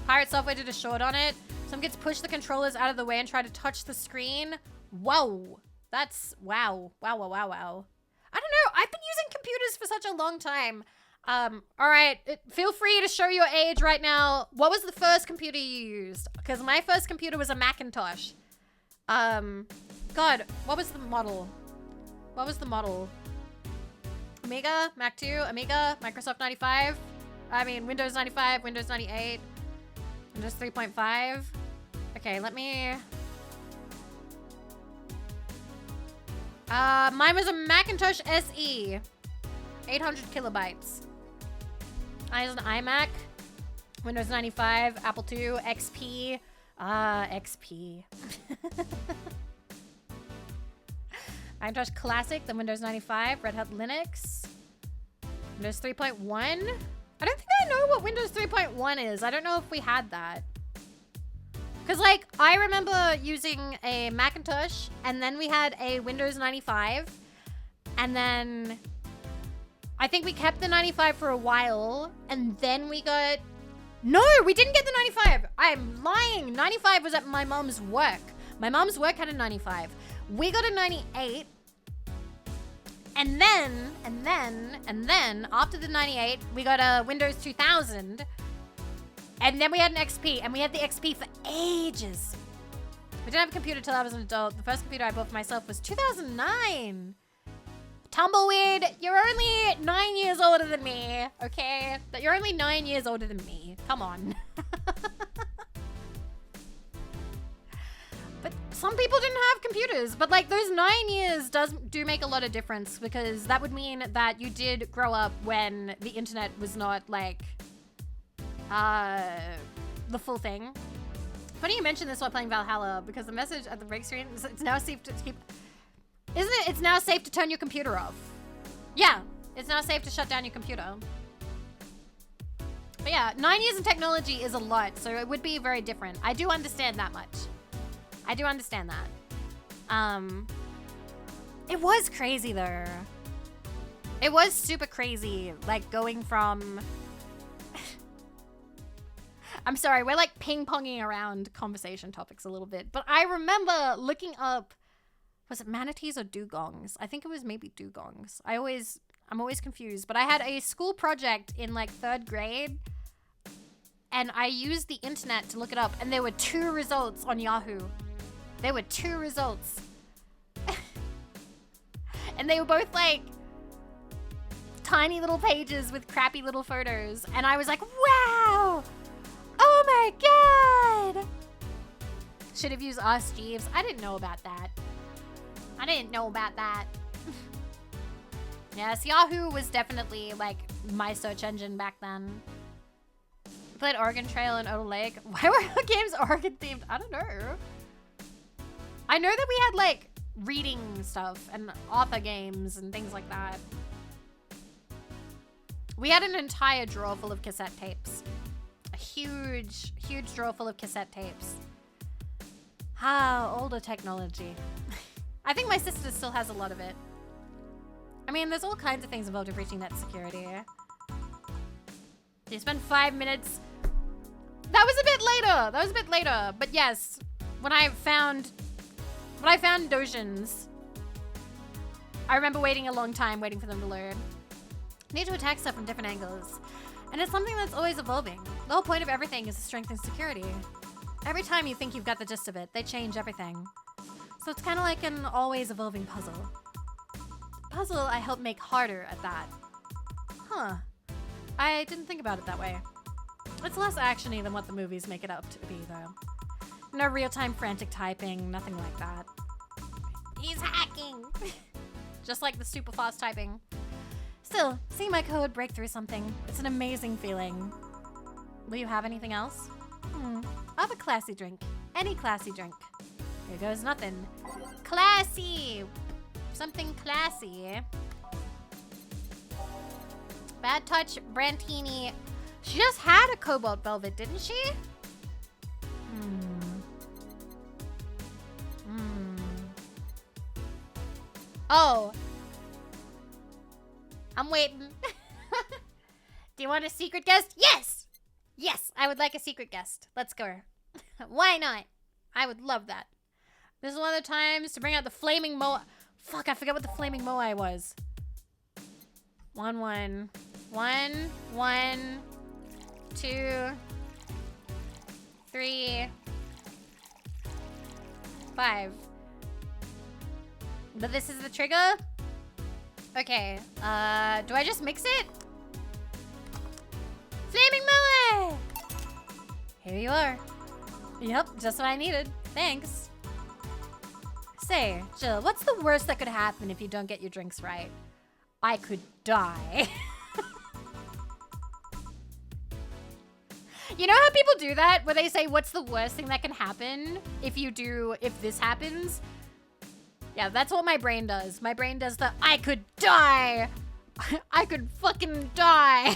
Pirate Software did a short on it. Some kids push the controllers out of the way and try to touch the screen. Whoa. That's wow. Wow, wow, wow, wow. I don't know. I've been using computers for such a long time. All right. Feel free to show your age right now. What was the first computer you used? Because my first computer was a Macintosh. God, what was the model? Amiga, Mac 2, Amiga, Microsoft 95. I mean, Windows 95, Windows 98, Windows 3.5. Okay, let me... mine was a Macintosh SE. 800 kilobytes. I was an iMac, Windows 95, Apple II, XP. XP. Macintosh Classic, then Windows 95, Red Hat Linux, Windows 3.1. I don't think I know what Windows 3.1 is. I don't know if we had that. Because, like, I remember using a Macintosh, and then we had a Windows 95, and then I think we kept the 95 for a while, and then we got... No, we didn't get the 95. I'm lying. 95 was at my mom's work. My mom's work had a 95. We got a 98. And then, after the 98, we got a Windows 2000. And then we had an XP, and we had the XP for ages. We didn't have a computer till I was an adult. The first computer I bought for myself was 2009. Tumbleweed, you're only 9 years older than me, okay? You're only 9 years older than me. Come on. But some people didn't have computers. But like those 9 years do make a lot of difference, because that would mean that you did grow up when the internet was not like the full thing. Funny you mentioned this while playing Valhalla, because the message at the break screen is it's now safe to keep... Isn't it? It's now safe to turn your computer off. Yeah, it's now safe to shut down your computer. But yeah, 9 years in technology is a lot, so it would be very different. I do understand that much. I do understand that. It was crazy though. It was super crazy, like going from... I'm sorry, we're like ping-ponging around conversation topics a little bit, but I remember looking up, was it manatees or dugongs? I think it was maybe dugongs. I'm always confused, but I had a school project in like 3rd grade, and I used the internet to look it up, and there were 2 results on Yahoo. There were 2 results. And they were both like tiny little pages with crappy little photos, and I was like, wow! Oh my god! Should have used Ask Jeeves. I didn't know about that. Yes, Yahoo was definitely like my search engine back then. Played Oregon Trail and Old Lake. Why were our games Oregon themed? I don't know. I know that we had like reading stuff and author games and things like that. We had an entire drawer full of cassette tapes. A huge, huge drawer full of cassette tapes. Ah, older technology. I think my sister still has a lot of it. I mean, there's all kinds of things involved in breaching that security. You spend 5 minutes. That was a bit later. But yes, when I found Dojins, I remember waiting a long time, waiting for them to load. Need to attack stuff from different angles. And it's something that's always evolving. The whole point of everything is to strengthen security. Every time you think you've got the gist of it, they change everything. So it's kind of like an always evolving puzzle. Puzzle I help make harder at that. Huh. I didn't think about it that way. It's less actiony than what the movies make it up to be, though. No real-time frantic typing, nothing like that. He's hacking! Just like the super fast typing. Still, seeing my code break through something, it's an amazing feeling. Will you have anything else? I'll have a classy drink. Any classy drink. Here goes nothing. Classy! Something classy. Bad Touch Brantini. She just had a Cobalt Velvet, didn't she? Oh. I'm waiting. Do you want a secret guest? Yes! Yes, I would like a secret guest. Let's go. Why not? I would love that. This is one of the times to bring out the flaming moai. Fuck, I forgot what the flaming moai was. 1, 1. 1, 1, 2, 3, 5. But this is the trigger? Okay, do I just mix it? Flaming moai! Here you are. Yep, just what I needed. Thanks. Say, Jill, what's the worst that could happen if you don't get your drinks right? I could die. You know how people do that? Where they say, what's the worst thing that can happen if this happens? Yeah, that's what my brain does. My brain does the I could die. I could fucking die.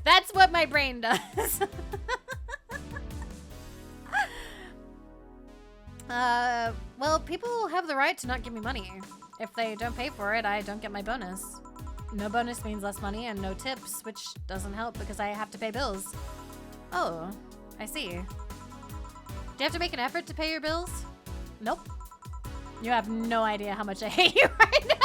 That's what my brain does. Well, people have the right to not give me money. If they don't pay for it, I don't get my bonus. No bonus means less money and no tips, which doesn't help because I have to pay bills. Oh, I see. Do you have to make an effort to pay your bills? Nope. You have no idea how much I hate you right now.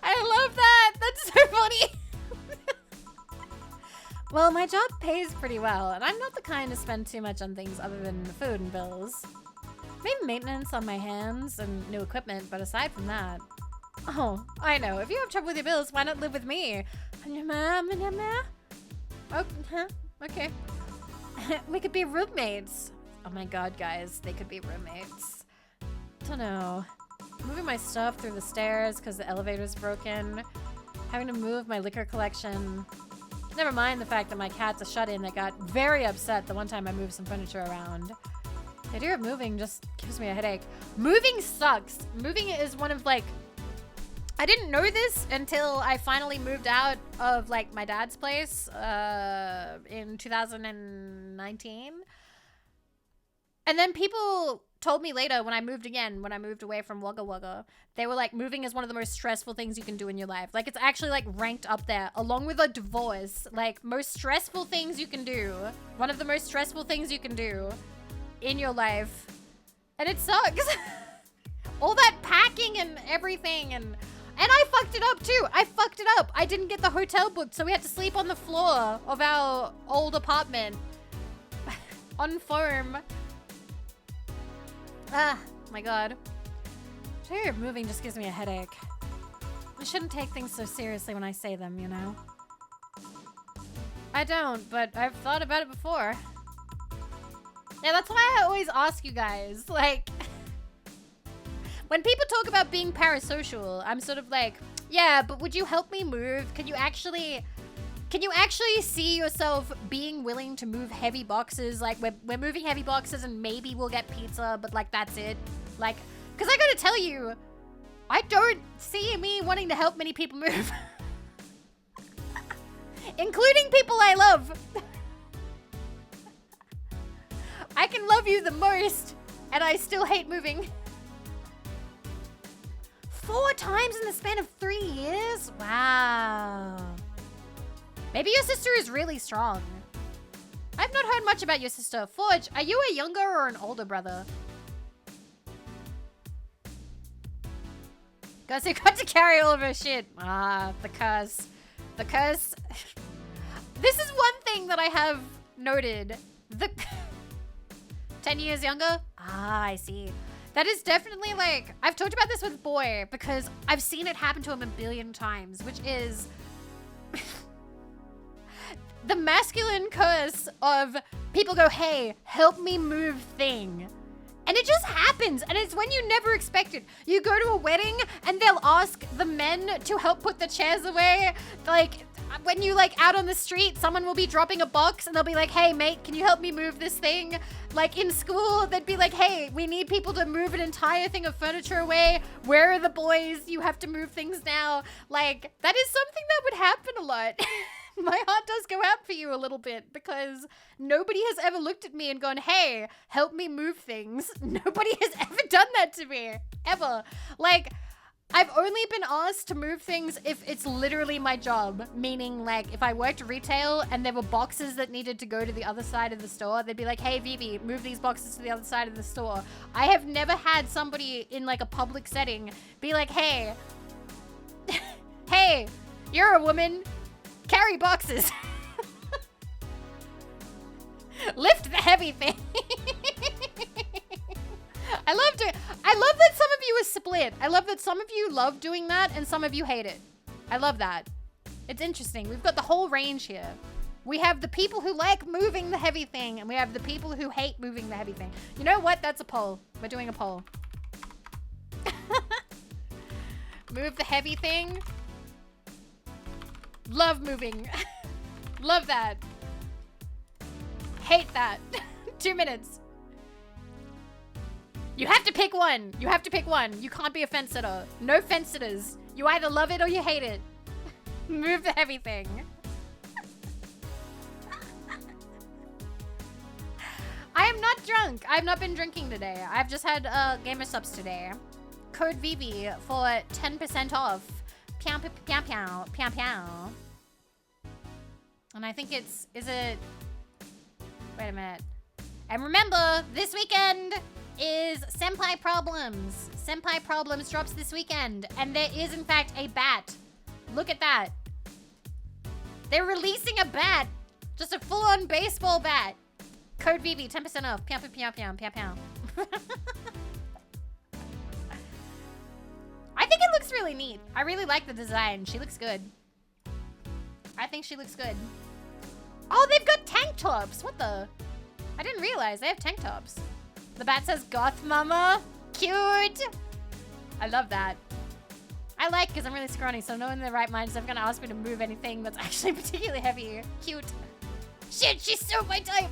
I love that. That's so funny. Well, my job pays pretty well, and I'm not the kind to spend too much on things other than food and bills. Maybe maintenance on my hands and new equipment, but aside from that... Oh, I know. If you have trouble with your bills, why not live with me? Oh, huh? Okay. We could be roommates. Oh my god, guys. They could be roommates. Don't know. Moving my stuff through the stairs because the elevator's broken. Having to move my liquor collection. Never mind the fact that my cat's a shut-in that got very upset the one time I moved some furniture around. The idea of moving just gives me a headache. Moving sucks. Moving is one of, like... I didn't know this until I finally moved out of, like, my dad's place in 2019. And then people told me later when I moved again, when I moved away from Wagga Wagga, they were like, moving is one of the most stressful things you can do in your life. Like, it's actually, like, ranked up there, along with a divorce. Like, most stressful things you can do. One of the most stressful things you can do in your life. And it sucks. All that packing and everything, and I fucked it up, too. I fucked it up. I didn't get the hotel booked, so we had to sleep on the floor of our old apartment. On foam. Ah, my god. Fear of moving just gives me a headache. I shouldn't take things so seriously when I say them, you know? I don't, but I've thought about it before. Yeah, that's why I always ask you guys, like... When people talk about being parasocial, I'm sort of like, yeah, but would you help me move? Can you actually see yourself being willing to move heavy boxes? Like, we're moving heavy boxes and maybe we'll get pizza, but, like, that's it. Like, because I gotta tell you, I don't see me wanting to help many people move. Including people I love. I can love you the most, and I still hate moving. 4 times in the span of 3 years? Wow. Maybe your sister is really strong. I've not heard much about your sister. Forge, are you a younger or an older brother? Guys, you got to carry all of her shit. Ah, the curse. The curse. This is one thing that I have noted. The 10 years younger? Ah, I see. That is definitely, like, I've talked about this with Boy because I've seen it happen to him a billion times, which is the masculine curse of people go, hey, help me move thing. And it just happens, and it's when you never expect it. You go to a wedding, and they'll ask the men to help put the chairs away. Like, when you, like, out on the street, someone will be dropping a box, and they'll be like, hey, mate, can you help me move this thing? Like, in school, they'd be like, hey, we need people to move an entire thing of furniture away. Where are the boys? You have to move things now. Like, that is something that would happen a lot. My heart does go out for you a little bit because nobody has ever looked at me and gone, hey, help me move things. Nobody has ever done that to me, ever. Like, I've only been asked to move things if it's literally my job, meaning, like, if I worked retail and there were boxes that needed to go to the other side of the store, they'd be like, hey, Vivi, move these boxes to the other side of the store. I have never had somebody in, like, a public setting be like, hey, hey, you're a woman. Carry boxes. Lift the heavy thing. I love that some of you are split. I love that some of you love doing that and some of you hate it. I love that. It's interesting. We've got the whole range here. We have the people who like moving the heavy thing and we have the people who hate moving the heavy thing. You know what? That's a poll. We're doing a poll. Move the heavy thing. Love moving. Love that. Hate that. 2 minutes. You have to pick one. You have to pick one. You can't be a fence sitter. No fence sitters. You either love it or you hate it. Move the heavy thing. I am not drunk. I've not been drinking today. I've just had gamer subs today. Code Vivi for 10% off. Pow, pow, pow, pow, pow, pow. And I think is it? Wait a minute. And remember, this weekend is Senpai Problems. Senpai Problems drops this weekend. And there is, in fact, a bat. Look at that. They're releasing a bat. Just a full-on baseball bat. Code Vivi, 10% off. Pow, pow, pow, pow, pow, pow. I think it looks really neat. I really like the design. She looks good. I think she looks good. Oh, they've got tank tops. What the? I didn't realize they have tank tops. The bat says goth mama. Cute. I love that. I like because I'm really scrawny, so no one in their right mind is ever going to ask me to move anything that's actually particularly heavy. Cute. Shit, she's so my type.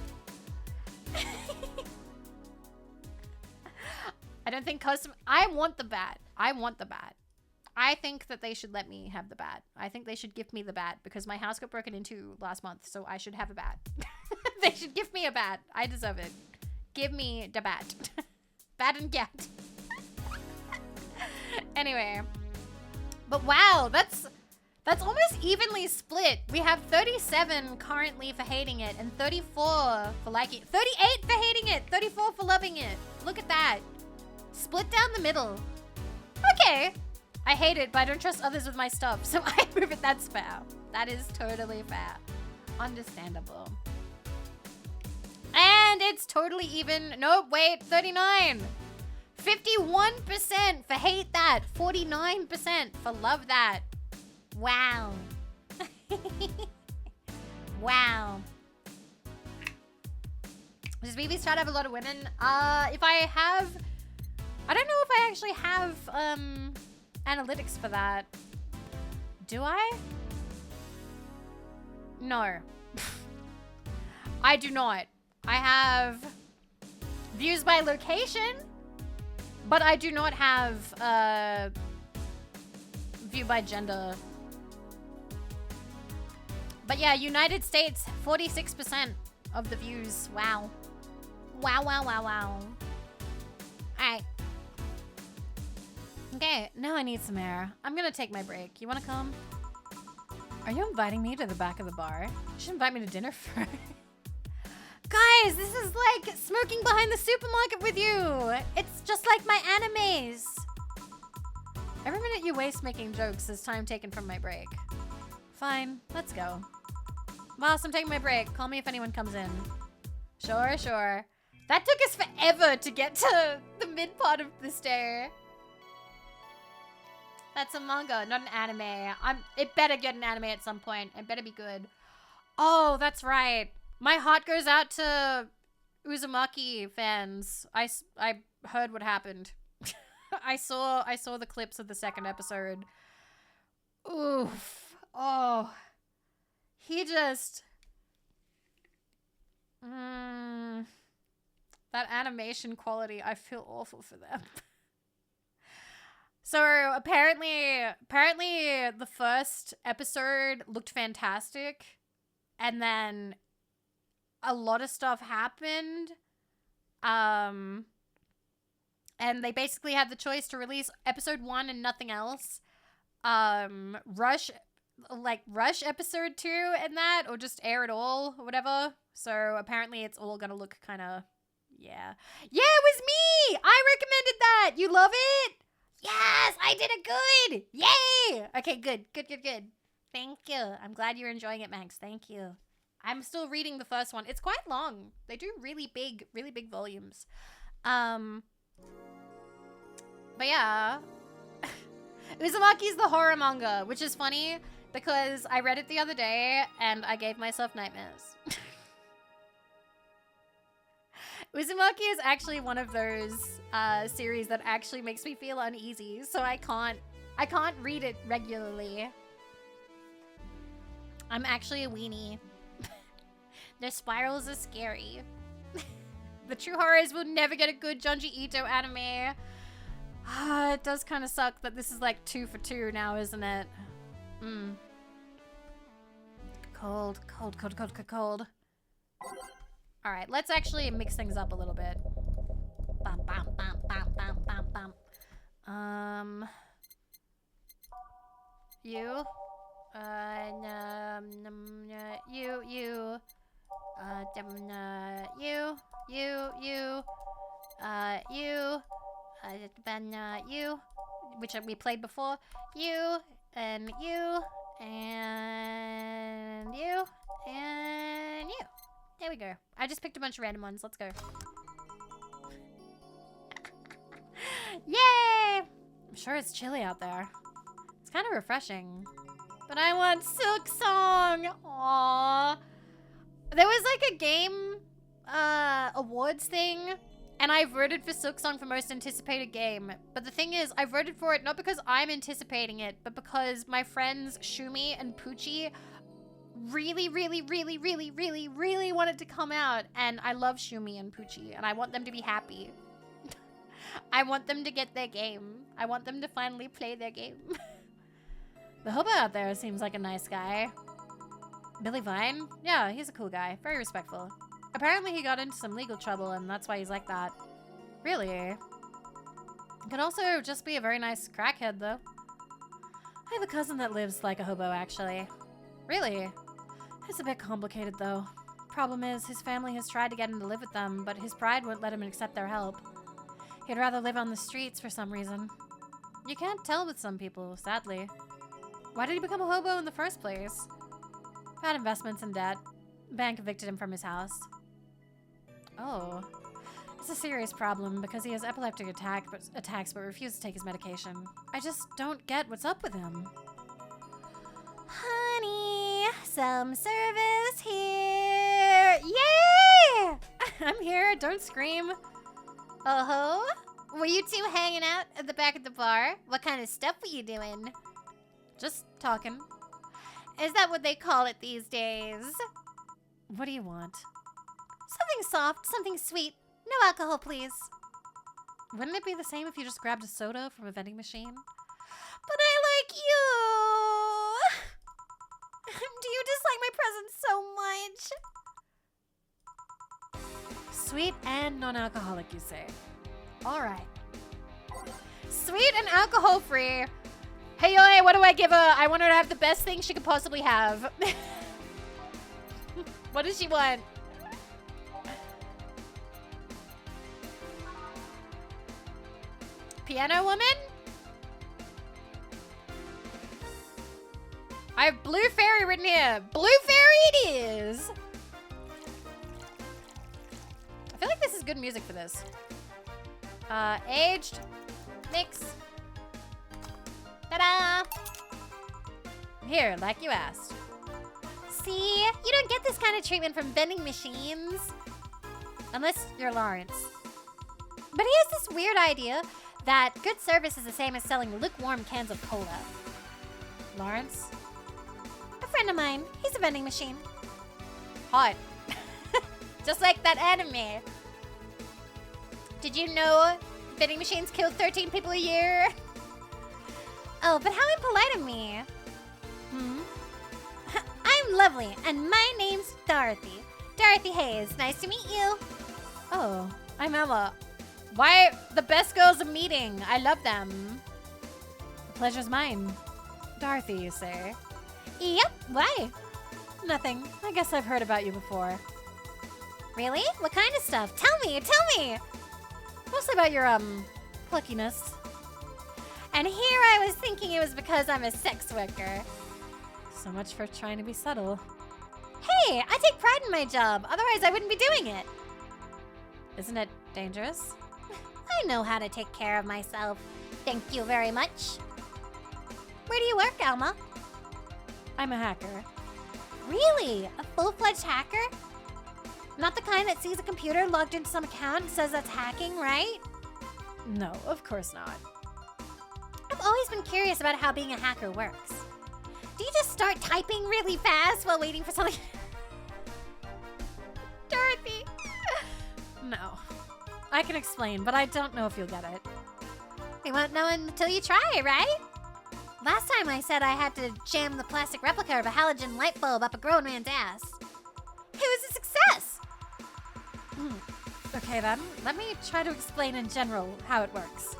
I don't think custom. I want the bat. I want the bat. I think that they should let me have the bat. I think they should give me the bat because my house got broken into last month, so I should have a bat. They should give me a bat. I deserve it. Give me the bat. Bat and cat. Anyway. But wow, that's almost evenly split. We have 37 currently for hating it and 34 for liking it. 38 for hating it, 34 for loving it. Look at that. Split down the middle. Okay. I hate it, but I don't trust others with my stuff, so I move it. That's fair. That is totally fair. Understandable. And it's totally even. Nope, wait, 39. 51% for hate that. 49% for love that. Wow. Wow. Does Vivi try to have a lot of women? If I have... I don't know if I actually have, analytics for that. Do I? No. I do not. I have views by location, but I do not have view by gender. But yeah, United States, 46% of the views. Wow. Wow, wow, wow, wow. Alright. Okay, now I need some air. I'm gonna take my break. You wanna come? Are you inviting me to the back of the bar? You should invite me to dinner first. Guys, this is like smoking behind the supermarket with you. It's just like my animes. Every minute you waste making jokes is time taken from my break. Fine, let's go. Boss, I'm taking my break. Call me if anyone comes in. Sure, sure. That took us forever to get to the mid part of the stair. That's a manga, not an anime. It better get an anime at some point. It better be good. Oh, that's right. My heart goes out to Uzumaki fans. I heard what happened. I saw the clips of the second episode. Oof. Oh. He just... that animation quality, I feel awful for them. So apparently the first episode looked fantastic, and then a lot of stuff happened, and they basically had the choice to release episode 1 and nothing else, rush episode 2 and that, or just air it all, or whatever. So apparently it's all gonna look kind of, yeah, it was me. I recommended that. You love it? Yes, I did it good. Yay. Okay, good. Thank you. I'm glad you're enjoying it, Max. Thank you. I'm still reading the first one. It's quite long. They do really big volumes. But yeah. Uzumaki's the horror manga, which is funny because I read it the other day and I gave myself nightmares. Uzumaki is actually one of those series that actually makes me feel uneasy, so I can't read it regularly. I'm actually a weenie. Their spirals are scary. The true horrors will never get a good Junji Ito anime. It does kind of suck that this is like 2 for 2 now, isn't it? Cold, cold, cold, cold, cold, cold. All right, let's actually mix things up a little bit. Bum, bum, bum, bum, bum, bum, bum. You. You. You. You, which we played before. You, and you, and you, and you. There we go. I just picked a bunch of random ones. Let's go. Yay! I'm sure it's chilly out there. It's kind of refreshing. But I want Silk Song! Aww. There was like a game awards thing, and I voted for Silk Song for most anticipated game. But the thing is, I voted for it not because I'm anticipating it, but because my friends Shumi and Poochie really, really, really, really, really, really want it to come out. And I love Shumi and Poochie, and I want them to be happy. I want them to get their game. I want them to finally play their game. The hobo out there seems like a nice guy. Billy Vine? Yeah, he's a cool guy. Very respectful. Apparently he got into some legal trouble and that's why he's like that. Really? Could also just be a very nice crackhead, though. I have a cousin that lives like a hobo, actually. Really? It's a bit complicated, though. Problem is, his family has tried to get him to live with them, but his pride won't let him accept their help. He'd rather live on the streets for some reason. You can't tell with some people, sadly. Why did he become a hobo in the first place? Bad investments and debt. Bank evicted him from his house. Oh. It's a serious problem because he has epileptic attacks but refuses to take his medication. I just don't get what's up with him. Honey, some service here. Yay! I'm here, don't scream. Oh-ho? Were you two hanging out at the back of the bar? What kind of stuff were you doing? Just talking. Is that what they call it these days? What do you want? Something soft, something sweet. No alcohol, please. Wouldn't it be the same if you just grabbed a soda from a vending machine? But I like you! Do you dislike my presents so much? Sweet and non-alcoholic, you say? Alright. Sweet and alcohol-free. Hey, yo, what do I give her? I want her to have the best thing she could possibly have. What does she want? Piano woman? I have blue fairy written here. Blue fairy it is. I feel like this is good music for this. Aged. Mix. Ta-da! Here, like you asked. See? You don't get this kind of treatment from vending machines. Unless you're Lawrence. But he has this weird idea that good service is the same as selling lukewarm cans of cola. Lawrence? A friend of mine. He's a vending machine. Hot. Just like that anime. Did you know vending machines kill 13 people a year? Oh, but how impolite of me. I'm lovely, and my name's Dorothy. Dorothy Hayes. Nice to meet you. Oh, I'm Emma. Why? The best girls of meeting. I love them. The pleasure's mine. Dorothy, you say? Yep. Why? Nothing. I guess I've heard about you before. Really? What kind of stuff? Tell me. Tell me. Mostly about your, pluckiness. And here I was thinking it was because I'm a sex worker. So much for trying to be subtle. Hey, I take pride in my job. Otherwise, I wouldn't be doing it. Isn't it dangerous? I know how to take care of myself. Thank you very much. Where do you work, Alma? I'm a hacker. Really? A full-fledged hacker? Not the kind that sees a computer logged into some account and says that's hacking, right? No, of course not. I've always been curious about how being a hacker works. Do you just start typing really fast while waiting for something? No. I can explain, but I don't know if you'll get it. You won't know until you try, right? Last time I said I had to jam the plastic replica of a halogen light bulb up a grown man's ass. It was a success! Okay then, let me try to explain in general how it works.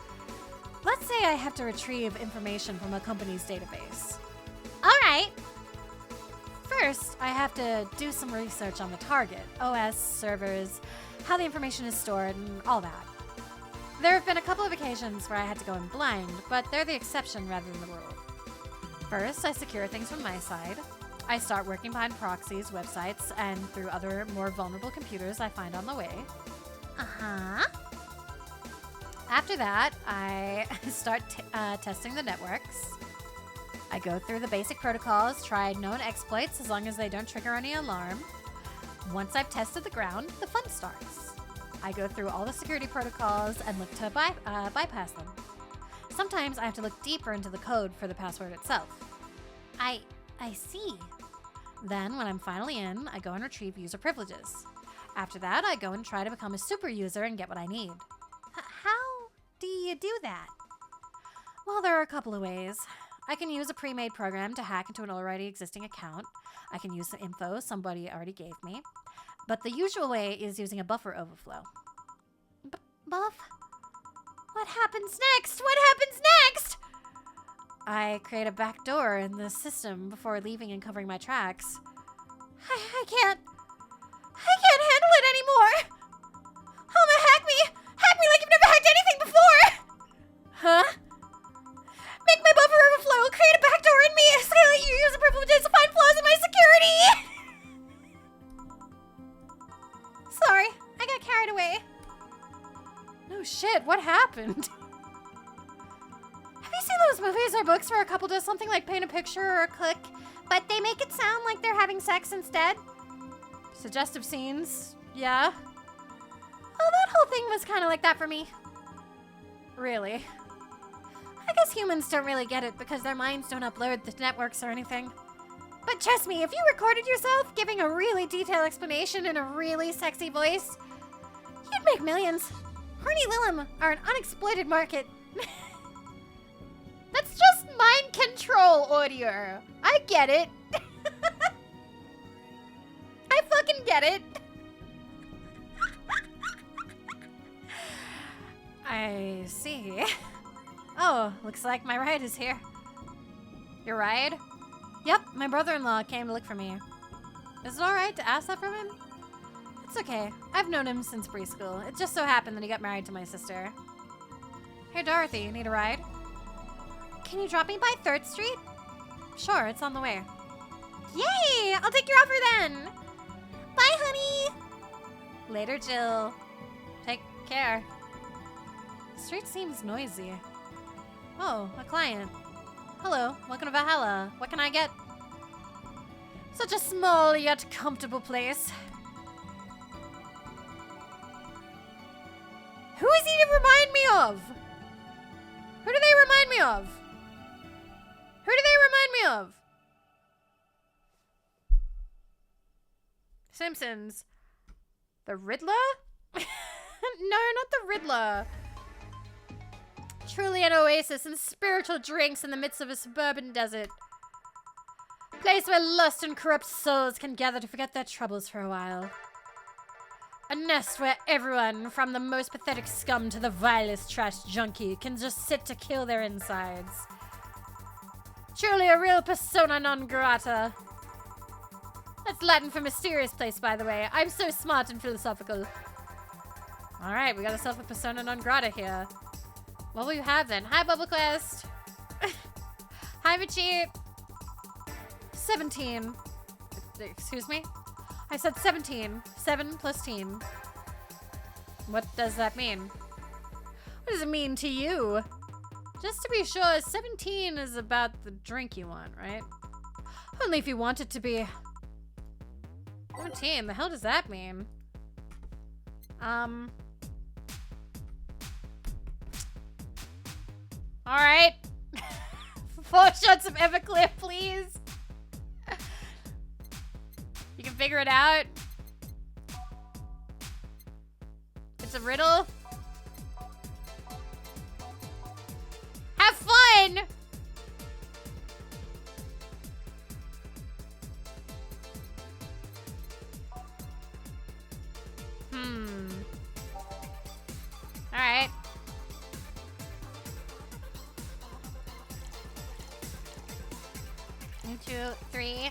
Let's say I have to retrieve information from a company's database. Alright. First, I have to do some research on the target, OS, servers, how the information is stored, and all that. There have been a couple of occasions where I had to go in blind, but they're the exception rather than the rule. First, I secure things from my side. I start working behind proxies, websites, and through other more vulnerable computers I find on the way. Uh-huh. After that, I start testing the networks. I go through the basic protocols, try known exploits as long as they don't trigger any alarm. Once I've tested the ground, the fun starts. I go through all the security protocols and look to bypass them. Sometimes I have to look deeper into the code for the password itself. I see. Then, when I'm finally in, I go and retrieve user privileges. After that, I go and try to become a super user and get what I need. How do you do that? Well, there are a couple of ways. I can use a pre-made program to hack into an already existing account. I can use the info somebody already gave me. But the usual way is using a buffer overflow. Buff? What happens next? What happens next? I create a backdoor in the system before leaving and covering my tracks. I can't handle it anymore! Hack me! Hack me like you've never hacked anything before! Huh? Make my buffer overflow, create a backdoor in me, escalate your user privileges, find flaws in my security! Sorry, I got carried away. No shit, what happened? Have you seen those movies or books where a couple does something like paint a picture or a click, but they make it sound like they're having sex instead? Suggestive scenes, yeah. Well, that whole thing was kind of like that for me. Really. I guess humans don't really get it because their minds don't upload the networks or anything. But trust me, if you recorded yourself giving a really detailed explanation in a really sexy voice, you'd make millions. Horny Lilum are an unexploited market. That's just mind control audio. I get it. I fucking get it. I see. Oh, looks like my ride is here. Your ride? Yep, my brother-in-law came to look for me. Is it alright to ask that from him? It's okay. I've known him since preschool. It just so happened that he got married to my sister. Hey, Dorothy, you need a ride? Can you drop me by 3rd Street? Sure, it's on the way. Yay! I'll take your offer then! Bye, honey! Later, Jill. Take care. The street seems noisy. Oh, a client. Hello, welcome to Vallhalla. What can I get? Such a small yet comfortable place. Who is he to remind me of? Who do they remind me of? Who do they remind me of? Simpsons. The Riddler? No, not the Riddler. Truly an oasis and spiritual drinks in the midst of a suburban desert. Place where lust and corrupt souls can gather to forget their troubles for a while. A nest where everyone, from the most pathetic scum to the vilest trash junkie, can just sit to kill their insides. Truly a real persona non grata. That's Latin for mysterious place, by the way. I'm so smart and philosophical. Alright, we got ourselves a persona non grata here. What will you have then? Hi, Bubble Quest. Hi, Machi. 17. Excuse me? I said 17. 7 plus teen. What does that mean? What does it mean to you? Just to be sure, 17 is about the drink you want, right? Only if you want it to be. 17, the hell does that mean? Alright. 4 shots of Everclear, please. You can figure it out. It's a riddle. Have fun! Alright. One, 2, 3.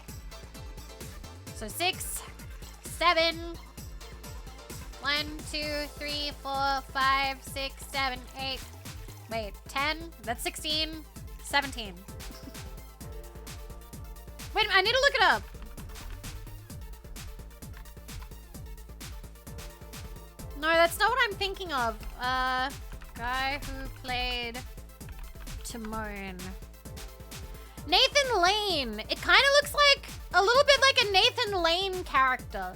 So 6, 7. 1, 2, 3, 4, 5, 6, 7, 8. Wait, 10? That's 16. 17. Wait, I need to look it up. No, that's not what I'm thinking of. Guy who played Timon. Nathan Lane. It kind of looks like a little bit like a Nathan Lane character.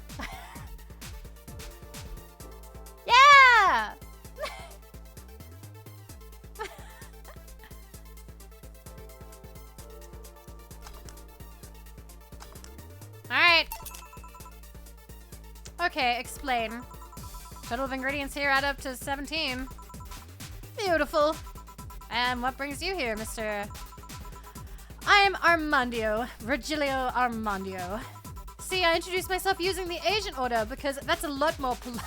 Yeah. All right. Okay, explain. Total of ingredients here add up to 17. Beautiful. And what brings you here, Mr. I am Armandio, Virgilio Armandio. See, I introduced myself using the agent order because that's a lot more polite.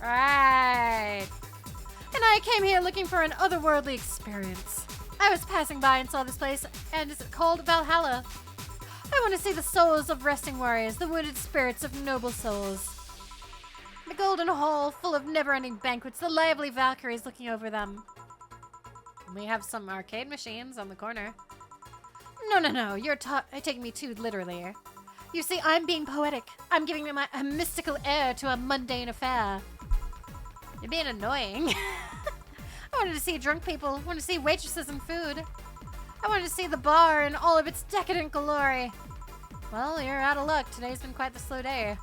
Right. And I came here looking for an otherworldly experience. I was passing by and saw this place, and it's called Vallhalla. I want to see the souls of resting warriors, the wounded spirits of noble souls. The golden hall full of never-ending banquets, the lively Valkyries looking over them. We have some arcade machines on the corner. No, you're taking me too literally. You see, I'm being poetic. I'm giving a mystical air to a mundane affair. You're being annoying. I wanted to see drunk people. I wanted to see waitresses and food. I wanted to see the bar in all of its decadent glory. Well, you're out of luck. Today's been quite the slow day.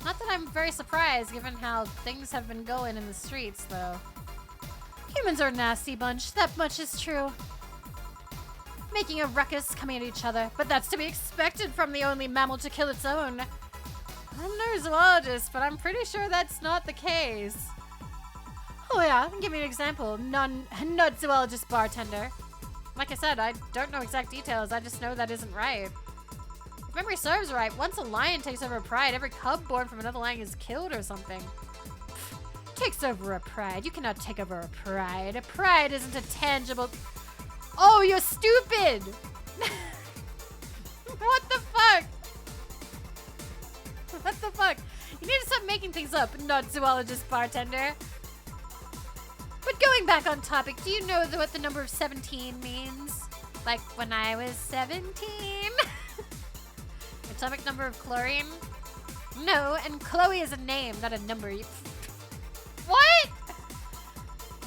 Not that I'm very surprised, given how things have been going in the streets, though. Humans are a nasty bunch, that much is true. Making a ruckus, coming at each other, but that's to be expected from the only mammal to kill its own. I'm no zoologist, but I'm pretty sure that's not the case. Oh yeah, give me an example. Not zoologist bartender. Like I said, I don't know exact details, I just know that isn't right. If memory serves right, once a lion takes over a pride, every cub born from another lion is killed or something. Pfft, takes over a pride. You cannot take over a pride. A pride isn't a tangible... Oh, you're stupid! What the fuck? What the fuck? You need to stop making things up, not zoologist bartender. But going back on topic, do you know what the number of 17 means? Like when I was 17? Atomic number of chlorine? No, and Chloe is a name, not a number. What?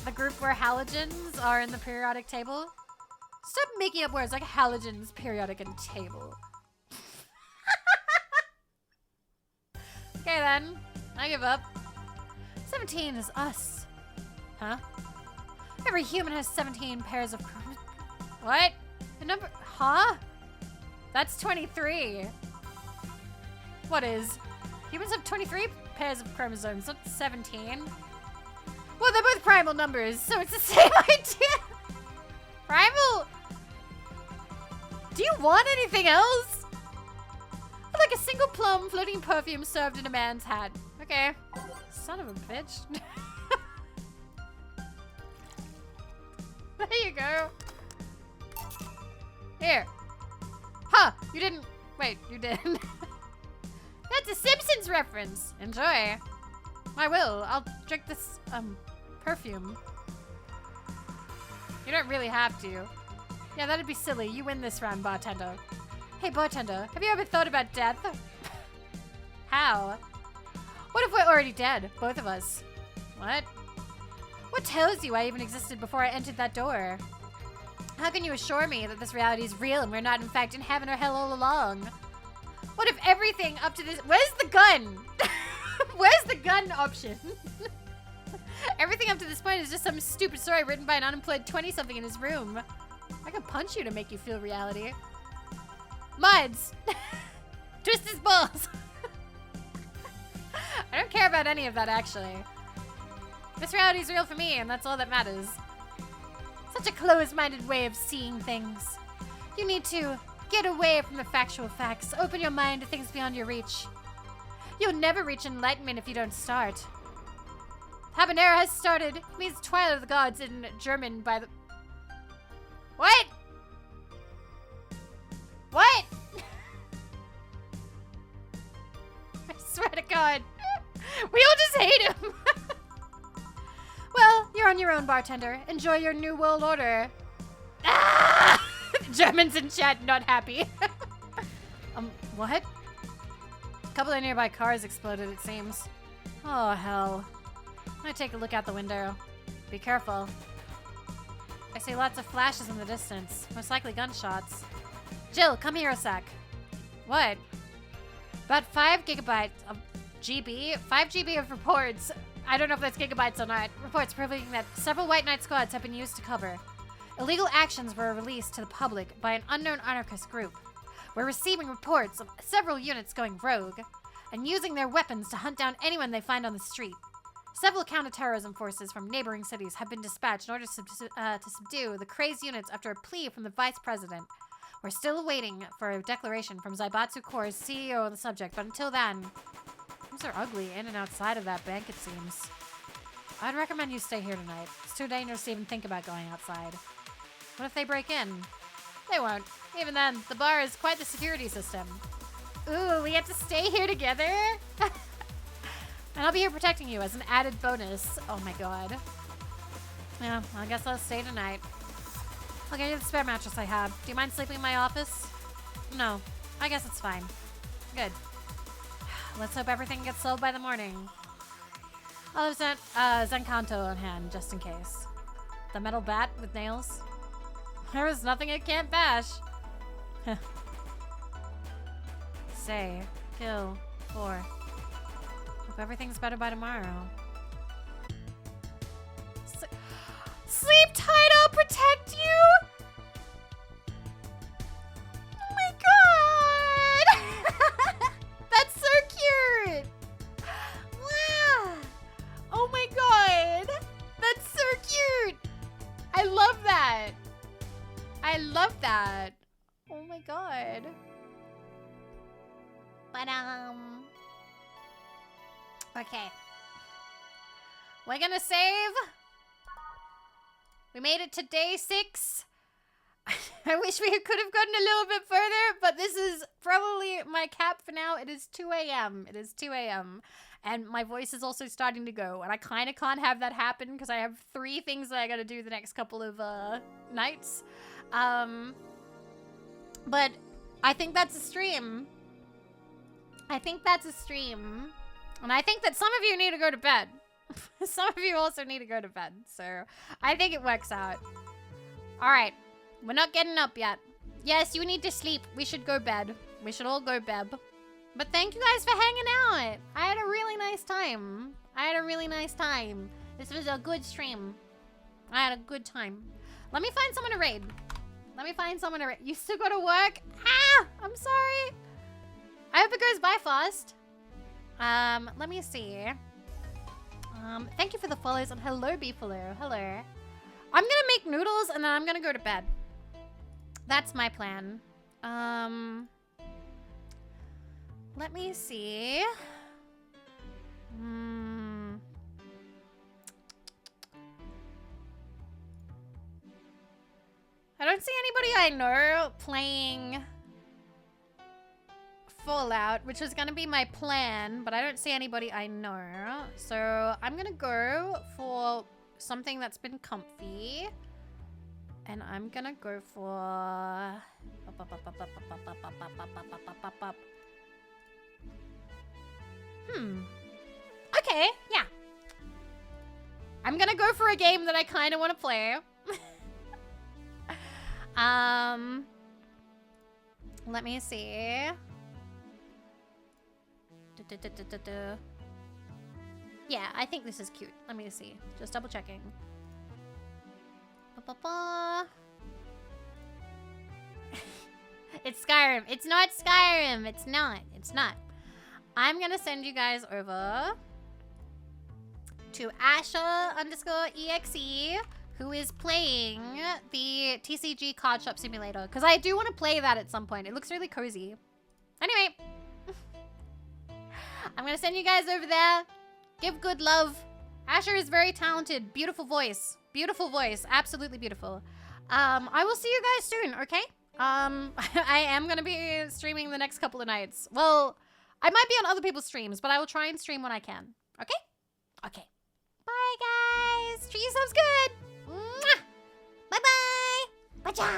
The group where halogens are in the periodic table? Stop making up words like halogens, periodic, and table. Okay then, I give up. 17 is us. Huh? Every human has 17 pairs of chromosomes. What? The number, huh? That's 23. What is? Humans have 23 pairs of chromosomes, not 17. Well, they're both primal numbers, so it's the same idea. Primal? Do you want anything else? Like a single plum floating perfume served in a man's hat. Okay. Son of a bitch. There you go. Here. Huh, you didn't. Wait, you didn't. That's a Simpsons reference. Enjoy. I will. I'll drink this, perfume. You don't really have to. Yeah, that'd be silly. You win this round, bartender. Hey, bartender, have you ever thought about death? How? What if we're already dead? Both of us. What? What tells you I even existed before I entered that door? How can you assure me that this reality is real and we're not in fact in heaven or hell all along? What if everything up to this... Where's the gun? Where's the gun option? Everything up to this point is just some stupid story written by an unemployed 20-something in his room. I could punch you to make you feel reality. Muds! Twist his balls! I don't care about about any of that, actually. This reality's real for me, and that's all that matters. Such a closed-minded way of seeing things. You need to get away from the factual facts. Open your mind to things beyond your reach. You'll never reach enlightenment if you don't start. Habanera has started. It means Twilight of the Gods in German by the... What? What? I swear to God. We all just hate him. Well, you're on your own, bartender. Enjoy your new world order. Ah! Germans in chat not happy. What? A couple of nearby cars exploded, it seems. Oh, hell. I'm gonna take a look out the window. Be careful. I see lots of flashes in the distance. Most likely gunshots. Jill, come here a sec. What? About 5 gigabytes of GB? 5 GB of reports. I don't know if that's gigabytes or not. Reports proving that several White Knight squads have been used to cover. Illegal actions were released to the public by an unknown anarchist group. We're receiving reports of several units going rogue and using their weapons to hunt down anyone they find on the street. Several counterterrorism forces from neighboring cities have been dispatched in order to subdue the crazed units after a plea from the vice president. We're still waiting for a declaration from Zaibatsu Corps' CEO on the subject, but until then, things are ugly in and outside of that bank, it seems. I'd recommend you stay here tonight. It's too dangerous to even think about going outside. What if they break in? They won't. Even then, the bar is quite the security system. Ooh, we have to stay here together? And I'll be here protecting you as an added bonus. Oh my god. Yeah, I guess I'll stay tonight. I'll get you the spare mattress I have. Do you mind sleeping in my office? No, I guess it's fine. Good. Let's hope everything gets sold by the morning. I'll have Zenkanto on hand, just in case. The metal bat with nails? There is nothing it can't bash. Say, kill, 4. Hope everything's better by tomorrow. Sleep tight, I'll protect you! Oh my god! That's so cute! Wow! Oh my god! That's so cute! I love that! I love that! Oh my god. But, okay. We're gonna save. We made it to day 6. I wish we could have gotten a little bit further, but this is probably my cap for now. It is 2 a.m. It is 2 a.m. And my voice is also starting to go. And I kind of can't have that happen because I have 3 things that I gotta do the next couple of nights. But I think that's a stream. I think that's a stream. And I think that some of you need to go to bed. Some of you also need to go to bed. So I think it works out. All right. We're not getting up yet. Yes, you need to sleep. We should go bed. We should all go bed. But thank you guys for hanging out. I had a really nice time. This was a good stream. I had a good time. Let me find someone to raid. You still go to work? Ah! I'm sorry. I hope it goes by fast. Let me see. Thank you for the follows and hello, Beefalo. Hello. I'm gonna make noodles and then I'm gonna go to bed. That's my plan. Let me see. I don't see anybody I know playing Fallout, which was gonna be my plan, but I don't see anybody I know. So I'm gonna go for something that's been comfy. And I'm gonna go for... Okay, yeah. I'm gonna go for a game that I kind of want to play. Let me see. Yeah, I think this is cute. Let me see. Just double checking. It's Skyrim. It's not Skyrim. It's not. I'm gonna send you guys over to Asha_EXE, who is playing the TCG Card Shop Simulator. Because I do want to play that at some point. It looks really cozy. Anyway, I'm going to send you guys over there. Give good love. Asher is very talented. Beautiful voice. Beautiful voice. Absolutely beautiful. I will see you guys soon, okay? I am going to be streaming the next couple of nights. Well, I might be on other people's streams, but I will try and stream when I can. Okay? Okay. Bye, guys. Treat yourselves good. Mwah! Bye-bye. Bye-cha.